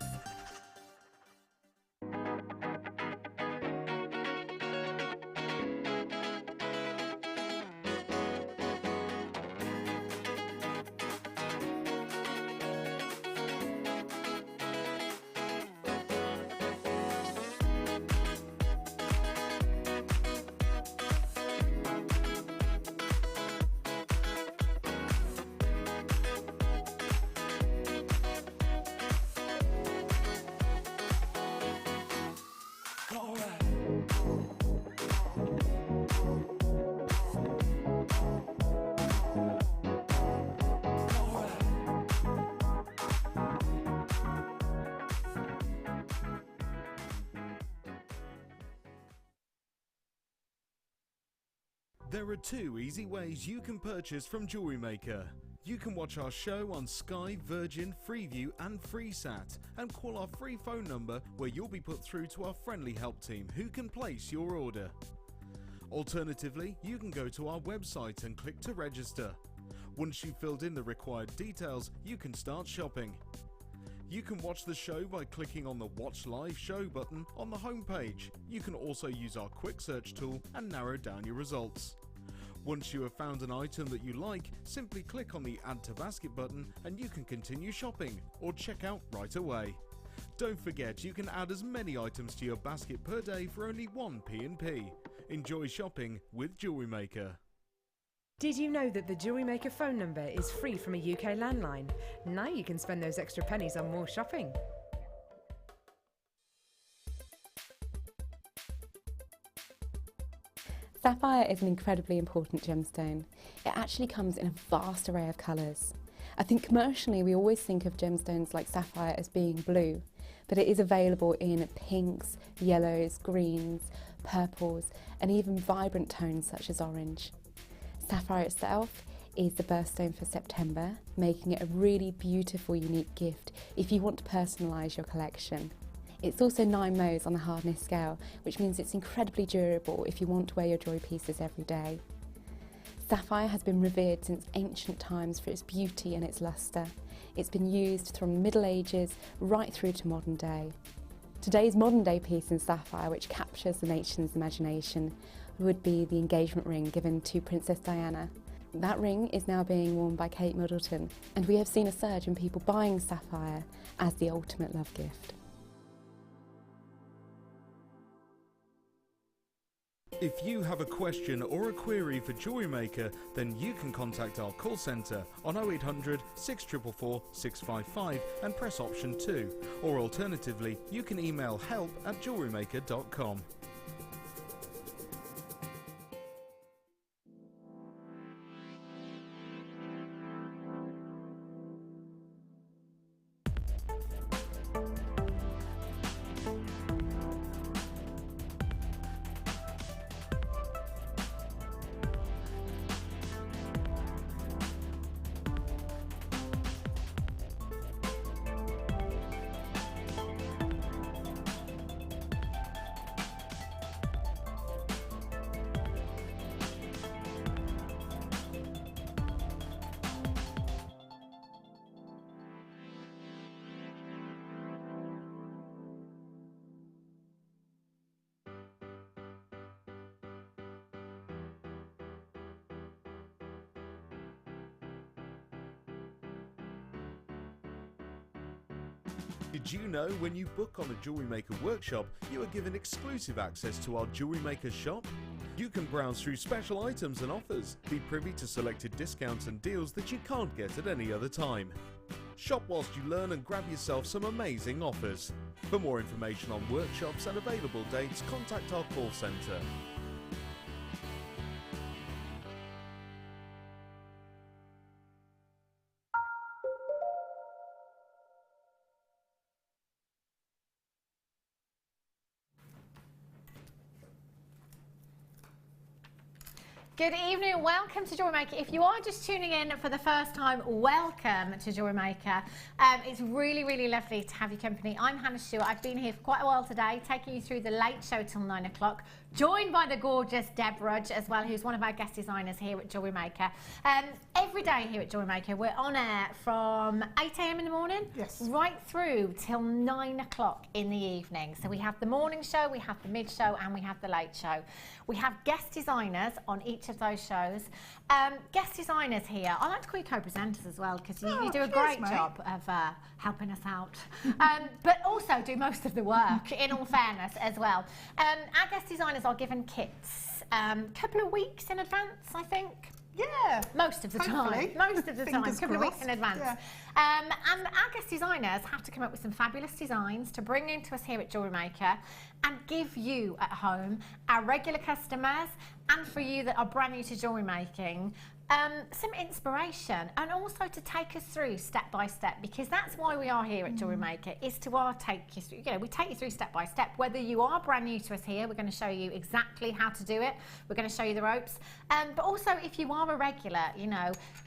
There are two easy ways you can purchase from Jewellery Maker. You can watch our show on Sky, Virgin, Freeview and FreeSat, and call our free phone number where you'll be put through to our friendly help team who can place your order. Alternatively, you can go to our website and click to register. Once you've filled in the required details, you can start shopping. You can watch the show by clicking on the Watch Live Show button on the homepage. You can also use our quick search tool and narrow down your results. Once you have found an item that you like, simply click on the Add to Basket button and you can continue shopping or check out right away. Don't forget, you can add as many items to your basket per day for only 1 P&P. Enjoy shopping with Jewellery Maker. Did you know that the Jewellery Maker phone number is free from a UK landline? Now you can spend those extra pennies on more shopping. Sapphire is an incredibly important gemstone. It actually comes in a vast array of colours. I think commercially we always think of gemstones like sapphire as being blue, but it is available in pinks, yellows, greens, purples, and even vibrant tones such as orange. Sapphire itself is the birthstone for September, making it a really beautiful, unique gift if you want to personalise your collection. It's also 9 Mohs on the hardness scale, which means it's incredibly durable if you want to wear your jewellery pieces every day. Sapphire has been revered since ancient times for its beauty and its lustre. It's been used from the Middle Ages right through to modern day. Today's modern day piece in sapphire, which captures the nation's imagination, would be the engagement ring given to Princess Diana. That ring is now being worn by Kate Middleton, and we have seen a surge in people buying sapphire as the ultimate love gift. If you have a question or a query for Jewellery Maker, then you can contact our call centre on 0800 644 655 and press option 2. Or alternatively, you can email help@jewellerymaker.com. Did you know when you book on a Jewellery Maker workshop, you are given exclusive access to our Jewellery Maker shop? You can browse through special items and offers, be privy to selected discounts and deals that you can't get at any other time. Shop whilst you learn and grab yourself some amazing offers. For more information on workshops and available dates, contact our call centre. Good evening, welcome to Jewellery Maker. If you are just tuning in for the first time, welcome to Jewellery Maker. It's really, really lovely to have your company. I'm Hannah Stewart. I've been here for quite a while today, taking you through the late show till 9 o'clock, joined by the gorgeous Deb Rudge as well, who's one of our guest designers here at Jewellery Maker. Every day here at Jewellery Maker, we're on air from 8 a.m. in the morning, right through till 9 o'clock in the evening. So we have the morning show, we have the mid show, and we have the late show. We have guest designers on each of those shows. Guest designers here, I like to call you co-presenters as well, because you do a great job of helping us out, but also do most of the work, in all fairness, as well. Our guest designers are given kits a couple of weeks in advance, I think. Yeah. Most of the time. Most of the time. A couple of weeks in advance. Yeah. And our guest designers have to come up with some fabulous designs to bring into us here at Jewellery Maker and give you at home, our regular customers, and for you that are brand new to jewellery making, some inspiration, and also to take us through step by step, because that's why we are here at Jewellery Maker, is to take you through, we take you through step by step. Whether you are brand new to us here, we're going to show you exactly how to do it. We're going to show you the ropes. But also, if you are a regular,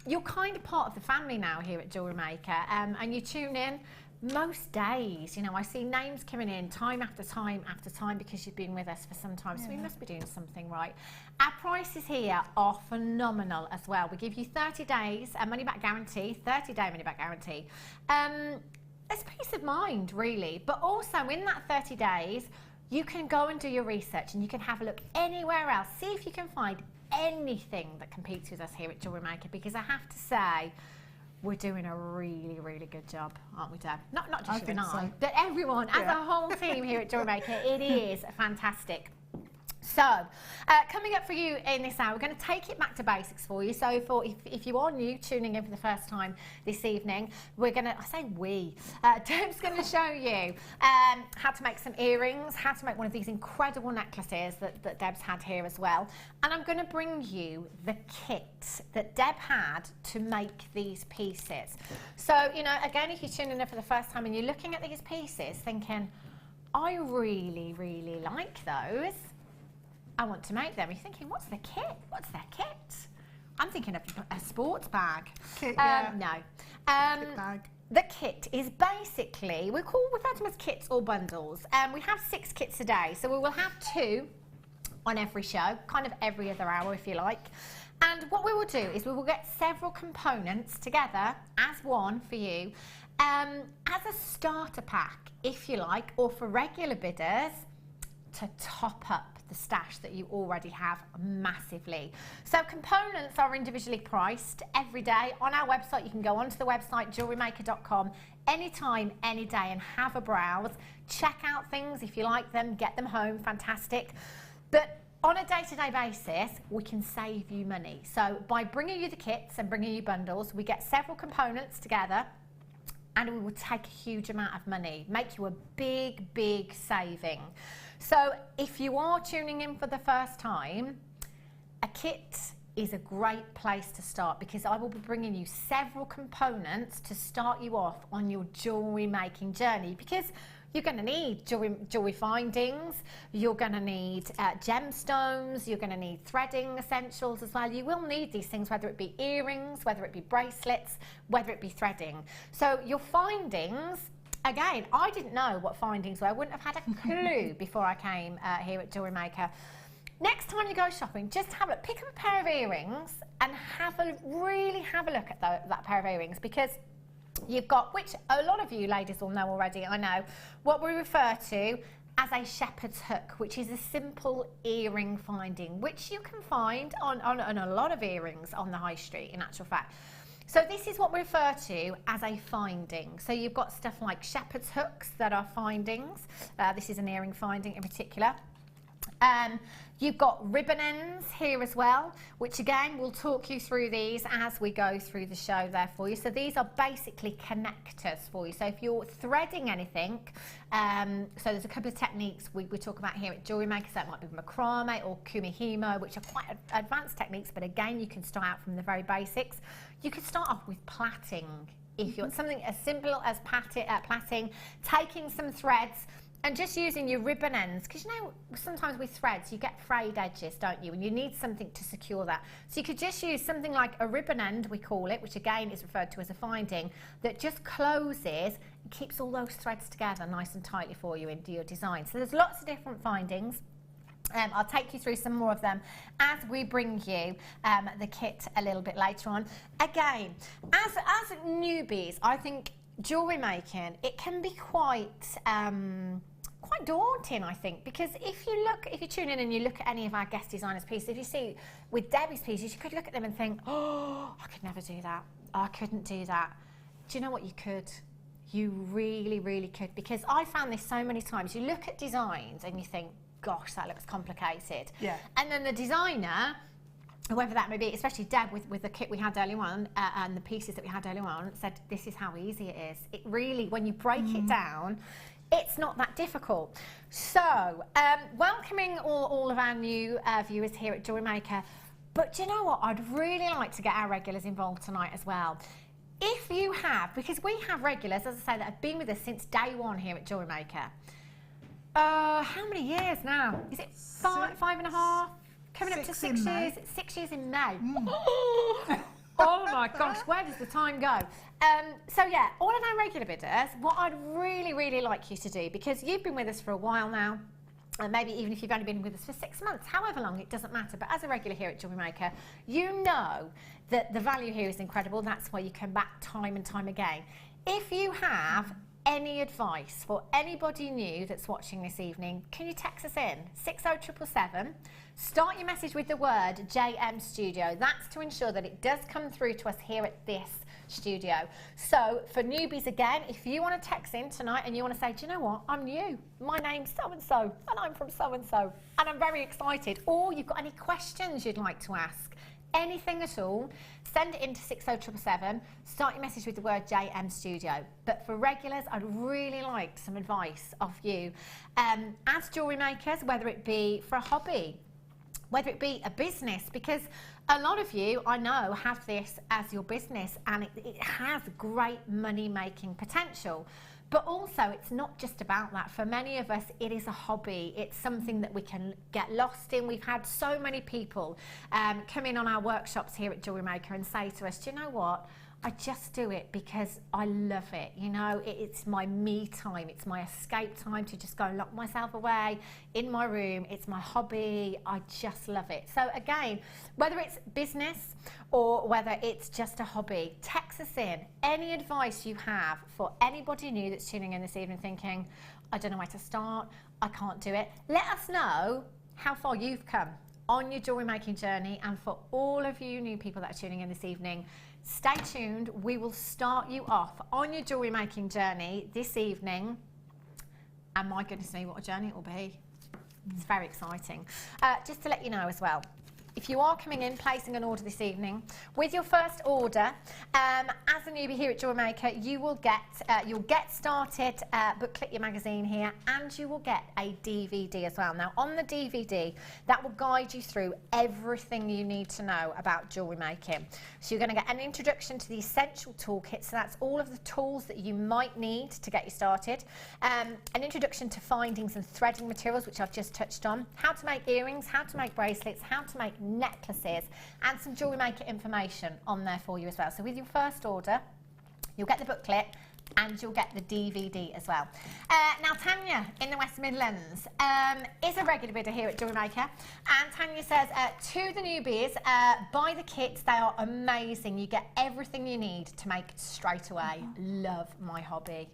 you're kind of part of the family now here at Jewellery Maker, and you tune in most days. I see names coming in time after time after time because you've been with us for some time, so we must be doing something right. Our prices here are phenomenal as well. We give you 30 days, a money-back guarantee, 30-day money-back guarantee. It's peace of mind, really, but also in that 30 days, you can go and do your research and you can have a look anywhere else, see if you can find anything that competes with us here at Jewellery Maker, because I have to say, we're doing a really, really good job, aren't we, Deb? Not just you and I, but everyone, as a whole team here at Jewellery Maker, it is fantastic. So, coming up for you in this hour, we're going to take it back to basics for you. So, if you are new, tuning in for the first time this evening, we're going to, Deb's going to show you how to make some earrings, how to make one of these incredible necklaces that Deb's had here as well. And I'm going to bring you the kit that Deb had to make these pieces. So, again, if you're tuning in for the first time and you're looking at these pieces thinking, I really, really like those, I want to make them. You're thinking, what's the kit? What's their kit? I'm thinking of a sports bag. Kit, no. Kit bag. The kit is basically, we refer to them as kits or bundles. We have 6 kits a day, so we will have 2 on every show, kind of every other hour if you like. And what we will do is we will get several components together as one for you, as a starter pack, if you like, or for regular bidders to top up the stash that you already have massively. So components are individually priced every day. On our website, you can go onto the website JewelleryMaker.com anytime, any day, and have a browse. Check out things if you like them, get them home, fantastic. But on a day-to-day basis, we can save you money. So by bringing you the kits and bringing you bundles, we get several components together and we will take a huge amount of money, make you a big, big saving. So if you are tuning in for the first time, a kit is a great place to start because I will be bringing you several components to start you off on your jewellery making journey, because you're going to need jewellery findings, you're going to need gemstones, you're going to need threading essentials as well. You will need these things, whether it be earrings, whether it be bracelets, whether it be threading. So your findings, again, I didn't know what findings were. I wouldn't have had a clue before I came here at Jewellery Maker. Next time you go shopping, just have a pick up a pair of earrings and really have a look at that pair of earrings, because you've got, which a lot of you ladies will know already, I know, what we refer to as a shepherd's hook, which is a simple earring finding, which you can find on a lot of earrings on the high street, in actual fact. So this is what we refer to as a finding. So you've got stuff like shepherd's hooks that are findings. This is an earring finding in particular. You've got ribbon ends here as well, which again, we'll talk you through these as we go through the show there for you. So these are basically connectors for you. So if you're threading anything, so there's a couple of techniques we talk about here at Jewellery Maker. So it might be macrame or kumihimo, which are quite advanced techniques, but again, you can start out from the very basics. You could start off with plaiting. If you want something as simple as plaiting, taking some threads, and just using your ribbon ends, because you know, sometimes with threads you get frayed edges, don't you? And you need something to secure that. So you could just use something like a ribbon end, we call it, which again is referred to as a finding, that just closes and keeps all those threads together nice and tightly for you into your design. So there's lots of different findings. I'll take you through some more of them as we bring you the kit a little bit later on. Again, as newbies, I think jewellery making, it can be quite daunting, I think, because if you tune in and you look at any of our guest designers' pieces, if you see with Debbie's pieces, you could look at them and think, oh, I could never do that. I couldn't do that. Do you know what? You could. You really, really could, because I found this so many times. You look at designs and you think, gosh, that looks complicated. Yeah. And then the designer, whoever that may be, especially Deb with the kit we had earlier on and the pieces that we had earlier on, said this is how easy it is. It really, when you break it down, it's not that difficult. So, welcoming all of our new viewers here at Jewellery Maker. But do you know what? I'd really like to get our regulars involved tonight as well. If you have, because we have regulars, as I say, that have been with us since day one here at Jewellery Maker. How many years now? Is it five and a half? Coming up to 6 years. 6 years in May. Oh my gosh, where does the time go? So yeah, all of our regular bidders, what I'd really, really like you to do, because you've been with us for a while now, and maybe even if you've only been with us for 6 months, however long, it doesn't matter. But as a regular here at Jewellery Maker, you know that the value here is incredible. That's why you come back time and time again. If you have any advice for anybody new that's watching this evening, can you text us in 60777? Start your message with the word JM Studio. That's to ensure that it does come through to us here at this studio. So for newbies again, if you want to text in tonight and you want to say, do you know what, I'm new, my name's so-and-so and I'm from so-and-so and I'm very excited, or you've got any questions you'd like to ask, anything at all, send it into 60777, start your message with the word JM Studio. But for regulars, I'd really like some advice off you as jewellery makers, whether it be for a hobby, whether it be a business, because a lot of you, I know, have this as your business and it has great money-making potential. But also, it's not just about that. For many of us, it is a hobby. It's something that we can get lost in. We've had so many people come in on our workshops here at Jewellery Maker and say to us, do you know what? I just do it because I love it. You know, it's my me time. It's my escape time to just go and lock myself away in my room. It's my hobby. I just love it. So again, whether it's business or whether it's just a hobby, text us in. Any advice you have for anybody new that's tuning in this evening thinking, I don't know where to start, I can't do it. Let us know how far you've come on your jewellery making journey. And for all of you new people that are tuning in this evening, stay tuned. We will start you off on your jewellery making journey this evening. And my goodness me, what a journey it will be. It's very exciting. Just to let you know as well, if you are coming in, placing an order this evening, with your first order, as a newbie here at Jewellery Maker, you will get, you'll get started, booklet your magazine here, and you will get a DVD as well. Now, on the DVD, that will guide you through everything you need to know about jewellery making. So you're going to get an introduction to the essential toolkit, so that's all of the tools that you might need to get you started, an introduction to findings and threading materials, which I've just touched on, how to make earrings, how to make bracelets, how to make necklaces, and some Jewellery Maker information on there for you as well. So with your first order, you'll get the booklet and you'll get the DVD as well. Now, Tanya in the West Midlands is a regular bidder here at Jewellery Maker, and Tanya says, to the newbies, buy the kits, they are amazing. You get everything you need to make straight away. Love my hobby.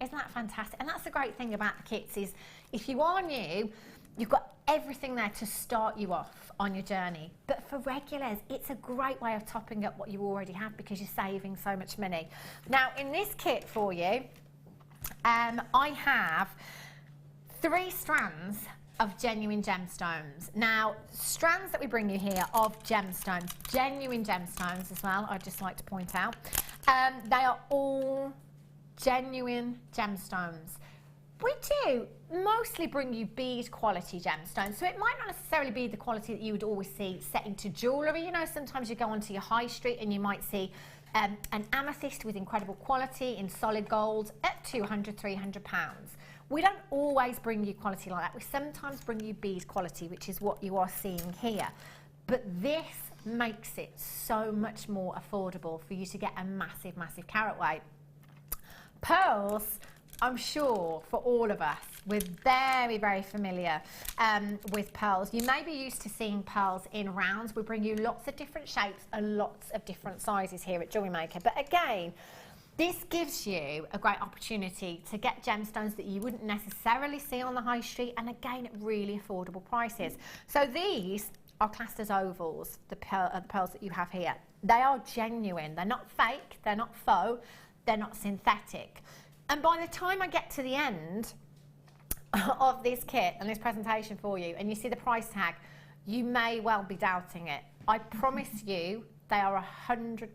Isn't that fantastic? And that's the great thing about the kits is, if you are new, you've got everything there to start you off on your journey. But for regulars, it's a great way of topping up what you already have because you're saving so much money. Now, in this kit for you, I have 3 strands of genuine gemstones. Now, strands that we bring you here of gemstones, genuine gemstones as well, I'd just like to point out. They are all genuine gemstones. We do mostly bring you bead quality gemstones, so it might not necessarily be the quality that you would always see set into jewellery. You know, sometimes you go onto your high street and you might see an amethyst with incredible quality in solid gold at £200, £300. We don't always bring you quality like that. We sometimes bring you bead quality, which is what you are seeing here. But this makes it so much more affordable for you to get a massive, massive carat weight. Pearls, I'm sure for all of us, we're very, very familiar with pearls. You may be used to seeing pearls in rounds. We bring you lots of different shapes and lots of different sizes here at Jewellery Maker. But again, this gives you a great opportunity to get gemstones that you wouldn't necessarily see on the high street, and again, at really affordable prices. So these are classed as ovals, the pearls that you have here. They are genuine. They're not fake, they're not faux, they're not synthetic. And by the time I get to the end of this kit and this presentation for you, and you see the price tag, you may well be doubting it. I promise you, they are 100%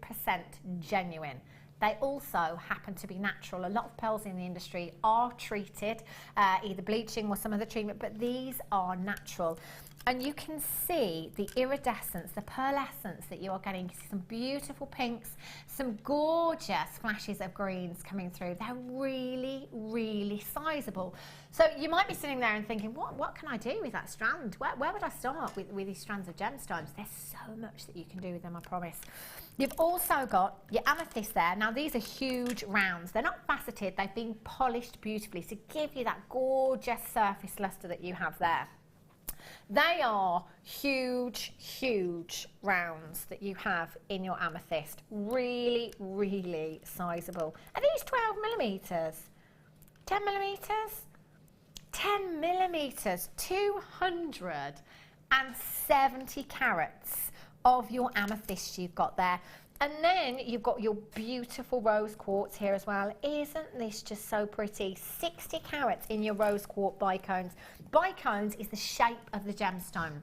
genuine. They also happen to be natural. A lot of pearls in the industry are treated, either bleaching or some other treatment, but these are natural. And you can see the iridescence, the pearlescence that you are getting. You see some beautiful pinks, some gorgeous flashes of greens coming through. They're really, really sizable. So you might be sitting there and thinking, what can I do with that strand? Where would I start with these strands of gemstones? There's so much that you can do with them, I promise. You've also got your amethyst there. Now, these are huge rounds. They're not faceted. They've been polished beautifully to give you that gorgeous surface luster that you have there. They are huge, huge rounds that you have in your amethyst. Really, really sizable. Are these 12 millimetres? 10 millimetres? 10 millimetres, 270 carats of your amethyst you've got there. And then you've got your beautiful rose quartz here as well. Isn't this just so pretty? 60 carats in your rose quartz bicones. Bicones is the shape of the gemstone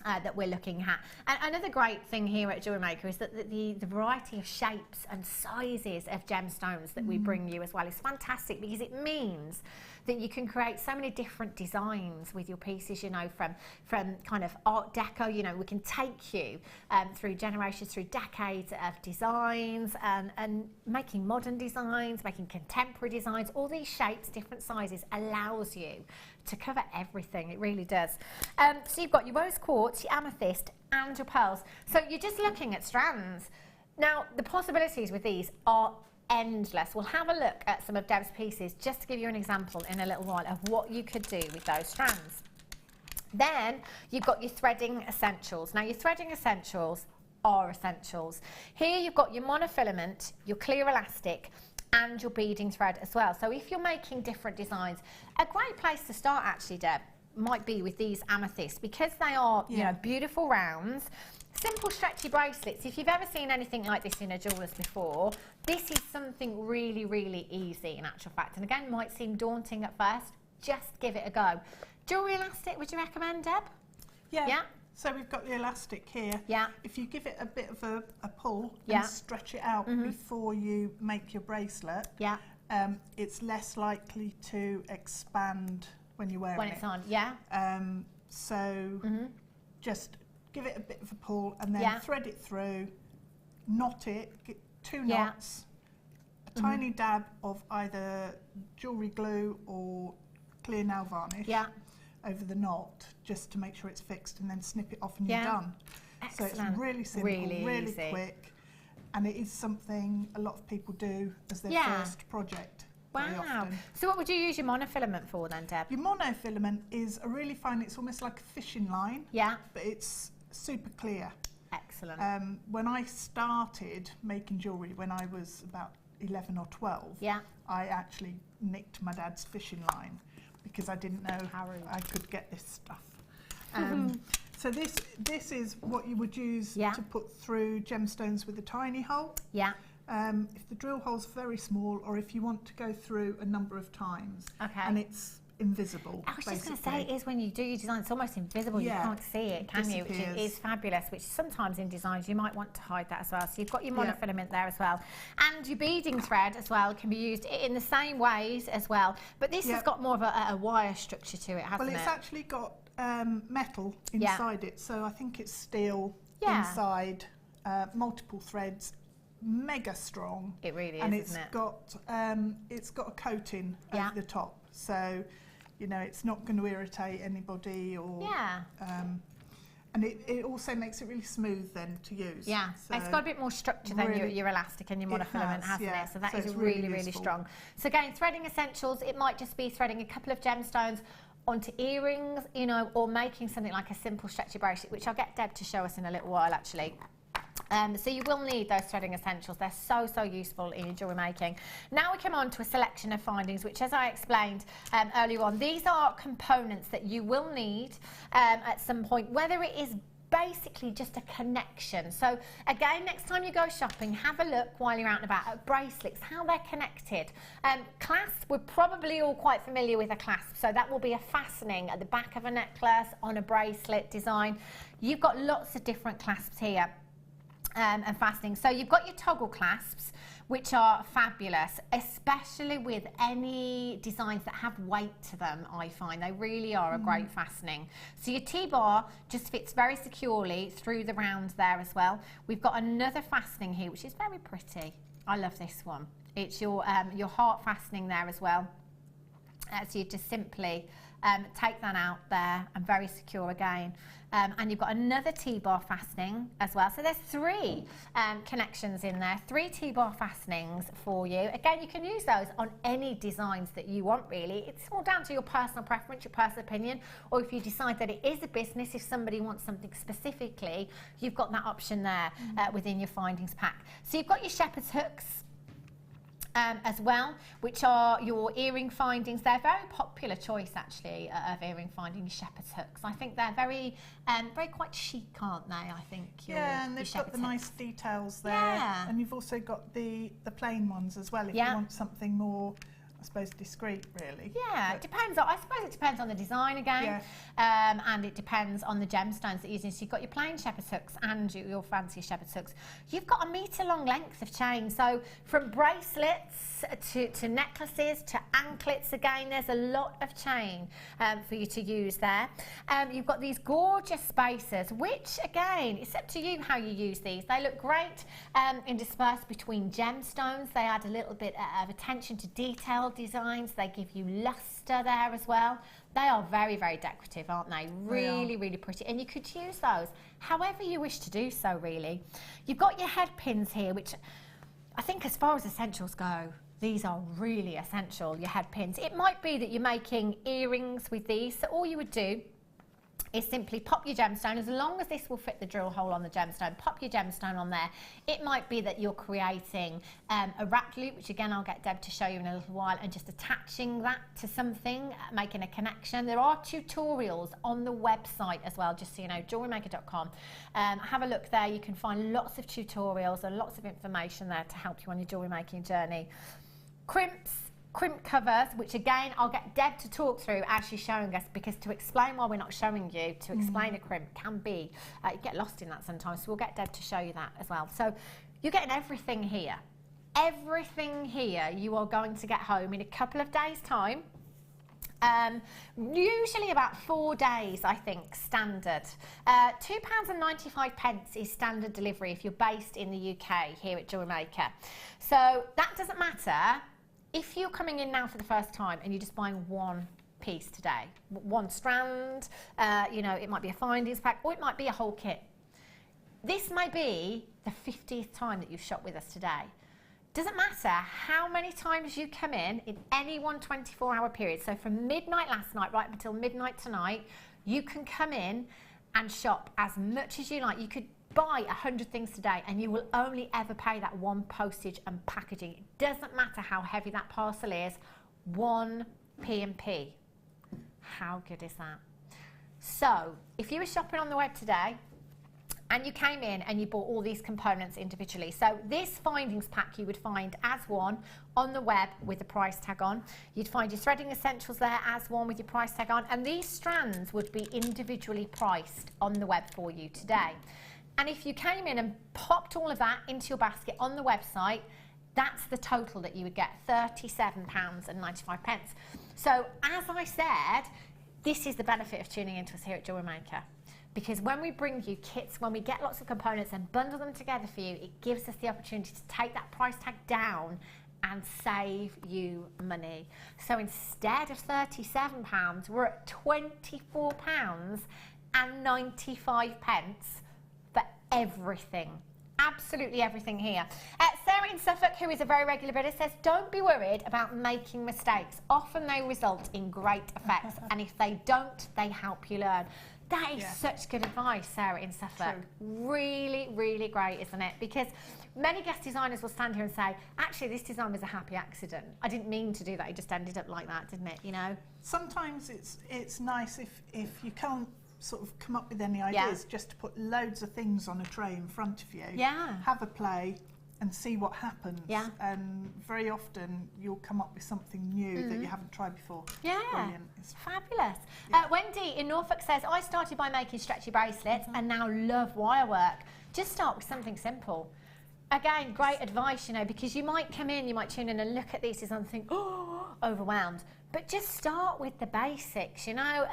that we're looking at. And another great thing here at Jewellery Maker is that the variety of shapes and sizes of gemstones that we bring you as well is fantastic, because it means that you can create so many different designs with your pieces, you know, from kind of art deco. You know, we can take you through generations, through decades of designs, and making modern designs, making contemporary designs. All these shapes, different sizes, allows you to cover everything. It really does. So you've got your rose quartz, your amethyst, and your pearls. So you're just looking at strands. Now, the possibilities with these are endless. We'll have a look at some of Deb's pieces just to give you an example in a little while of what you could do with those strands. Then you've got your threading essentials. Now, your threading essentials are essentials. Here you've got your monofilament, your clear elastic, and your beading thread as well. So if you're making different designs, a great place to start actually, Deb, might be with these amethysts, because they are, you know, beautiful rounds, simple stretchy bracelets. If you've ever seen anything like this in a jeweller's before, this is something really, really easy in actual fact. And again, might seem daunting at first. Just give it a go. Jewellery elastic, would you recommend, Deb? Yeah. Yeah. So we've got the elastic here. Yeah. If you give it a bit of a pull and stretch it out before you make your bracelet, it's less likely to expand when you're wearing it. When it's on, yeah. So just give it a bit of a pull and then thread it through, knot it, get 2 knots, a tiny dab of either jewellery glue or clear nail varnish over the knot, just to make sure it's fixed, and then snip it off and you're done. Excellent. So it's really simple, really easy. quick, and it is something a lot of people do as their first project. Wow. So what would you use your monofilament for then, Deb? Your monofilament is a really fine, it's almost like a fishing line, but it's super clear. Excellent. When I started making jewellery when I was about 11 or 12, I actually nicked my dad's fishing line because I didn't know how I could get this stuff. So this is what you would use to put through gemstones with a tiny hole. If the drill hole's very small, or if you want to go through a number of times, and it's invisible. I was just going to say, it is when you do your design, it's almost invisible. You can't see it, can you? Which is fabulous, which sometimes in designs you might want to hide that as well. So you've got your monofilament there as well. And your beading thread as well can be used in the same ways as well. But this has got more of a wire structure to it, hasn't it? Well, it's actually got metal inside it. So I think it's steel inside, multiple threads, mega strong. It really is, and isn't it? It's got a coating over the top. So you know, it's not going to irritate anybody, or and it also makes it really smooth then to use. So it's got a bit more structure than your elastic and your monofilament, hasn't it? So that is really, really strong. So again, threading essentials, it might just be threading a couple of gemstones onto earrings, you know, or making something like a simple stretchy bracelet, which I'll get Deb to show us in a little while actually. So you will need those threading essentials. They're so, so useful in your jewellery making. Now we come on to a selection of findings, which, as I explained earlier on, these are components that you will need at some point, whether it is basically just a connection. So again, next time you go shopping, have a look while you're out and about at bracelets, how they're connected. Clasp, we're probably all quite familiar with a clasp. So that will be a fastening at the back of a necklace, on a bracelet design. You've got lots of different clasps here. And fastening. So you've got your toggle clasps, which are fabulous, especially with any designs that have weight to them. I find they really are a great fastening. So your T-bar just fits very securely through the round there as well. We've got another fastening here, which is very pretty. I love this one. It's your heart fastening there as well. So you just simply take that out there, and very secure again. And you've got another T-bar fastening as well. So there's 3 connections in there, 3 T-bar fastenings for you. Again, you can use those on any designs that you want, really. It's all down to your personal preference, your personal opinion, or if you decide that it is a business, if somebody wants something specifically, you've got that option there within your findings pack. So you've got your shepherd's hooks as well, which are your earring findings. They're a very popular choice actually of earring finding, shepherd's hooks. I think they're very quite chic, aren't they? I think. And they've got the nice details there. And you've also got the plain ones as well if you want something more, I suppose, discreet, really. It depends. I suppose it depends on the design again, and it depends on the gemstones that you're using. So you've got your plain shepherd's hooks and your fancy shepherd's hooks. You've got a metre-long length of chain. So from bracelets to necklaces to anklets, again, there's a lot of chain for you to use there. You've got these gorgeous spacers, which, again, it's up to you how you use these. They look great interspersed between gemstones. They add a little bit of attention to detail designs. They give you luster there as well. They are very, very decorative, aren't they? Really, really pretty. And you could use those however you wish to do so, really. You've got your head pins here, which I think as far as essentials go, these are really essential, your head pins. It might be that you're making earrings with these, so all you would do is simply pop your gemstone, as long as this will fit the drill hole on the gemstone, pop your gemstone on there. It might be that you're creating a wrap loop, which again I'll get Deb to show you in a little while, and just attaching that to something, making a connection. There are tutorials on the website as well, just so you know, JewelleryMaker.com. Have a look there, you can find lots of tutorials and lots of information there to help you on your jewellery making journey. Crimps, crimp covers, which again I'll get Deb to talk through as she's showing us, because to explain why we're not showing you, to explain a crimp can be, you get lost in that sometimes, so we'll get Deb to show you that as well. So you're getting everything here. Everything here you are going to get home in a couple of days' time. Usually about 4 days, I think, standard. £2.95 is standard delivery if you're based in the UK here at Jewellery Maker. So that doesn't matter if you're coming in now for the first time and you're just buying one piece today, one strand, you know, it might be a findings pack, or it might be a whole kit. This may be the 50th time that you've shopped with us today. Doesn't matter how many times you come in any one 24-hour period. So from midnight last night right up until midnight tonight, you can come in and shop as much as you like. You could buy 100 things today and you will only ever pay that one postage and packaging. It doesn't matter how heavy that parcel is, 1 P&P. How good is that? So if you were shopping on the web today, and you came in and you bought all these components individually. So this findings pack you would find as one on the web with the price tag on. You'd find your threading essentials there as one with your price tag on. And these strands would be individually priced on the web for you today. And if you came in and popped all of that into your basket on the website, that's the total that you would get, £37.95. So as I said, this is the benefit of tuning into us here at Jewellery Maker. Because when we bring you kits, when we get lots of components and bundle them together for you, it gives us the opportunity to take that price tag down and save you money. So instead of £37, we're at £24.95 for everything. Absolutely everything here. Sarah in Suffolk, who is a very regular bidder, says, don't be worried about making mistakes. Often they result in great effects, and if they don't, they help you learn. That is such good advice, Sarah in Suffolk. True. Really, really great, isn't it? Because many guest designers will stand here and say, actually, this design was a happy accident. I didn't mean to do that. It just ended up like that, didn't it? You know? Sometimes it's nice if you can't sort of come up with any ideas, just to put loads of things on a tray in front of you. Yeah. Have a play and see what happens. Yeah. And very often you'll come up with something new that you haven't tried before. Yeah. Brilliant. It's fabulous. Yeah. Wendy in Norfolk says, I started by making stretchy bracelets and now love wire work. Just start with something simple. Again, great advice, you know, because you might come in, you might tune in and look at these and think, oh, overwhelmed. But just start with the basics, you know.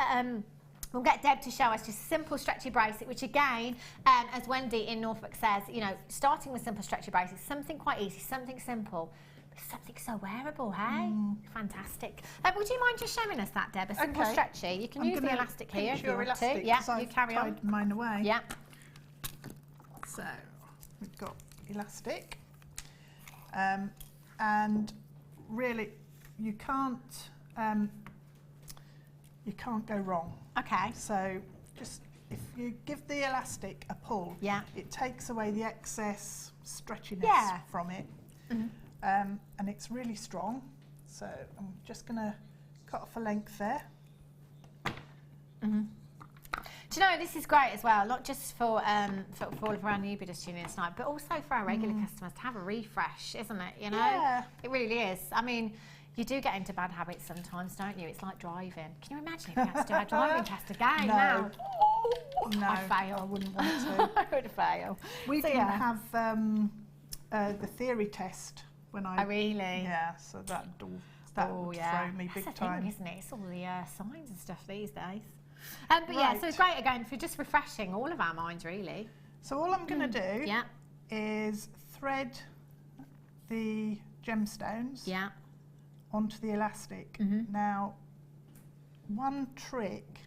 We'll get Deb to show us just a simple stretchy bracelet, which again, as Wendy in Norfolk says, you know, starting with simple stretchy bracelets, something quite easy, something simple, but something so wearable, hey? Fantastic. Would you mind just showing us that, Deb? A simple stretchy. You can use the elastic here if you want to. Yeah, you carry on. Tied mine away. Yeah. So we've got elastic, and really you can't go wrong. Okay. So just if you give the elastic a pull, it takes away the excess stretchiness from it, and it's really strong. So I'm just going to cut off a length there. Do you know, this is great as well, not just for all of our new bidders tuning in tonight, but also for our regular customers to have a refresh, isn't it? You know, yeah. It really is. I mean, you do get into bad habits sometimes, don't you? It's like driving. Can you imagine if you had to do a driving test again now? No, I'd fail. I wouldn't want to. I would fail. We didn't have the theory test when I... Oh, really? Yeah, so that would throw me big time. Thing, isn't it? It's all the signs and stuff these days. But yeah, so it's great again for just refreshing all of our minds, really. So all I'm going to do is thread the gemstones onto the elastic. Now, one trick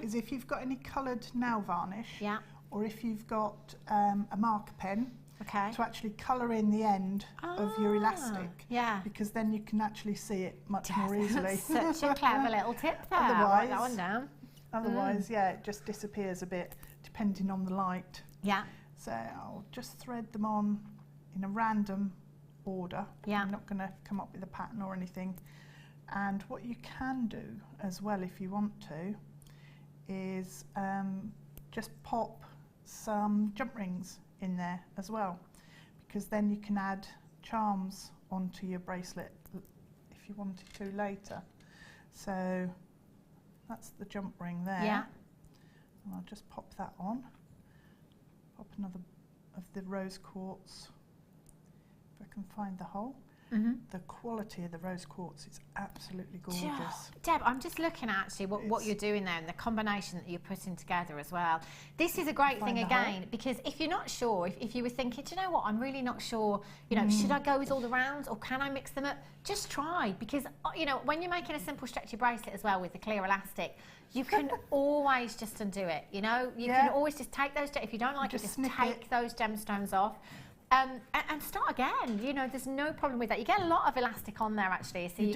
is if you've got any coloured nail varnish, or if you've got a marker pen, to actually colour in the end of your elastic, because then you can actually see it much more easily. Such a clever little tip there. I'll write that one down. Otherwise, it just disappears a bit depending on the light. Yeah. So I'll just thread them on in a random order. I'm not going to come up with a pattern or anything. And what you can do as well, if you want to, is just pop some jump rings in there as well, because then you can add charms onto your bracelet. If if you wanted to later. So that's the jump ring there. Yeah. And I'll just pop that on. Pop another of the rose quartz, if I can find the hole. The quality of the rose quartz is absolutely gorgeous. Deb, I'm just looking at actually what you're doing there and the combination that you're putting together as well. This is a great thing again, because if you're not sure, if you were thinking, do you know what, I'm really not sure, you know, should I go with all the rounds or can I mix them up? Just try, because, you know, when you're making a simple stretchy bracelet as well with the clear elastic, you can always just undo it, you know? You can always just take those, if you don't like it, just take those gemstones off. And start again. You know, there's no problem with that. You get a lot of elastic on there actually, so you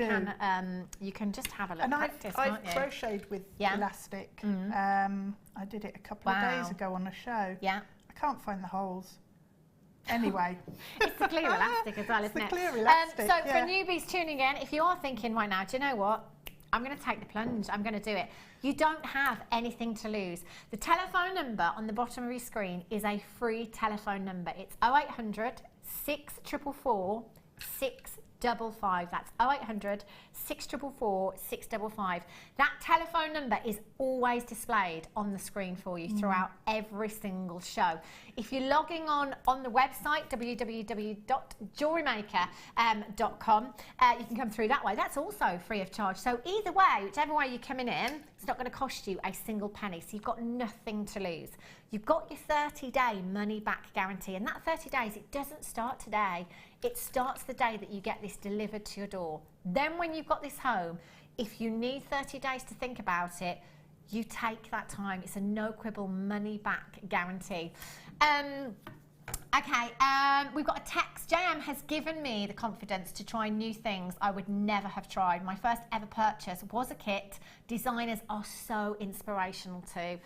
can just have a little practice. And I've crocheted with elastic. I did it a couple of days ago on a show. Yeah. I can't find the holes. Anyway. It's the clear elastic as well, isn't it? It's the clear elastic, so for newbies tuning in, if you are thinking right now, do you know what? I'm going to take the plunge. I'm going to do it. You don't have anything to lose. The telephone number on the bottom of your screen is a free telephone number. It's 0800 644 655. That's 0800 644 655. That telephone number is always displayed on the screen for you throughout every single show. If you're logging on the website, www.jewellerymaker.com, you can come through that way. That's also free of charge. So either way, whichever way you're coming in, it's not going to cost you a single penny. So you've got nothing to lose. You've got your 30-day money-back guarantee. And that 30 days, it doesn't start today. It starts the day that you get this delivered to your door. Then when you've got this home, if you need 30 days to think about it, you take that time. It's a no-quibble money-back guarantee. We've got a text. JM has given me the confidence to try new things I would never have tried. My first ever purchase was a kit. Designers are so inspirational too.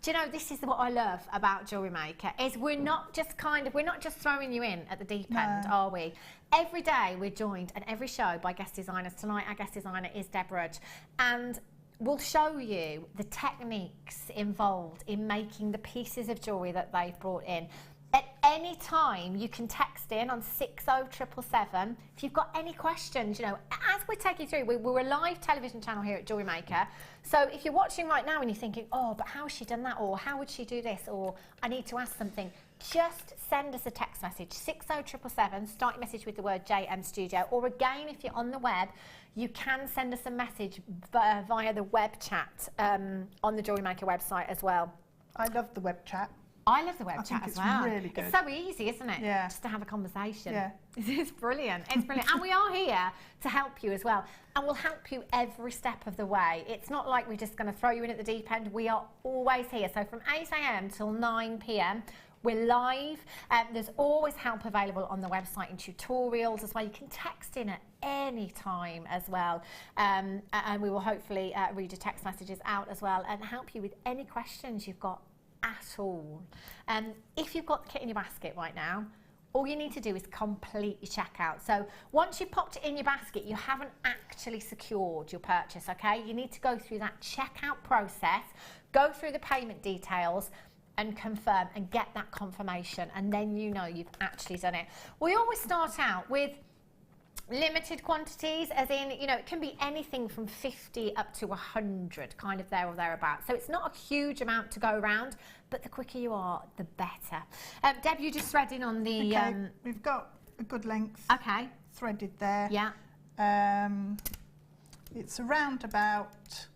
Do you know, this is what I love about Jewellery Maker, is we're not just throwing you in at the deep end, are we? Every day we're joined, and every show, by guest designers. Tonight our guest designer is Deb Rudge, and we'll show you the techniques involved in making the pieces of jewellery that they've brought in. At any time, you can text in on 60777 if you've got any questions. You know, as we're taking through, we're a live television channel here at Jewellery Maker. So if you're watching right now and you're thinking, oh, but how has she done that? Or how would she do this? Or I need to ask something. Just send us a text message, 60777, start your message with the word JM Studio. Or again, if you're on the web, you can send us a message via the web chat on the Jewellery Maker website as well. I love the web chat. I love the web chat as well. It's really good. It's so easy, isn't it? Yeah. Just to have a conversation. Yeah. It's brilliant. It's brilliant. And we are here to help you as well. And we'll help you every step of the way. It's not like we're just going to throw you in at the deep end. We are always here. So from 8 a.m. till 9 p.m, we're live. There's always help available on the website and tutorials as well. You can text in at any time as well. And we will hopefully read your text messages out as well and help you with any questions you've got at all. If you've got the kit in your basket right now, all you need to do is complete your checkout. So once you've popped it in your basket, you haven't actually secured your purchase, okay? You need to go through that checkout process, go through the payment details and confirm and get that confirmation, and then you know you've actually done it. We always start out with limited quantities, as in, you know, it can be anything from 50 up to 100, kind of there or thereabouts. So it's not a huge amount to go around, but the quicker you are, the better. Deb, you're just threading on the... Okay, we've got a good length threaded there. Yeah. It's around about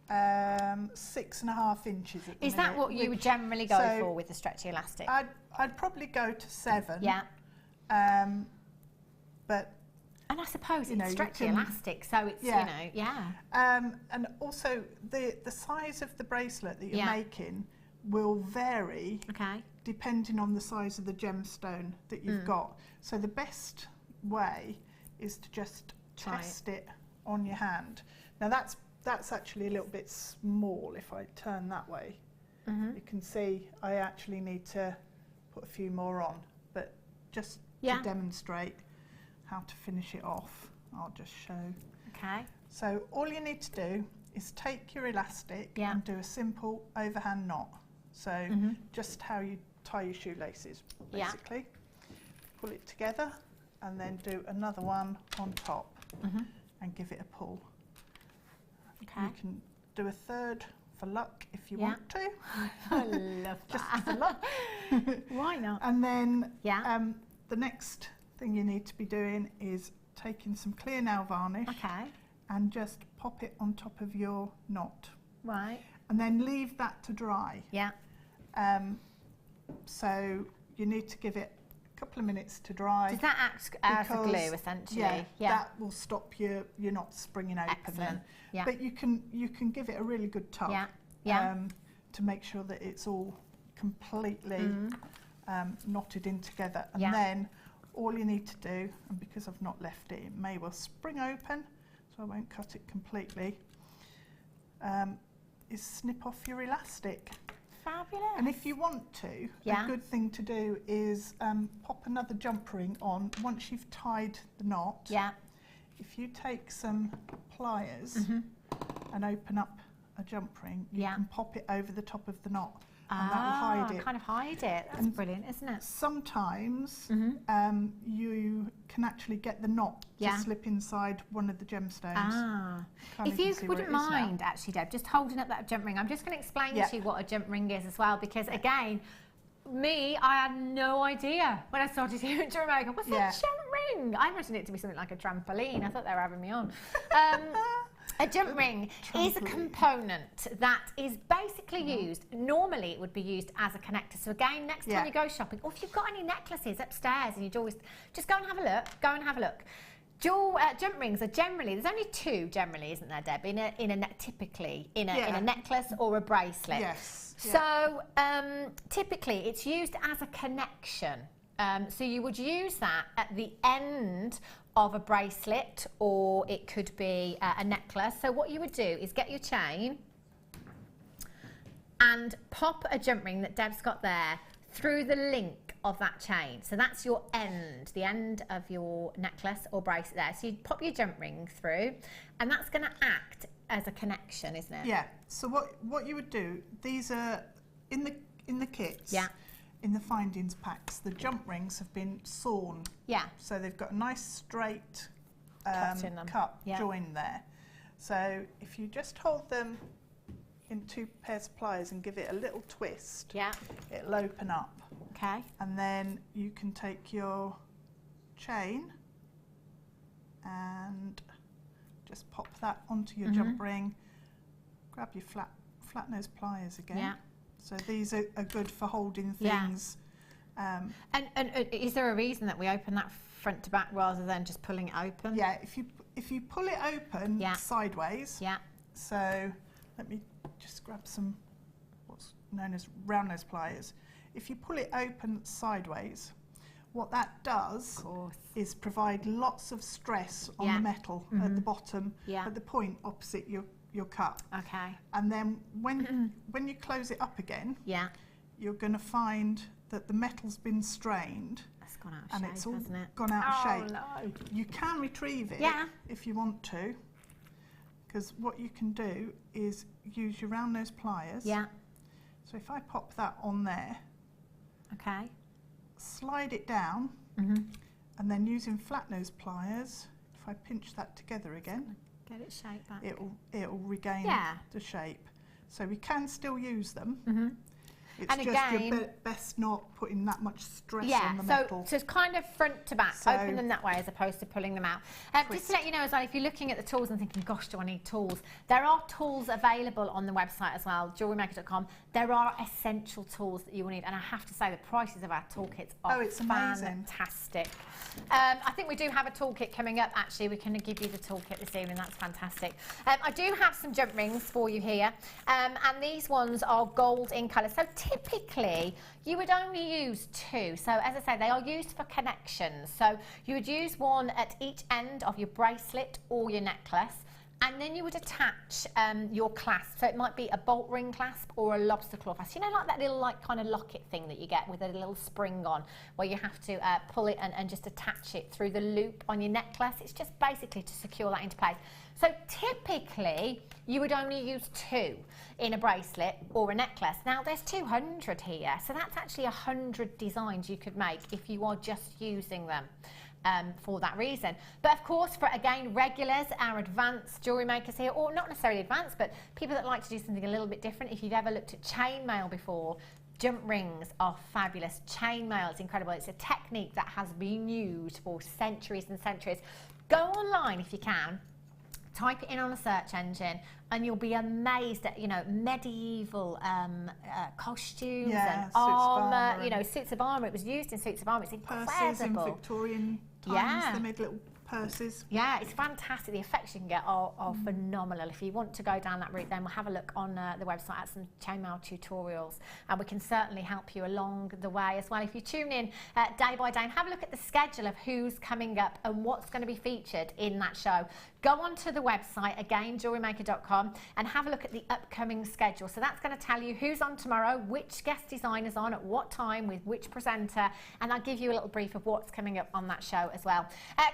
6.5 inches at the Is that what you would generally go for with the stretchy elastic? I'd probably go to 7. Yeah. But... And I suppose it's stretchy elastic, so it's, you know, and also the size of the bracelet that you're making will vary depending on the size of the gemstone that you've got. So the best way is to just test it on your hand. Now that's actually a little bit small. If I turn that way, you can see I actually need to put a few more on, but just to demonstrate how to finish it off, I'll just show. Okay. So all you need to do is take your elastic and do a simple overhand knot. So just how you tie your shoelaces, basically. Pull it together and then do another one on top. and give it a pull. Okay. You can do a third for luck if you want to. I love that. Just for luck. Why not? And then the next thing you need to be doing is taking some clear nail varnish and just pop it on top of your knot. Right. And then leave that to dry. Yeah. So you need to give it a couple of minutes to dry. Does that act as a glue essentially? Yeah, that will stop your knot springing open. Excellent. Then. But you can give it a really good tug to make sure that it's all completely knotted in together. And then all you need to do, and because I've not left it, it may well spring open, so I won't cut it completely, is snip off your elastic. Fabulous. And if you want to, a good thing to do is pop another jump ring on once you've tied the knot. Yeah. If you take some pliers and open up a jump ring, you can pop it over the top of the knot. And that will hide it. Kind of hide it. That's brilliant, isn't it? Sometimes you can actually get the knot to slip inside one of the gemstones. If you wouldn't mind, actually, Deb, just holding up that jump ring, I'm just going to explain to you what a jump ring is as well, because again, I had no idea when I started here at Jewellery Maker. What's that jump ring? I imagined it to be something like a trampoline. I thought they were having me on. A jump ring is a component that is basically used, normally it would be used as a connector. So again, next time you go shopping, or if you've got any necklaces upstairs and you'd always, just go and have a look, Jump rings are generally, there's only two generally, isn't there, Deb, typically in a necklace or a bracelet. Yes. So typically it's used as a connection. So you would use that at the end of a bracelet, or it could be a necklace. So what you would do is get your chain and pop a jump ring that Deb's got there through the link of that chain. So that's your end, the end of your necklace or bracelet there. So you pop your jump ring through, and that's going to act as a connection, isn't it? Yeah. So what you would do, these are in the kits. Yeah. In the findings packs, the jump rings have been sawn. Yeah. So they've got a nice straight cut join there. So if you just hold them in two pairs of pliers and give it a little twist, it'll open up. Okay. And then you can take your chain and just pop that onto your jump ring. Grab your flat nose pliers again. Yeah. So these are good for holding things. And is there a reason that we open that front to back rather than just pulling it open? Yeah, if you pull it open sideways. Yeah. So let me just grab some what's known as round nose pliers. If you pull it open sideways, what that does is provide lots of stress on the metal at the bottom, at the point opposite your cut. Okay. And then when you close it up again, you're going to find that the metal's been strained. It's gone out of and shape, it's all hasn't it? gone out of shape. No. You can retrieve it if you want to, because what you can do is use your round nose pliers. Yeah. So if I pop that on there, okay, slide it down, and then using flat nose pliers, if I pinch that together again, get it shaped back, it'll regain the shape. So we can still use them. It's and just again, you're best not putting that much stress on the metal. So it's kind of front to back, open them that way as opposed to pulling them out. Just to let you know as well, if you're looking at the tools and thinking, gosh, do I need tools? There are tools available on the website as well, jewellerymaker.com. There are essential tools that you will need, and I have to say the prices of our toolkits are fantastic. I think we do have a toolkit coming up, actually. We can give you the toolkit this evening, that's fantastic. I do have some jump rings for you here, and these ones are gold in colour. So typically, you would only use two. So as I say, they are used for connections. So you would use one at each end of your bracelet or your necklace, and then you would attach your clasp. So it might be a bolt ring clasp or a lobster claw clasp. You know, like that little kind of locket thing that you get with a little spring on, where you have to pull it and just attach it through the loop on your necklace. It's just basically to secure that into place. So typically, you would only use two in a bracelet or a necklace. Now there's 200 here, so that's actually 100 designs you could make if you are just using them. for that reason. But of course, for again regulars, our advanced jewellery makers here, or not necessarily advanced, but people that like to do something a little bit different, if you've ever looked at chainmail before, jump rings are fabulous. Chainmail is incredible. It's a technique that has been used for centuries and centuries. Go online if you can, type it in on a search engine, and you'll be amazed at, you know, medieval costumes and armour, you know, suits of armour. It was used in suits of armour. It's incredible. Purses in Victorian times, they made little purses. Yeah, it's fantastic. The effects you can get are phenomenal. If you want to go down that route, then we'll have a look on the website at some chainmail tutorials, and we can certainly help you along the way as well. If you tune in day by day and have a look at the schedule of who's coming up and what's going to be featured in that show, go onto the website, again, JewelleryMaker.com, and have a look at the upcoming schedule. So that's going to tell you who's on tomorrow, which guest designer's on, at what time, with which presenter, and I'll give you a little brief of what's coming up on that show as well.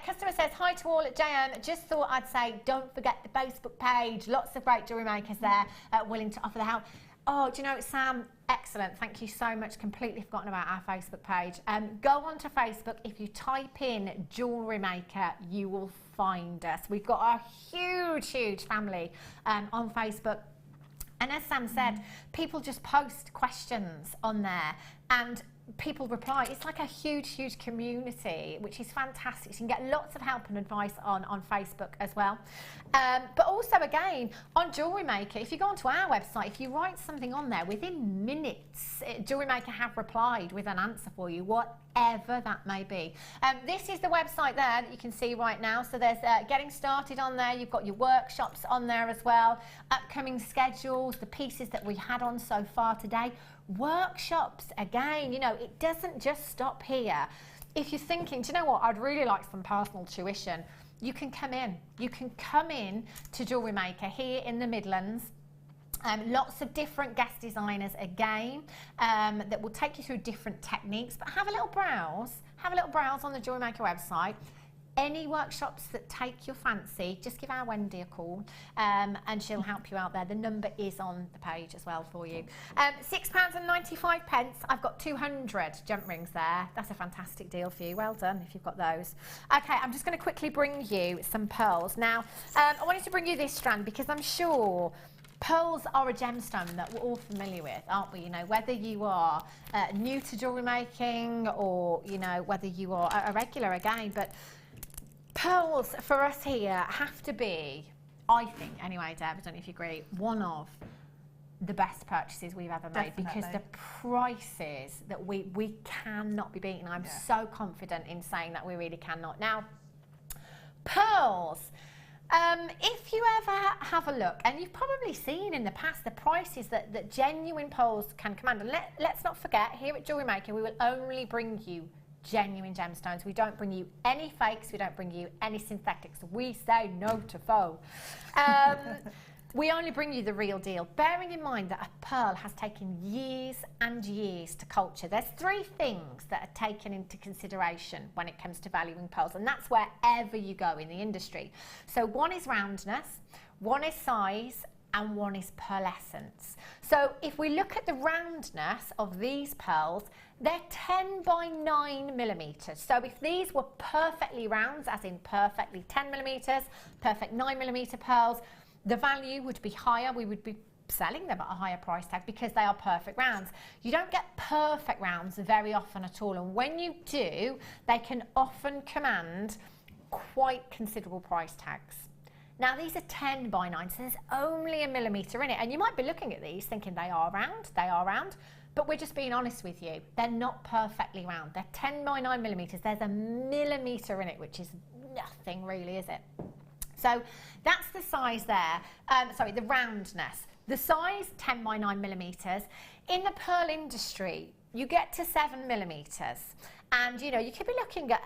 Customer says, hi to all at JM. Just thought I'd say, don't forget the Facebook page. Lots of great jewellery makers there willing to offer the help. Oh, do you know, Sam, excellent. Thank you so much. Completely forgotten about our Facebook page. Go onto Facebook. If you type in Jewellery Maker, you will find us. We've got a huge family on Facebook. And as Sam said, people just post questions on there and people reply. It's like a huge community, which is fantastic. So you can get lots of help and advice on Facebook as well. But also, again, on Jewellery Maker, if you go onto our website, if you write something on there, within minutes, Jewellery Maker have replied with an answer for you, whatever that may be. This is the website there that you can see right now. So there's getting started on there. You've got your workshops on there as well, upcoming schedules, the pieces that we had on so far today. Workshops, again, you know, it doesn't just stop here. If you're thinking, do you know what, I'd really like some personal tuition, you can come in. You can come in to Jewellery Maker here in the Midlands. Lots of different guest designers again that will take you through different techniques, but have a little browse on the Jewellery Maker website. Any workshops that take your fancy, just give our Wendy a call and she'll help you out there. The number is on the page as well for you. £6.95. I've got 200 jump rings there. That's a fantastic deal for you. Well done if you've got those. Okay, I'm just going to quickly bring you some pearls. Now, I wanted to bring you this strand because I'm sure pearls are a gemstone that we're all familiar with, aren't we? You know, whether you are new to jewellery making or, you know, whether you are a regular again, but pearls for us here have to be, I think anyway, Deb, I don't know if you agree, one of the best purchases we've ever made. Definitely. Because the prices that we cannot be beaten. I'm so confident in saying that we really cannot. Now, pearls. If you ever have a look, and you've probably seen in the past the prices that genuine pearls can command, and let's not forget, here at Jewellery Maker, we will only bring you genuine gemstones. We don't bring you any fakes, we don't bring you any synthetics. We say no to faux. We only bring you the real deal, bearing in mind that a pearl has taken years and years to culture. There's three things that are taken into consideration when it comes to valuing pearls, and that's wherever you go in the industry. So one is roundness, one is size, and one is pearlescence. So if we look at the roundness of these pearls, they're 10 by 9 millimeters. So if these were perfectly round, as in perfectly 10 millimeters, perfect 9 millimeter pearls, the value would be higher. We would be selling them at a higher price tag because they are perfect rounds. You don't get perfect rounds very often at all, and when you do, they can often command quite considerable price tags. Now these are 10 by 9, so there's only a millimetre in it, and you might be looking at these thinking they are round, but we're just being honest with you. They're not perfectly round. They're 10 by 9 millimetres. There's a millimetre in it, which is nothing really, is it? So that's the size there, the roundness. The size, 10 by 9 millimetres. In the pearl industry, you get to 7 millimetres, and you know, you could be looking at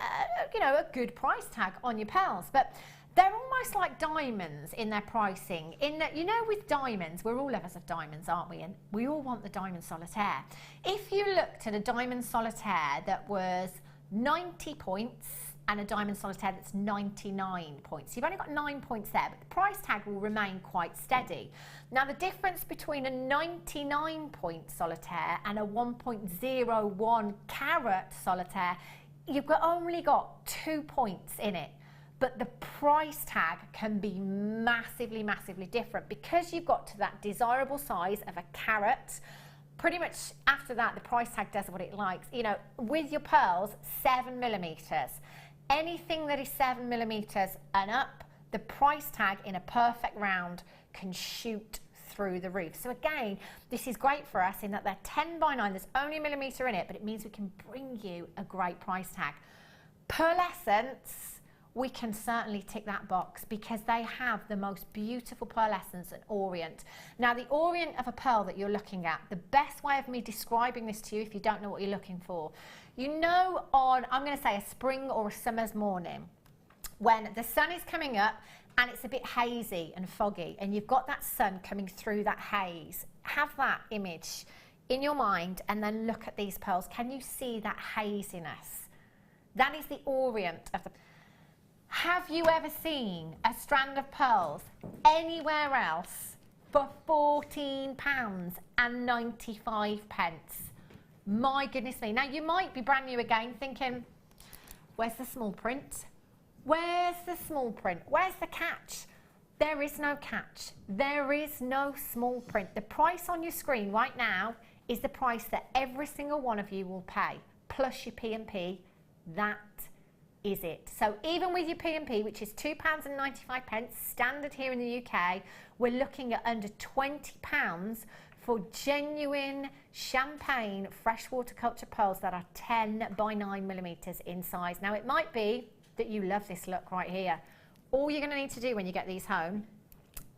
a good price tag on your pearls, but they're almost like diamonds in their pricing, in that, you know, with diamonds, we're all lovers of diamonds, aren't we? And we all want the diamond solitaire. If you looked at a diamond solitaire that was 90 points and a diamond solitaire that's 99 points, you've only got 9 points there, but the price tag will remain quite steady. Now, the difference between a 99 point solitaire and a 1.01 carat solitaire you've only got 2 points in it, but the price tag can be massively, massively different because you've got to that desirable size of a carat. Pretty much after that, the price tag does what it likes. You know, with your pearls, 7mm. Anything that is 7mm and up, the price tag in a perfect round can shoot through the roof. So again, this is great for us in that they're 10x9, there's only a millimetre in it, but it means we can bring you a great price tag. Pearlescence, we can certainly tick that box because they have the most beautiful pearlescence and orient. Now the orient of a pearl that you're looking at, the best way of me describing this to you if you don't know what you're looking for, you know, on, I'm going to say a spring or a summer's morning, when the sun is coming up and it's a bit hazy and foggy and you've got that sun coming through that haze, have that image in your mind and then look at these pearls. Can you see that haziness? That is the orient of the... Have you ever seen a strand of pearls anywhere else for £14.95? My goodness me. Now you might be brand new again thinking, where's the small print? Where's the small print? Where's the catch? There is no catch. There is no small print. The price on your screen right now is the price that every single one of you will pay, plus your P&P. That is it. So even with your P&P, which is £2.95 standard here in the UK, we're looking at under £20 for genuine champagne freshwater culture pearls that are 10x9mm in size. Now it might be that you love this look right here. All you're going to need to do when you get these home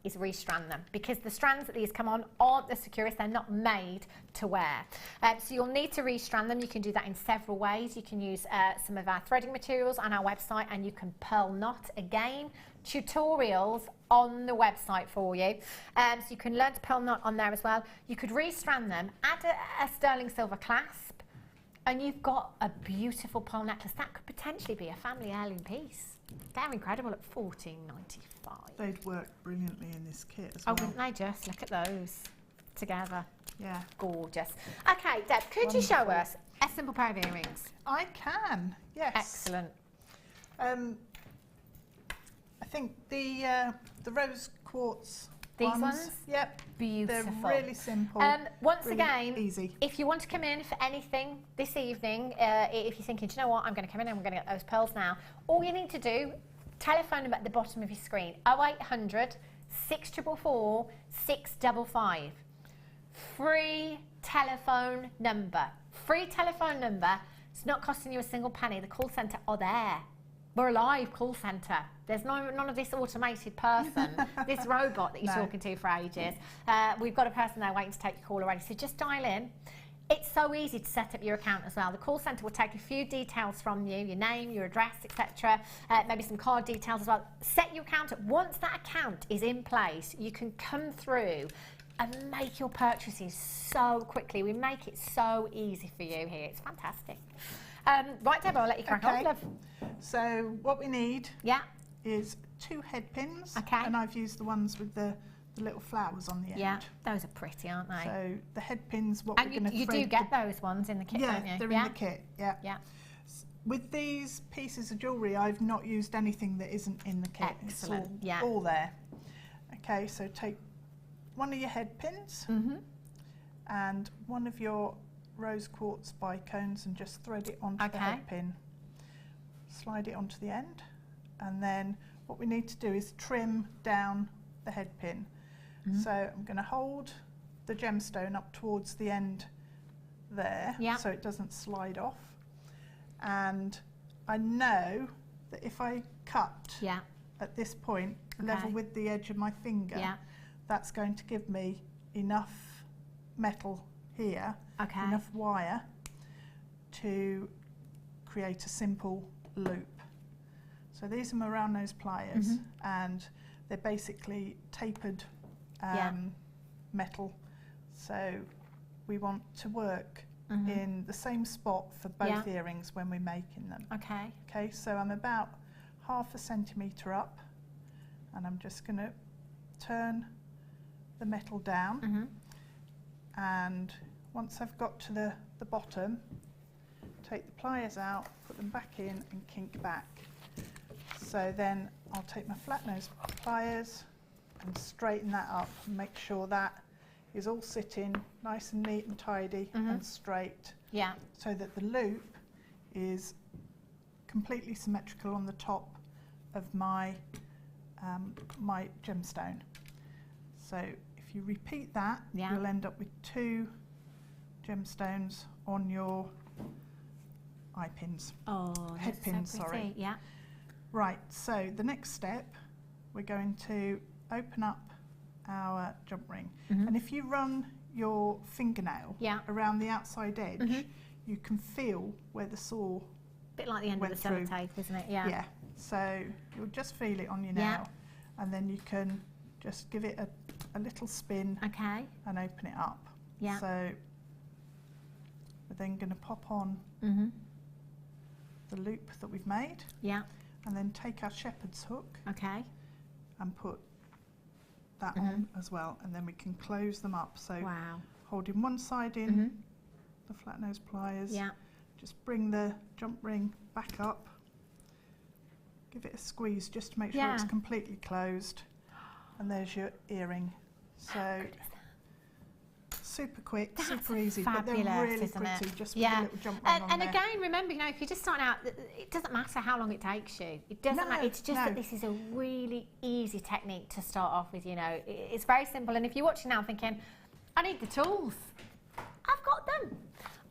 is restrand them, because the strands that these come on aren't the securest, they're not made to wear. So you'll need to restrand them. You can do that in several ways. You can use some of our threading materials on our website, and you can pearl knot. Again, tutorials on the website for you. So you can learn to pearl knot on there as well. You could restrand them, add a sterling silver clasp, and you've got a beautiful pearl necklace. That could potentially be a family heirloom piece. They're incredible at £14.95. They'd work brilliantly in this kit as well. Oh, wouldn't they just? Look at those together. Yeah. Gorgeous. Okay, Deb, could you show us a simple pair of earrings? I can, yes. Excellent. I think the rose quartz These ones? Yep. Beautiful. They're really simple. Once really again, easy. If you want to come in for anything this evening, if you're thinking, do you know what, I'm going to come in and we're going to get those pearls now, all you need to do, telephone number at the bottom of your screen, 0800 644 655. Free telephone number. Free telephone number. It's not costing you a single penny. The call centre are there. We're a live call centre. There's none of this automated person, this robot that you're talking to for ages. We've got a person there waiting to take your call already. So just dial in. It's so easy to set up your account as well. The call centre will take a few details from you, your name, your address, etc. Maybe some card details as well. Set your account up. Once that account is in place, you can come through and make your purchases so quickly. We make it so easy for you here. It's fantastic. Right, Deborah, I'll let you crack on, love. So what we need is 2 head pins. Okay. And I've used the ones with the little flowers on the end. Yeah, those are pretty, aren't they? So the head pins, what we're going to thread. And you do get those ones in the kit, don't you? They're in the kit, yeah. With these pieces of jewellery, I've not used anything that isn't in the kit. Excellent, it's all there. Okay, so take one of your head pins and one of your rose quartz bicones and just thread it onto the head pin. Slide it onto the end, and then what we need to do is trim down the head pin. So I'm going to hold the gemstone up towards the end there so it doesn't slide off. And I know that if I cut at this point level with the edge of my finger, that's going to give me enough metal here, enough wire to create a simple loop. So these are Murano's pliers and they're basically tapered metal. So we want to work in the same spot for both earrings when we're making them. Okay, so I'm about ½ centimetre up and I'm just going to turn the metal down and once I've got to the bottom, take the pliers out, put them back in and kink back. So then I'll take my flat nose pliers and straighten that up and make sure that is all sitting nice and neat and tidy and straight. Yeah. So that the loop is completely symmetrical on the top of my my gemstone. So if you repeat that, you'll end up with 2 gemstones on your eye pins. Oh, head pins, so pretty. sorry. Yeah. Right, so the next step, we're going to open up our jump ring. And if you run your fingernail around the outside edge, you can feel where the saw bit like the end of the sellotape, isn't it? Yeah. Yeah. So you'll just feel it on your nail, and then you can just give it a little spin and open it up. Yeah. So we're then going to pop on the loop that we've made. Yeah. And then take our shepherd's hook. Okay. And put that on as well, and then we can close them up. So holding one side in, the flat nose pliers. Yeah. Just bring the jump ring back up. Give it a squeeze just to make sure it's completely closed. And there's your earring. So super quick, super easy, but they're really pretty. Just with a little jump ring on and there. again, remember, you know, if you're just starting out, it doesn't matter how long it takes you. It doesn't matter. It's just that this is a really easy technique to start off with. You know, it's very simple. And if you're watching now thinking, I need the tools, I've got them.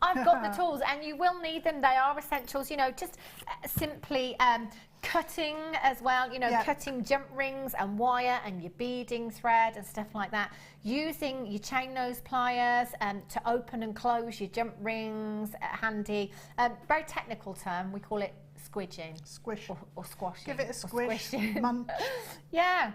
I've got the tools, and you will need them. They are essentials. You know, just simply cutting as well. You know, cutting jump rings and wire and your beading thread and stuff like that. Using your chain nose pliers to open and close your jump rings, handy. Very technical term. We call it squidging. Squish. Or squashing. Give it a squish. Munch. Yeah.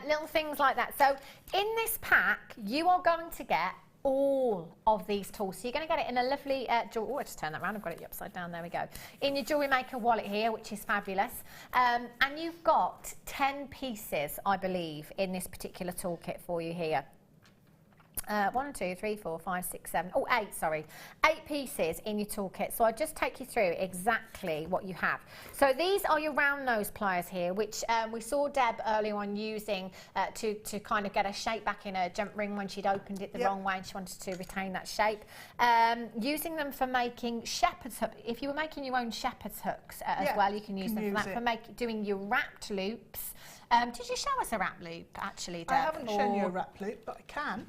Little things like that. So in this pack, you are going to get all of these tools. So you're going to get it in a lovely, I just turn that around, I've got it upside down, there we go. In your Jewellery Maker wallet here, which is fabulous. And you've got 10 pieces, I believe, in this particular toolkit for you here. 1, 2, 3, 4, 5, 6, 7, 8, sorry. 8 pieces in your toolkit. So I'll just take you through exactly what you have. So these are your round nose pliers here, which we saw Deb earlier on using to kind of get a shape back in her jump ring when she'd opened it the wrong way and she wanted to retain that shape. Using them for making shepherd's hooks. If you were making your own shepherd's hooks as well, you can use them for that, for doing your wrapped loops. Did you show us a wrap loop, actually, Deb? I haven't shown you a wrap loop, but I can.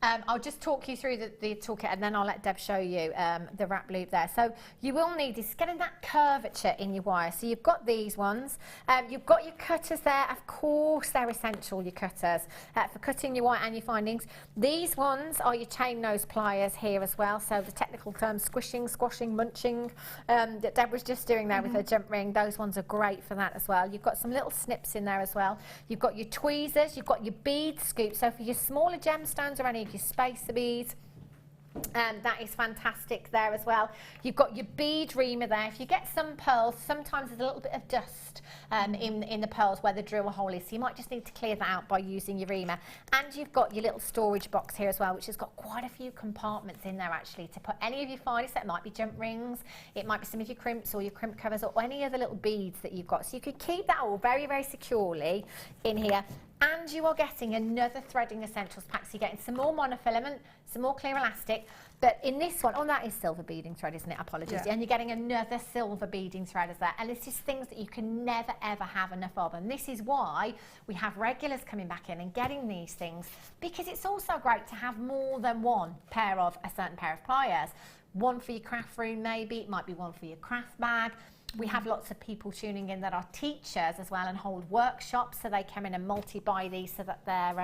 I'll just talk you through the toolkit, and then I'll let Deb show you the wrap loop there. So you will need is getting that curvature in your wire. So you've got these ones. You've got your cutters there. Of course, they're essential, your cutters, for cutting your wire and your findings. These ones are your chain nose pliers here as well. So the technical term squishing, squashing, munching that Deb was just doing there with her jump ring. Those ones are great for that as well. You've got some little snips in there as well. You've got your tweezers, you've got your bead scoops. So for your smaller gemstones or any of your spacer beads, that is fantastic there as well. You've got your bead reamer there. If you get some pearls, sometimes there's a little bit of dust in the pearls where the drill hole is, so you might just need to clear that out by using your reamer. And you've got your little storage box here as well, which has got quite a few compartments in there actually to put any of your findings. That might be jump rings, it might be some of your crimps or your crimp covers or any other little beads that you've got. So you could keep that all very, very securely in here. And you are getting another threading essentials pack. So you're getting some more monofilament, some more clear elastic. But in this one, that is silver beading thread, isn't it? Apologies. Yeah. And you're getting another silver beading thread as that. And this is things that you can never, ever have enough of. And this is why we have regulars coming back in and getting these things, because it's also great to have more than one pair of a certain pair of pliers. One for your craft room, maybe. It might be one for your craft bag. We have lots of people tuning in that are teachers as well and hold workshops, so they come in and multi-buy these so that their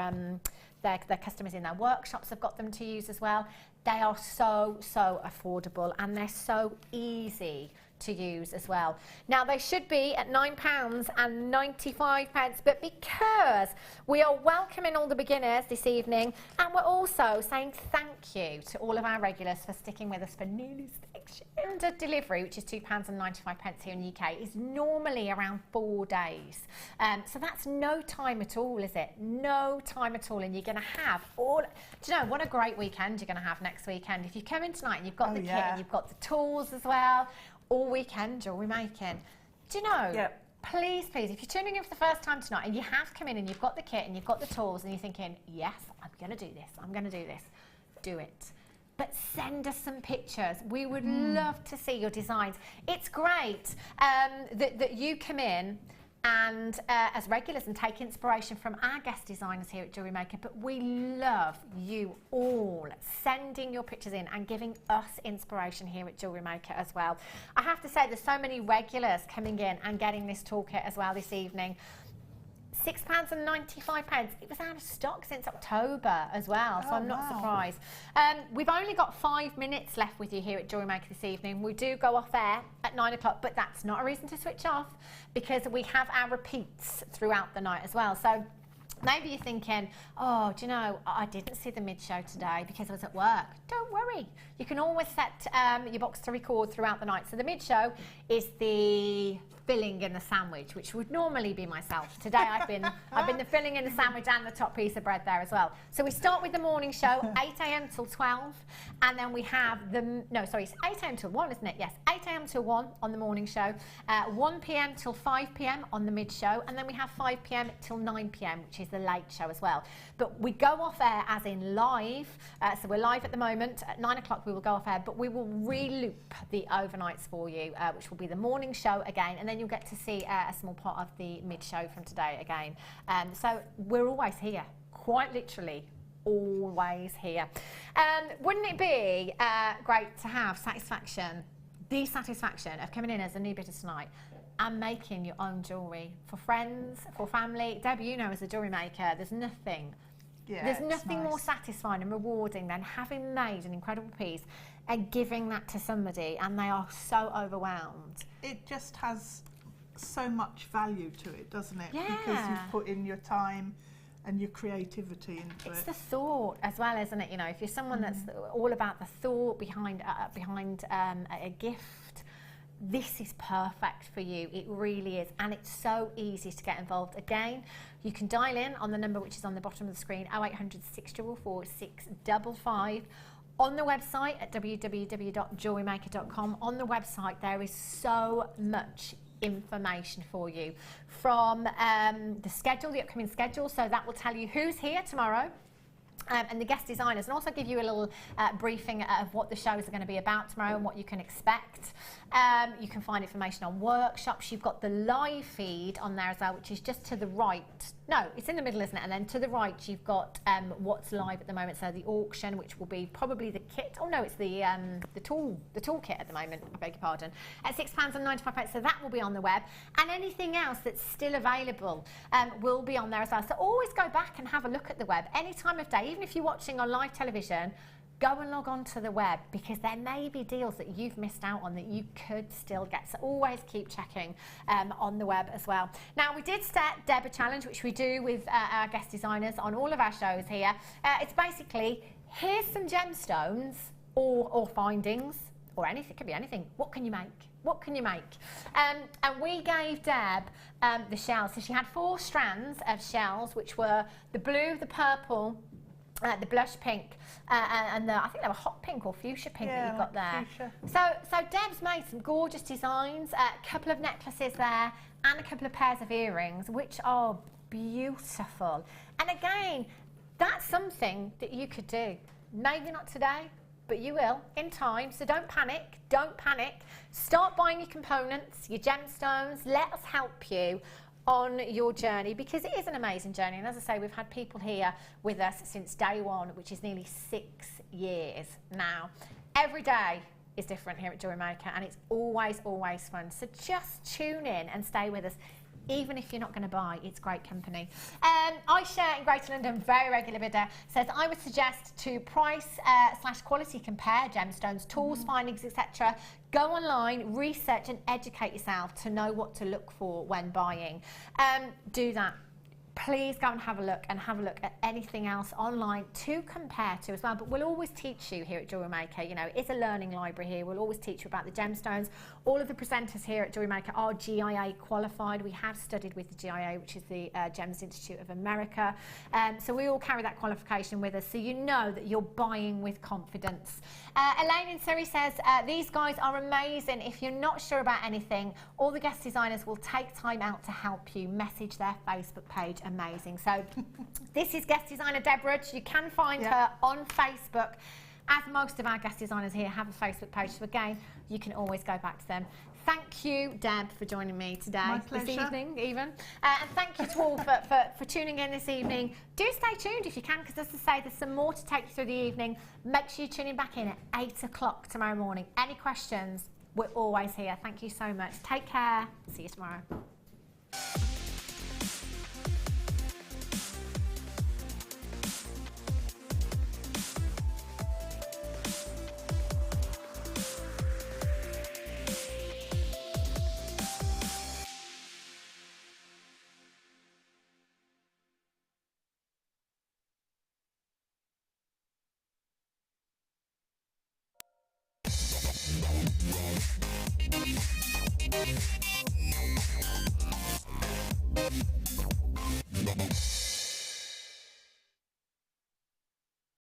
customers in their workshops have got them to use as well. They are so, so affordable and they're so easy to use as well. Now they should be at £9.95, but because we are welcoming all the beginners this evening and we're also saying thank you to all of our regulars for sticking with us for nearly 6 Standard delivery, which is £2.95 here in the UK, is normally around 4 days. So that's no time at all, is it? No time at all. And you're going to have all... Do you know, what a great weekend you're going to have next weekend. If you come in tonight and you've got the kit and you've got the tools as well, all weekend jewellery making. Do you know... Yep. Please, please, if you're tuning in for the first time tonight and you have come in and you've got the kit and you've got the tools and you're thinking, yes, I'm going to do this, I'm going to do this, do it. But send us some pictures. We would love to see your designs. It's great that you come in and as regulars and take inspiration from our guest designers here at Jewellery Maker, but we love you all sending your pictures in and giving us inspiration here at Jewellery Maker as well. I have to say there's so many regulars coming in and getting this toolkit as well this evening. £6.95. It was out of stock since October as well, so I'm not surprised. We've only got 5 minutes left with you here at Jewellery Maker this evening. We do go off air at 9 o'clock, but that's not a reason to switch off because we have our repeats throughout the night as well. So maybe you're thinking, oh, do you know, I didn't see the mid-show today because I was at work. Don't worry. You can always set your box to record throughout the night. So the mid-show is the filling in the sandwich, which would normally be myself. Today I've been the filling in the sandwich and the top piece of bread there as well. So we start with the morning show, 8 a.m. till 12, and then we have the, no, sorry, it's 8 a.m. till 1, isn't it? Yes, 8 a.m. till 1 on the morning show, 1 p.m. till 5 p.m. on the mid show, and then we have 5 p.m. till 9 p.m., which is the late show as well. But we go off air as in live, so we're live at the moment. At 9 o'clock we will go off air, but we will re-loop the overnights for you, which will be the morning show again, and then you'll get to see a small part of the mid-show from today again. So we're always here, quite literally, always here. Wouldn't it be great to have satisfaction, the satisfaction of coming in as a new bidder tonight and making your own jewellery for friends, for family? Debbie, you know, as a jewellery maker, there's nothing more satisfying and rewarding than having made an incredible piece and giving that to somebody and they are so overwhelmed. It just has so much value to it, doesn't it? Yeah. Because you've put in your time and your creativity into it. It's the thought as well, isn't it? You know, if you're someone that's all about the thought behind a gift, this is perfect for you. It really is, and it's so easy to get involved. Again, you can dial in on the number which is on the bottom of the screen, 0800 644 655. On the website at www.jewellerymaker.com, on the website there is so much information for you from the schedule, the upcoming schedule, so that will tell you who's here tomorrow. And the guest designers, and also give you a little briefing of what the shows are going to be about tomorrow and what you can expect. You can find information on workshops. You've got the live feed on there as well, which is just to the right. No, it's in the middle, isn't it? And then to the right, you've got what's live at the moment. So the auction, which will be probably the kit. Oh no, it's the tool kit at the moment. I beg your pardon. At £6.95. So that will be on the web, and anything else that's still available will be on there as well. So always go back and have a look at the web any time of day, even if you're watching on live television. Go and log on to the web because there may be deals that you've missed out on that you could still get. So always keep checking on the web as well. Now, we did set Deb a challenge, which we do with our guest designers on all of our shows here. It's basically, here's some gemstones or findings or anything, it could be anything. What can you make? What can you make? And we gave Deb the shells. So she had 4 strands of shells, which were the blue, the purple, the blush pink, and I think they were hot pink or fuchsia pink that you've got there. So Deb's made some gorgeous designs, a couple of necklaces there, and a couple of pairs of earrings, which are beautiful. And again, that's something that you could do. Maybe not today, but you will in time. So don't panic. Don't panic. Start buying your components, your gemstones. Let us help you on your journey, because it is an amazing journey. And as I say, we've had people here with us since day one, which is nearly 6 years now. Every day is different here at Jewellery Maker, and it's always, always fun. So just tune in and stay with us. Even if you're not going to buy, it's great company. I share in Greater London, very regular bidder, says I would suggest to price / quality compare gemstones, tools, findings, etc. Go online, research and educate yourself to know what to look for when buying. Do that. please go and have a look at anything else online to compare to as well. But we'll always teach you here at Jewellery Maker, you know, it's a learning library here. We'll always teach you about the gemstones. All of the presenters here at Jewellery Maker are GIA qualified. We have studied with the GIA, which is the Gems Institute of America. So we all carry that qualification with us, so you know that you're buying with confidence. Elaine in Surrey says, these guys are amazing. If you're not sure about anything, all the guest designers will take time out to help you. Message their Facebook page. Amazing. So this is guest designer Deborah. You can find her on Facebook, as most of our guest designers here have a Facebook page. So again, you can always go back to them. Thank you, Deb, for joining me today, this evening even. And thank you to all for tuning in this evening. Do stay tuned if you can, because as I say, there's some more to take you through the evening. Make sure you tune in back in at 8 o'clock tomorrow morning. Any questions, we're always here. Thank you so much. Take care. See you tomorrow. Yeah.